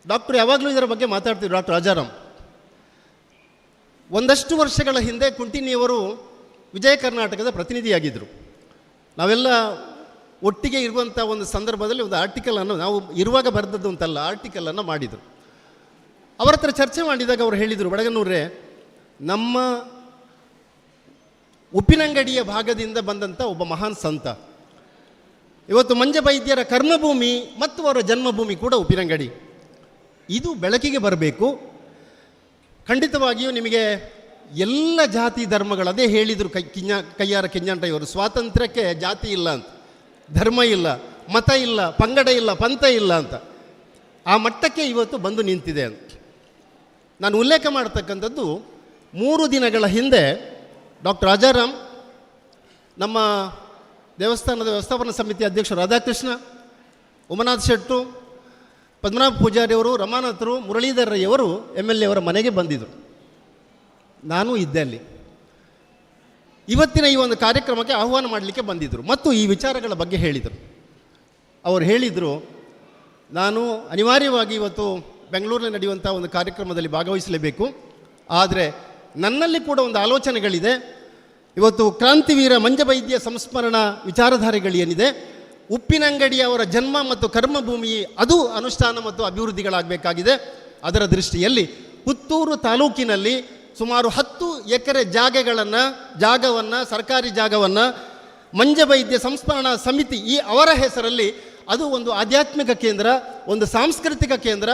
ಡಾಕ್ಟರ್ ಯಾವಾಗಲೂ ಇದರ ಬಗ್ಗೆ ಮಾತಾಡ್ತಿದ್ರು, ಡಾಕ್ಟರ್ ರಾಜಾರಾಮ್. ಒಂದಷ್ಟು ವರ್ಷಗಳ ಹಿಂದೆ ಕುಂಟಿನಿಯವರು ವಿಜಯ ಕರ್ನಾಟಕದ ಪ್ರತಿನಿಧಿಯಾಗಿದ್ದರು. ನಾವೆಲ್ಲ ಒಟ್ಟಿಗೆ ಇರುವಂಥ ಒಂದು ಸಂದರ್ಭದಲ್ಲಿ ಒಂದು ಆರ್ಟಿಕಲನ್ನು, ನಾವು ಇರುವಾಗ ಬರೆದದ್ದು ಅಂತಲ್ಲ, ಆರ್ಟಿಕಲನ್ನು ಮಾಡಿದರು. ಅವರ ಹತ್ರ ಚರ್ಚೆ ಮಾಡಿದಾಗ ಅವರು ಹೇಳಿದರು, ಬಡಗನೂರೇ, ನಮ್ಮ ಉಪ್ಪಿನಂಗಡಿಯ ಭಾಗದಿಂದ ಬಂದಂಥ ಒಬ್ಬ ಮಹಾನ್ ಸಂತ, ಇವತ್ತು ಮಂಜಬೈದ್ಯರ ಕರ್ಮಭೂಮಿ ಮತ್ತು ಅವರ ಜನ್ಮಭೂಮಿ ಕೂಡ ಉಪ್ಪಿನಂಗಡಿ, ಇದು ಬೆಳಕಿಗೆ ಬರಬೇಕು. ಖಂಡಿತವಾಗಿಯೂ ನಿಮಗೆ ಎಲ್ಲ ಜಾತಿ ಧರ್ಮಗಳು, ಅದೇ ಹೇಳಿದರು ಕಯ್ಯಾರ ಕಿಂಜಾಂಟಯ್ಯವರು, ಸ್ವಾತಂತ್ರ್ಯಕ್ಕೆ ಜಾತಿ ಇಲ್ಲ ಅಂತ, ಧರ್ಮ ಇಲ್ಲ, ಮತ ಇಲ್ಲ, ಪಂಗಡ ಇಲ್ಲ, ಪಂಥ ಇಲ್ಲ ಅಂತ. ಆ ಮಟ್ಟಕ್ಕೆ ಇವತ್ತು ಬಂದು ನಿಂತಿದೆ ಅಂತ ನಾನು ಉಲ್ಲೇಖ ಮಾಡತಕ್ಕಂಥದ್ದು. 3 ದಿನಗಳ ಹಿಂದೆ ಡಾಕ್ಟರ್ ರಾಜಾರಾಮ್, ನಮ್ಮ ದೇವಸ್ಥಾನದ ವ್ಯವಸ್ಥಾಪನಾ ಸಮಿತಿ ಅಧ್ಯಕ್ಷರು ರಾಧಾಕೃಷ್ಣ, ಉಮನಾಥ್ ಶೆಟ್ಟು, ಪದ್ಮನಾಭ ಪೂಜಾರಿಯವರು, ರಮಾನಾಥರು, ಮುರಳೀಧರ್ ರೈಯವರು MLA ಅವರ ಮನೆಗೆ ಬಂದಿದ್ದರು. ನಾನು ಇದ್ದೆ ಅಲ್ಲಿ. ಇವತ್ತಿನ ಈ ಒಂದು ಕಾರ್ಯಕ್ರಮಕ್ಕೆ ಆಹ್ವಾನ ಮಾಡಲಿಕ್ಕೆ ಬಂದಿದ್ದರು ಮತ್ತು ಈ ವಿಚಾರಗಳ ಬಗ್ಗೆ ಹೇಳಿದರು. ಅವರು ಹೇಳಿದರು, ನಾನು ಅನಿವಾರ್ಯವಾಗಿ ಇವತ್ತು ಬೆಂಗಳೂರಿನಲ್ಲಿ ನಡೆಯುವಂಥ ಒಂದು ಕಾರ್ಯಕ್ರಮದಲ್ಲಿ ಭಾಗವಹಿಸಲೇಬೇಕು, ಆದರೆ ನನ್ನಲ್ಲಿ ಕೂಡ ಒಂದು ಆಲೋಚನೆಗಳಿದೆ. ಇವತ್ತು ಕ್ರಾಂತಿವೀರ ಮಂಜಬೈದ್ಯ ಸಂಸ್ಮರಣಾ ವಿಚಾರಧಾರೆಗಳೇನಿದೆ, ಉಪ್ಪಿನಂಗಡಿ ಅವರ ಜನ್ಮ ಮತ್ತು ಕರ್ಮಭೂಮಿ, ಅದು ಅನುಷ್ಠಾನ ಮತ್ತು ಅಭಿವೃದ್ಧಿಗಳಾಗಬೇಕಾಗಿದೆ. ಅದರ ದೃಷ್ಟಿಯಲ್ಲಿ ಪುತ್ತೂರು ತಾಲೂಕಿನಲ್ಲಿ ಸುಮಾರು 10 ಎಕರೆ ಜಾಗವನ್ನು ಸರ್ಕಾರಿ ಜಾಗವನ್ನು ಮಂಜಬೈದ್ಯ ಸಂಸ್ಮರಣಾ ಸಮಿತಿ, ಈ ಅವರ ಹೆಸರಲ್ಲಿ ಅದು ಒಂದು ಆಧ್ಯಾತ್ಮಿಕ ಕೇಂದ್ರ, ಒಂದು ಸಾಂಸ್ಕೃತಿಕ ಕೇಂದ್ರ,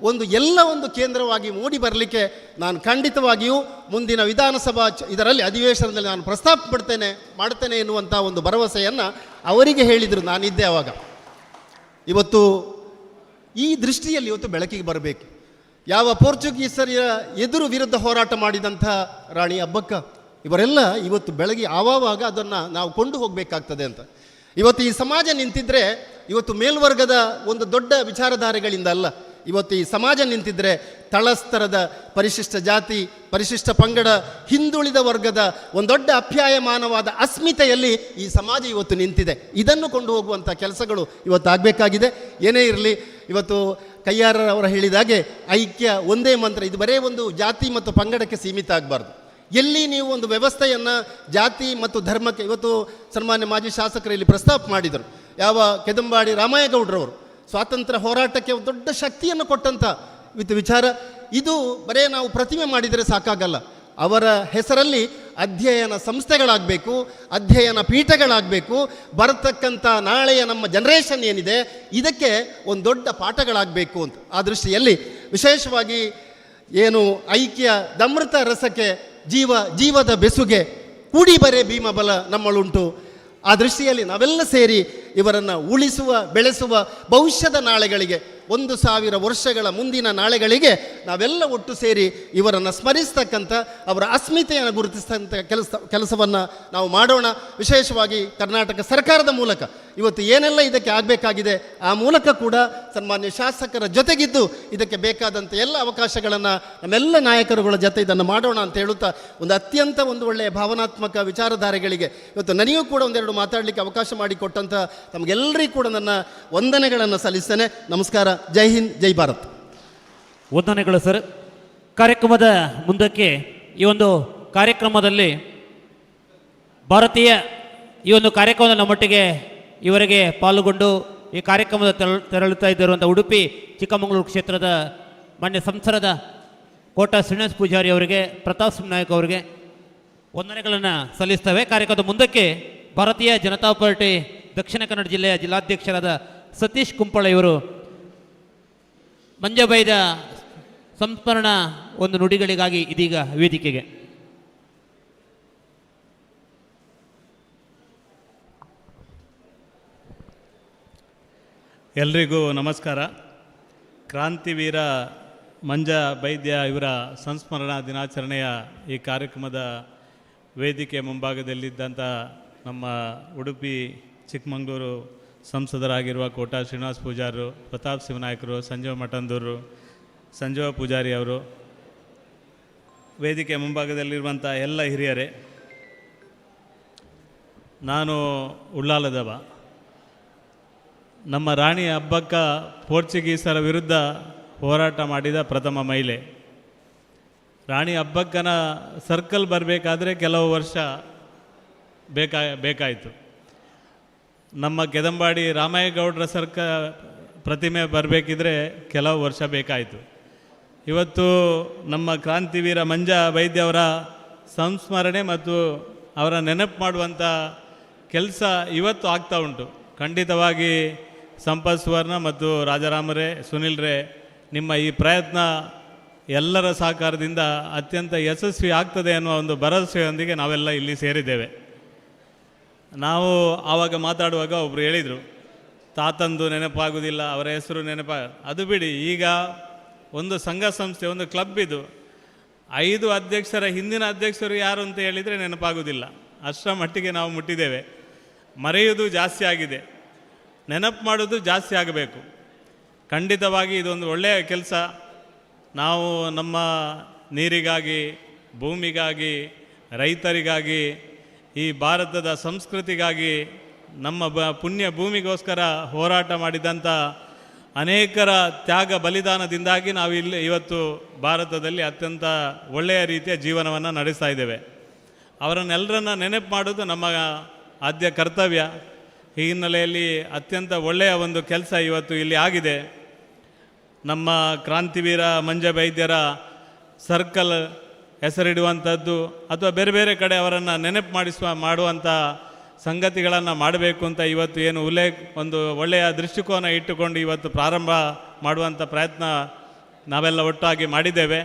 ಒಂದು ಕೇಂದ್ರವಾಗಿ ಮೂಡಿ ಬರಲಿಕ್ಕೆ ನಾನು ಖಂಡಿತವಾಗಿಯೂ ಮುಂದಿನ ವಿಧಾನಸಭಾ ಇದರಲ್ಲಿ ಅಧಿವೇಶನದಲ್ಲಿ ನಾನು ಪ್ರಸ್ತಾಪ ಮಾಡ್ತೇನೆ ಎನ್ನುವಂಥ ಒಂದು ಭರವಸೆಯನ್ನು ಅವರಿಗೆ ಹೇಳಿದರು. ನಾನಿದ್ದೆ ಆವಾಗ. ಇವತ್ತು ಈ ದೃಷ್ಟಿಯಲ್ಲಿ ಇವತ್ತು ಬೆಳಕಿಗೆ ಬರಬೇಕು. ಯಾವ ಪೋರ್ಚುಗೀಸರ ಎದುರು ವಿರುದ್ಧ ಹೋರಾಟ ಮಾಡಿದಂಥ ರಾಣಿ ಅಬ್ಬಕ್ಕ, ಇವರೆಲ್ಲ ಇವತ್ತು ಬೆಳಗ್ಗೆ ಆವಾಗ ಅದನ್ನು ನಾವು ಕೊಂಡು ಹೋಗಬೇಕಾಗ್ತದೆ ಅಂತ. ಇವತ್ತು ಈ ಸಮಾಜ ನಿಂತಿದ್ದರೆ ಇವತ್ತು ಮೇಲ್ವರ್ಗದ ಒಂದು ದೊಡ್ಡ ವಿಚಾರಧಾರೆಗಳಿಂದ ಅಲ್ಲ, ಇವತ್ತು ಈ ಸಮಾಜ ನಿಂತಿದ್ದರೆ ತಳಸ್ತರದ ಪರಿಶಿಷ್ಟ ಜಾತಿ, ಪರಿಶಿಷ್ಟ ಪಂಗಡ, ಹಿಂದುಳಿದ ವರ್ಗದ ಒಂದು ದೊಡ್ಡ ಅಪ್ಯಾಯಮಾನವಾದ ಅಸ್ಮಿತೆಯಲ್ಲಿ ಈ ಸಮಾಜ ಇವತ್ತು ನಿಂತಿದೆ. ಇದನ್ನು ಕೊಂಡು ಹೋಗುವಂಥ ಕೆಲಸಗಳು ಇವತ್ತು ಆಗಬೇಕಾಗಿದೆ. ಏನೇ ಇರಲಿ, ಇವತ್ತು ಕಯ್ಯಾರರವರು ಹೇಳಿದಾಗೆ ಐಕ್ಯ ಒಂದೇ ಮಂತ್ರ, ಇದು ಬರೇ ಒಂದು ಜಾತಿ ಮತ್ತು ಪಂಗಡಕ್ಕೆ ಸೀಮಿತ ಆಗಬಾರ್ದು. ಎಲ್ಲಿ ನೀವು ಒಂದು ವ್ಯವಸ್ಥೆಯನ್ನು ಜಾತಿ ಮತ್ತು ಧರ್ಮಕ್ಕೆ, ಇವತ್ತು ಸನ್ಮಾನ್ಯ ಮಾಜಿ ಶಾಸಕರು ಇಲ್ಲಿ ಪ್ರಸ್ತಾಪ ಮಾಡಿದರು, ಯಾವ ಕೆದಂಬಾಡಿ ರಾಮಯ್ಯಗೌಡರವರು ಸ್ವಾತಂತ್ರ್ಯ ಹೋರಾಟಕ್ಕೆ ಒಂದು ದೊಡ್ಡ ಶಕ್ತಿಯನ್ನು ಕೊಟ್ಟಂಥ ವಿಚಾರ ಇದು. ಬರೇ ನಾವು ಪ್ರತಿಮೆ ಮಾಡಿದರೆ ಸಾಕಾಗಲ್ಲ, ಅವರ ಹೆಸರಲ್ಲಿ ಅಧ್ಯಯನ ಸಂಸ್ಥೆಗಳಾಗಬೇಕು, ಅಧ್ಯಯನ ಪೀಠಗಳಾಗಬೇಕು. ಬರತಕ್ಕಂಥ ನಾಳೆಯ ನಮ್ಮ ಜನರೇಷನ್ ಏನಿದೆ ಇದಕ್ಕೆ ಒಂದು ದೊಡ್ಡ ಪಾಠಗಳಾಗಬೇಕು ಅಂತ. ಆ ದೃಷ್ಟಿಯಲ್ಲಿ ವಿಶೇಷವಾಗಿ ಏನು ಐಕ್ಯದ ಅಮೃತ ರಸಕ್ಕೆ ಜೀವದ ಬೆಸುಗೆ ಕೂಡಿ ಬರೆ ಭೀಮಬಲ ನಮ್ಮಳುಂಟು. ಆ ದೃಷ್ಟಿಯಲ್ಲಿ ನಾವೆಲ್ಲ ಸೇರಿ ಇವರನ್ನು ಉಳಿಸುವ, ಬೆಳೆಸುವ, ಭವಿಷ್ಯದ ನಾಳೆಗಳಿಗೆ 1000 ವರ್ಷಗಳ ಮುಂದಿನ ನಾಳೆಗಳಿಗೆ ನಾವೆಲ್ಲ ಒಟ್ಟು ಸೇರಿ ಇವರನ್ನು ಸ್ಮರಿಸ್ತಕ್ಕಂಥ, ಅವರ ಅಸ್ಮಿತೆಯನ್ನು ಗುರುತಿಸ್ತಕ್ಕಂಥ ಕೆಲಸವನ್ನು ನಾವು ಮಾಡೋಣ. ವಿಶೇಷವಾಗಿ ಕರ್ನಾಟಕ ಸರ್ಕಾರದ ಮೂಲಕ ಇವತ್ತು ಏನೆಲ್ಲ ಇದಕ್ಕೆ ಆಗಬೇಕಾಗಿದೆ ಆ ಮೂಲಕ ಕೂಡ ಸನ್ಮಾನ್ಯ ಶಾಸಕರ ಜೊತೆಗಿದ್ದು ಇದಕ್ಕೆ ಬೇಕಾದಂಥ ಎಲ್ಲ ಅವಕಾಶಗಳನ್ನು ನಮ್ಮೆಲ್ಲ ನಾಯಕರುಗಳ ಜೊತೆ ಇದನ್ನು ಮಾಡೋಣ ಅಂತ ಹೇಳುತ್ತಾ, ಒಂದು ಒಳ್ಳೆಯ ಭಾವನಾತ್ಮಕ ವಿಚಾರಧಾರೆಗಳಿಗೆ ಇವತ್ತು ನನಗೂ ಕೂಡ ಒಂದೆರಡು ಮಾತಾಡಲಿಕ್ಕೆ ಅವಕಾಶ ಮಾಡಿಕೊಟ್ಟಂಥ ತಮಗೆಲ್ಲರಿಗೂ ಕೂಡ ನನ್ನ ವಂದನೆಗಳನ್ನು ಸಲ್ಲಿಸ್ತೇನೆ. ನಮಸ್ಕಾರ. ಜೈ ಹಿಂದ್, ಜೈ ಭಾರತ್. ವಂದನೆಗಳು ಸರ್. ಕಾರ್ಯಕ್ರಮದ ಮುಂದಕ್ಕೆ ಈ ಒಂದು ಕಾರ್ಯಕ್ರಮದಲ್ಲಿ ಭಾರತೀಯ ಈ ಒಂದು ಕಾರ್ಯಕ್ರಮದ ನಮ್ಮೊಟ್ಟಿಗೆ ಇವರಿಗೆ ಪಾಲ್ಗೊಂಡು ಈ ಕಾರ್ಯಕ್ರಮದ ತೆರಳುತ್ತಾ ಇದ್ದಿರುವಂಥ ಉಡುಪಿ ಚಿಕ್ಕಮಗಳೂರು ಕ್ಷೇತ್ರದ ಮಾನ್ಯ ಸಂಸರದ ಕೋಟಾ ಶ್ರೀನಿವಾಸ ಪೂಜಾರಿ ಅವರಿಗೆ, ಪ್ರತಾಪ್ ಸಿಂಗ್ ನಾಯಕ್ ಅವರಿಗೆ ವಂದನೆಗಳನ್ನು ಸಲ್ಲಿಸ್ತೇವೆ. ಕಾರ್ಯಕ್ರಮದ ಮುಂದಕ್ಕೆ ಭಾರತೀಯ ಜನತಾ ಪಾರ್ಟಿ ದಕ್ಷಿಣ ಕನ್ನಡ ಜಿಲ್ಲೆಯ ಜಿಲ್ಲಾಧ್ಯಕ್ಷರಾದ ಸತೀಶ್ ಕುಂಪಳ ಇವರು ಮಂಜಬೈದ ಸಂಸ್ಮರಣ ಒಂದು ನುಡಿಗಳಿಗಾಗಿ ಇದೀಗ ವೇದಿಕೆಗೆ. ಎಲ್ರಿಗೂ ನಮಸ್ಕಾರ. ಕ್ರಾಂತಿವೀರ ಮಂಜ ಬೈದ್ಯ ಇವರ ಸಂಸ್ಮರಣಾ ದಿನಾಚರಣೆಯ ಈ ಕಾರ್ಯಕ್ರಮದ ವೇದಿಕೆ ಮುಂಭಾಗದಲ್ಲಿದ್ದಂಥ ನಮ್ಮ ಉಡುಪಿ ಚಿಕ್ಕಮಗಳೂರು ಸಂಸದರಾಗಿರುವ ಕೋಟಾ ಶ್ರೀನಿವಾಸ ಪೂಜಾರರು, ಪ್ರತಾಪ್ ಸಿಂಗ್ ನಾಯಕರು, ಸಂಜೀವ ಮಠಂದೂರು, ಸಂಜೀವ ಪೂಜಾರಿ ಅವರು, ವೇದಿಕೆ ಮುಂಭಾಗದಲ್ಲಿರುವಂಥ ಎಲ್ಲ ಹಿರಿಯರೇ, ನಾನು ಉಳ್ಳಾಲದವ. ನಮ್ಮ ರಾಣಿ ಅಬ್ಬಕ್ಕ ಪೋರ್ಚುಗೀಸರ ವಿರುದ್ಧ ಹೋರಾಟ ಮಾಡಿದ ಪ್ರಥಮ ಮಹಿಳೆ. ರಾಣಿ ಅಬ್ಬಕ್ಕನ ಸರ್ಕಲ್ ಬರಬೇಕಾದ್ರೆ ಕೆಲವು ವರ್ಷ ಬೇಕಾಯಿತು. ನಮ್ಮ ಕೆದಂಬಾಡಿ ರಾಮಯ್ಯಗೌಡರ ಪ್ರತಿಮೆ ಬರಬೇಕಿದ್ರೆ ಕೆಲವು ವರ್ಷ ಬೇಕಾಯಿತು. ಇವತ್ತು ನಮ್ಮ ಕ್ರಾಂತಿವೀರ ಮಂಜ ಬೈದ್ಯ ಅವರ ಸಂಸ್ಮರಣೆ ಮತ್ತು ಅವರ ನೆನಪು ಮಾಡುವಂಥ ಕೆಲಸ ಇವತ್ತು ಆಗ್ತಾ ಉಂಟು. ಖಂಡಿತವಾಗಿ ಸಂಪತ್ ಸುವರ್ಣ ಮತ್ತು ರಾಜಾರಾಮರೇ, ಸುನಿಲ್ರೇ, ನಿಮ್ಮ ಈ ಪ್ರಯತ್ನ ಎಲ್ಲರ ಸಹಕಾರದಿಂದ ಅತ್ಯಂತ ಯಶಸ್ವಿ ಆಗ್ತದೆ ಅನ್ನುವ ಒಂದು ಭರವಸೆಯೊಂದಿಗೆ ನಾವೆಲ್ಲ ಇಲ್ಲಿ ಸೇರಿದ್ದೇವೆ. ನಾವು ಆವಾಗ ಮಾತಾಡುವಾಗ ಒಬ್ಬರು ಹೇಳಿದರು, ತಾತಂದು ನೆನಪಾಗುವುದಿಲ್ಲ, ಅವರ ಹೆಸರು ಅದು ಬಿಡಿ. ಈಗ ಒಂದು ಸಂಘ ಸಂಸ್ಥೆ, ಒಂದು ಕ್ಲಬ್ ಇದು, 5 ಅಧ್ಯಕ್ಷರ ಹಿಂದಿನ ಅಧ್ಯಕ್ಷರು ಯಾರು ಅಂತ ಹೇಳಿದರೆ ನೆನಪಾಗುವುದಿಲ್ಲ. ಅಷ್ಟರ ಮಟ್ಟಿಗೆ ನಾವು ಮುಟ್ಟಿದ್ದೇವೆ. ಮರೆಯುವುದು ಜಾಸ್ತಿ ಆಗಿದೆ, ನೆನಪು ಮಾಡೋದು ಜಾಸ್ತಿ ಆಗಬೇಕು. ಖಂಡಿತವಾಗಿ ಇದೊಂದು ಒಳ್ಳೆಯ ಕೆಲಸ. ನಾವು ನಮ್ಮ ನೀರಿಗಾಗಿ, ಭೂಮಿಗಾಗಿ, ರೈತರಿಗಾಗಿ, ಈ ಭಾರತದ ಸಂಸ್ಕೃತಿಗಾಗಿ, ನಮ್ಮ ಪುಣ್ಯ ಭೂಮಿಗೋಸ್ಕರ ಹೋರಾಟ ಮಾಡಿದಂಥ ಅನೇಕರ ತ್ಯಾಗ ಬಲಿದಾನದಿಂದಾಗಿ ನಾವು ಇವತ್ತು ಭಾರತದಲ್ಲಿ ಅತ್ಯಂತ ಒಳ್ಳೆಯ ರೀತಿಯ ಜೀವನವನ್ನು ನಡೆಸ್ತಾ ಇದ್ದೇವೆ. ಅವರನ್ನೆಲ್ಲರನ್ನ ನೆನಪು ಮಾಡೋದು ನಮ್ಮ ಆದ್ಯ ಕರ್ತವ್ಯ. ಈ ಹಿನ್ನೆಲೆಯಲ್ಲಿ ಅತ್ಯಂತ ಒಳ್ಳೆಯ ಒಂದು ಕೆಲಸ ಇವತ್ತು ಇಲ್ಲಿ ಆಗಿದೆ. ನಮ್ಮ ಕ್ರಾಂತಿವೀರ ಮಂಜ ಬೈದ್ಯರ ಸರ್ಕಲ್ ಹೆಸರಿಡುವಂಥದ್ದು ಅಥವಾ ಬೇರೆ ಬೇರೆ ಕಡೆ ಅವರನ್ನು ನೆನಪು ಮಾಡುವಂಥ ಸಂಗತಿಗಳನ್ನು ಮಾಡಬೇಕು ಅಂತ ಇವತ್ತು ಏನು ಒಂದು ಒಳ್ಳೆಯ ದೃಷ್ಟಿಕೋನ ಇಟ್ಟುಕೊಂಡು ಇವತ್ತು ಪ್ರಾರಂಭ ಮಾಡುವಂಥ ಪ್ರಯತ್ನ ನಾವೆಲ್ಲ ಒಟ್ಟಾಗಿ ಮಾಡಿದ್ದೇವೆ.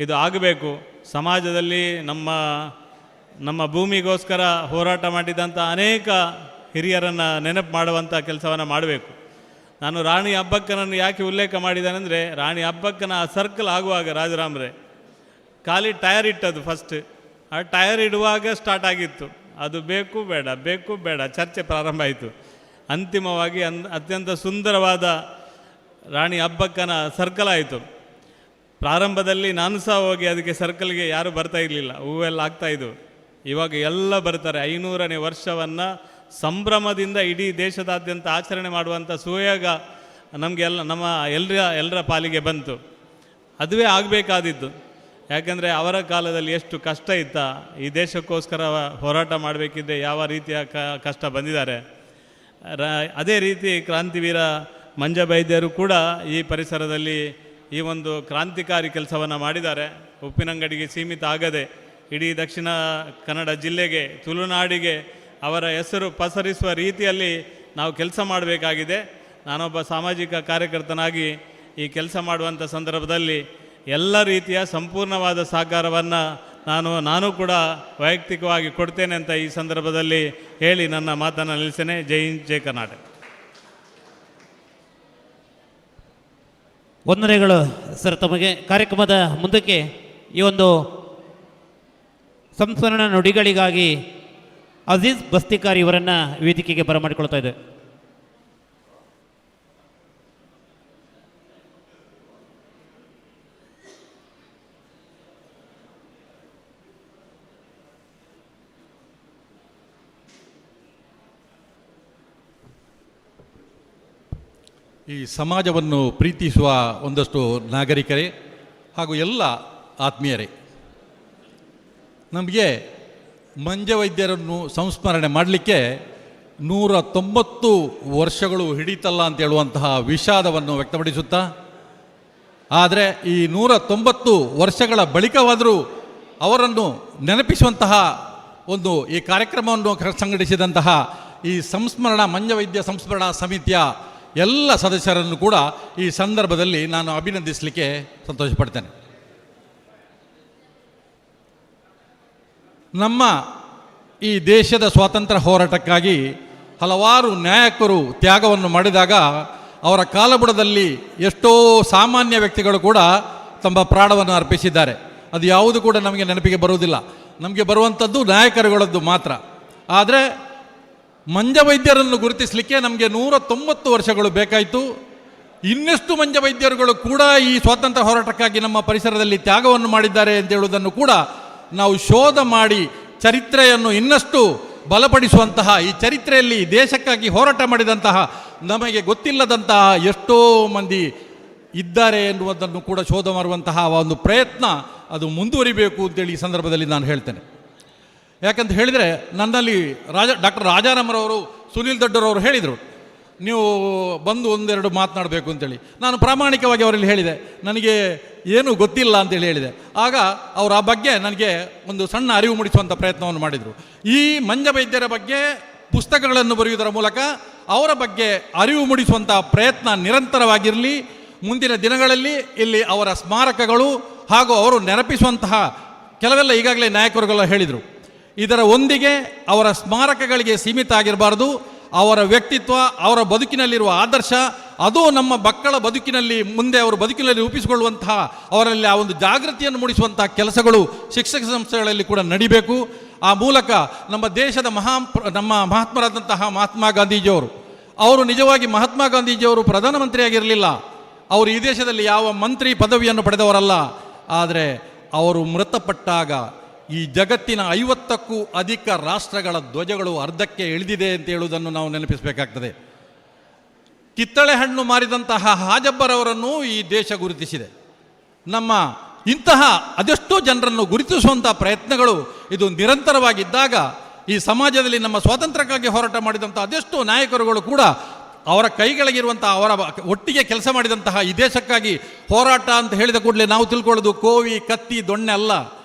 ಇದು ಆಗಬೇಕು. ಸಮಾಜದಲ್ಲಿ ನಮ್ಮ ಭೂಮಿಗೋಸ್ಕರ ಹೋರಾಟ ಮಾಡಿದಂಥ ಅನೇಕ ಹಿರಿಯರನ್ನು ನೆನಪು ಮಾಡುವಂಥ ಕೆಲಸವನ್ನು ಮಾಡಬೇಕು. ನಾನು ರಾಣಿ ಅಬ್ಬಕ್ಕನನ್ನು ಯಾಕೆ ಉಲ್ಲೇಖ ಮಾಡಿದ್ದೇನೆಂದರೆ, ರಾಣಿ ಅಬ್ಬಕ್ಕನ ಆ ಸರ್ಕಲ್ ಆಗುವಾಗ ರಾಜಾರಾಮ್ರೆ ಖಾಲಿ ಟಯರ್ ಇಟ್ಟದ್ದು ಫಸ್ಟ್. ಆ ಟಯರ್ ಇಡುವಾಗ ಸ್ಟಾರ್ಟ್ ಆಗಿತ್ತು. ಅದು ಬೇಕು ಬೇಡ ಚರ್ಚೆ ಪ್ರಾರಂಭ ಆಯಿತು. ಅಂತಿಮವಾಗಿ ಅತ್ಯಂತ ಸುಂದರವಾದ ರಾಣಿ ಅಬ್ಬಕ್ಕನ ಸರ್ಕಲ್ ಆಯಿತು. ಪ್ರಾರಂಭದಲ್ಲಿ ನಾನು ಸಹ ಹೋಗಿ ಅದಕ್ಕೆ ಸರ್ಕಲ್ಗೆ ಯಾರು ಬರ್ತಾ ಇರಲಿಲ್ಲ, ಹೂವೆಲ್ಲ ಆಗ್ತಾಯಿದ್ವು. ಇವಾಗ ಎಲ್ಲ ಬರ್ತಾರೆ. 500ನೇ ವರ್ಷವನ್ನು ಸಂಭ್ರಮದಿಂದ ಇಡೀ ದೇಶದಾದ್ಯಂತ ಆಚರಣೆ ಮಾಡುವಂಥ ಸುಯೋಗ ನಮಗೆಲ್ಲ ನಮ್ಮ ಎಲ್ಲರ ಪಾಲಿಗೆ ಬಂತು. ಅದುವೇ ಆಗಬೇಕಾದಿದ್ದು. ಯಾಕಂದರೆ ಅವರ ಕಾಲದಲ್ಲಿ ಎಷ್ಟು ಕಷ್ಟ ಇತ್ತ, ಈ ದೇಶಕ್ಕೋಸ್ಕರ ಹೋರಾಟ ಮಾಡಬೇಕಿದ್ರೆ ಯಾವ ರೀತಿಯ ಕಷ್ಟ ಬಂದಿದ್ದಾರೆ. ಅದೇ ರೀತಿ ಕ್ರಾಂತಿವೀರ ಮಂಜಬೈದ್ಯರು ಕೂಡ ಈ ಪರಿಸರದಲ್ಲಿ ಈ ಒಂದು ಕ್ರಾಂತಿಕಾರಿ ಕೆಲಸವನ್ನು ಮಾಡಿದ್ದಾರೆ. ಉಪ್ಪಿನಂಗಡಿಗೆ ಸೀಮಿತ ಆಗದೆ ಇಡೀ ದಕ್ಷಿಣ ಕನ್ನಡ ಜಿಲ್ಲೆಗೆ, ತುಳುನಾಡಿಗೆ ಅವರ ಹೆಸರು ಪಸರಿಸುವ ರೀತಿಯಲ್ಲಿ ನಾವು ಕೆಲಸ ಮಾಡಬೇಕಾಗಿದೆ. ನಾನೊಬ್ಬ ಸಾಮಾಜಿಕ ಕಾರ್ಯಕರ್ತನಾಗಿ ಈ ಕೆಲಸ ಮಾಡುವಂಥ ಸಂದರ್ಭದಲ್ಲಿ ಎಲ್ಲ ರೀತಿಯ ಸಂಪೂರ್ಣವಾದ ಸಹಕಾರವನ್ನು ನಾನು ಕೂಡ ವೈಯಕ್ತಿಕವಾಗಿ ಕೊಡ್ತೇನೆ ಅಂತ ಈ ಸಂದರ್ಭದಲ್ಲಿ ಹೇಳಿ ನನ್ನ ಮಾತನ್ನು ನಿಲ್ಲಿಸ್ತೇನೆ. ಜೈ ಹಿಂದ್, ಜೈ ಕರ್ನಾಟಕ. ವಂದನೆಗಳು ಸರ್ ತಮಗೆ. ಕಾರ್ಯಕ್ರಮದ ಮುಂದಕ್ಕೆ ಈ ಒಂದು ಸಂಸ್ಮರಣ ನುಡಿಗಳಿಗಾಗಿ ಅಜೀಜ್ ಬಸ್ತಿಕಾರ್ ಇವರನ್ನು ವೇದಿಕೆಗೆ ಬರಮಾಡಿಕೊಳ್ತಾ ಇದೆ. ಈ ಸಮಾಜವನ್ನು ಪ್ರೀತಿಸುವ ಒಂದಷ್ಟು ನಾಗರಿಕರೇ ಹಾಗೂ ಎಲ್ಲ ಆತ್ಮೀಯರೇ, ನಮಗೆ ಮಂಜವೈದ್ಯರನ್ನು ಸಂಸ್ಮರಣೆ ಮಾಡಲಿಕ್ಕೆ 190 ವರ್ಷಗಳು ಹಿಡಿತಲ್ಲ ಅಂತ ಹೇಳುವಂತಹ ವಿಷಾದವನ್ನು ವ್ಯಕ್ತಪಡಿಸುತ್ತಾ, ಆದರೆ ಈ 190 ವರ್ಷಗಳ ಬಳಿಕವಾದರೂ ಅವರನ್ನು ನೆನಪಿಸುವಂತಹ ಒಂದು ಈ ಕಾರ್ಯಕ್ರಮವನ್ನು ಸಂಘಟಿಸಿದಂತಹ ಈ ಮಂಜವೈದ್ಯ ಸಂಸ್ಮರಣಾ ಸಮಿತಿಯ ಎಲ್ಲ ಸದಸ್ಯರನ್ನು ಕೂಡ ಈ ಸಂದರ್ಭದಲ್ಲಿ ನಾನು ಅಭಿನಂದಿಸಲಿಕ್ಕೆ ಸಂತೋಷಪಡ್ತೇನೆ. ನಮ್ಮ ಈ ದೇಶದ ಸ್ವಾತಂತ್ರ್ಯ ಹೋರಾಟಕ್ಕಾಗಿ ಹಲವಾರು ನಾಯಕರು ತ್ಯಾಗವನ್ನು ಮಾಡಿದಾಗ ಅವರ ಕಾಲಬುಡದಲ್ಲಿ ಎಷ್ಟೋ ಸಾಮಾನ್ಯ ವ್ಯಕ್ತಿಗಳು ಕೂಡ ತಮ್ಮ ಪ್ರಾಣವನ್ನು ಅರ್ಪಿಸಿದ್ದಾರೆ. ಅದು ಯಾವುದು ಕೂಡ ನಮಗೆ ನೆನಪಿಗೆ ಬರುವುದಿಲ್ಲ. ನಮಗೆ ಬರುವಂಥದ್ದು ನಾಯಕರುಗಳದ್ದು ಮಾತ್ರ. ಆದರೆ ಮಂಜವೈದ್ಯರನ್ನು ಗುರುತಿಸಲಿಕ್ಕೆ ನಮಗೆ 190 ವರ್ಷಗಳು ಬೇಕಾಯಿತು. ಇನ್ನೆಷ್ಟು ಮಂಜವೈದ್ಯರುಗಳು ಕೂಡ ಈ ಸ್ವಾತಂತ್ರ್ಯ ಹೋರಾಟಕ್ಕಾಗಿ ನಮ್ಮ ಪರಿಸರದಲ್ಲಿ ತ್ಯಾಗವನ್ನು ಮಾಡಿದ್ದಾರೆ ಅಂತ ಹೇಳುವುದನ್ನು ಕೂಡ ನಾವು ಶೋಧ ಮಾಡಿ ಚರಿತ್ರೆಯನ್ನು ಇನ್ನಷ್ಟು ಬಲಪಡಿಸುವಂತಹ, ಈ ಚರಿತ್ರೆಯಲ್ಲಿ ದೇಶಕ್ಕಾಗಿ ಹೋರಾಟ ಮಾಡಿದಂತಹ ನಮಗೆ ಗೊತ್ತಿಲ್ಲದಂತಹ ಎಷ್ಟೋ ಮಂದಿ ಇದ್ದಾರೆ ಎನ್ನುವುದನ್ನು ಕೂಡ ಶೋಧ ಮಾಡುವಂತಹ ಒಂದು ಪ್ರಯತ್ನ ಅದು ಮುಂದುವರಿಬೇಕು ಅಂತೇಳಿ ಈ ಸಂದರ್ಭದಲ್ಲಿ ನಾನು ಹೇಳ್ತೇನೆ. ಯಾಕಂತ ಹೇಳಿದರೆ, ನನ್ನಲ್ಲಿ ಡಾಕ್ಟರ್ ರಾಜಾರಾಮರವರು, ಸುನೀಲ್ ದೊಡ್ಡರವರು ಹೇಳಿದರು, ನೀವು ಬಂದು ಒಂದೆರಡು ಮಾತನಾಡಬೇಕು ಅಂತೇಳಿ. ನಾನು ಪ್ರಾಮಾಣಿಕವಾಗಿ ಅವರಲ್ಲಿ ಹೇಳಿದೆ, ನನಗೆ ಏನೂ ಗೊತ್ತಿಲ್ಲ ಅಂತೇಳಿ ಹೇಳಿದೆ. ಆಗ ಅವರು ಆ ಬಗ್ಗೆ ನನಗೆ ಒಂದು ಸಣ್ಣ ಅರಿವು ಮೂಡಿಸುವಂಥ ಪ್ರಯತ್ನವನ್ನು ಮಾಡಿದರು. ಈ ಮಂಜವೈದ್ಯರ ಬಗ್ಗೆ ಪುಸ್ತಕಗಳನ್ನು ಬರೆಯುವುದರ ಮೂಲಕ ಅವರ ಬಗ್ಗೆ ಅರಿವು ಮೂಡಿಸುವಂಥ ಪ್ರಯತ್ನ ನಿರಂತರವಾಗಿರಲಿ. ಮುಂದಿನ ದಿನಗಳಲ್ಲಿ ಇಲ್ಲಿ ಅವರ ಸ್ಮಾರಕಗಳು ಹಾಗೂ ಅವರು ನೆನಪಿಸುವಂತಹ ಕೆಲವೆಲ್ಲ ಈಗಾಗಲೇ ನಾಯಕರುಗಳು ಹೇಳಿದರು. ಇದರ ಒಂದಿಗೆ ಅವರ ಸ್ಮಾರಕಗಳಿಗೆ ಸೀಮಿತ ಆಗಿರಬಾರ್ದು. ಅವರ ವ್ಯಕ್ತಿತ್ವ, ಅವರ ಬದುಕಿನಲ್ಲಿರುವ ಆದರ್ಶ, ಅದು ನಮ್ಮ ಮಕ್ಕಳ ಬದುಕಿನಲ್ಲಿ ಮುಂದೆ ಅವರು ಬದುಕಿನಲ್ಲಿ ರೂಪಿಸಿಕೊಳ್ಳುವಂತಹ, ಅವರಲ್ಲಿ ಆ ಒಂದು ಜಾಗೃತಿಯನ್ನು ಮೂಡಿಸುವಂತಹ ಕೆಲಸಗಳು ಶಿಕ್ಷಕ ಸಂಸ್ಥೆಗಳಲ್ಲಿ ಕೂಡ ನಡಿಬೇಕು. ಆ ಮೂಲಕ ನಮ್ಮ ದೇಶದ ನಮ್ಮ ಮಹಾತ್ಮರಾದಂತಹ ಮಹಾತ್ಮ ಗಾಂಧೀಜಿಯವರು, ಅವರು ನಿಜವಾಗಿ ಮಹಾತ್ಮ ಗಾಂಧೀಜಿಯವರು ಪ್ರಧಾನಮಂತ್ರಿಯಾಗಿರಲಿಲ್ಲ. ಅವರು ಈ ದೇಶದಲ್ಲಿ ಯಾವ ಮಂತ್ರಿ ಪದವಿಯನ್ನು ಪಡೆದವರಲ್ಲ. ಆದರೆ ಅವರು ಮೃತಪಟ್ಟಾಗ ಈ ಜಗತ್ತಿನ 50ಕ್ಕೂ ಅಧಿಕ ರಾಷ್ಟ್ರಗಳ ಧ್ವಜಗಳು ಅರ್ಧಕ್ಕೆ ಇಳಿದಿದೆ ಅಂತ ಹೇಳುವುದನ್ನು ನಾವು ನೆನಪಿಸಬೇಕಾಗ್ತದೆ. ಕಿತ್ತಳೆ ಹಣ್ಣು ಮಾರಿದಂತಹ ಹಾಜಬ್ಬರವರನ್ನು ಈ ದೇಶ ಗುರುತಿಸಿದೆ. ನಮ್ಮ ಇಂತಹ ಅದೆಷ್ಟೋ ಜನರನ್ನು ಗುರುತಿಸುವಂಥ ಪ್ರಯತ್ನಗಳು ಇದು ನಿರಂತರವಾಗಿದ್ದಾಗ, ಈ ಸಮಾಜದಲ್ಲಿ ನಮ್ಮ ಸ್ವಾತಂತ್ರ್ಯಕ್ಕಾಗಿ ಹೋರಾಟ ಮಾಡಿದಂಥ ಅದೆಷ್ಟೋ ನಾಯಕರುಗಳು ಕೂಡ ಅವರ ಕೈಗಳಿಗಿರುವಂತಹ, ಅವರ ಒಟ್ಟಿಗೆ ಕೆಲಸ ಮಾಡಿದಂತಹ ಈ ದೇಶಕ್ಕಾಗಿ ಹೋರಾಟ ಅಂತ ಹೇಳಿದ ಕೂಡಲೇ ನಾವು ತಿಳ್ಕೊಳ್ಳೋದು ಕೋವಿ, ಕತ್ತಿ, ದೊಣ್ಣೆ ಅಲ್ಲ.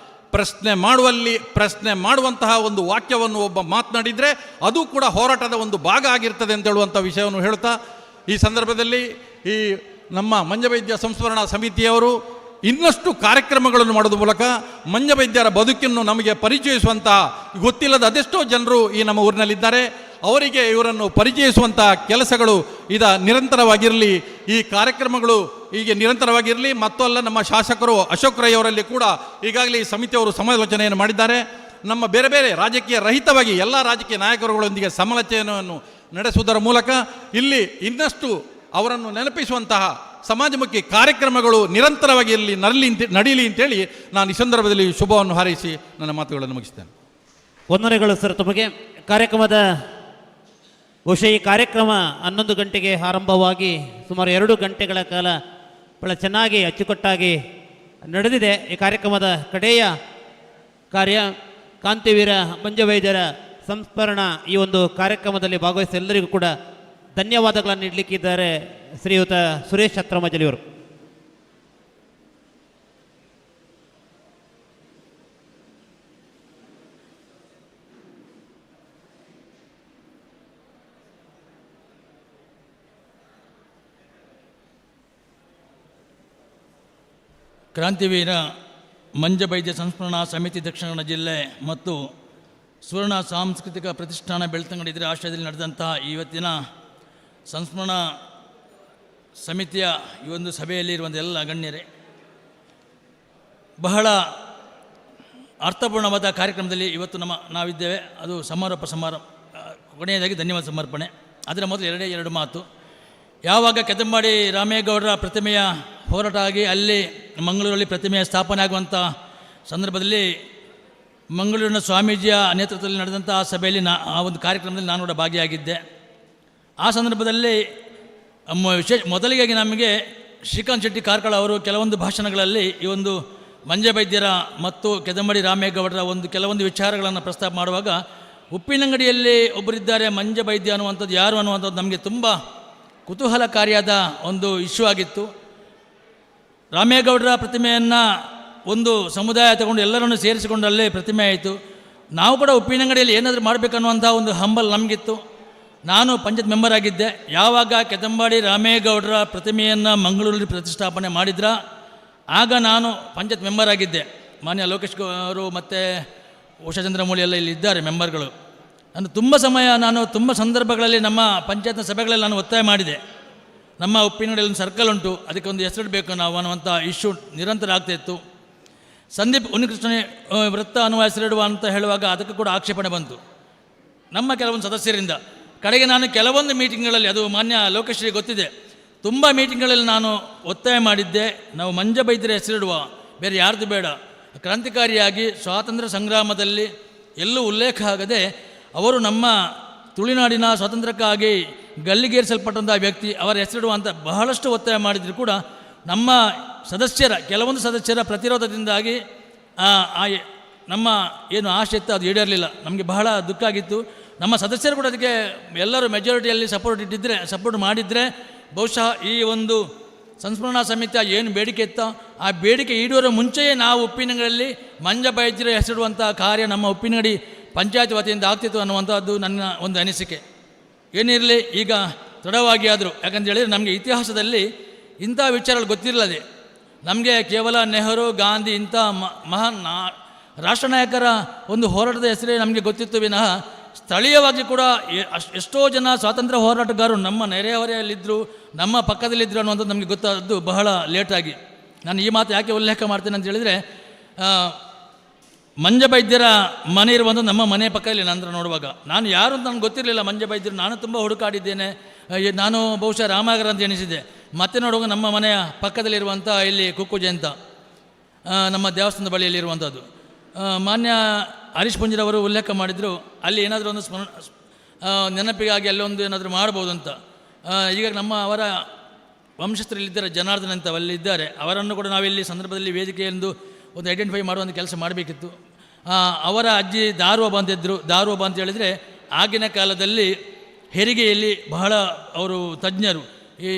ಪ್ರಶ್ನೆ ಮಾಡುವಂತಹ ಒಂದು ವಾಕ್ಯವನ್ನು ಒಬ್ಬ ಮಾತನಾಡಿದರೆ ಅದು ಕೂಡ ಹೋರಾಟದ ಒಂದು ಭಾಗ ಆಗಿರ್ತದೆ ಅಂತ ಹೇಳುವಂಥ ವಿಷಯವನ್ನು ಹೇಳ್ತಾ, ಈ ಸಂದರ್ಭದಲ್ಲಿ ಈ ನಮ್ಮ ಮಂಜವೈದ್ಯ ಸಂಸ್ಮರಣಾ ಸಮಿತಿಯವರು ಇನ್ನಷ್ಟು ಕಾರ್ಯಕ್ರಮಗಳನ್ನು ಮಾಡೋದ್ರ ಮೂಲಕ ಮಂಜವೈದ್ಯರ ಬದುಕನ್ನು ನಮಗೆ ಪರಿಚಯಿಸುವಂಥ, ಗೊತ್ತಿಲ್ಲದ ಅದೆಷ್ಟೋ ಜನರು ಈ ನಮ್ಮ ಊರಿನಲ್ಲಿದ್ದಾರೆ, ಅವರಿಗೆ ಇವರನ್ನು ಪರಿಚಯಿಸುವಂಥ ಕೆಲಸಗಳು ನಿರಂತರವಾಗಿರಲಿ. ಈ ಕಾರ್ಯಕ್ರಮಗಳು ಹೀಗೆ ನಿರಂತರವಾಗಿರಲಿ. ಮತ್ತು ಅಲ್ಲ, ನಮ್ಮ ಶಾಸಕರು ಅಶೋಕ್ ರೈ ಅವರಲ್ಲಿ ಕೂಡ ಈಗಾಗಲೇ ಈ ಸಮಿತಿಯವರು ಸಮಾಲೋಚನೆಯನ್ನು ಮಾಡಿದ್ದಾರೆ. ನಮ್ಮ ಬೇರೆ ಬೇರೆ ರಾಜಕೀಯ ರಹಿತವಾಗಿ ಎಲ್ಲ ರಾಜಕೀಯ ನಾಯಕರುಗಳೊಂದಿಗೆ ಸಮಾಲೋಚನೆಯನ್ನು ನಡೆಸುವುದರ ಮೂಲಕ ಇಲ್ಲಿ ಇನ್ನಷ್ಟು ಅವರನ್ನು ನೆನಪಿಸುವಂತಹ ಸಮಾಜಮುಖಿ ಕಾರ್ಯಕ್ರಮಗಳು ನಿರಂತರವಾಗಿ ಇಲ್ಲಿ ನಡೀಲಿ ಅಂತೇಳಿ ನಾನು ಈ ಸಂದರ್ಭದಲ್ಲಿ ಶುಭವನ್ನು ಹಾರೈಸಿ ನನ್ನ ಮಾತುಗಳನ್ನು ಮುಗಿಸ್ತೇನೆ. ವಂದನೆಗಳು ಸರ್ ತಮಗೆ. ಕಾರ್ಯಕ್ರಮದ ಬಹುಶಃ ಈ ಕಾರ್ಯಕ್ರಮ 11 ಗಂಟೆಗೆ ಆರಂಭವಾಗಿ ಸುಮಾರು 2 ಗಂಟೆಗಳ ಕಾಲ ಬಹಳ ಚೆನ್ನಾಗಿ ಅಚ್ಚುಕಟ್ಟಾಗಿ ನಡೆದಿದೆ. ಈ ಕಾರ್ಯಕ್ರಮದ ಕಡೆಯ ಕಾರ್ಯ ಕಾಂತಿವೀರ ಮಂಜವೈದ್ಯರ ಸಂಸ್ಮರಣಾ ಈ ಒಂದು ಕಾರ್ಯಕ್ರಮದಲ್ಲಿ ಭಾಗವಹಿಸಿ ಎಲ್ಲರಿಗೂ ಕೂಡ ಧನ್ಯವಾದಗಳನ್ನು ನೀಡಲಿಕ್ಕಿದ್ದಾರೆ ಶ್ರೀಯುತ ಸುರೇಶ್ ಛತ್ರಮಜಲಿಯವರು. ಕ್ರಾಂತಿವೀರ ಮಂಜಬೈದ್ಯ ಸಂಸ್ಮರಣಾ ಸಮಿತಿ ದಕ್ಷಿಣ ಕನ್ನಡ ಜಿಲ್ಲೆ ಮತ್ತು ಸುವರ್ಣ ಸಾಂಸ್ಕೃತಿಕ ಪ್ರತಿಷ್ಠಾನ ಬೆಳ್ತಂಗಡಿ ಇದರ ಆಶ್ರಯದಲ್ಲಿ ನಡೆದಂತಹ ಇವತ್ತಿನ ಸಂಸ್ಮರಣಾ ಸಮಿತಿಯ ಈ ಒಂದು ಸಭೆಯಲ್ಲಿ ಇರುವಂಥ ಎಲ್ಲ ಗಣ್ಯರೇ, ಬಹಳ ಅರ್ಥಪೂರ್ಣವಾದ ಕಾರ್ಯಕ್ರಮದಲ್ಲಿ ಇವತ್ತು ನಾವಿದ್ದೇವೆ. ಅದು ಸಮಾರೋಪ ಕೊನೆಯದಾಗಿ ಧನ್ಯವಾದ ಸಮರ್ಪಣೆ. ಅದರ ಮೊದಲು ಎರಡು ಮಾತು. ಯಾವಾಗ ಕೆದಂಬಾಡಿ ರಾಮೇಗೌಡರ ಪ್ರತಿಮೆಯ ಹೋರಾಟ ಆಗಿ ಅಲ್ಲಿ ಮಂಗಳೂರಲ್ಲಿ ಪ್ರತಿಮೆಯ ಸ್ಥಾಪನೆ ಆಗುವಂಥ ಸಂದರ್ಭದಲ್ಲಿ ಮಂಗಳೂರಿನ ಸ್ವಾಮೀಜಿಯ ನೇತೃತ್ವದಲ್ಲಿ ನಡೆದಂಥ ಆ ಸಭೆಯಲ್ಲಿ ಆ ಒಂದು ಕಾರ್ಯಕ್ರಮದಲ್ಲಿ ನಾನು ಕೂಡ ಭಾಗಿಯಾಗಿದ್ದೆ. ಆ ಸಂದರ್ಭದಲ್ಲಿ ಮೊದಲಿಗೆ ನಮಗೆ ಶ್ರೀಕಾಂತ್ ಶೆಟ್ಟಿ ಕಾರ್ಕಳ ಅವರು ಕೆಲವೊಂದು ಭಾಷಣಗಳಲ್ಲಿ ಈ ಒಂದು ಮಂಜಬೈದ್ಯರ ಮತ್ತು ಕೆದಂಬಡಿ ರಾಮೇಗೌಡರ ಕೆಲವೊಂದು ವಿಚಾರಗಳನ್ನು ಪ್ರಸ್ತಾಪ ಮಾಡುವಾಗ ಉಪ್ಪಿನಂಗಡಿಯಲ್ಲಿ ಒಬ್ಬರಿದ್ದಾರೆ ಮಂಜಬೈದ್ಯ ಅನ್ನುವಂಥದ್ದು ಯಾರು ಅನ್ನುವಂಥದ್ದು ನಮಗೆ ತುಂಬ ಕುತೂಹಲಕಾರಿಯಾದ ಒಂದು ಇಶ್ಯೂ ಆಗಿತ್ತು. ರಾಮೇಗೌಡರ ಪ್ರತಿಮೆಯನ್ನು ಒಂದು ಸಮುದಾಯ ತಗೊಂಡು ಎಲ್ಲರನ್ನು ಸೇರಿಸಿಕೊಂಡು ಅಲ್ಲೇ ಪ್ರತಿಮೆ ಆಯಿತು. ನಾವು ಕೂಡ ಉಪ್ಪಿನಂಗಡಿಯಲ್ಲಿ ಏನಾದರೂ ಮಾಡಬೇಕನ್ನುವಂಥ ಒಂದು ಹಂಬಲ್ ನಮಗಿತ್ತು. ನಾನು ಪಂಚಾಯತ್ ಮೆಂಬರ್ ಆಗಿದ್ದೆ. ಯಾವಾಗ ಕೆದಂಬಾಡಿ ರಾಮೇಗೌಡರ ಪ್ರತಿಮೆಯನ್ನು ಮಂಗಳೂರಲ್ಲಿ ಪ್ರತಿಷ್ಠಾಪನೆ ಮಾಡಿದ್ರ ಆಗ ನಾನು ಪಂಚಾಯತ್ ಮೆಂಬರ್ ಆಗಿದ್ದೆ. ಮಾನ್ಯ ಲೋಕೇಶ್ ಅವರು ಮತ್ತು ಉಷಾಚಂದ್ರಮೌಳಿ ಎಲ್ಲ ಇಲ್ಲಿ ಇದ್ದಾರೆ ಮೆಂಬರ್ಗಳು. ನಾನು ತುಂಬ ಸಂದರ್ಭಗಳಲ್ಲಿ ನಮ್ಮ ಪಂಚಾಯತ್ನ ಸಭೆಗಳಲ್ಲಿ ನಾನು ಒತ್ತಾಯ ಮಾಡಿದೆ. ನಮ್ಮ ಉಪ್ಪಿನಂಗಡಿಯಲ್ಲಿ ಒಂದು ಸರ್ಕಲ್ ಉಂಟು, ಅದಕ್ಕೆ ಒಂದು ಹೆಸರಿಡಬೇಕು ನಾವು ಅನ್ನುವಂಥ ಇಶ್ಯೂ ನಿರಂತರ ಆಗ್ತಾಯಿತ್ತು. ಸಂದೀಪ್ ಉನ್ನಿಕೃಷ್ಣ ವೃತ್ತ ಅನ್ನುವ ಹೆಸರಿಡುವ ಅಂತ ಹೇಳುವಾಗ ಅದಕ್ಕೂ ಕೂಡ ಆಕ್ಷೇಪಣೆ ಬಂತು ನಮ್ಮ ಕೆಲವೊಂದು ಸದಸ್ಯರಿಂದ. ಕಡೆಗೆ ನಾನು ಕೆಲವೊಂದು ಮೀಟಿಂಗ್ಗಳಲ್ಲಿ, ಅದು ಮಾನ್ಯ ಲೋಕೇಶ್ವರಿಗೆ ಗೊತ್ತಿದೆ, ತುಂಬ ಮೀಟಿಂಗ್ಗಳಲ್ಲಿ ನಾನು ಒತ್ತಾಯ ಮಾಡಿದ್ದೆ, ನಾವು ಮಂಜಬೈದ್ಯರ ಹೆಸರಿಡುವ, ಬೇರೆ ಯಾರ್ದು ಬೇಡ. ಕ್ರಾಂತಿಕಾರಿಯಾಗಿ ಸ್ವಾತಂತ್ರ್ಯ ಸಂಗ್ರಾಮದಲ್ಲಿ ಎಲ್ಲೂ ಉಲ್ಲೇಖ ಆಗದೆ ಅವರು ನಮ್ಮ ತುಳುನಾಡಿನ ಸ್ವಾತಂತ್ರ್ಯಕ್ಕಾಗಿ ಗಲ್ಲಿಗೇರಿಸಲ್ಪಟ್ಟಂಥ ವ್ಯಕ್ತಿ, ಅವರ ಹೆಸರಿಡುವಂಥ ಬಹಳಷ್ಟು ಒತ್ತಾಯ ಮಾಡಿದರೂ ಕೂಡ ನಮ್ಮ ಕೆಲವೊಂದು ಸದಸ್ಯರ ಪ್ರತಿರೋಧದಿಂದಾಗಿ ನಮ್ಮ ಏನು ಆಶೆ ಇತ್ತು ಅದು ಈಡೇರಲಿಲ್ಲ. ನಮಗೆ ಬಹಳ ದುಃಖ ಆಗಿತ್ತು. ನಮ್ಮ ಸದಸ್ಯರು ಕೂಡ ಅದಕ್ಕೆ ಎಲ್ಲರೂ ಮೆಜಾರಿಟಿಯಲ್ಲಿ ಸಪೋರ್ಟ್ ಮಾಡಿದರೆ ಬಹುಶಃ ಈ ಒಂದು ಸಂಸ್ಮರಣಾ ಸಮಿತಿಯ ಏನು ಬೇಡಿಕೆ ಇತ್ತೋ ಆ ಬೇಡಿಕೆ ಈಡೇರೋ ಮುಂಚೆಯೇ ನಾವು ಉಪ್ಪಿನಂಗಡಿಯಲ್ಲಿ ಮಂಜಬೈದ್ಯರ ಹೆಸರಿಡುವಂಥ ಕಾರ್ಯ ನಮ್ಮ ಉಪ್ಪಿನಂಗಡಿ ಪಂಚಾಯತ್ ವತಿಯಿಂದ ಆಗ್ತಿತ್ತು ಅನ್ನುವಂಥದ್ದು ನನ್ನ ಒಂದು ಅನಿಸಿಕೆ. ಏನಿರಲಿ, ಈಗ ತಡವಾಗಿ ಆದರೂ, ಯಾಕಂತ ಹೇಳಿದರೆ ನಮಗೆ ಇತಿಹಾಸದಲ್ಲಿ ಇಂಥ ವಿಚಾರಗಳು ಗೊತ್ತಿರಲಿದೆ. ನಮಗೆ ಕೇವಲ ನೆಹರು, ಗಾಂಧಿ ಇಂಥ ಮಹಾನ್ ರಾಷ್ಟ್ರ ನಾಯಕರ ಒಂದು ಹೋರಾಟದ ಹೆಸರೇ ನಮಗೆ ಗೊತ್ತಿತ್ತು ವಿನಃ ಸ್ಥಳೀಯವಾಗಿ ಕೂಡ ಎಷ್ಟೋ ಜನ ಸ್ವಾತಂತ್ರ್ಯ ಹೋರಾಟಗಾರರು ನಮ್ಮ ನೆರೆಹೊರೆಯಲ್ಲಿದ್ದರು, ನಮ್ಮ ಪಕ್ಕದಲ್ಲಿದ್ದರು ಅನ್ನುವಂಥದ್ದು ನಮಗೆ ಗೊತ್ತಾದದ್ದು ಬಹಳ ಲೇಟಾಗಿ. ನಾನು ಈ ಮಾತು ಯಾಕೆ ಉಲ್ಲೇಖ ಮಾಡ್ತೇನೆ ಅಂತ ಹೇಳಿದರೆ, ಮಂಜಬೈದ್ಯರ ಮನೆ ಇರುವಂಥ ನಮ್ಮ ಮನೆ ಪಕ್ಕದಲ್ಲಿ ನಂತರ ನೋಡುವಾಗ ನಾನು ಯಾರು ಅಂತ ನನಗೆ ಗೊತ್ತಿರಲಿಲ್ಲ. ಮಂಜಬೈದ್ಯರು ನಾನು ತುಂಬ ಹುಡುಕಾಡಿದ್ದೇನೆ. ನಾನು ಬಹುಶಃ ರಾಮನಗರ ಅಂತ ಎಣಿಸಿದ್ದೆ. ಮತ್ತೆ ನೋಡುವಾಗ ನಮ್ಮ ಮನೆಯ ಪಕ್ಕದಲ್ಲಿರುವಂಥ ಇಲ್ಲಿ ಕುಕ್ಕುಜೆ ಅಂತ ನಮ್ಮ ದೇವಸ್ಥಾನದ ಬಳಿಯಲ್ಲಿರುವಂಥದ್ದು. ಮಾನ್ಯ ಹರೀಶ್ ಪುಂಜರವರು ಉಲ್ಲೇಖ ಮಾಡಿದರು, ಅಲ್ಲಿ ಏನಾದರೂ ಒಂದು ನೆನಪಿಗಾಗಿ ಅಲ್ಲೊಂದು ಏನಾದರೂ ಮಾಡ್ಬೋದು ಅಂತ. ಈಗ ಅವರ ವಂಶಸ್ಥರಲ್ಲಿದ್ದಾರೆ, ಜನಾರ್ದನ್ ಅಂತ ಅಲ್ಲಿದ್ದಾರೆ. ಅವರನ್ನು ಕೂಡ ನಾವಿಲ್ಲಿ ಸಂದರ್ಭದಲ್ಲಿ ವೇದಿಕೆಯೆಂದು ಒಂದು ಐಡೆಂಟಿಫೈ ಮಾಡುವಂಥ ಕೆಲಸ ಮಾಡಬೇಕಿತ್ತು. ಅವರ ಅಜ್ಜಿ ದಾರುವಬ ಅಂತಿದ್ದರು. ದಾರುವಬ ಅಂತ ಹೇಳಿದರೆ ಆಗಿನ ಕಾಲದಲ್ಲಿ ಹೆರಿಗೆಯಲ್ಲಿ ಬಹಳ ಅವರು ತಜ್ಞರು. ಈ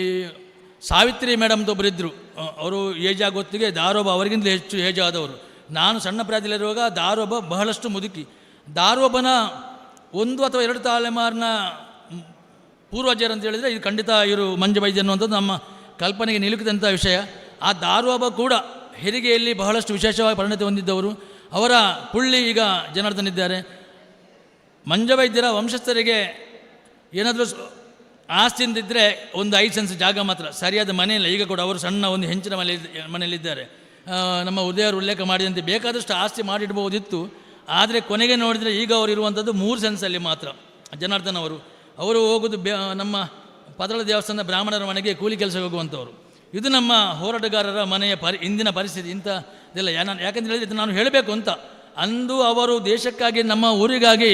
ಸಾವಿತ್ರಿ ಮೇಡಮ್ ಒಬ್ಬರಿದ್ದರು, ಅವರು ಏಜ್ ಆಗೋತ್ತಿಗೆ ದಾರೋಬ ಅವರಿಗಿಂತ ಹೆಚ್ಚು ಏಜ್ ಆದವರು. ನಾನು ಸಣ್ಣ ಪ್ರಾಯದಲ್ಲಿರುವಾಗ ದಾರೋಬ ಬಹಳಷ್ಟು ಮುದುಕಿ. ದಾರೋಬನ 1 ಅಥವಾ 2 ತಲೆಮಾರಿನ ಪೂರ್ವಜರು ಅಂತ ಹೇಳಿದರೆ ಇದು ಖಂಡಿತ ಇವರು ಮಂಜಬೈದ್ಯ ಅನ್ನುವಂಥದ್ದು ನಮ್ಮ ಕಲ್ಪನೆಗೆ ನಿಲುಕಿದಂಥ ವಿಷಯ. ಆ ದಾರೋಬ ಕೂಡ ಹೆರಿಗೆಯಲ್ಲಿ ಬಹಳಷ್ಟು ವಿಶೇಷವಾಗಿ ಪರಿಣತಿ ಹೊಂದಿದ್ದವರು. ಅವರ ಪುಳ್ಳಿ ಈಗ ಜನಾರ್ದನ್ ಇದ್ದಾರೆ. ಮಂಜಬೈದ್ಯರ ವಂಶಸ್ಥರಿಗೆ ಏನಾದರೂ ಆಸ್ತಿಯಿಂದಿದ್ದರೆ ಒಂದು 5 ಸೆನ್ಸ್ ಜಾಗ ಮಾತ್ರ, ಸರಿಯಾದ ಮನೆಯಿಲ್ಲ. ಈಗ ಕೂಡ ಅವರು ಸಣ್ಣ ಒಂದು ಹೆಂಚಿನ ಮನೆಯಲ್ಲಿದ್ದಾರೆ. ನಮ್ಮ ಉದಯವರು ಉಲ್ಲೇಖ ಮಾಡಿದಂತೆ ಬೇಕಾದಷ್ಟು ಆಸ್ತಿ ಮಾಡಿಡ್ಬೋದಿತ್ತು. ಆದರೆ ಕೊನೆಗೆ ನೋಡಿದರೆ ಈಗ ಅವರು ಇರುವಂಥದ್ದು 3 ಸೆನ್ಸಲ್ಲಿ ಮಾತ್ರ. ಜನಾರ್ದನ್ ಅವರು ಹೋಗೋದು ನಮ್ಮ ಪದಳ ದೇವಸ್ಥಾನದ ಬ್ರಾಹ್ಮಣರ ಮನೆಗೆ ಕೂಲಿ ಕೆಲಸ ಹೋಗುವಂಥವ್ರು. ಇದು ನಮ್ಮ ಹೋರಾಟಗಾರರ ಮನೆಯ ಇಂದಿನ ಪರಿಸ್ಥಿತಿ ಇಂಥದ್ದೆಲ್ಲ ಯಾಕಂತ ಹೇಳಿದ್ರೆ ನಾನು ಹೇಳಬೇಕು ಅಂತ. ಅಂದು ಅವರು ದೇಶಕ್ಕಾಗಿ ನಮ್ಮ ಊರಿಗಾಗಿ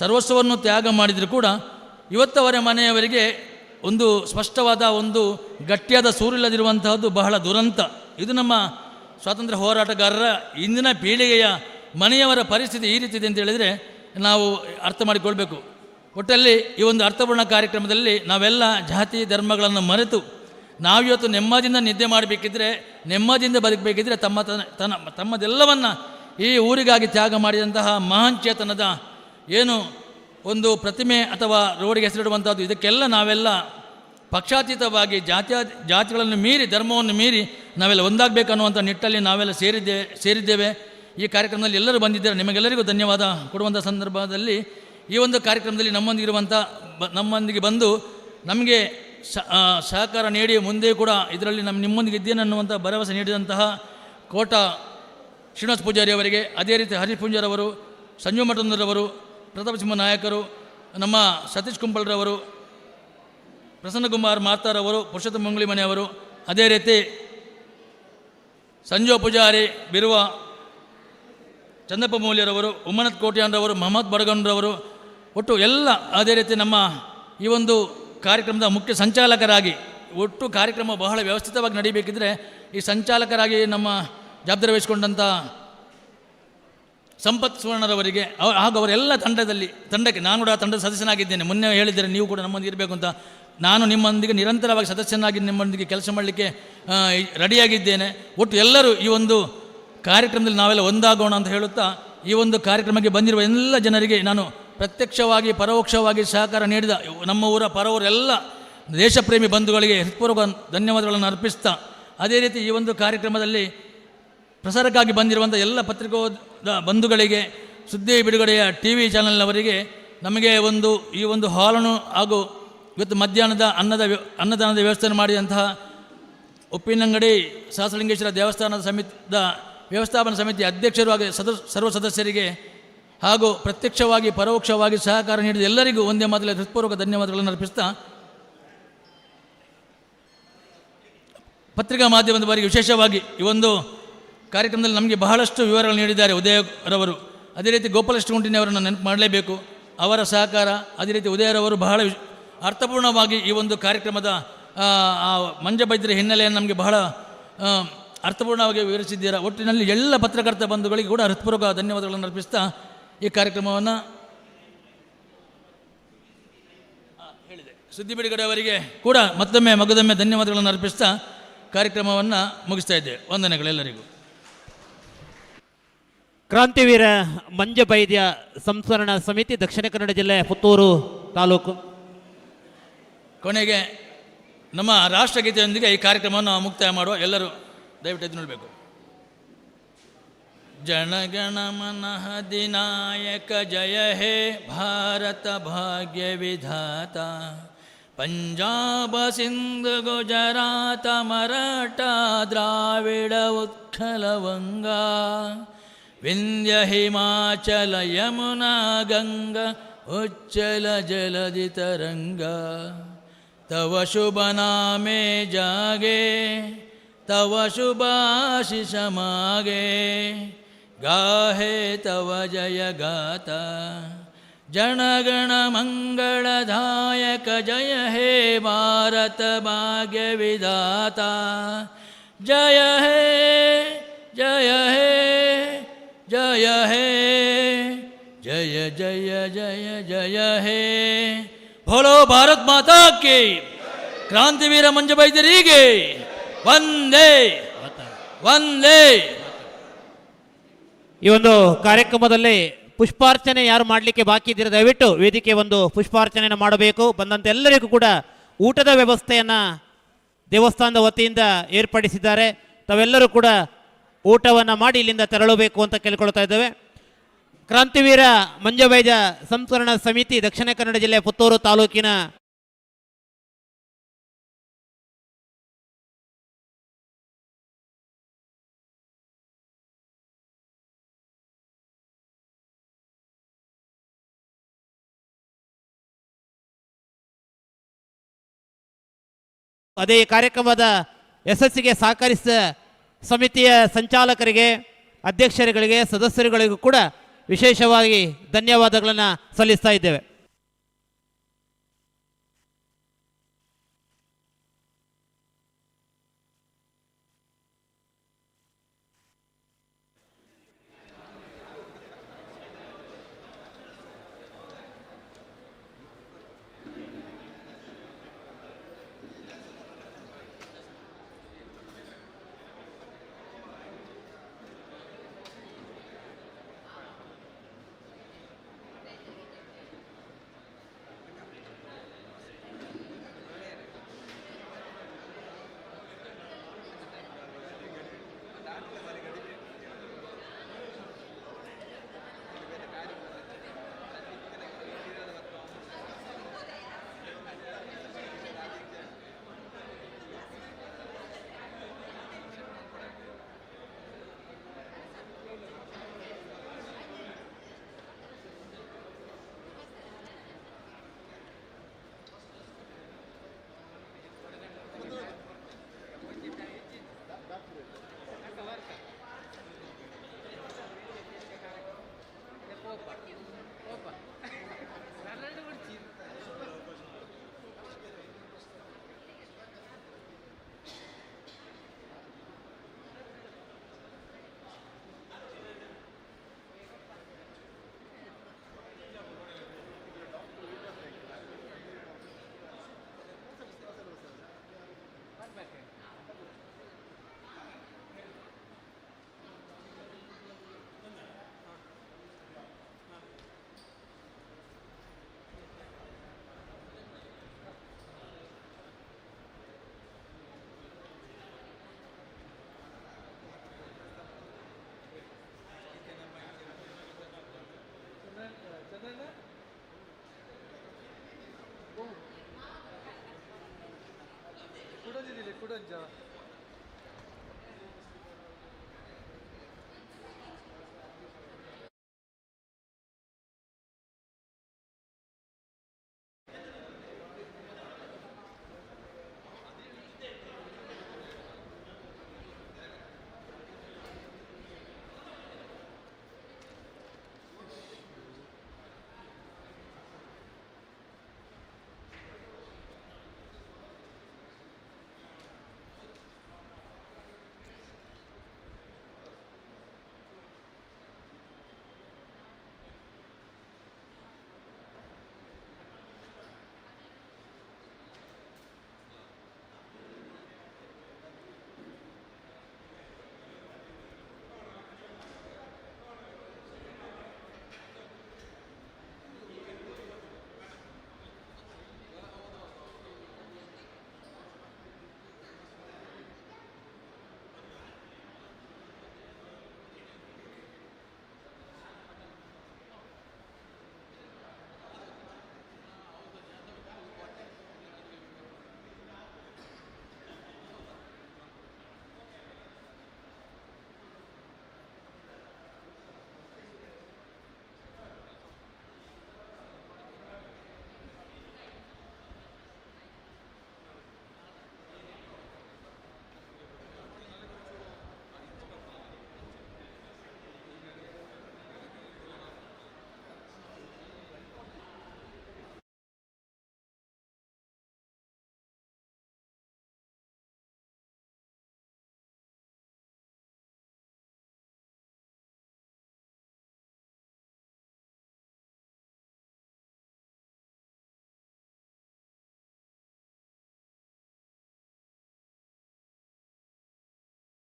ಸರ್ವಸ್ವವನ್ನು ತ್ಯಾಗ ಮಾಡಿದರೂ ಕೂಡ ಇವತ್ತವರ ಮನೆಯವರಿಗೆ ಒಂದು ಸ್ಪಷ್ಟವಾದ ಒಂದು ಗಟ್ಟಿಯಾದ ಸೂರಿಲ್ಲದಿರುವಂತಹದ್ದು ಬಹಳ ದುರಂತ. ಇದು ನಮ್ಮ ಸ್ವಾತಂತ್ರ್ಯ ಹೋರಾಟಗಾರರ ಇಂದಿನ ಪೀಳಿಗೆಯ ಮನೆಯವರ ಪರಿಸ್ಥಿತಿ ಈ ರೀತಿ ಇದೆ ಅಂತ ಹೇಳಿದರೆ ನಾವು ಅರ್ಥ ಮಾಡಿಕೊಳ್ಬೇಕು. ಒಟ್ಟಲ್ಲಿ ಈ ಒಂದು ಅರ್ಥಪೂರ್ಣ ಕಾರ್ಯಕ್ರಮದಲ್ಲಿ ನಾವೆಲ್ಲ ಜಾತಿ ಧರ್ಮಗಳನ್ನು ಮರೆತು ನಾವಿವತ್ತು ನೆಮ್ಮದಿಯಿಂದ ನಿದ್ದೆ ಮಾಡಬೇಕಿದ್ರೆ, ನೆಮ್ಮದಿಯಿಂದ ಬದುಕಬೇಕಿದ್ರೆ ತಮ್ಮದೆಲ್ಲವನ್ನು ಈ ಊರಿಗಾಗಿ ತ್ಯಾಗ ಮಾಡಿದಂತಹ ಮಹಾನ್ ಚೇತನದ ಏನು ಒಂದು ಪ್ರತಿಮೆ ಅಥವಾ ರೋಡಿಗೆ ಹೆಸರಿಡುವಂಥದ್ದು, ಇದಕ್ಕೆಲ್ಲ ನಾವೆಲ್ಲ ಪಕ್ಷಾತೀತವಾಗಿ ಜಾತಿಗಳನ್ನು ಮೀರಿ ಧರ್ಮವನ್ನು ಮೀರಿ ನಾವೆಲ್ಲ ಒಂದಾಗಬೇಕನ್ನುವಂಥ ನಿಟ್ಟಲ್ಲಿ ನಾವೆಲ್ಲ ಸೇರಿದ್ದೇವೆ. ಈ ಕಾರ್ಯಕ್ರಮದಲ್ಲಿ ಎಲ್ಲರೂ ಬಂದಿದ್ದಾರೆ. ನಿಮಗೆಲ್ಲರಿಗೂ ಧನ್ಯವಾದ ಕೊಡುವಂಥ ಸಂದರ್ಭದಲ್ಲಿ ಈ ಒಂದು ಕಾರ್ಯಕ್ರಮದಲ್ಲಿ ನಮ್ಮೊಂದಿಗೆ ಬಂದು ನಮಗೆ ಸಹಕಾರ ನೀಡಿ ಮುಂದೆ ಕೂಡ ಇದರಲ್ಲಿ ನಿಮ್ಮೊಂದಿಗೆ ಇದ್ದೇನೆ ಅನ್ನುವಂಥ ಭರವಸೆ ನೀಡಿದಂತಹ ಕೋಟ ಶ್ರೀನಿವಾಸ ಪೂಜಾರಿ ಅವರಿಗೆ, ಅದೇ ರೀತಿ ಹರೀಶ್ ಪೂಂಜಾರವರು, ಸಂಜೀವ್ ಮಠಂದರವರು, ಪ್ರತಾಪ್ ಸಿಂಹ ನಾಯಕರು, ನಮ್ಮ ಸತೀಶ್ ಕುಂಬಳ್ರವರು, ಪ್ರಸನ್ನಕುಮಾರ್ ಮಾತಾರವರು, ಪುರುಷೋತ್ತಮ ಮಂಗಳಿ ಮನೆಯವರು, ಅದೇ ರೀತಿ ಸಂಜೀವ್ ಪೂಜಾರಿ ಬಿರುವ ಚಂದಪ್ಪ ಮೌಲ್ಯರವರು, ಉಮ್ಮನತ್ ಕೋಟ್ಯಾನ್ರವರು, ಮಹಮ್ಮದ್ ಬಡಗನ್ರವರು, ಒಟ್ಟು ಎಲ್ಲ ಅದೇ ರೀತಿ ನಮ್ಮ ಈ ಒಂದು ಕಾರ್ಯಕ್ರಮದ ಮುಖ್ಯ ಸಂಚಾಲಕರಾಗಿ, ಒಟ್ಟು ಕಾರ್ಯಕ್ರಮ ಬಹಳ ವ್ಯವಸ್ಥಿತವಾಗಿ ನಡೀಬೇಕಿದ್ರೆ ಈ ಸಂಚಾಲಕರಾಗಿ ನಮ್ಮ ಜವಾಬ್ದಾರಿ ವಹಿಸಿಕೊಂಡಂಥ ಸಂಪತ್ ಸುವರ್ಣರವರಿಗೆ ಹಾಗೂ ಅವರೆಲ್ಲ ತಂಡಕ್ಕೆ ನಾನು ಕೂಡ ತಂಡದ ಸದಸ್ಯನಾಗಿದ್ದೇನೆ. ಮೊನ್ನೆ ಹೇಳಿದ್ದೇನೆ ನೀವು ಕೂಡ ನಮ್ಮೊಂದಿಗೆ ಇರಬೇಕು ಅಂತ. ನಾನು ನಿಮ್ಮೊಂದಿಗೆ ನಿರಂತರವಾಗಿ ಸದಸ್ಯನಾಗಿ ನಿಮ್ಮೊಂದಿಗೆ ಕೆಲಸ ಮಾಡಲಿಕ್ಕೆ ರೆಡಿಯಾಗಿದ್ದೇನೆ. ಒಟ್ಟು ಎಲ್ಲರೂ ಈ ಒಂದು ಕಾರ್ಯಕ್ರಮದಲ್ಲಿ ನಾವೆಲ್ಲ ಒಂದಾಗೋಣ ಅಂತ ಹೇಳುತ್ತಾ ಈ ಒಂದು ಕಾರ್ಯಕ್ರಮಕ್ಕೆ ಬಂದಿರುವ ಎಲ್ಲ ಜನರಿಗೆ ನಾನು ಪ್ರತ್ಯಕ್ಷವಾಗಿ ಪರೋಕ್ಷವಾಗಿ ಸಹಕಾರ ನೀಡಿದ ನಮ್ಮ ಊರ ಪರವರೆಲ್ಲ ದೇಶಪ್ರೇಮಿ ಬಂಧುಗಳಿಗೆ ಹೃತ್ಪೂರ್ವಕ ಧನ್ಯವಾದಗಳನ್ನು ಅರ್ಪಿಸ್ತಾ, ಅದೇ ರೀತಿ ಈ ಒಂದು ಕಾರ್ಯಕ್ರಮದಲ್ಲಿ ಪ್ರಸಾರಕ್ಕಾಗಿ ಬಂದಿರುವಂಥ ಎಲ್ಲ ಪತ್ರಿಕೋದ ಬಂಧುಗಳಿಗೆ, ಸುದ್ದಿ ಬಿಡುಗಡೆಯ ಟಿ ವಿ ಚಾನಲ್ನವರಿಗೆ ನಮಗೆ ಈ ಒಂದು ಹಾಲನ್ನು ಹಾಗೂ ಇವತ್ತು ಮಧ್ಯಾಹ್ನದ ಅನ್ನದಾನದ ವ್ಯವಸ್ಥೆ ಮಾಡಿದಂತಹ ಉಪ್ಪಿನಂಗಡಿ ಸಹಸ್ರಲಿಂಗೇಶ್ವರ ವ್ಯವಸ್ಥಾಪನಾ ಸಮಿತಿ ಅಧ್ಯಕ್ಷರು ಹಾಗೂ ಸರ್ವ ಸದಸ್ಯರಿಗೆ ಹಾಗೂ ಪ್ರತ್ಯಕ್ಷವಾಗಿ ಪರೋಕ್ಷವಾಗಿ ಸಹಕಾರ ನೀಡಿದ ಎಲ್ಲರಿಗೂ ಒಂದೇ ಮಾತಲ್ಲಿ ಹೃತ್ಪೂರ್ವಕ ಧನ್ಯವಾದಗಳನ್ನು ಅರ್ಪಿಸ್ತಾ, ಪತ್ರಿಕಾ ಮಾಧ್ಯಮದವರಿಗೆ ವಿಶೇಷವಾಗಿ ಈ ಒಂದು ಕಾರ್ಯಕ್ರಮದಲ್ಲಿ ನಮಗೆ ಬಹಳಷ್ಟು ವಿವರಗಳು ನೀಡಿದ್ದಾರೆ ಉದಯರವರು. ಅದೇ ರೀತಿ ಗೋಪಾಲಕೃಷ್ಣ ಗುಂಟಿನವರನ್ನು ನೆನಪು ಮಾಡಲೇಬೇಕು, ಅವರ ಸಹಕಾರ. ಅದೇ ರೀತಿ ಉದಯರವರು ಬಹಳ ಅರ್ಥಪೂರ್ಣವಾಗಿ ಈ ಒಂದು ಕಾರ್ಯಕ್ರಮದ ಮಂಜಬೈದ್ಯರ ಹಿನ್ನೆಲೆಯನ್ನು ನಮಗೆ ಬಹಳ ಅರ್ಥಪೂರ್ಣವಾಗಿ ವಿವರಿಸಿದ್ದೀರಾ. ಒಟ್ಟಿನಲ್ಲಿ ಎಲ್ಲ ಪತ್ರಕರ್ತ ಬಂಧುಗಳಿಗೆ ಕೂಡ ಹೃತ್ಪೂರ್ವಕ ಧನ್ಯವಾದಗಳನ್ನು ಅರ್ಪಿಸ್ತಾ ಈ ಕಾರ್ಯಕ್ರಮವನ್ನು ಹೇಳಿದೆ. ಸುದ್ದಿ ಬಿಡುಗಡೆ ಅವರಿಗೆ ಕೂಡ ಮಗದೊಮ್ಮೆ ಧನ್ಯವಾದಗಳನ್ನು ಅರ್ಪಿಸ್ತಾ ಕಾರ್ಯಕ್ರಮವನ್ನು ಮುಗಿಸ್ತಾ ಇದ್ದೇವೆ. ವಂದನೆಗಳೆಲ್ಲರಿಗೂ. ಕ್ರಾಂತಿವೀರ ಮಂಜಬೈದ್ಯ ಸಂಸ್ಮರಣಾ ಸಮಿತಿ, ದಕ್ಷಿಣ ಕನ್ನಡ ಜಿಲ್ಲೆ, ಪುತ್ತೂರು ತಾಲೂಕು. ಕೊನೆಗೆ ನಮ್ಮ ರಾಷ್ಟ್ರಗೀತೆಯೊಂದಿಗೆ ಈ ಕಾರ್ಯಕ್ರಮವನ್ನು ಮುಕ್ತಾಯ ಮಾಡುವ. ಎಲ್ಲರೂ ದಯವಿಟ್ಟು ಎದ್ದು ನೋಡಬೇಕು. ಜನಗಣ ಮನ ಅಧಿನಾಯಕ ಜಯ ಹೇ ಭಾರತ ಭಾಗ್ಯ ವಿಧಾತ, ಪಂಜಾಬ ಸಿಂಧು ಗುಜರಾತ ಮರಾಠ ದ್ರಾವಿಡ ಉತ್ಕಲ ವಂಗ, ವಿಂಧ್ಯ ಹಿಮಾಚಲ ಯಮುನಾ ಗಂಗಾ ಉಚ್ಚಲ ಜಲಧಿ ತರಂಗ, ತವ ಶುಭ ನಾಮೆ ಜಾಗೆ ತವ ಶುಭಾಶಿಷ ಮಾಗೆ, गाहे तव जय गाता, जनगण मंगलदायक जय हे भारत भाग्य विधाता, जय हे जय हे जय हे जय जय जय जय हे। बोलो भारत माता की, क्रांतिवीर मंजबैद्यರಿಗೆ ವಂದೇ ವಂದೇ। ಈ ಒಂದು ಕಾರ್ಯಕ್ರಮದಲ್ಲಿ ಪುಷ್ಪಾರ್ಚನೆ ಯಾರು ಮಾಡಲಿಕ್ಕೆ ಬಾಕಿ ಇದ್ದೀರ ದಯವಿಟ್ಟು ವೇದಿಕೆ ಒಂದು ಪುಷ್ಪಾರ್ಚನೆಯನ್ನು ಮಾಡಬೇಕು. ಬಂದಂಥ ಎಲ್ಲರಿಗೂ ಕೂಡ ಊಟದ ವ್ಯವಸ್ಥೆಯನ್ನು ದೇವಸ್ಥಾನದ ವತಿಯಿಂದ ಏರ್ಪಡಿಸಿದ್ದಾರೆ. ತಾವೆಲ್ಲರೂ ಕೂಡ ಊಟವನ್ನು ಮಾಡಿ ಇಲ್ಲಿಂದ ತೆರಳಬೇಕು ಅಂತ ಕೇಳ್ಕೊಳ್ತಾ ಇದ್ದೇವೆ. ಕ್ರಾಂತಿವೀರ ಮಂಜಬೈದ್ಯ ಸಂಸ್ಮರಣಾ ಸಮಿತಿ, ದಕ್ಷಿಣ ಕನ್ನಡ ಜಿಲ್ಲೆ, ಪುತ್ತೂರು ತಾಲೂಕಿನ ಅದೇ ಕಾರ್ಯಕ್ರಮದ ಯಶಸ್ಸಿಗೆ ಸಹಕರಿಸಿದ ಸಮಿತಿಯ ಸಂಚಾಲಕರಿಗೆ, ಅಧ್ಯಕ್ಷರುಗಳಿಗೆ, ಸದಸ್ಯರುಗಳಿಗೂ ಕೂಡ ವಿಶೇಷವಾಗಿ ಧನ್ಯವಾದಗಳನ್ನು ಸಲ್ಲಿಸ್ತಾ ಇದ್ದೇವೆ. ಕುಡಂಜ